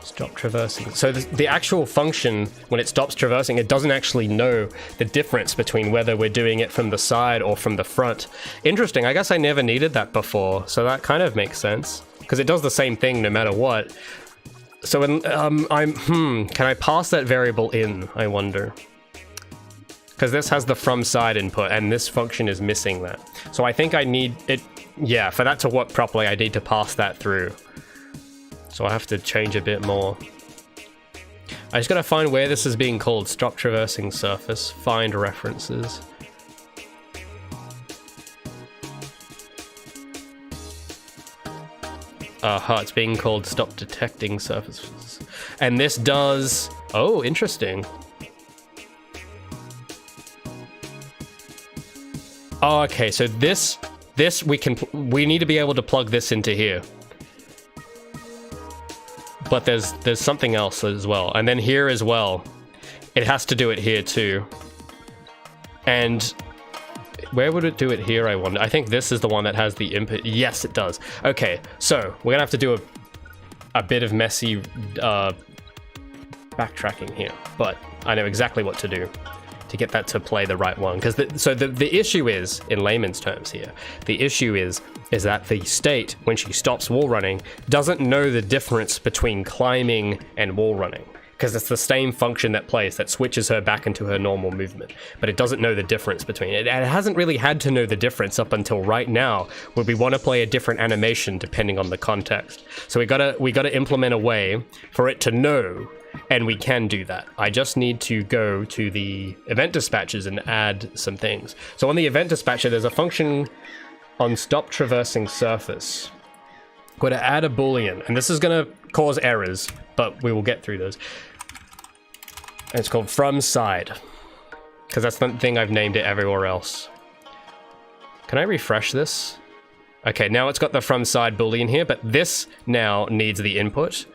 Stop traversing. So the actual function, when it stops traversing, it doesn't actually know the difference between whether we're doing it from the side or from the front. Interesting, I guess I never needed that before, so that kind of makes sense. Because it does the same thing no matter what. So when, can I pass that variable in, I wonder? Because this has the from side input, and this function is missing that. So I think I need it, yeah, for that to work properly, I need to pass that through. So I have to change a bit more. I just gotta find where this is being called. Stop traversing surface, find references. Aha, it's being called stop detecting surfaces. And this does... Oh, interesting. Oh, okay, so this we need to be able to plug this into here. But there's something else as well. And then here as well. It has to do it here too. And where would it do it here, I wonder? I think this is the one that has the input. Yes, it does. Okay, so we're gonna have to do a bit of messy backtracking here. But I know exactly what to do to get that to play the right one. Because the issue is, in layman's terms here, the issue is that the state, when she stops wall running, doesn't know the difference between climbing and wall running. Because it's the same function that plays, that switches her back into her normal movement. But it doesn't know the difference between it. And it hasn't really had to know the difference up until right now, where we want to play a different animation depending on the context. So we gotta implement a way for it to know, and we can do that. I just need to go to the event dispatches and add some things. So on the event dispatcher, there's a function on stop traversing surface. We're going to add a boolean, and this is going to cause errors, but we will get through those. And it's called from side, because that's the thing I've named it everywhere else. Can I refresh this? Okay, now it's got the from side boolean here, but this now needs the input.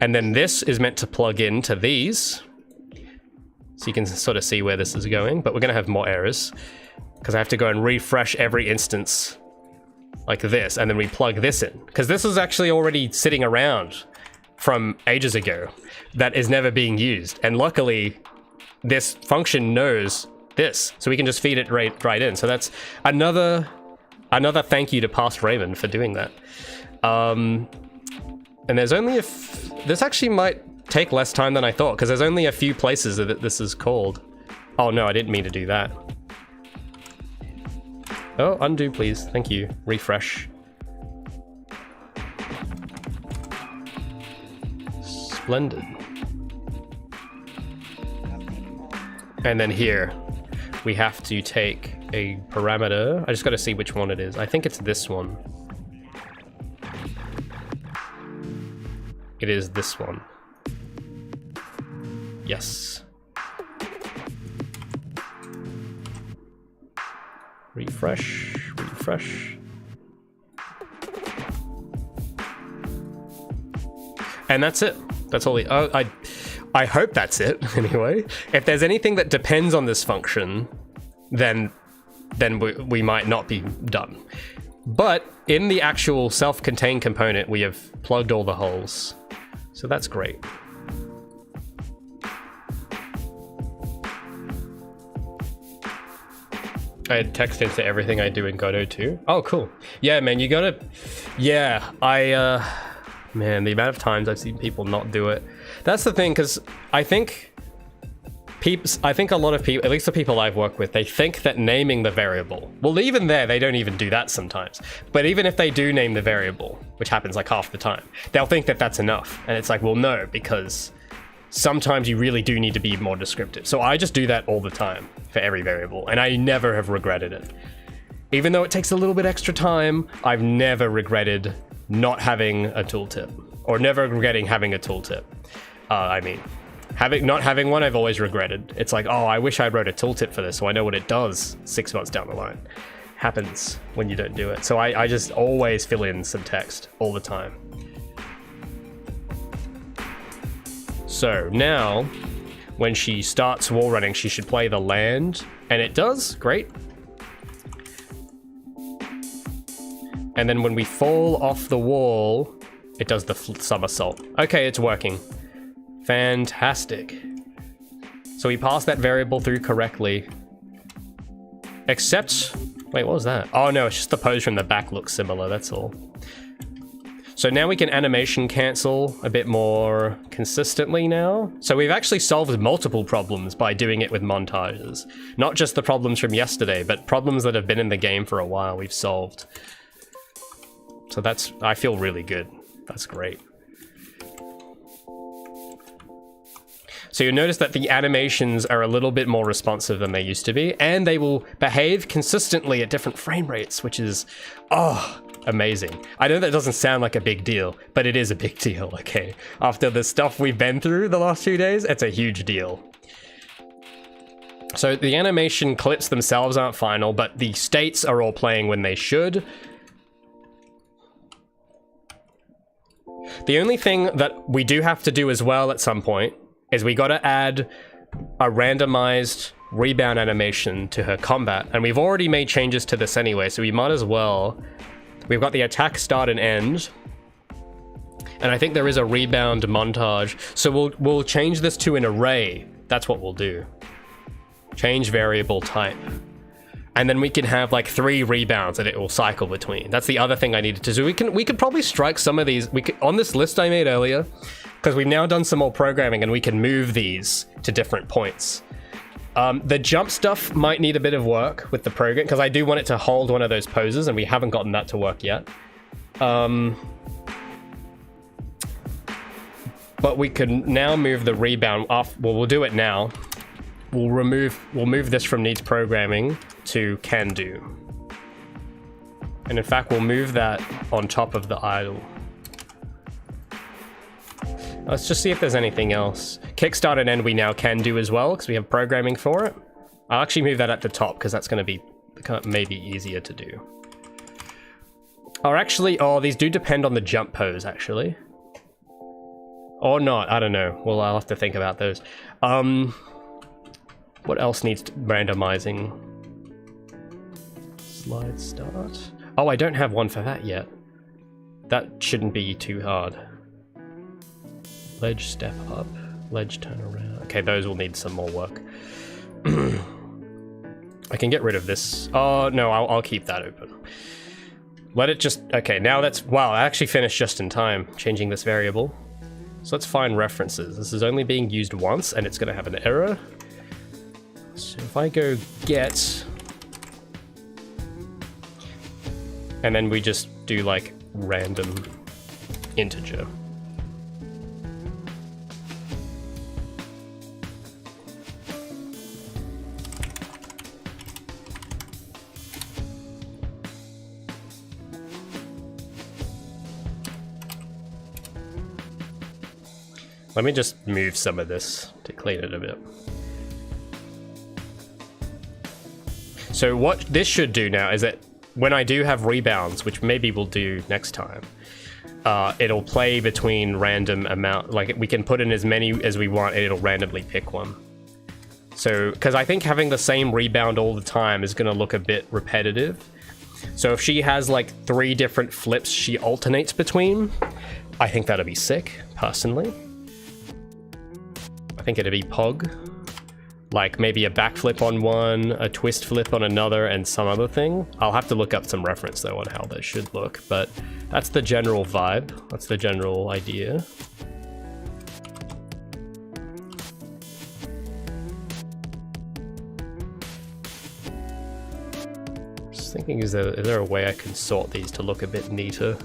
And then this is meant to plug into these. So you can sort of see where this is going, but we're gonna have more errors because I have to go and refresh every instance like this, and then we plug this in. Because this is actually already sitting around from ages ago that is never being used. And luckily, this function knows this, so we can just feed it right in. So that's another thank you to past Raymond for doing that. And there's only this actually might take less time than I thought, because there's only a few places that this is called. Oh no, I didn't mean to do that. Oh, undo please, thank you. Refresh. Splendid. And then here, we have to take a parameter. I just got to see which one it is. I think it's this one. It is this one. Yes. Refresh, refresh. And that's it. That's all. I hope that's it. Anyway, if there's anything that depends on this function, then we might not be done. But in the actual self-contained component, we have plugged all the holes, so that's great. I had text into everything I do in Godot too. Oh, cool. Yeah, man, you gotta... Yeah, man, the amount of times I've seen people not do it. That's the thing, because I think a lot of people, at least the people I've worked with, they think that naming the variable... Well, even there, they don't even do that sometimes. But even if they do name the variable, which happens like half the time, they'll think that that's enough. And it's like, well, no, because sometimes you really do need to be more descriptive. So I just do that all the time for every variable, and I never have regretted it. Even though it takes a little bit extra time, I've never regretted not having a tooltip, or never regretting having a tooltip. Not having one, I've always regretted. It's like, oh, I wish I wrote a tooltip for this so I know what it does 6 months down the line. Happens when you don't do it. So I just always fill in some text all the time. So now, when she starts wall running, she should play the land, and it does, great. And then when we fall off the wall, it does the somersault. Okay, it's working. Fantastic. So we passed that variable through correctly. Except, wait, what was that? Oh no, it's just the pose from the back looks similar, that's all. So now we can animation cancel a bit more consistently now. So we've actually solved multiple problems by doing it with montages. Not just the problems from yesterday, but problems that have been in the game for a while we've solved. So that's, I feel really good. That's great. So you'll notice that the animations are a little bit more responsive than they used to be, and they will behave consistently at different frame rates, which is, oh, amazing. I know that doesn't sound like a big deal, but it is a big deal, okay? After the stuff we've been through the last few days, it's a huge deal. So the animation clips themselves aren't final, but the states are all playing when they should. The only thing that we do have to do as well at some point is we gotta add a randomized rebound animation to her combat, and we've already made changes to this anyway, so we might as well. We've got the attack start and end, and I think there is a rebound montage, so we'll change this to an array. That's what we'll do. Change variable type. And then we can have like 3 rebounds that it will cycle between. That's the other thing I needed to do. We could probably strike some of these. On this list I made earlier, because we've now done some more programming and we can move these to different points. The jump stuff might need a bit of work with the program, because I do want it to hold one of those poses, and we haven't gotten that to work yet. But we can now move the rebound off. Well, we'll do it now. We'll move this from needs programming to can do. And in fact, we'll move that on top of the idle. Let's just see if there's anything else. Kickstart and end we now can do as well, because we have programming for it. I'll actually move that at the top, because that's going to be maybe easier to do. Or actually, oh, these do depend on the jump pose, actually. Or not, I don't know. Well, I'll have to think about those. What else needs randomizing? Slide start. Oh, I don't have one for that yet. That shouldn't be too hard. Ledge step up, ledge turn around. Okay, those will need some more work. I can get rid of this. Oh, no, I'll keep that open. Let it just, okay, now that's, wow, I actually finished just in time changing this variable. So let's find references. This is only being used once and it's gonna have an error. So if I go get, and then we just do like random integer. Let me just move some of this to clean it a bit. So what this should do now is that when I do have rebounds, which maybe we'll do next time, it'll play between random amount, like we can put in as many as we want and it'll randomly pick one. So, because I think having the same rebound all the time is going to look a bit repetitive. So if she has like 3 different flips she alternates between, I think that'd be sick, personally. I think it'd be pog. Like maybe a backflip on one, a twist flip on another, and some other thing. I'll have to look up some reference though on how they should look, but that's the general vibe. That's the general idea. Just thinking, is there a way I can sort these to look a bit neater?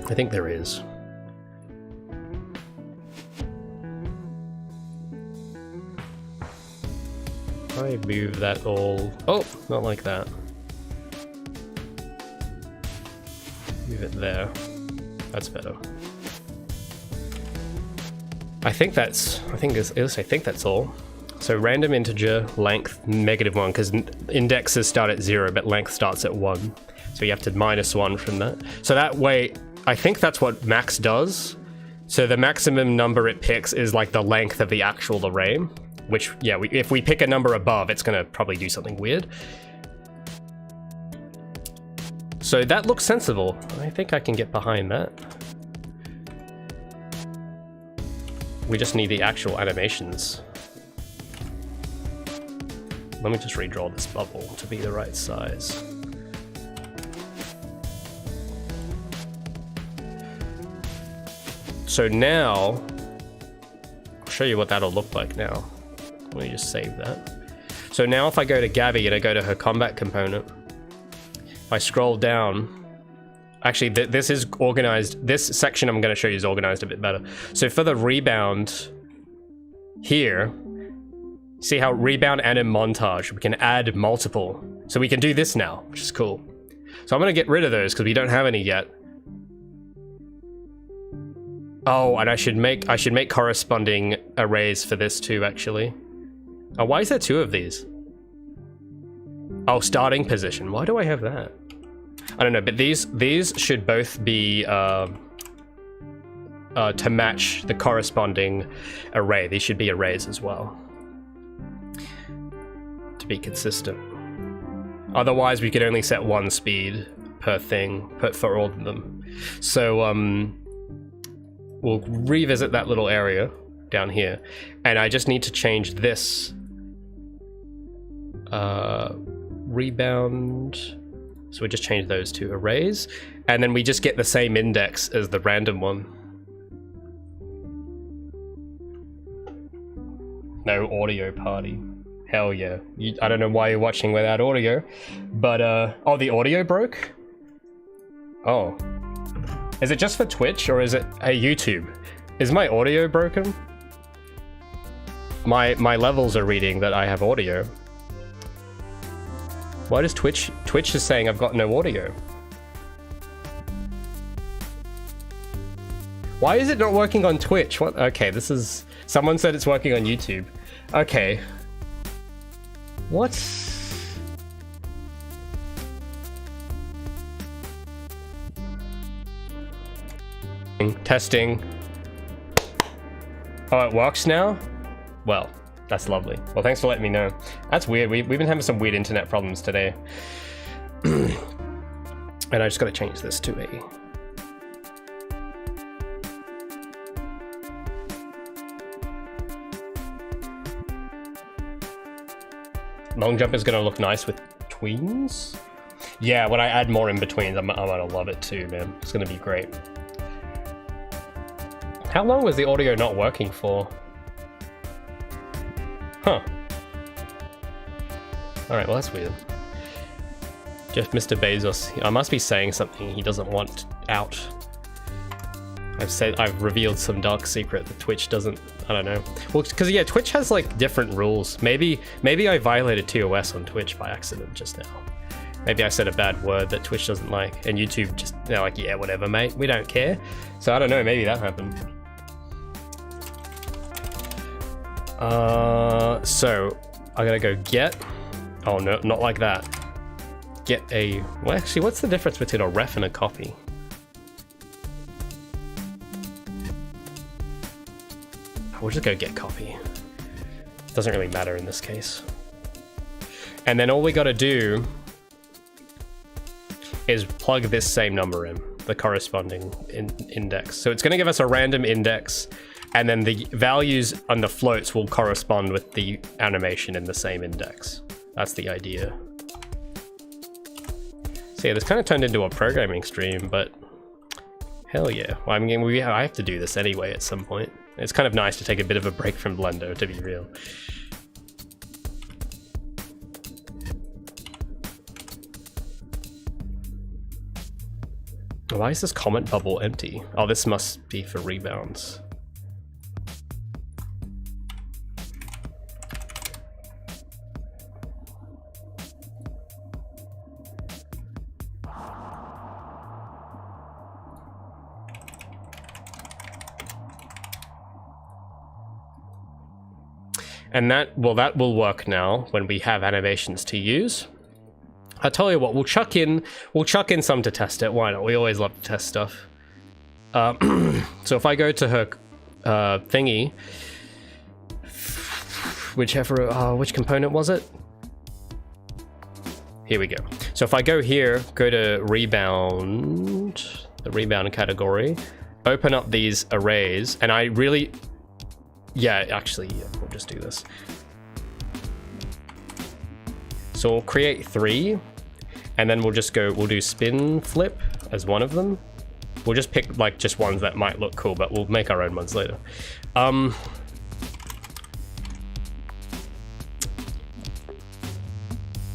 I think there is. I move that all... Oh, not like that. Move it there. That's better. I think that's all. So random integer, length, -1, because indexes start at 0, but length starts at 1. So you have to -1 from that. So that way, I think that's what max does. So the maximum number it picks is like the length of the actual array. Which, yeah, if we pick a number above, it's going to probably do something weird. So that looks sensible. I think I can get behind that. We just need the actual animations. Let me just redraw this bubble to be the right size. So now, I'll show you what that'll look like now. Let me just save that. So now if I go to Gabi and I go to her combat component, if I scroll down, actually this is organized, this section I'm going to show you is organized a bit better. So for the rebound here, see how rebound and in montage, we can add multiple. So we can do this now, which is cool. So I'm going to get rid of those because we don't have any yet. Oh, and I should make corresponding arrays for this too, actually. Oh, why is there 2 of these? Oh, starting position. Why do I have that? I don't know, but these should both be to match the corresponding array. These should be arrays as well, to be consistent. Otherwise, we could only set 1 speed per thing, for all of them. So we'll revisit that little area down here, and I just need to change this rebound. So we just change those to arrays, and then we just get the same index as the random one. No audio party. Hell yeah. I don't know why you're watching without audio, but oh, the audio broke? Oh. Is it just for Twitch or is it YouTube? Is my audio broken? My levels are reading that I have audio. Why does Twitch is saying I've got no audio? Why is it not working on Twitch? What? Okay, this is... Someone said it's working on YouTube. Okay. What? Testing. Oh, it works now? Well, that's lovely. Well, thanks for letting me know. That's weird. We've been having some weird internet problems today. And I just gotta change this to a... Long jump is gonna look nice with tweens? Yeah, when I add more in betweens, I'm gonna love it too, man. It's gonna be great. How long was the audio not working for? Huh. Alright, well that's weird. Jeff Mr. Bezos, I must be saying something he doesn't want out. I've revealed some dark secret that Twitch doesn't, I don't know. Well, because yeah, Twitch has like different rules. Maybe I violated TOS on Twitch by accident just now. Maybe I said a bad word that Twitch doesn't like, and YouTube just, they're like, yeah, whatever, mate, we don't care. So I don't know, maybe that happened. So I gotta go get. Oh no, not like that. Get a. Well, actually, what's the difference between a ref and a copy? We'll just go get copy. Doesn't really matter in this case. And then all we gotta do is plug this same number in, the corresponding index. So it's gonna give us a random index, and then the values on the floats will correspond with the animation in the same index. That's the idea. So yeah, this kind of turned into a programming stream, but hell yeah. Well, I mean, I have to do this anyway at some point. It's kind of nice to take a bit of a break from Blender, to be real. Why is this comment bubble empty? Oh, this must be for rebounds. And that will work now when we have animations to use. I'll tell you what, we'll chuck in some to test it. Why not? We always love to test stuff. So if I go to her thingy, which component was it? Here we go. So if I go here, go to rebound, the rebound category, open up these arrays, and I really, yeah, actually, yeah, we'll just do this. So we'll create 3, and then we'll do spin flip as one of them. We'll just pick like just ones that might look cool, but we'll make our own ones later.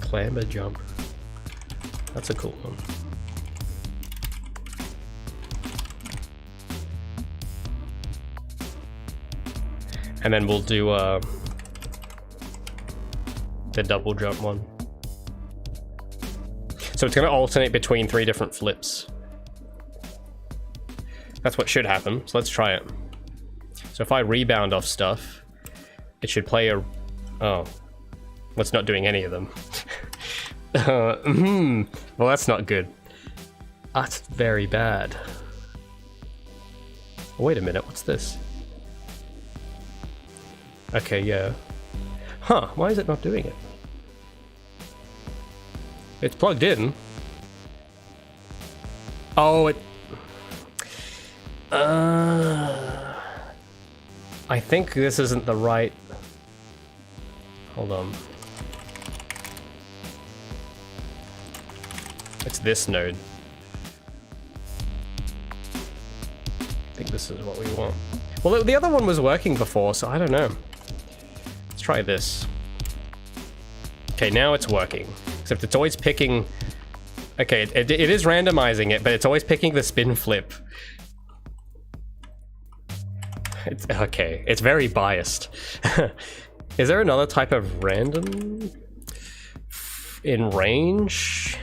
Clamber jump. That's a cool one. And then we'll do the double jump one. So it's going to alternate between 3 different flips. That's what should happen. So let's try it. So if I rebound off stuff, it should play a... Oh. Well, it's not doing any of them. Well, that's not good. That's very bad. Wait a minute, what's this? Okay, yeah. Huh, why is it not doing it? It's plugged in. Oh, it... I think this isn't the right... Hold on. It's this node. I think this is what we want. Well, the other one was working before, so I don't know. Let's try this. Okay, now it's working. Except it's always picking... Okay, it is randomizing it, but it's always picking the spin flip. It's, okay, it's very biased. Is there another type of random in range?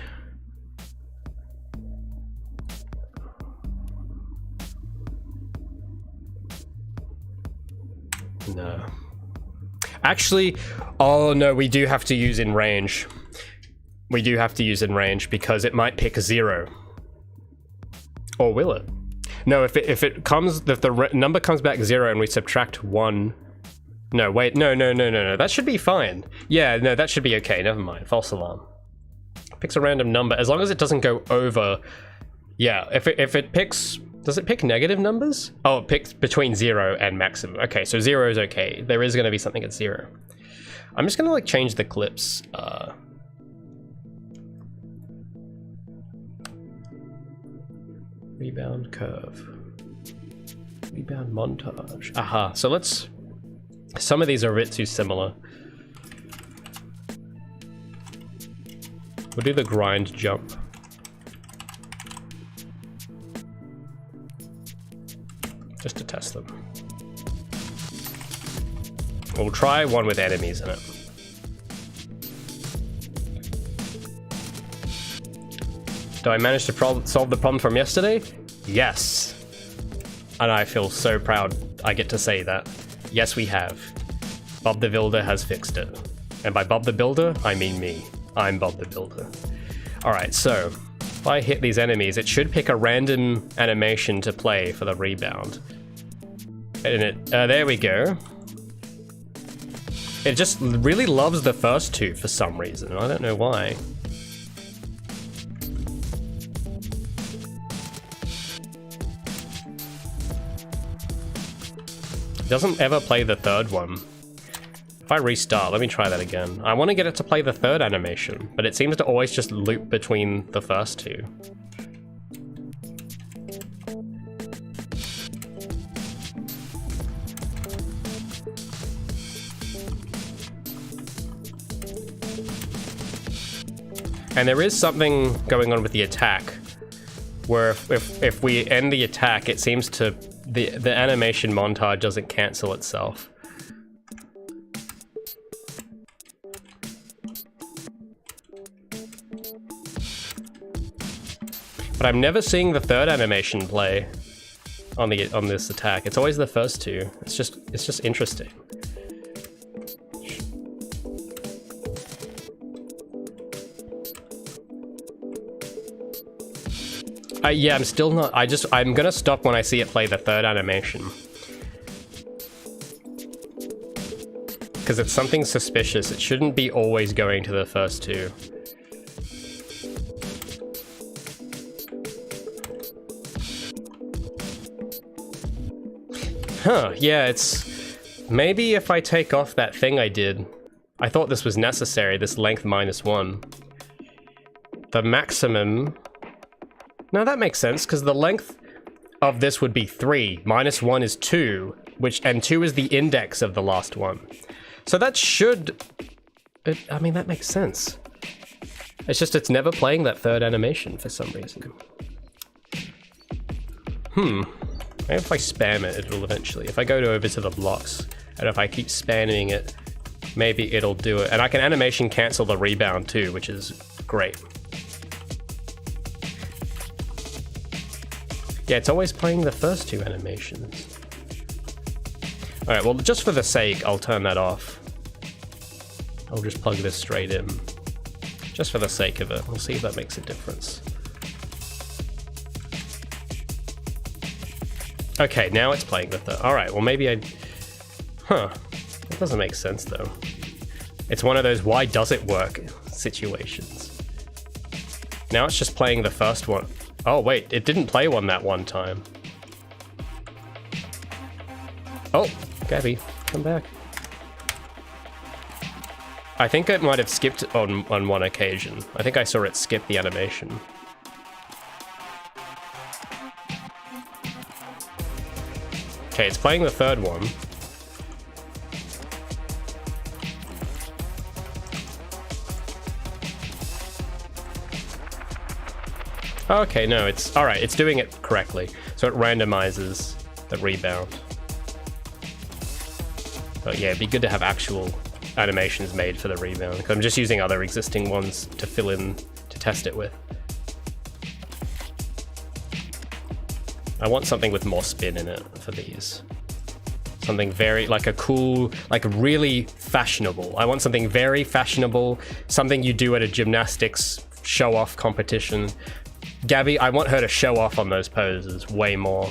No. Actually, oh no, we do have to use in range. We do have to use in range because it might pick 0. Or will it? No, if the number comes back 0 and we subtract 1. No, wait, no. That should be fine. Yeah, no, that should be okay. Never mind. False alarm. Picks a random number as long as it doesn't go over. Yeah, if it picks. Does it pick negative numbers? Oh, it picks between 0 and maximum. Okay, so 0 is okay. There is going to be something at 0. I'm just going to like change the clips. Rebound curve. Rebound montage. Aha. So let's... Some of these are a bit too similar. We'll do the grind jump. Just to test them. We'll try one with enemies in it. Do I manage to solve the problem from yesterday? Yes. And I feel so proud I get to say that. Yes, we have. Bob the Builder has fixed it. And by Bob the Builder, I mean me. I'm Bob the Builder. Alright, so if I hit these enemies, it should pick a random animation to play for the rebound. And there we go. It just really loves the first two for some reason. I don't know why. It doesn't ever play the third one. If I restart, let me try that again. I want to get it to play the third animation, but it seems to always just loop between the first two. And there is something going on with the attack, where if we end the attack, it seems to the animation montage doesn't cancel itself. But I'm never seeing the third animation play on this attack. It's always the first two. It's just interesting. Yeah, I'm still not. I'm gonna stop when I see it play the third animation. Because it's something suspicious. It shouldn't be always going to the first two. Huh, yeah, it's... Maybe if I take off that thing I did. I thought this was necessary, this length -1. The maximum... No, that makes sense, because the length of this would be 3. -1 is 2, and 2 is the index of the last one. So that should... I mean, that makes sense. It's just it's never playing that third animation for some reason. Maybe if I spam it, it'll eventually... If I go over to the blocks, and if I keep spamming it, maybe it'll do it. And I can animation cancel the rebound too, which is great. Yeah, it's always playing the first two animations. Alright, well, just for the sake, I'll turn that off. I'll just plug this straight in. Just for the sake of it. We'll see if that makes a difference. Okay, now it's playing the third. Alright, well maybe I... Huh. That doesn't make sense, though. It's one of those why does it work situations. Now it's just playing the first one. Oh, wait, it didn't play one that one time. Oh, Gabi, come back. I think it might have skipped on one occasion. I think I saw it skip the animation. Okay, it's playing the third one. Okay, no, it's... Alright, it's doing it correctly. So it randomizes the rebound. But yeah, it'd be good to have actual animations made for the rebound, because I'm just using other existing ones to fill in, to test it with. I want something with more spin in it for these. Something very, like a cool, like really fashionable. I want something very fashionable, something you do at a gymnastics show-off competition. Gabi, I want her to show off on those poses way more.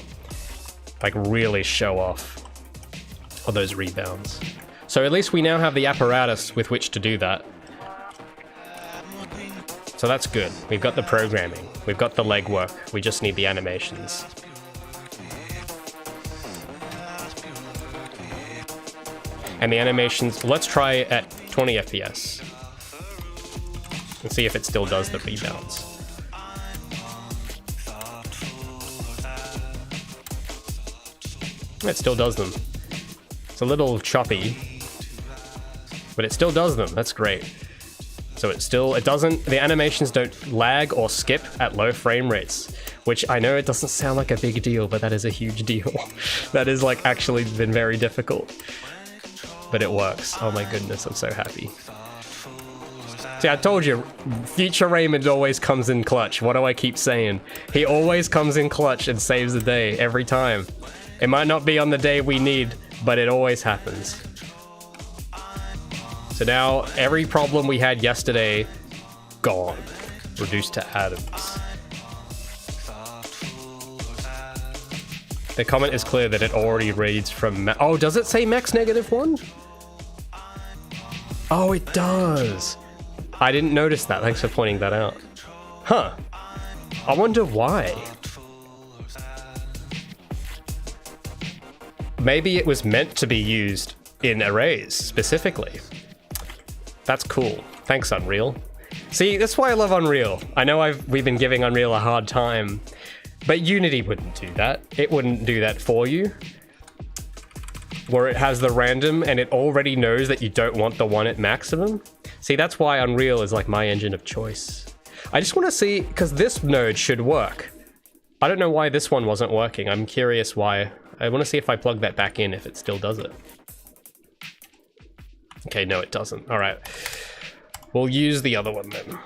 Like really show off on those rebounds. So at least we now have the apparatus with which to do that. So that's good. We've got the programming. We've got the legwork. We just need the animations. And the animations, let's try it at 20 FPS. And see if it still does the rebounds. It still does them. It's a little choppy, but it still does them. That's great. So it doesn't, the animations don't lag or skip at low frame rates, which I know it doesn't sound like a big deal, but that is a huge deal. That is like actually been very difficult, but it works. Oh my goodness, I'm so happy. See, I told you, future Raymond always comes in clutch. What do I keep saying? He always comes in clutch and saves the day every time. It might not be on the day we need, but it always happens. So now every problem we had yesterday, gone. Reduced to atoms. The comment is clear that it already reads from oh, does it say max -1? Oh, it does. I didn't notice that. Thanks for pointing that out. Huh. I wonder why. Maybe it was meant to be used in arrays specifically. That's cool. Thanks, Unreal. See, that's why I love Unreal. I know we've been giving Unreal a hard time, but Unity wouldn't do that. It wouldn't do that for you. Where it has the random and it already knows that you don't want the one at maximum. See, that's why Unreal is like my engine of choice. I just want to see, because this node should work. I don't know why this one wasn't working. I'm curious why. I want to see if I plug that back in, if it still does it. Okay, no, it doesn't. All right. We'll use the other one then.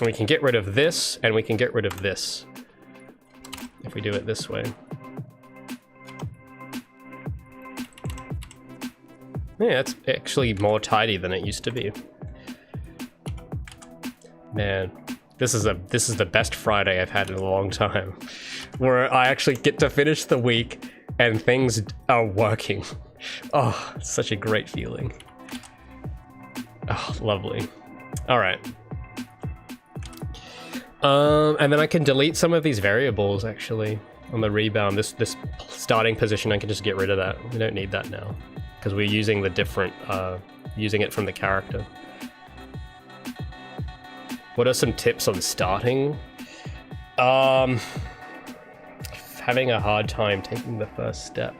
We can get rid of this, and we can get rid of this. If we do it this way. Yeah, it's actually more tidy than it used to be. Man, this is the best Friday I've had in a long time. Where I actually get to finish the week and things are working. Oh, it's such a great feeling. Oh, lovely. All right. And then I can delete some of these variables actually on the rebound. This starting position, I can just get rid of that. We don't need that now because we're using the different, using it from the character. What are some tips on starting? Having a hard time taking the first step.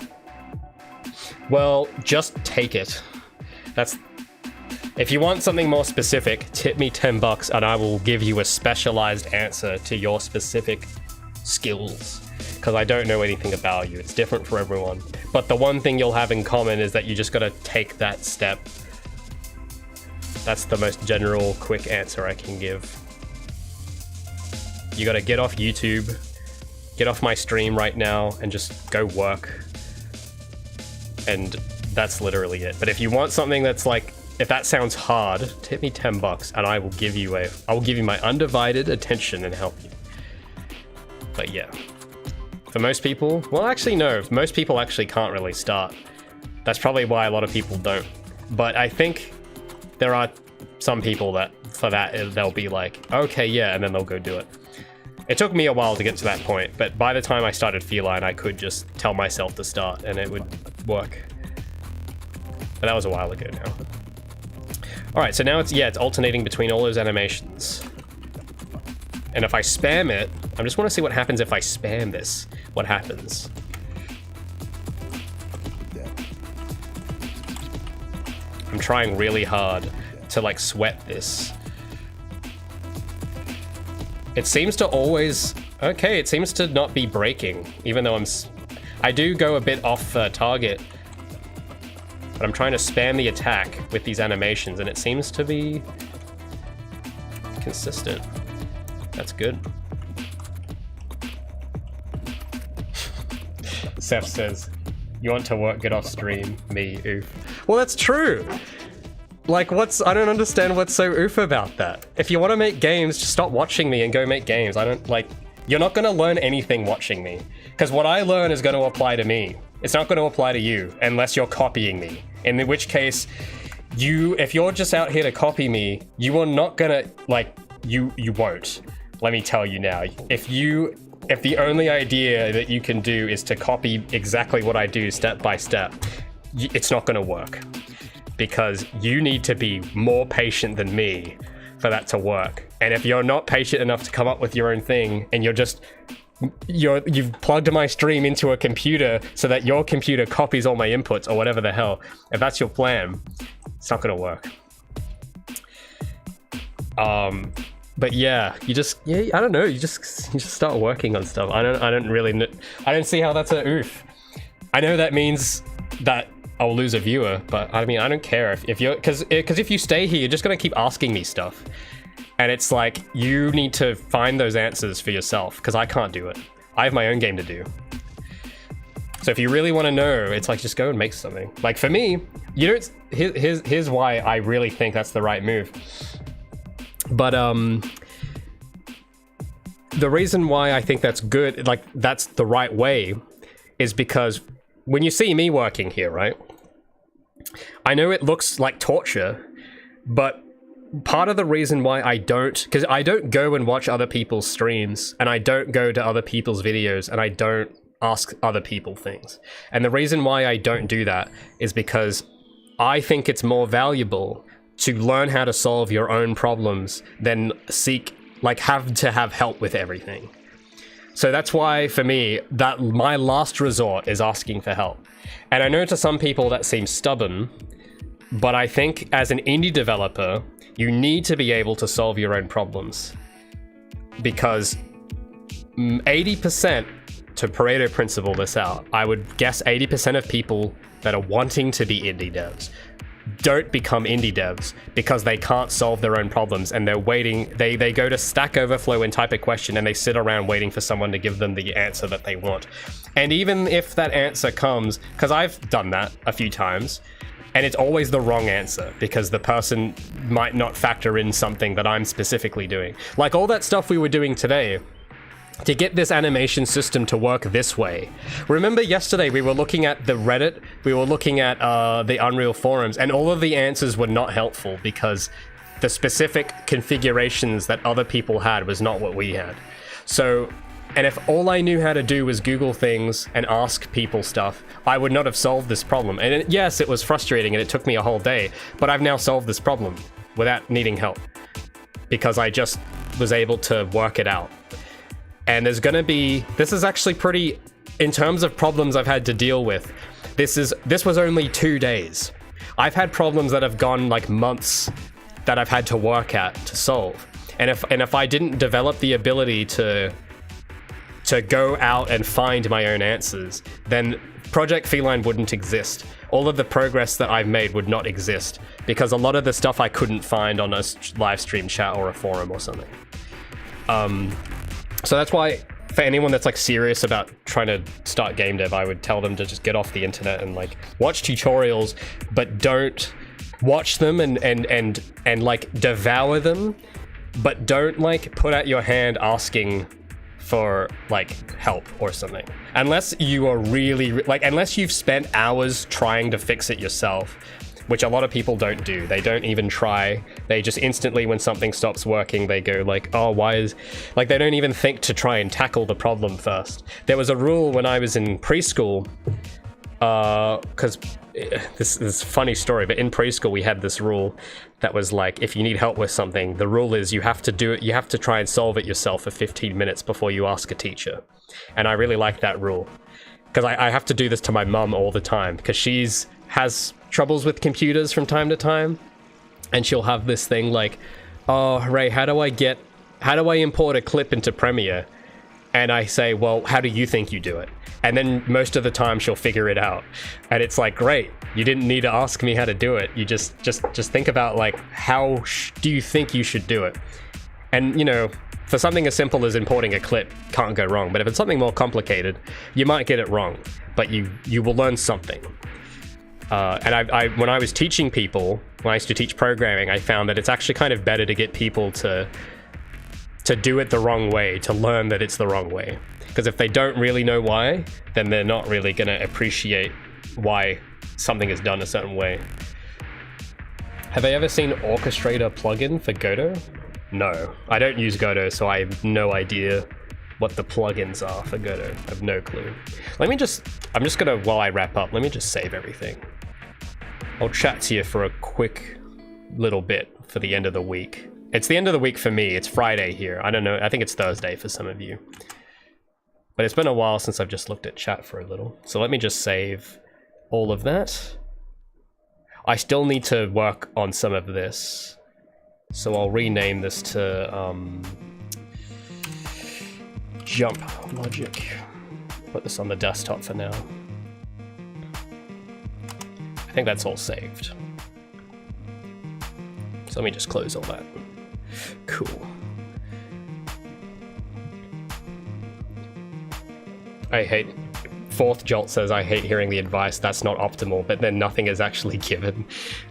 Well, just take it. If you want something more specific, tip me $10 and I will give you a specialized answer to your specific skills. Because I don't know anything about you. It's different for everyone. But the one thing you'll have in common is that you just gotta take that step. That's the most general, quick answer I can give. You gotta get off YouTube, get off my stream right now, and just go work. And that's literally it. But if you want something that's like, if that sounds hard, tip me $10 and I will give you my undivided attention and help you. But yeah, for most people, well actually no, most people actually can't really start. That's probably why a lot of people don't. But I think there are some people that, for that, they'll be like, okay, yeah, and then they'll go do it. It took me a while to get to that point, but by the time I started Feline, I could just tell myself to start and it would work. But that was a while ago now. All right, so now it's alternating between all those animations. And if I spam it, I just want to see what happens if I spam this. What happens? I'm trying really hard to like sweat this. It seems to always, okay, it seems to not be breaking, even though I do go a bit off target. But I'm trying to spam the attack with these animations and it seems to be consistent. That's good. Seth says, you want to work, get off stream. Me, oof. Well, that's true. Like, I don't understand what's so oof about that. If you want to make games, just stop watching me and go make games. You're not going to learn anything watching me. Because what I learn is going to apply to me. It's not going to apply to you unless you're copying me. In which case, if you're just out here to copy me, you are not gonna, you won't. Let me tell you now. If the only idea that you can do is to copy exactly what I do step by step, it's not gonna work. Because you need to be more patient than me for that to work. And if you're not patient enough to come up with your own thing, and you've plugged my stream into a computer so that your computer copies all my inputs or whatever the hell, if that's your plan, it's not gonna work. But yeah, I don't know, you just start working on stuff. I don't see how that's a oof. I know that means that I'll lose a viewer, but I mean, I don't care if you're, because if you stay here, you're just gonna keep asking me stuff. And it's like, you need to find those answers for yourself, because I can't do it. I have my own game to do. So if you really want to know, it's like, just go and make something. Like for me, you know, here's why I really think that's the right move. But the reason why I think that's good, like that's the right way, is because when you see me working here, right? I know it looks like torture, but part of the reason why I don't, because I don't go and watch other people's streams, and I don't go to other people's videos, and I don't ask other people things. And the reason why I don't do that is because I think it's more valuable to learn how to solve your own problems than have to have help with everything. So that's why, for me, that my last resort is asking for help. And I know to some people that seems stubborn, but I think as an indie developer, you need to be able to solve your own problems. Because 80%, to Pareto principle this out, I would guess 80% of people that are wanting to be indie devs don't become indie devs because they can't solve their own problems, and they're waiting. They go to Stack Overflow and type a question, and they sit around waiting for someone to give them the answer that they want. And even if that answer comes, because I've done that a few times, and it's always the wrong answer because the person might not factor in something that I'm specifically doing. Like all that stuff we were doing today to get this animation system to work this way. Remember yesterday we were looking at the Reddit, we were looking at the Unreal forums, and all of the answers were not helpful because the specific configurations that other people had was not what we had. So, and if all I knew how to do was Google things and ask people stuff, I would not have solved this problem. And yes, it was frustrating and it took me a whole day, but I've now solved this problem without needing help because I just was able to work it out. And there's gonna be, this is actually pretty, in terms of problems I've had to deal with, this was only 2 days. I've had problems that have gone like months that I've had to work at to solve. And if I didn't develop the ability to go out and find my own answers, then Project Feline wouldn't exist. All of the progress that I've made would not exist because a lot of the stuff I couldn't find on a live stream chat or a forum or something. So that's why, for anyone that's like serious about trying to start game dev, I would tell them to just get off the internet and like watch tutorials, but don't watch them and like devour them, but don't like put out your hand asking for like help or something. Unless you are really, like, unless you've spent hours trying to fix it yourself, which a lot of people don't do. They don't even try. They just instantly, when something stops working, they go like, oh, why is... Like, they don't even think to try and tackle the problem first. There was a rule when I was in preschool, because this is a funny story, but in preschool we had this rule that was like, if you need help with something, the rule is you have to do it, you have to try and solve it yourself for 15 minutes before you ask a teacher. And I really like that rule. Because I have to do this to my mum all the time, because has troubles with computers from time to time, and she'll have this thing like, oh, Ray, how do I import a clip into Premiere? And I say, well, how do you think you do it? And then most of the time she'll figure it out. And it's like, great, you didn't need to ask me how to do it. You just think about like, how do you think you should do it? And you know, for something as simple as importing a clip, can't go wrong. But if it's something more complicated, you might get it wrong, but you will learn something. And I when I was teaching people, when I used to teach programming, I found that it's actually kind of better to get people to do it the wrong way, to learn that it's the wrong way. Because if they don't really know why, then they're not really going to appreciate why something is done a certain way. Have I ever seen Orchestrator plugin for Godot? No, I don't use Godot, so I have no idea what the plugins are for Godot. I have no clue. I'm just gonna, while I wrap up, let me just save everything. I'll chat to you for a quick little bit for the end of the week. It's the end of the week for me. It's Friday here. I don't know. I think it's Thursday for some of you. But it's been a while since I've just looked at chat for a little. So let me just save all of that. I still need to work on some of this. So I'll rename this to Jump Logic. Put this on the desktop for now. I think that's all saved. So let me just close all that. Cool. I hate... Fourth Jolt says, I hate hearing the advice, that's not optimal, but then nothing is actually given.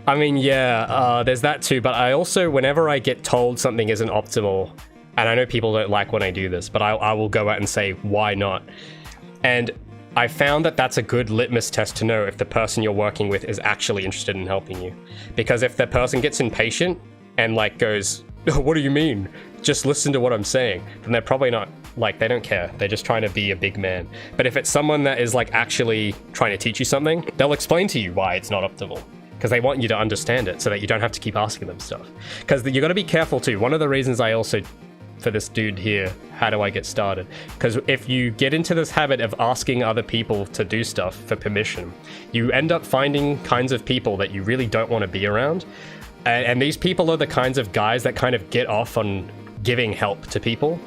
I mean, yeah, there's that too, but I also, whenever I get told something isn't optimal, and I know people don't like when I do this, but I will go out and say, why not? And I found that that's a good litmus test to know if the person you're working with is actually interested in helping you. Because if the person gets impatient and like goes, oh, what do you mean? Just listen to what I'm saying, then they're probably not, like, they don't care. They're just trying to be a big man. But if it's someone that is like actually trying to teach you something, they'll explain to you why it's not optimal. Because they want you to understand it so that you don't have to keep asking them stuff. Because you got to be careful too. One of the reasons I also, for this dude here, how do I get started? Because if you get into this habit of asking other people to do stuff for permission, you end up finding kinds of people that you really don't want to be around. And these people are the kinds of guys that kind of get off on giving help to people.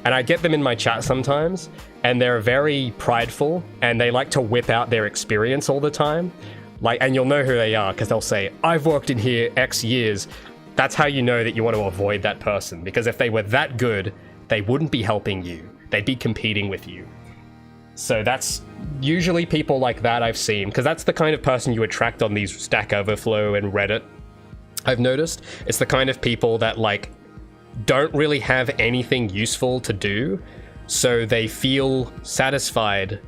And I get them in my chat sometimes, and they're very prideful, and they like to whip out their experience all the time. Like, and you'll know who they are, because they'll say, I've worked in here X years. That's how you know that you want to avoid that person, because if they were that good, they wouldn't be helping you. They'd be competing with you. So that's usually people like that I've seen, because that's the kind of person you attract on these Stack Overflow and Reddit. I've noticed it's the kind of people that like don't really have anything useful to do, so they feel satisfied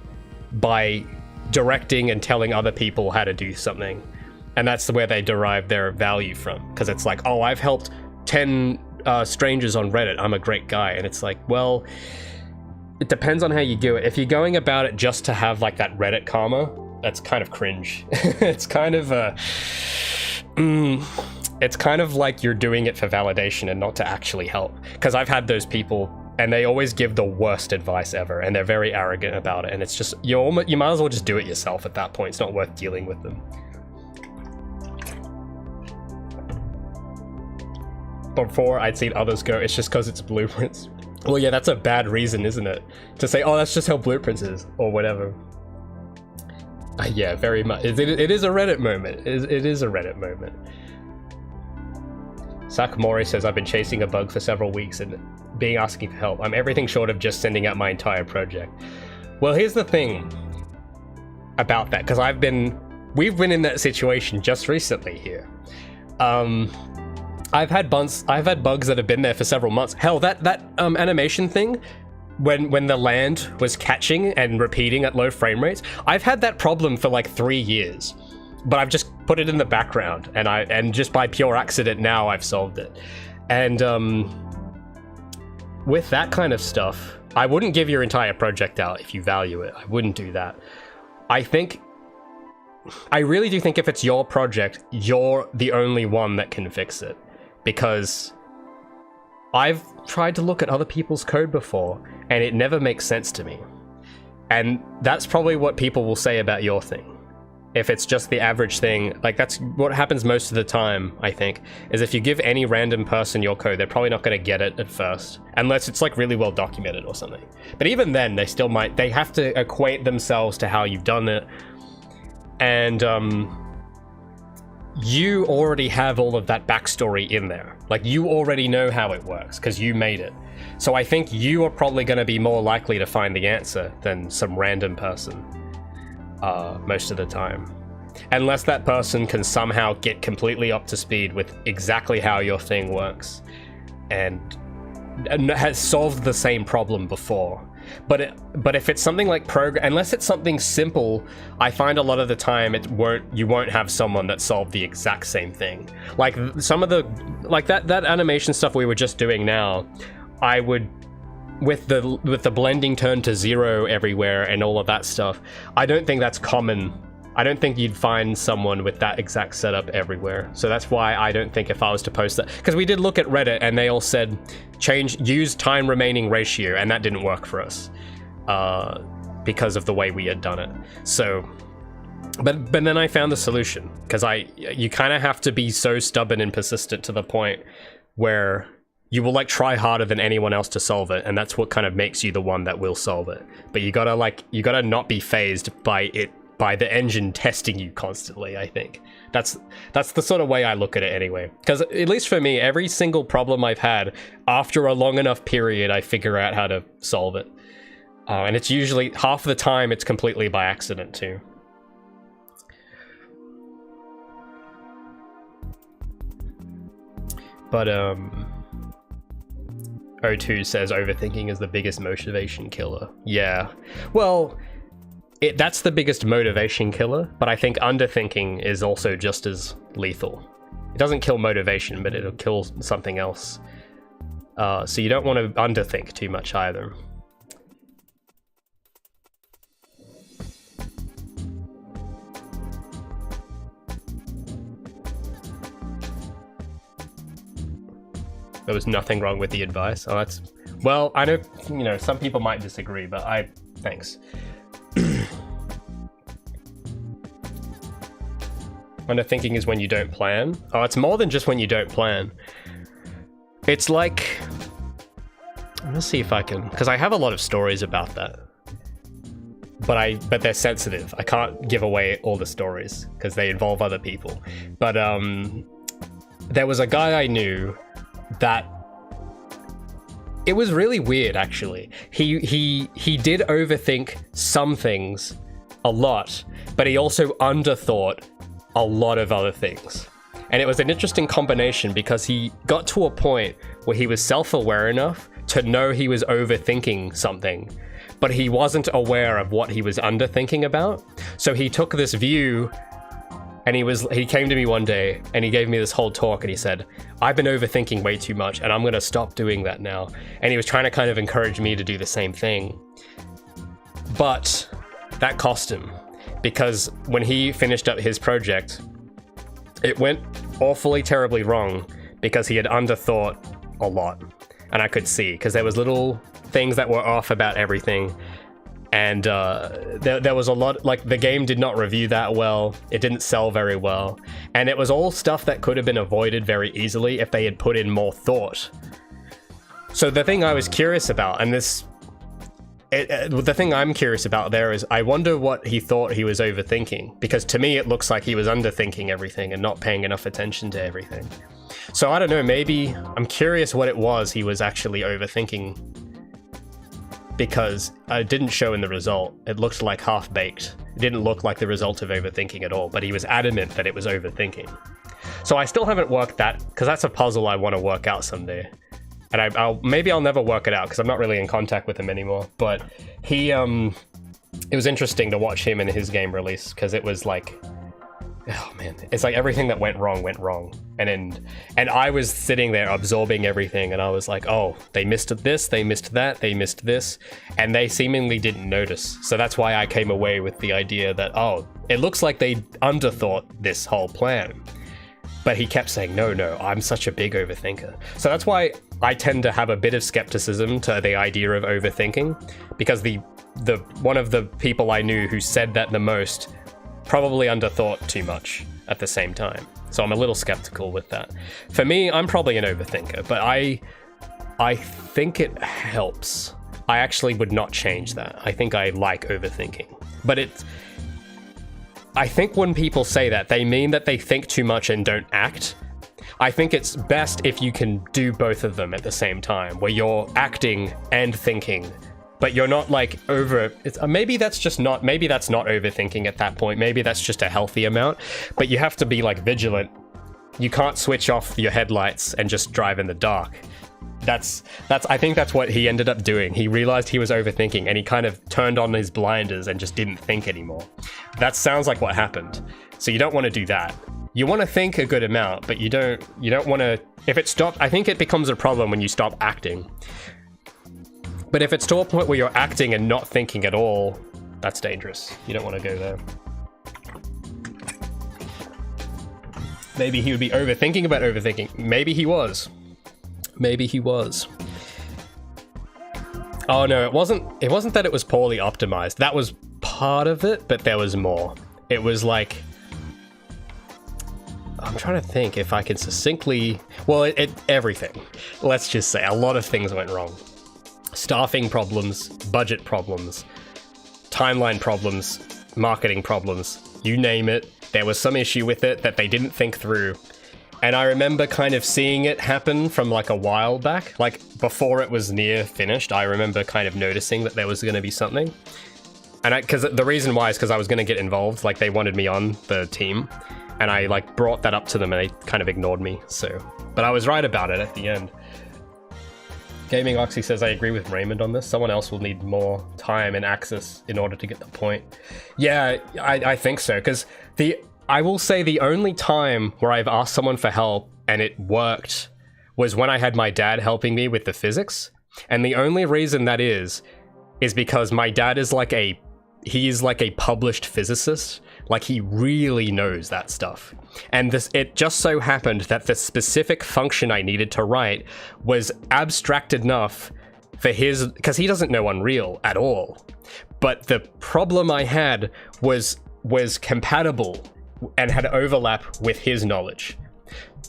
by directing and telling other people how to do something. And that's where they derive their value from, because it's like, oh, I've helped 10 strangers on Reddit, I'm a great guy. And it's like, well, it depends on how you do it. If you're going about it just to have like that Reddit karma, that's kind of cringe. It's kind of it's kind of like you're doing it for validation and not to actually help. Because I've had those people, and they always give the worst advice ever, and they're very arrogant about it. And it's just, you might as well just do it yourself at that point. It's not worth dealing with them. Before, I'd seen others go, it's just because it's blueprints. Well, yeah, that's a bad reason, isn't it? To say, oh, that's just how blueprints is, or whatever. Yeah, very much. It is a Reddit moment. It is a Reddit moment. Sakamori says, I've been chasing a bug for several weeks and being asking for help. I'm everything short of just sending out my entire project. Well, here's the thing about that, because we've been in that situation just recently here. I've had bugs that have been there for several months. Hell, that animation thing, when the land was catching and repeating at low frame rates, I've had that problem for like 3 years. But I've just put it in the background, and just by pure accident now I've solved it. And with that kind of stuff, I wouldn't give your entire project out if you value it. I wouldn't do that. I really do think if it's your project, you're the only one that can fix it. Because I've tried to look at other people's code before, and it never makes sense to me. And that's probably what people will say about your thing. If it's just the average thing, like that's what happens most of the time, I think, is if you give any random person your code, they're probably not going to get it at first, unless it's like really well documented or something. But even then, they have to equate themselves to how you've done it. And you already have all of that backstory in there. Like, you already know how it works because you made it. So I think you are probably going to be more likely to find the answer than some random person. Most of the time, unless that person can somehow get completely up to speed with exactly how your thing works and has solved the same problem before. But if it's something like unless it's something simple, I find a lot of the time you won't have someone that solved the exact same thing. Like some of that animation stuff we were just doing now, I would, with the blending turned to 0 everywhere and all of that stuff, I don't think that's common. I don't think you'd find someone with that exact setup everywhere. So that's why I don't think if I was to post that, because we did look at Reddit and they all said use time remaining ratio, and that didn't work for us because of the way we had done it. So but then I found the solution, because you kind of have to be so stubborn and persistent to the point where you will like try harder than anyone else to solve it, and that's what kind of makes you the one that will solve it. But you gotta not be phased by it by the engine testing you constantly, I think. That's the sort of way I look at it anyway. Because at least for me, every single problem I've had, after a long enough period, I figure out how to solve it. And it's usually, half the time, it's completely by accident too. But, O2 says overthinking is the biggest motivation killer. Yeah. Well, that's the biggest motivation killer, but I think underthinking is also just as lethal. It doesn't kill motivation, but it'll kill something else. So you don't want to underthink too much either. There was nothing wrong with the advice. Oh, that's... Well, I know, you know, some people might disagree, but thanks. Underthinking is when you don't plan. Oh, it's more than just when you don't plan. It's like... Let's see if I can... Because I have a lot of stories about that. But they're sensitive. I can't give away all the stories, because they involve other people. But, there was a guy I knew that it was really weird, actually. He did overthink some things a lot, but he also underthought a lot of other things. And it was an interesting combination because he got to a point where he was self-aware enough to know he was overthinking something, but he wasn't aware of what he was underthinking about. So he took this view, and he came to me one day and he gave me this whole talk and he said, I've been overthinking way too much and I'm gonna stop doing that now. And he was trying to kind of encourage me to do the same thing. But that cost him, because when he finished up his project, it went awfully terribly wrong because he had underthought a lot. And I could see, because there was little things that were off about everything. And there was a lot, like, the game did not review that well, it didn't sell very well, and it was all stuff that could have been avoided very easily if they had put in more thought. So the thing I was curious about, and the thing I'm curious about there is, I wonder what he thought he was overthinking, because to me it looks like he was underthinking everything and not paying enough attention to everything. So I don't know, maybe, I'm curious what it was he was actually overthinking, because it didn't show in the result. It looked like half-baked. It didn't look like the result of overthinking at all, but he was adamant that it was overthinking. So I still haven't worked that, because that's a puzzle I want to work out someday. And maybe I'll never work it out, because I'm not really in contact with him anymore. But he, it was interesting to watch him in his game release, because it was like, oh man, it's like everything that went wrong. And I was sitting there absorbing everything, and I was like, oh, they missed this, they missed that, they missed this, and they seemingly didn't notice. So that's why I came away with the idea that, oh, it looks like they underthought this whole plan. But he kept saying, no, I'm such a big overthinker. So that's why I tend to have a bit of skepticism to the idea of overthinking, because the one of the people I knew who said that the most probably underthought too much at the same time. So I'm a little skeptical with that. For me, I'm probably an overthinker, but I think it helps. I actually would not change that. I think I like overthinking. But I think when people say that, they mean that they think too much and don't act. I think it's best if you can do both of them at the same time, where you're acting and thinking, but you're not like maybe that's not overthinking at that point. Maybe that's just a healthy amount, but you have to be like vigilant. You can't switch off your headlights and just drive in the dark. I think that's what he ended up doing. He realized he was overthinking and he kind of turned on his blinders and just didn't think anymore. That sounds like what happened. So you don't want to do that. You want to think a good amount, but you don't want to, if it stopped, I think it becomes a problem when you stop acting. But if it's to a point where you're acting and not thinking at all, that's dangerous. You don't want to go there. Maybe he would be overthinking about overthinking. Maybe he was. Oh no, it wasn't that it was poorly optimized. That was part of it, but there was more. It was like, I'm trying to think if I can succinctly, well, everything. Let's just say a lot of things went wrong. Staffing problems, budget problems, timeline problems, marketing problems. You name it, there was some issue with it that they didn't think through. And I remember kind of seeing it happen from like a while back, like before it was near finished. I remember kind of noticing that there was going to be something. And because the reason why is because I was going to get involved, like they wanted me on the team, and I like brought that up to them and they kind of ignored me. So, but I was right about it at the end. Gaming Oxy says, I agree with Raymond on this. Someone else will need more time and access in order to get the point. Yeah, I think so, because I will say the only time where I've asked someone for help and it worked was when I had my dad helping me with the physics. And the only reason that is because my dad is like he's like a published physicist. Like he really knows that stuff. And it just so happened that the specific function I needed to write was abstract enough for because he doesn't know Unreal at all. But the problem I had was compatible and had overlap with his knowledge,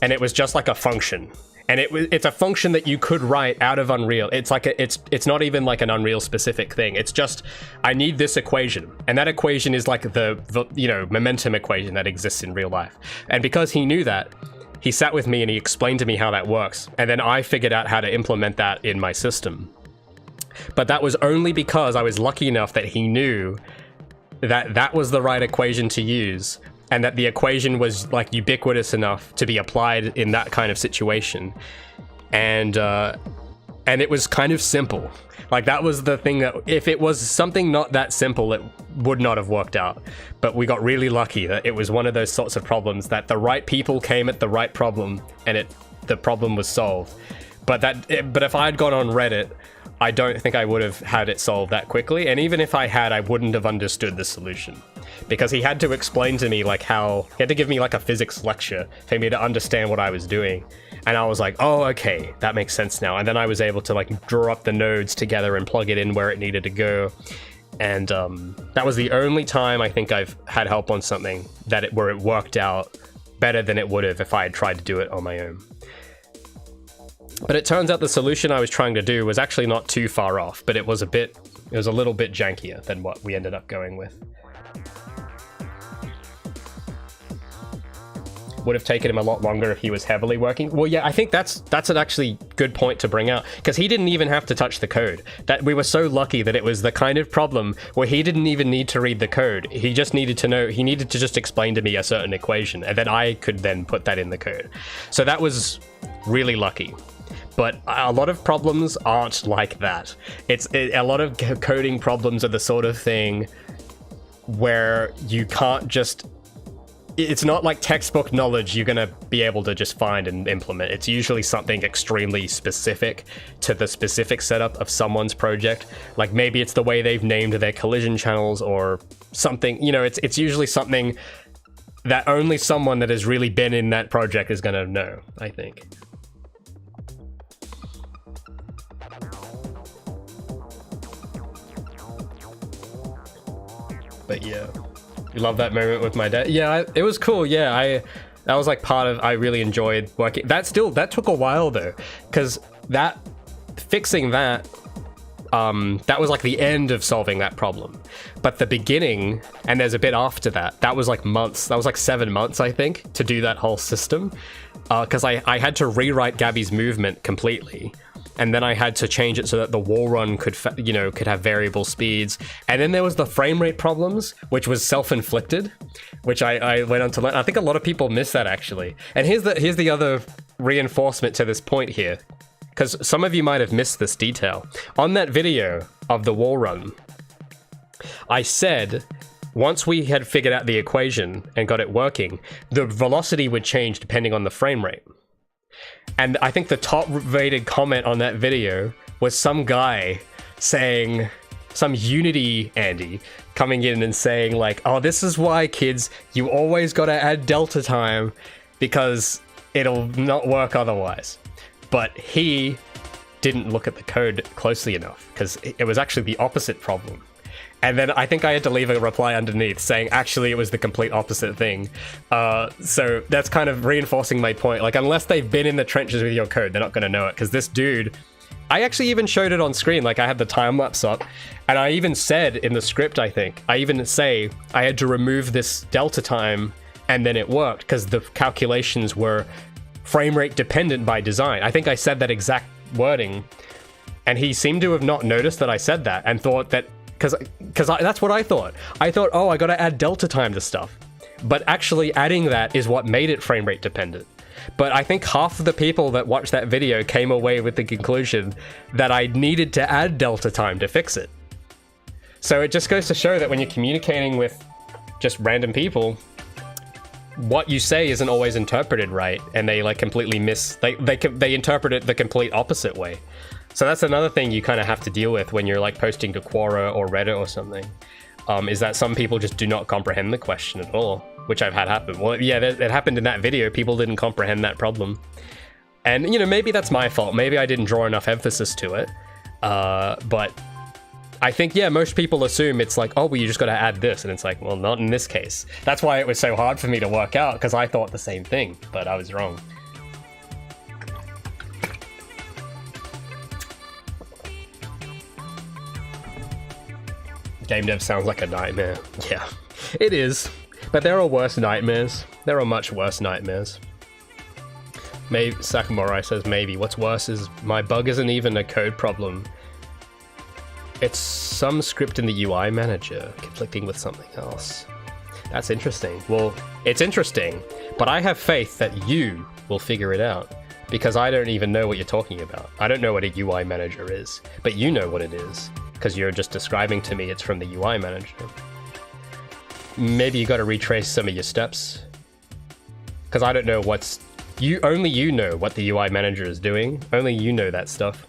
and it was just like a function, and it's a function that you could write out of Unreal. It's like it's not even like an Unreal specific thing. It's just I need this equation, and that equation is like the momentum equation that exists in real life. And because he knew that, he sat with me and he explained to me how that works, and then I figured out how to implement that in my system. But that was only because I was lucky enough that he knew that that was the right equation to use, and that the equation was like ubiquitous enough to be applied in that kind of situation. And it was kind of simple. Like that was the thing that if it was something not that simple, it would not have worked out. But we got really lucky that it was one of those sorts of problems that the right people came at the right problem and the problem was solved. But if I had gone on Reddit, I don't think I would have had it solved that quickly. And even if I had, I wouldn't have understood the solution. Because he had to explain to me like he had to give me like a physics lecture for me to understand what I was doing. And I was like, oh, okay, that makes sense now. And then I was able to like draw up the nodes together and plug it in where it needed to go. And that was the only time I think I've had help on something where it worked out better than it would have if I had tried to do it on my own. But it turns out the solution I was trying to do was actually not too far off, but it was a little bit jankier than what we ended up going with. Would have taken him a lot longer if he was heavily working. Well, yeah, I think that's an actually good point to bring out, because he didn't even have to touch the code. That we were so lucky that it was the kind of problem where he didn't even need to read the code. He just needed to know, he needed to just explain to me a certain equation, and then I could then put that in the code. So that was really lucky. But a lot of problems aren't like that. A lot of coding problems are the sort of thing where you can't just... It's not like textbook knowledge you're going to be able to just find and implement. It's usually something extremely specific to the specific setup of someone's project. Like maybe it's the way they've named their collision channels or something. You know, it's usually something that only someone that has really been in that project is going to know, I think. But yeah, you love that moment with my dad. Yeah, it was cool. Yeah, that was like part of, I really enjoyed working. That took a while though, because fixing that was like the end of solving that problem. But the beginning, and there's a bit after that was like months. That was like 7 months, I think, to do that whole system. Because I had to rewrite Gabi's movement completely. And then I had to change it so that the wall run could have variable speeds. And then there was the frame rate problems, which was self-inflicted, which I went on to learn. I think a lot of people miss that actually. And here's the other reinforcement to this point here, because some of you might have missed this detail. On that video of the wall run, I said once we had figured out the equation and got it working, the velocity would change depending on the frame rate. And I think the top rated comment on that video was some guy saying, some Unity Andy coming in and saying like, oh, this is why kids, you always gotta add delta time because it'll not work otherwise. But he didn't look at the code closely enough because it was actually the opposite problem. And then I think I had to leave a reply underneath saying, actually, it was the complete opposite thing. So that's kind of reinforcing my point. Like, unless they've been in the trenches with your code, they're not going to know it. Because this dude, I actually even showed it on screen, like I had the time lapse up, and I even said in the script, I think, I even say I had to remove this delta time, and then it worked, because the calculations were frame rate dependent by design. I think I said that exact wording, and he seemed to have not noticed that I said that, and thought that, because that's what I thought. I thought, oh, I gotta add delta time to stuff. But actually adding that is what made it frame rate dependent. But I think half of the people that watched that video came away with the conclusion that I needed to add delta time to fix it. So it just goes to show that when you're communicating with just random people, what you say isn't always interpreted right, and they like completely they interpret it the complete opposite way. So that's another thing you kind of have to deal with when you're like posting to Quora or Reddit or something, is that some people just do not comprehend the question at all, which I've had happen. Well, yeah, it happened in that video. People didn't comprehend that problem. And, you know, maybe that's my fault. Maybe I didn't draw enough emphasis to it. But I think, yeah, most people assume it's like, oh, well, you just got to add this. And it's like, well, not in this case. That's why it was so hard for me to work out, because I thought the same thing, but I was wrong. Game dev sounds like a nightmare. Yeah, it is. But there are worse nightmares. There are much worse nightmares. Maybe Sakamorai says maybe. What's worse is my bug isn't even a code problem. It's some script in the UI manager conflicting with something else. That's interesting. Well, it's interesting, but I have faith that you will figure it out, because I don't even know what you're talking about. I don't know what a UI manager is, but you know what it is, because you're just describing to me it's from the UI manager. Maybe you got to retrace some of your steps, because I don't know only you know what the UI manager is doing. Only you know that stuff.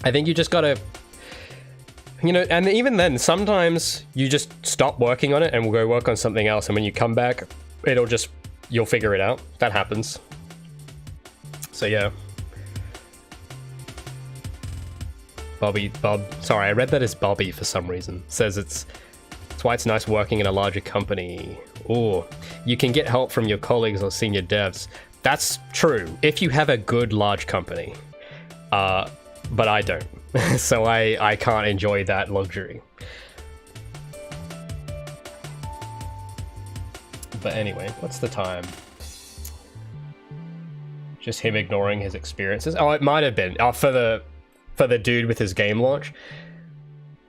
I think you just gotta, you know, and even then, sometimes you just stop working on it and we'll go work on something else, and when you come back, you'll figure it out. That happens. So yeah. Sorry, I read that as Bobby for some reason. Says it's why it's nice working in a larger company. Or you can get help from your colleagues or senior devs. That's true, if you have a good large company. But I don't. So I can't enjoy that luxury. But anyway, what's the time? Just him ignoring his experiences? Oh, it might have been. Oh, for the dude with his game launch.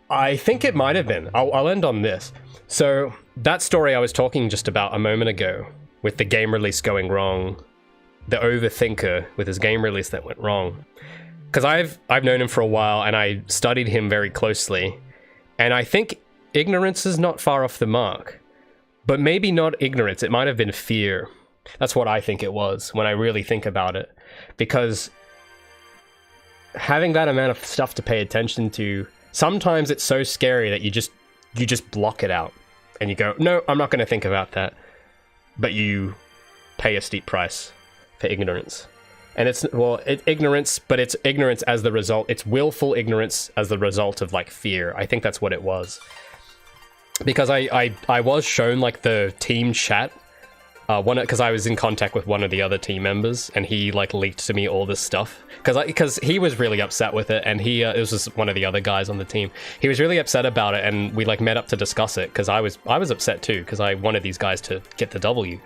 I think it might have been. I'll end on this. So that story I was talking just about a moment ago, with the game release going wrong, the overthinker with his game release that went wrong. Because I've known him for a while, and I studied him very closely, and I think ignorance is not far off the mark. But maybe not ignorance, it might have been fear. That's what I think it was, when I really think about it. Because having that amount of stuff to pay attention to, sometimes it's so scary that you just block it out. And you go, no, I'm not going to think about that. But you pay a steep price for ignorance. And it's ignorance, but it's ignorance as the result. It's willful ignorance as the result of like fear. I think that's what it was. Because I was shown like the team chat, because I was in contact with one of the other team members, and he like leaked to me all this stuff. Because he was really upset with it, and it was just one of the other guys on the team. He was really upset about it, and we like met up to discuss it, because I was upset too, because I wanted these guys to get the W.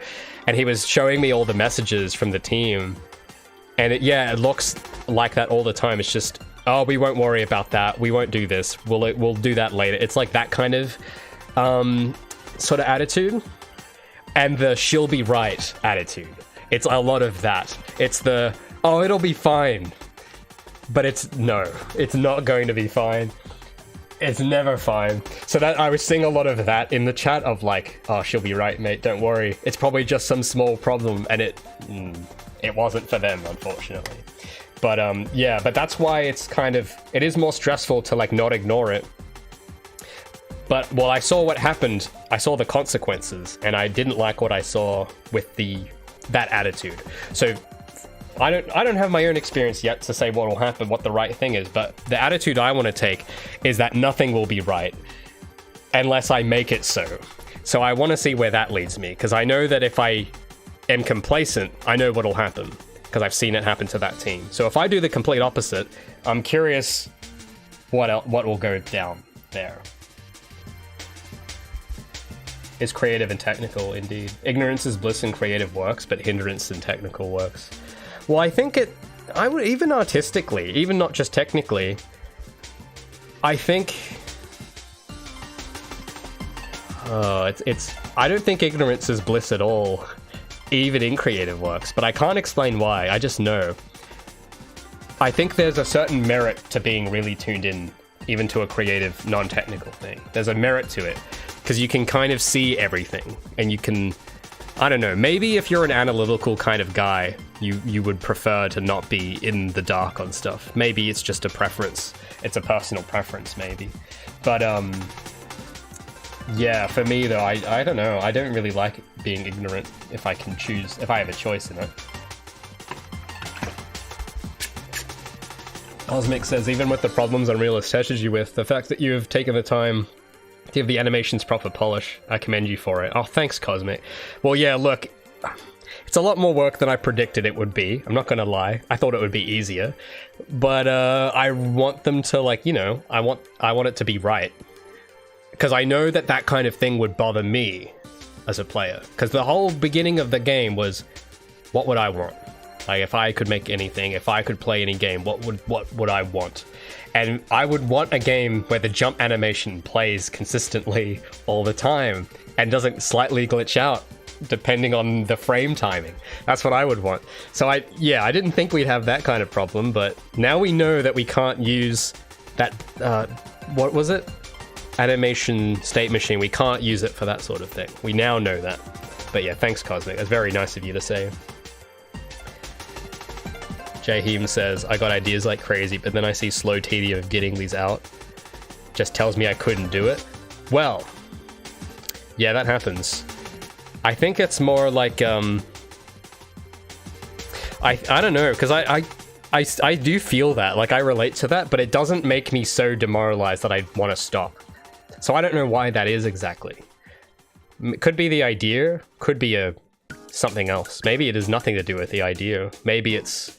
And he was showing me all the messages from the team. And it looks like that all the time. It's just, oh, we won't worry about that. We won't do this. We'll do that later. It's like that kind of sort of attitude. And the she'll be right attitude. It's a lot of that. It's the, oh, it'll be fine. But it's not going to be fine. It's never fine. So that I was seeing a lot of that in the chat of like, oh, she'll be right, mate. Don't worry. It's probably just some small problem, and it wasn't for them, unfortunately. But yeah, but that's why it is more stressful to like not ignore it. But well, I saw what happened. I saw the consequences, and I didn't like what I saw with that attitude. So I don't have my own experience yet to say what will happen, what the right thing is, but the attitude I want to take is that nothing will be right unless I make it so. So I want to see where that leads me, because I know that if I am complacent, I know what'll happen. because I've seen it happen to that team. So if I do the complete opposite, I'm curious what will go down there. Is creative and technical, indeed. Ignorance is bliss in creative works, but hindrance in technical works. Well, I think I would, even artistically, even not just technically, I think... I don't think ignorance is bliss at all, even in creative works, but I can't explain why, I just know. I think there's a certain merit to being really tuned in, even to a creative, non-technical thing. There's a merit to it, because you can kind of see everything, and you can... I don't know, maybe if you're an analytical kind of guy, you would prefer to not be in the dark on stuff. Maybe it's just a preference. It's a personal preference, maybe. But, yeah, for me, though, I don't know. I don't really like being ignorant if I can choose, if I have a choice in it. Cosmic says, even with the problems Unreal has tested you with, the fact that you've taken the time to give the animations proper polish, I commend you for it. Oh, thanks, Cosmic. Well, yeah, look, it's a lot more work than I predicted it would be. I'm not gonna lie. I thought it would be easier. But, I want them to, like, you know, I want it to be right. Because I know that that kind of thing would bother me as a player. Because the whole beginning of the game was, what would I want? Like, if I could make anything, if I could play any game, what would I want? And I would want a game where the jump animation plays consistently all the time and doesn't slightly glitch out depending on the frame timing. That's what I would want. So I didn't think we'd have that kind of problem, but now we know that we can't use that, what was it? Animation state machine. We can't use it for that sort of thing. We now know that. But yeah, thanks, Cosmic. That's very nice of you to say. Jaheem says, I got ideas like crazy, but then I see slow tedium of getting these out. Just tells me I couldn't do it. Well, yeah, that happens. I think it's more like, I don't know, because I do feel that, like I relate to that, but it doesn't make me so demoralized that I want to stop. So I don't know why that is exactly. It could be the idea, could be something else. Maybe it has nothing to do with the idea. Maybe it's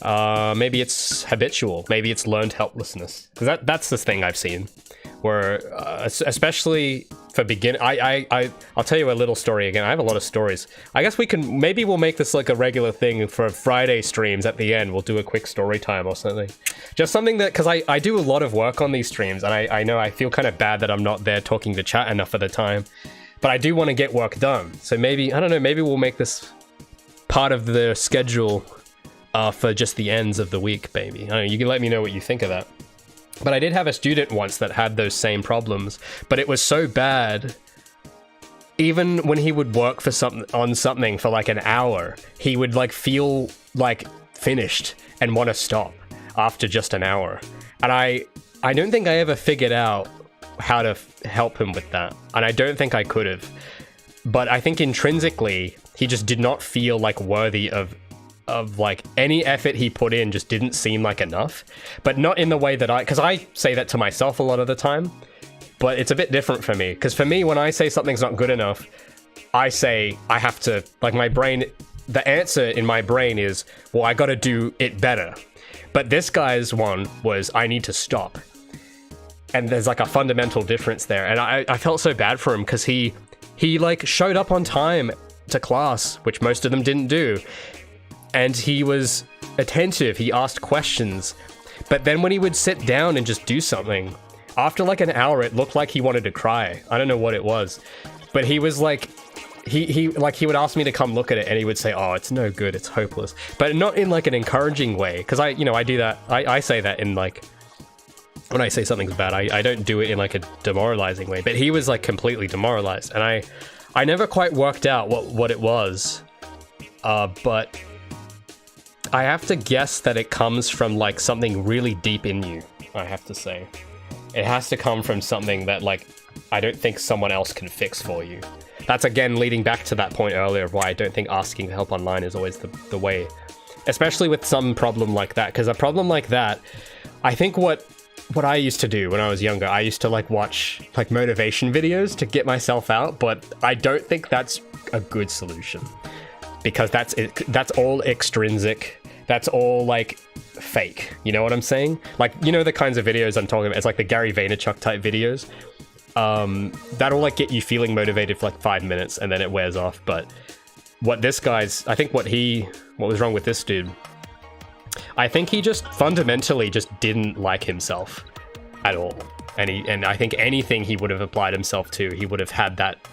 habitual. Maybe it's learned helplessness. Because that's the thing I've seen, where especially for I'll tell you a little story again. I have a lot of stories. I guess maybe we'll make this like a regular thing for Friday streams. At the end, we'll do a quick story time or something. Just something that, because I do a lot of work on these streams, and I know I feel kind of bad that I'm not there talking to chat enough of the time, but I do want to get work done. So maybe, I don't know, maybe we'll make this part of the schedule for just the ends of the week, maybe. I don't know, you can let me know what you think of that. But I did have a student once that had those same problems, but it was so bad, even when he would work for something for like an hour, he would like feel like finished and want to stop after just an hour. And I don't think I ever figured out how to help him with that, and I don't think I could have. But I think intrinsically, he just did not feel like worthy of like any effort he put in just didn't seem like enough, but not in the way that because I say that to myself a lot of the time, but it's a bit different for me. Because for me, when I say something's not good enough, I say I have to, like, my brain, the answer in my brain is, well, I gotta do it better. But this guy's one was, I need to stop. And there's like a fundamental difference there. And I felt so bad for him, because he like showed up on time to class, which most of them didn't do. And he was attentive, he asked questions. But then when he would sit down and just do something, after like an hour, it looked like he wanted to cry. I don't know what it was. But he was like, he would ask me to come look at it, and he would say, oh, it's no good, it's hopeless. But not in like an encouraging way, because I do that, I say that in like, when I say something's bad, I don't do it in like a demoralizing way. But he was like completely demoralized, and I never quite worked out what it was. But I have to guess that it comes from like something really deep in you, I have to say. It has to come from something that like, I don't think someone else can fix for you. That's again leading back to that point earlier of why I don't think asking for help online is always the way. Especially with some problem like that, because a problem like that, I think what I used to do when I was younger, I used to like watch like motivation videos to get myself out, but I don't think that's a good solution. because that's all extrinsic. That's all like fake. You know what I'm saying? Like, you know the kinds of videos I'm talking about. It's like the Gary Vaynerchuk type videos. That'll like get you feeling motivated for like 5 minutes and then it wears off. But what this guy's, I think what was wrong with this dude, I think he just fundamentally just didn't like himself at all. And I think anything he would have applied himself to, he would have had that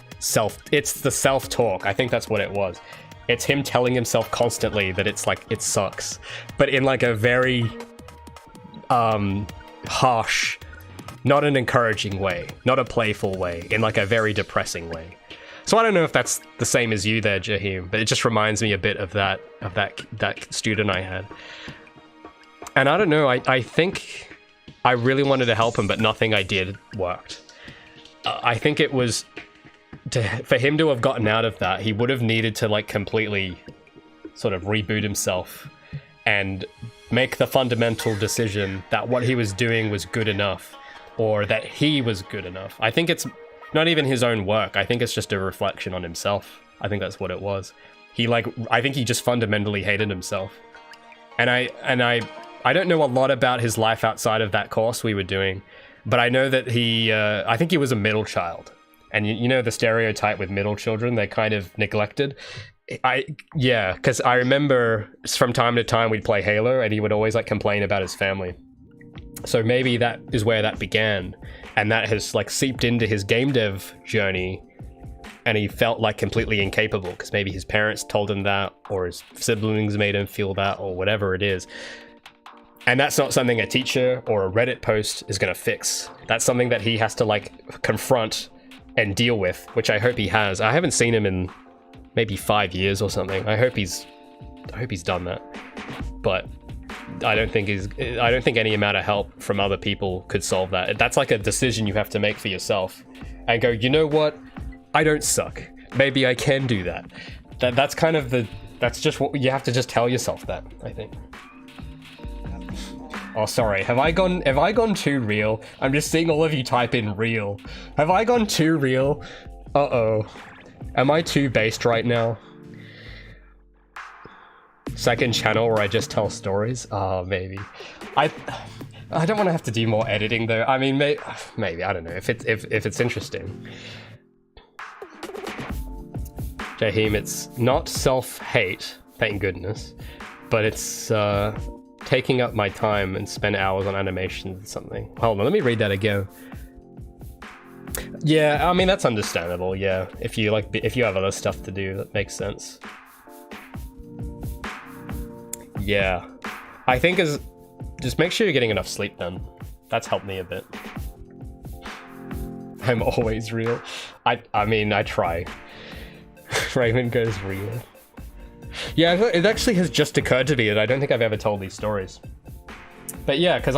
it's the self-talk. I think that's what it was. It's him telling himself constantly that it's like, it sucks, but in like a very harsh, not an encouraging way, not a playful way, in like a very depressing way. So I don't know if that's the same as you there, Jaheim, but it just reminds me a bit of that student I had. And I don't know, I think I really wanted to help him, but nothing I did worked. I think it was for him to have gotten out of that, he would have needed to like completely sort of reboot himself and make the fundamental decision that what he was doing was good enough, or that he was good enough. I think it's not even his own work. I think it's just a reflection on himself. I think that's what it was. I think he just fundamentally hated himself. And I don't know a lot about his life outside of that course we were doing, but I know that I think he was a middle child. And you know the stereotype with middle children, they're kind of neglected. Because I remember from time to time we'd play Halo and he would always like complain about his family. So maybe that is where that began, and that has like seeped into his game dev journey, and he felt like completely incapable because maybe his parents told him that, or his siblings made him feel that, or whatever it is. And that's not something a teacher or a Reddit post is going to fix. That's something that he has to like confront and deal with, which I hope he has. I haven't seen him in maybe 5 years or something. I hope he's done that. But I don't think any amount of help from other people could solve that. That's like a decision you have to make for yourself and go, you know what? I don't suck. Maybe I can do that. That's just what you have to just tell yourself that, I think. Oh, sorry. Have I gone too real? I'm just seeing all of you type in real. Have I gone too real? Uh-oh. Am I too based right now? Second channel where I just tell stories? Oh, maybe. I don't want to have to do more editing though. I mean, maybe, I don't know, if it's interesting. Jaheim, it's not self-hate, thank goodness, but it's taking up my time and spend hours on animations or something. Hold on, let me read that again. Yeah, I mean, that's understandable, yeah. If you have other stuff to do, that makes sense. Yeah. I think just make sure you're getting enough sleep then. That's helped me a bit. I'm always real. I mean, I try. Raymond goes real. Yeah, it actually has just occurred to me that I don't think I've ever told these stories. But yeah, because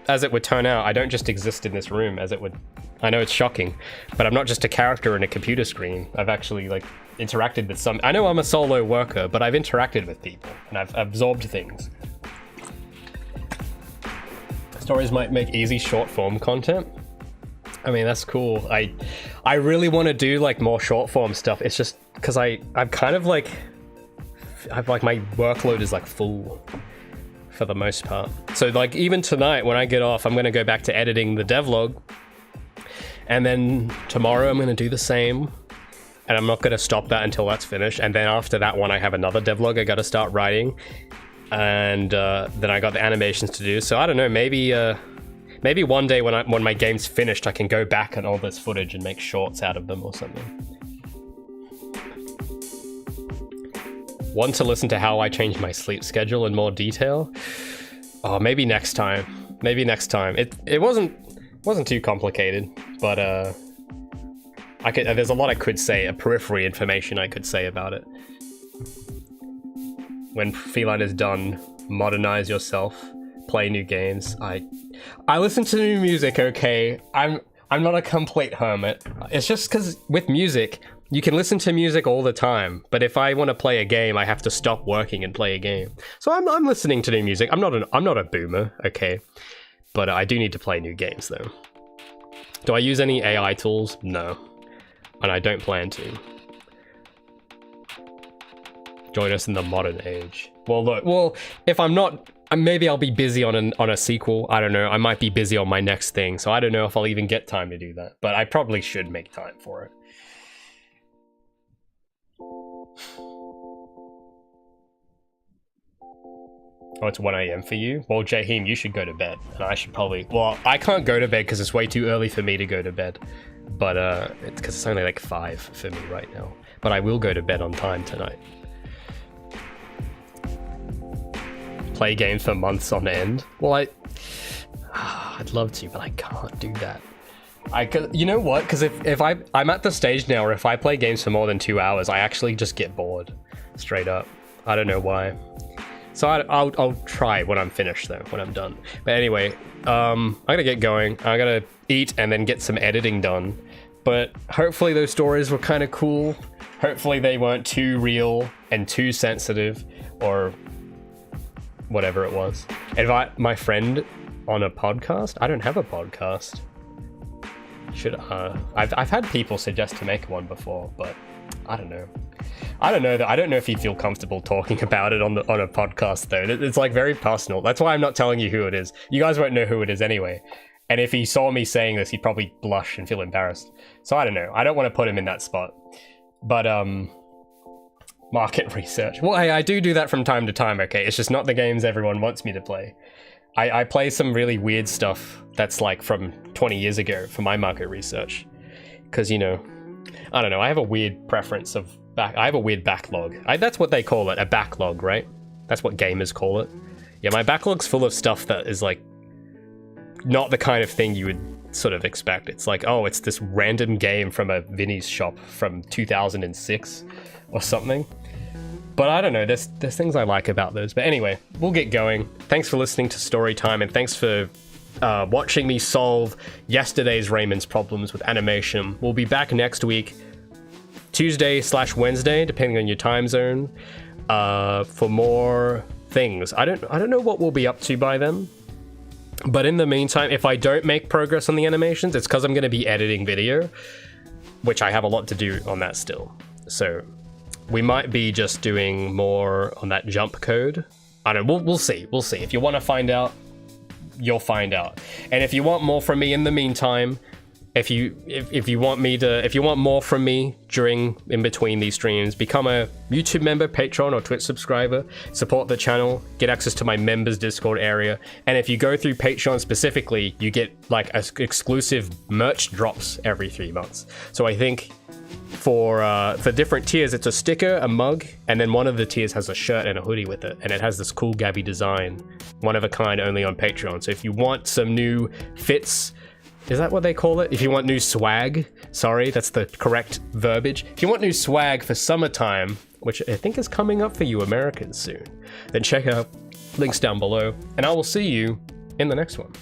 as it would turn out, I don't just exist in this room, as it would... I know it's shocking, but I'm not just a character in a computer screen. I've actually, like, interacted with some... I know I'm a solo worker, but I've interacted with people, and I've absorbed things. Stories might make easy short-form content. I mean, that's cool. I really want to do, like, more short-form stuff. It's just because I'm kind of, like... my workload is, like, full for the most part. So, like, even tonight, when I get off, I'm going to go back to editing the devlog. And then tomorrow I'm going to do the same. And I'm not going to stop that until that's finished. And then after that one, I have another devlog I got to start writing. And then I got the animations to do. So I don't know, maybe one day when my game's finished, I can go back on all this footage and make shorts out of them or something. Want to listen to how I changed my sleep schedule in more detail? Oh, maybe next time. Maybe next time. It wasn't too complicated, but there's a lot I could say, a periphery information I could say about it. When Feline is done, modernize yourself, play new games. I listen to new music, okay? I'm not a complete hermit. It's just because with music, you can listen to music all the time, but if I want to play a game, I have to stop working and play a game. So I'm listening to new music. I'm not a boomer, okay? But I do need to play new games though. Do I use any AI tools? No. And I don't plan to. Join us in the modern age. Well, look, if I'm not, maybe I'll be busy on a sequel. I don't know. I might be busy on my next thing, so I don't know if I'll even get time to do that. But I probably should make time for it. Oh, it's 1 AM for you? Well, Jaheim, you should go to bed. And I should probably... Well, I can't go to bed because it's way too early for me to go to bed. But, it's because it's only like 5 for me right now. But I will go to bed on time tonight. Play games for months on end? Well, I'd love to, but I can't do that. You know what? Because if I'm at the stage now where if I play games for more than 2 hours, I actually just get bored. Straight up. I don't know why. So I'll try when I'm finished though, when I'm done. But anyway, I gotta get going. I gotta eat and then get some editing done. But hopefully those stories were kind of cool. Hopefully they weren't too real and too sensitive or whatever it was. Invite my friend on a podcast? I don't have a podcast. I've had people suggest to make one before, but I don't know. I don't know if he'd feel comfortable talking about it on a podcast though. It's like very personal. That's why I'm not telling you who it is. You guys won't know who it is anyway. And if he saw me saying this, he'd probably blush and feel embarrassed. So I don't know. I don't want to put him in that spot. But market research. Well, hey, I do that from time to time, okay? It's just not the games everyone wants me to play. I play some really weird stuff that's like from 20 years ago for my market research. Because, you know, I don't know. I have a weird preference of I have a weird backlog. That's what they call it, a backlog, right? That's what gamers call it. Yeah, my backlog's full of stuff that is like not the kind of thing you would sort of expect. It's like, oh, it's this random game from a Vinny's shop from 2006 or something. But I don't know, there's things I like about those. But anyway, we'll get going. Thanks for listening to Storytime, and thanks for watching me solve yesterday's Raymond's problems with animation. We'll be back next week, Tuesday/Wednesday, depending on your time zone, for more things. I don't know what we'll be up to by then. But in the meantime, if I don't make progress on the animations, it's because I'm going to be editing video, which I have a lot to do on that still. So we might be just doing more on that jump code. I don't know. We'll see. We'll see. If you want to find out, you'll find out. And if you want more from me in the meantime, if you want more from me in between these streams, become a YouTube member, Patreon, or Twitch subscriber. Support the channel, get access to my members Discord area, and if you go through Patreon specifically, you get like exclusive merch drops every 3 months. So I think for different tiers, it's a sticker, a mug, and then one of the tiers has a shirt and a hoodie with it, and it has this cool Gabi design, one of a kind, only on Patreon. So if you want some new fits, is that what they call it? If you want new swag, sorry, that's the correct verbiage. If you want new swag for summertime, which I think is coming up for you Americans soon, then check out links down below, and I will see you in the next one.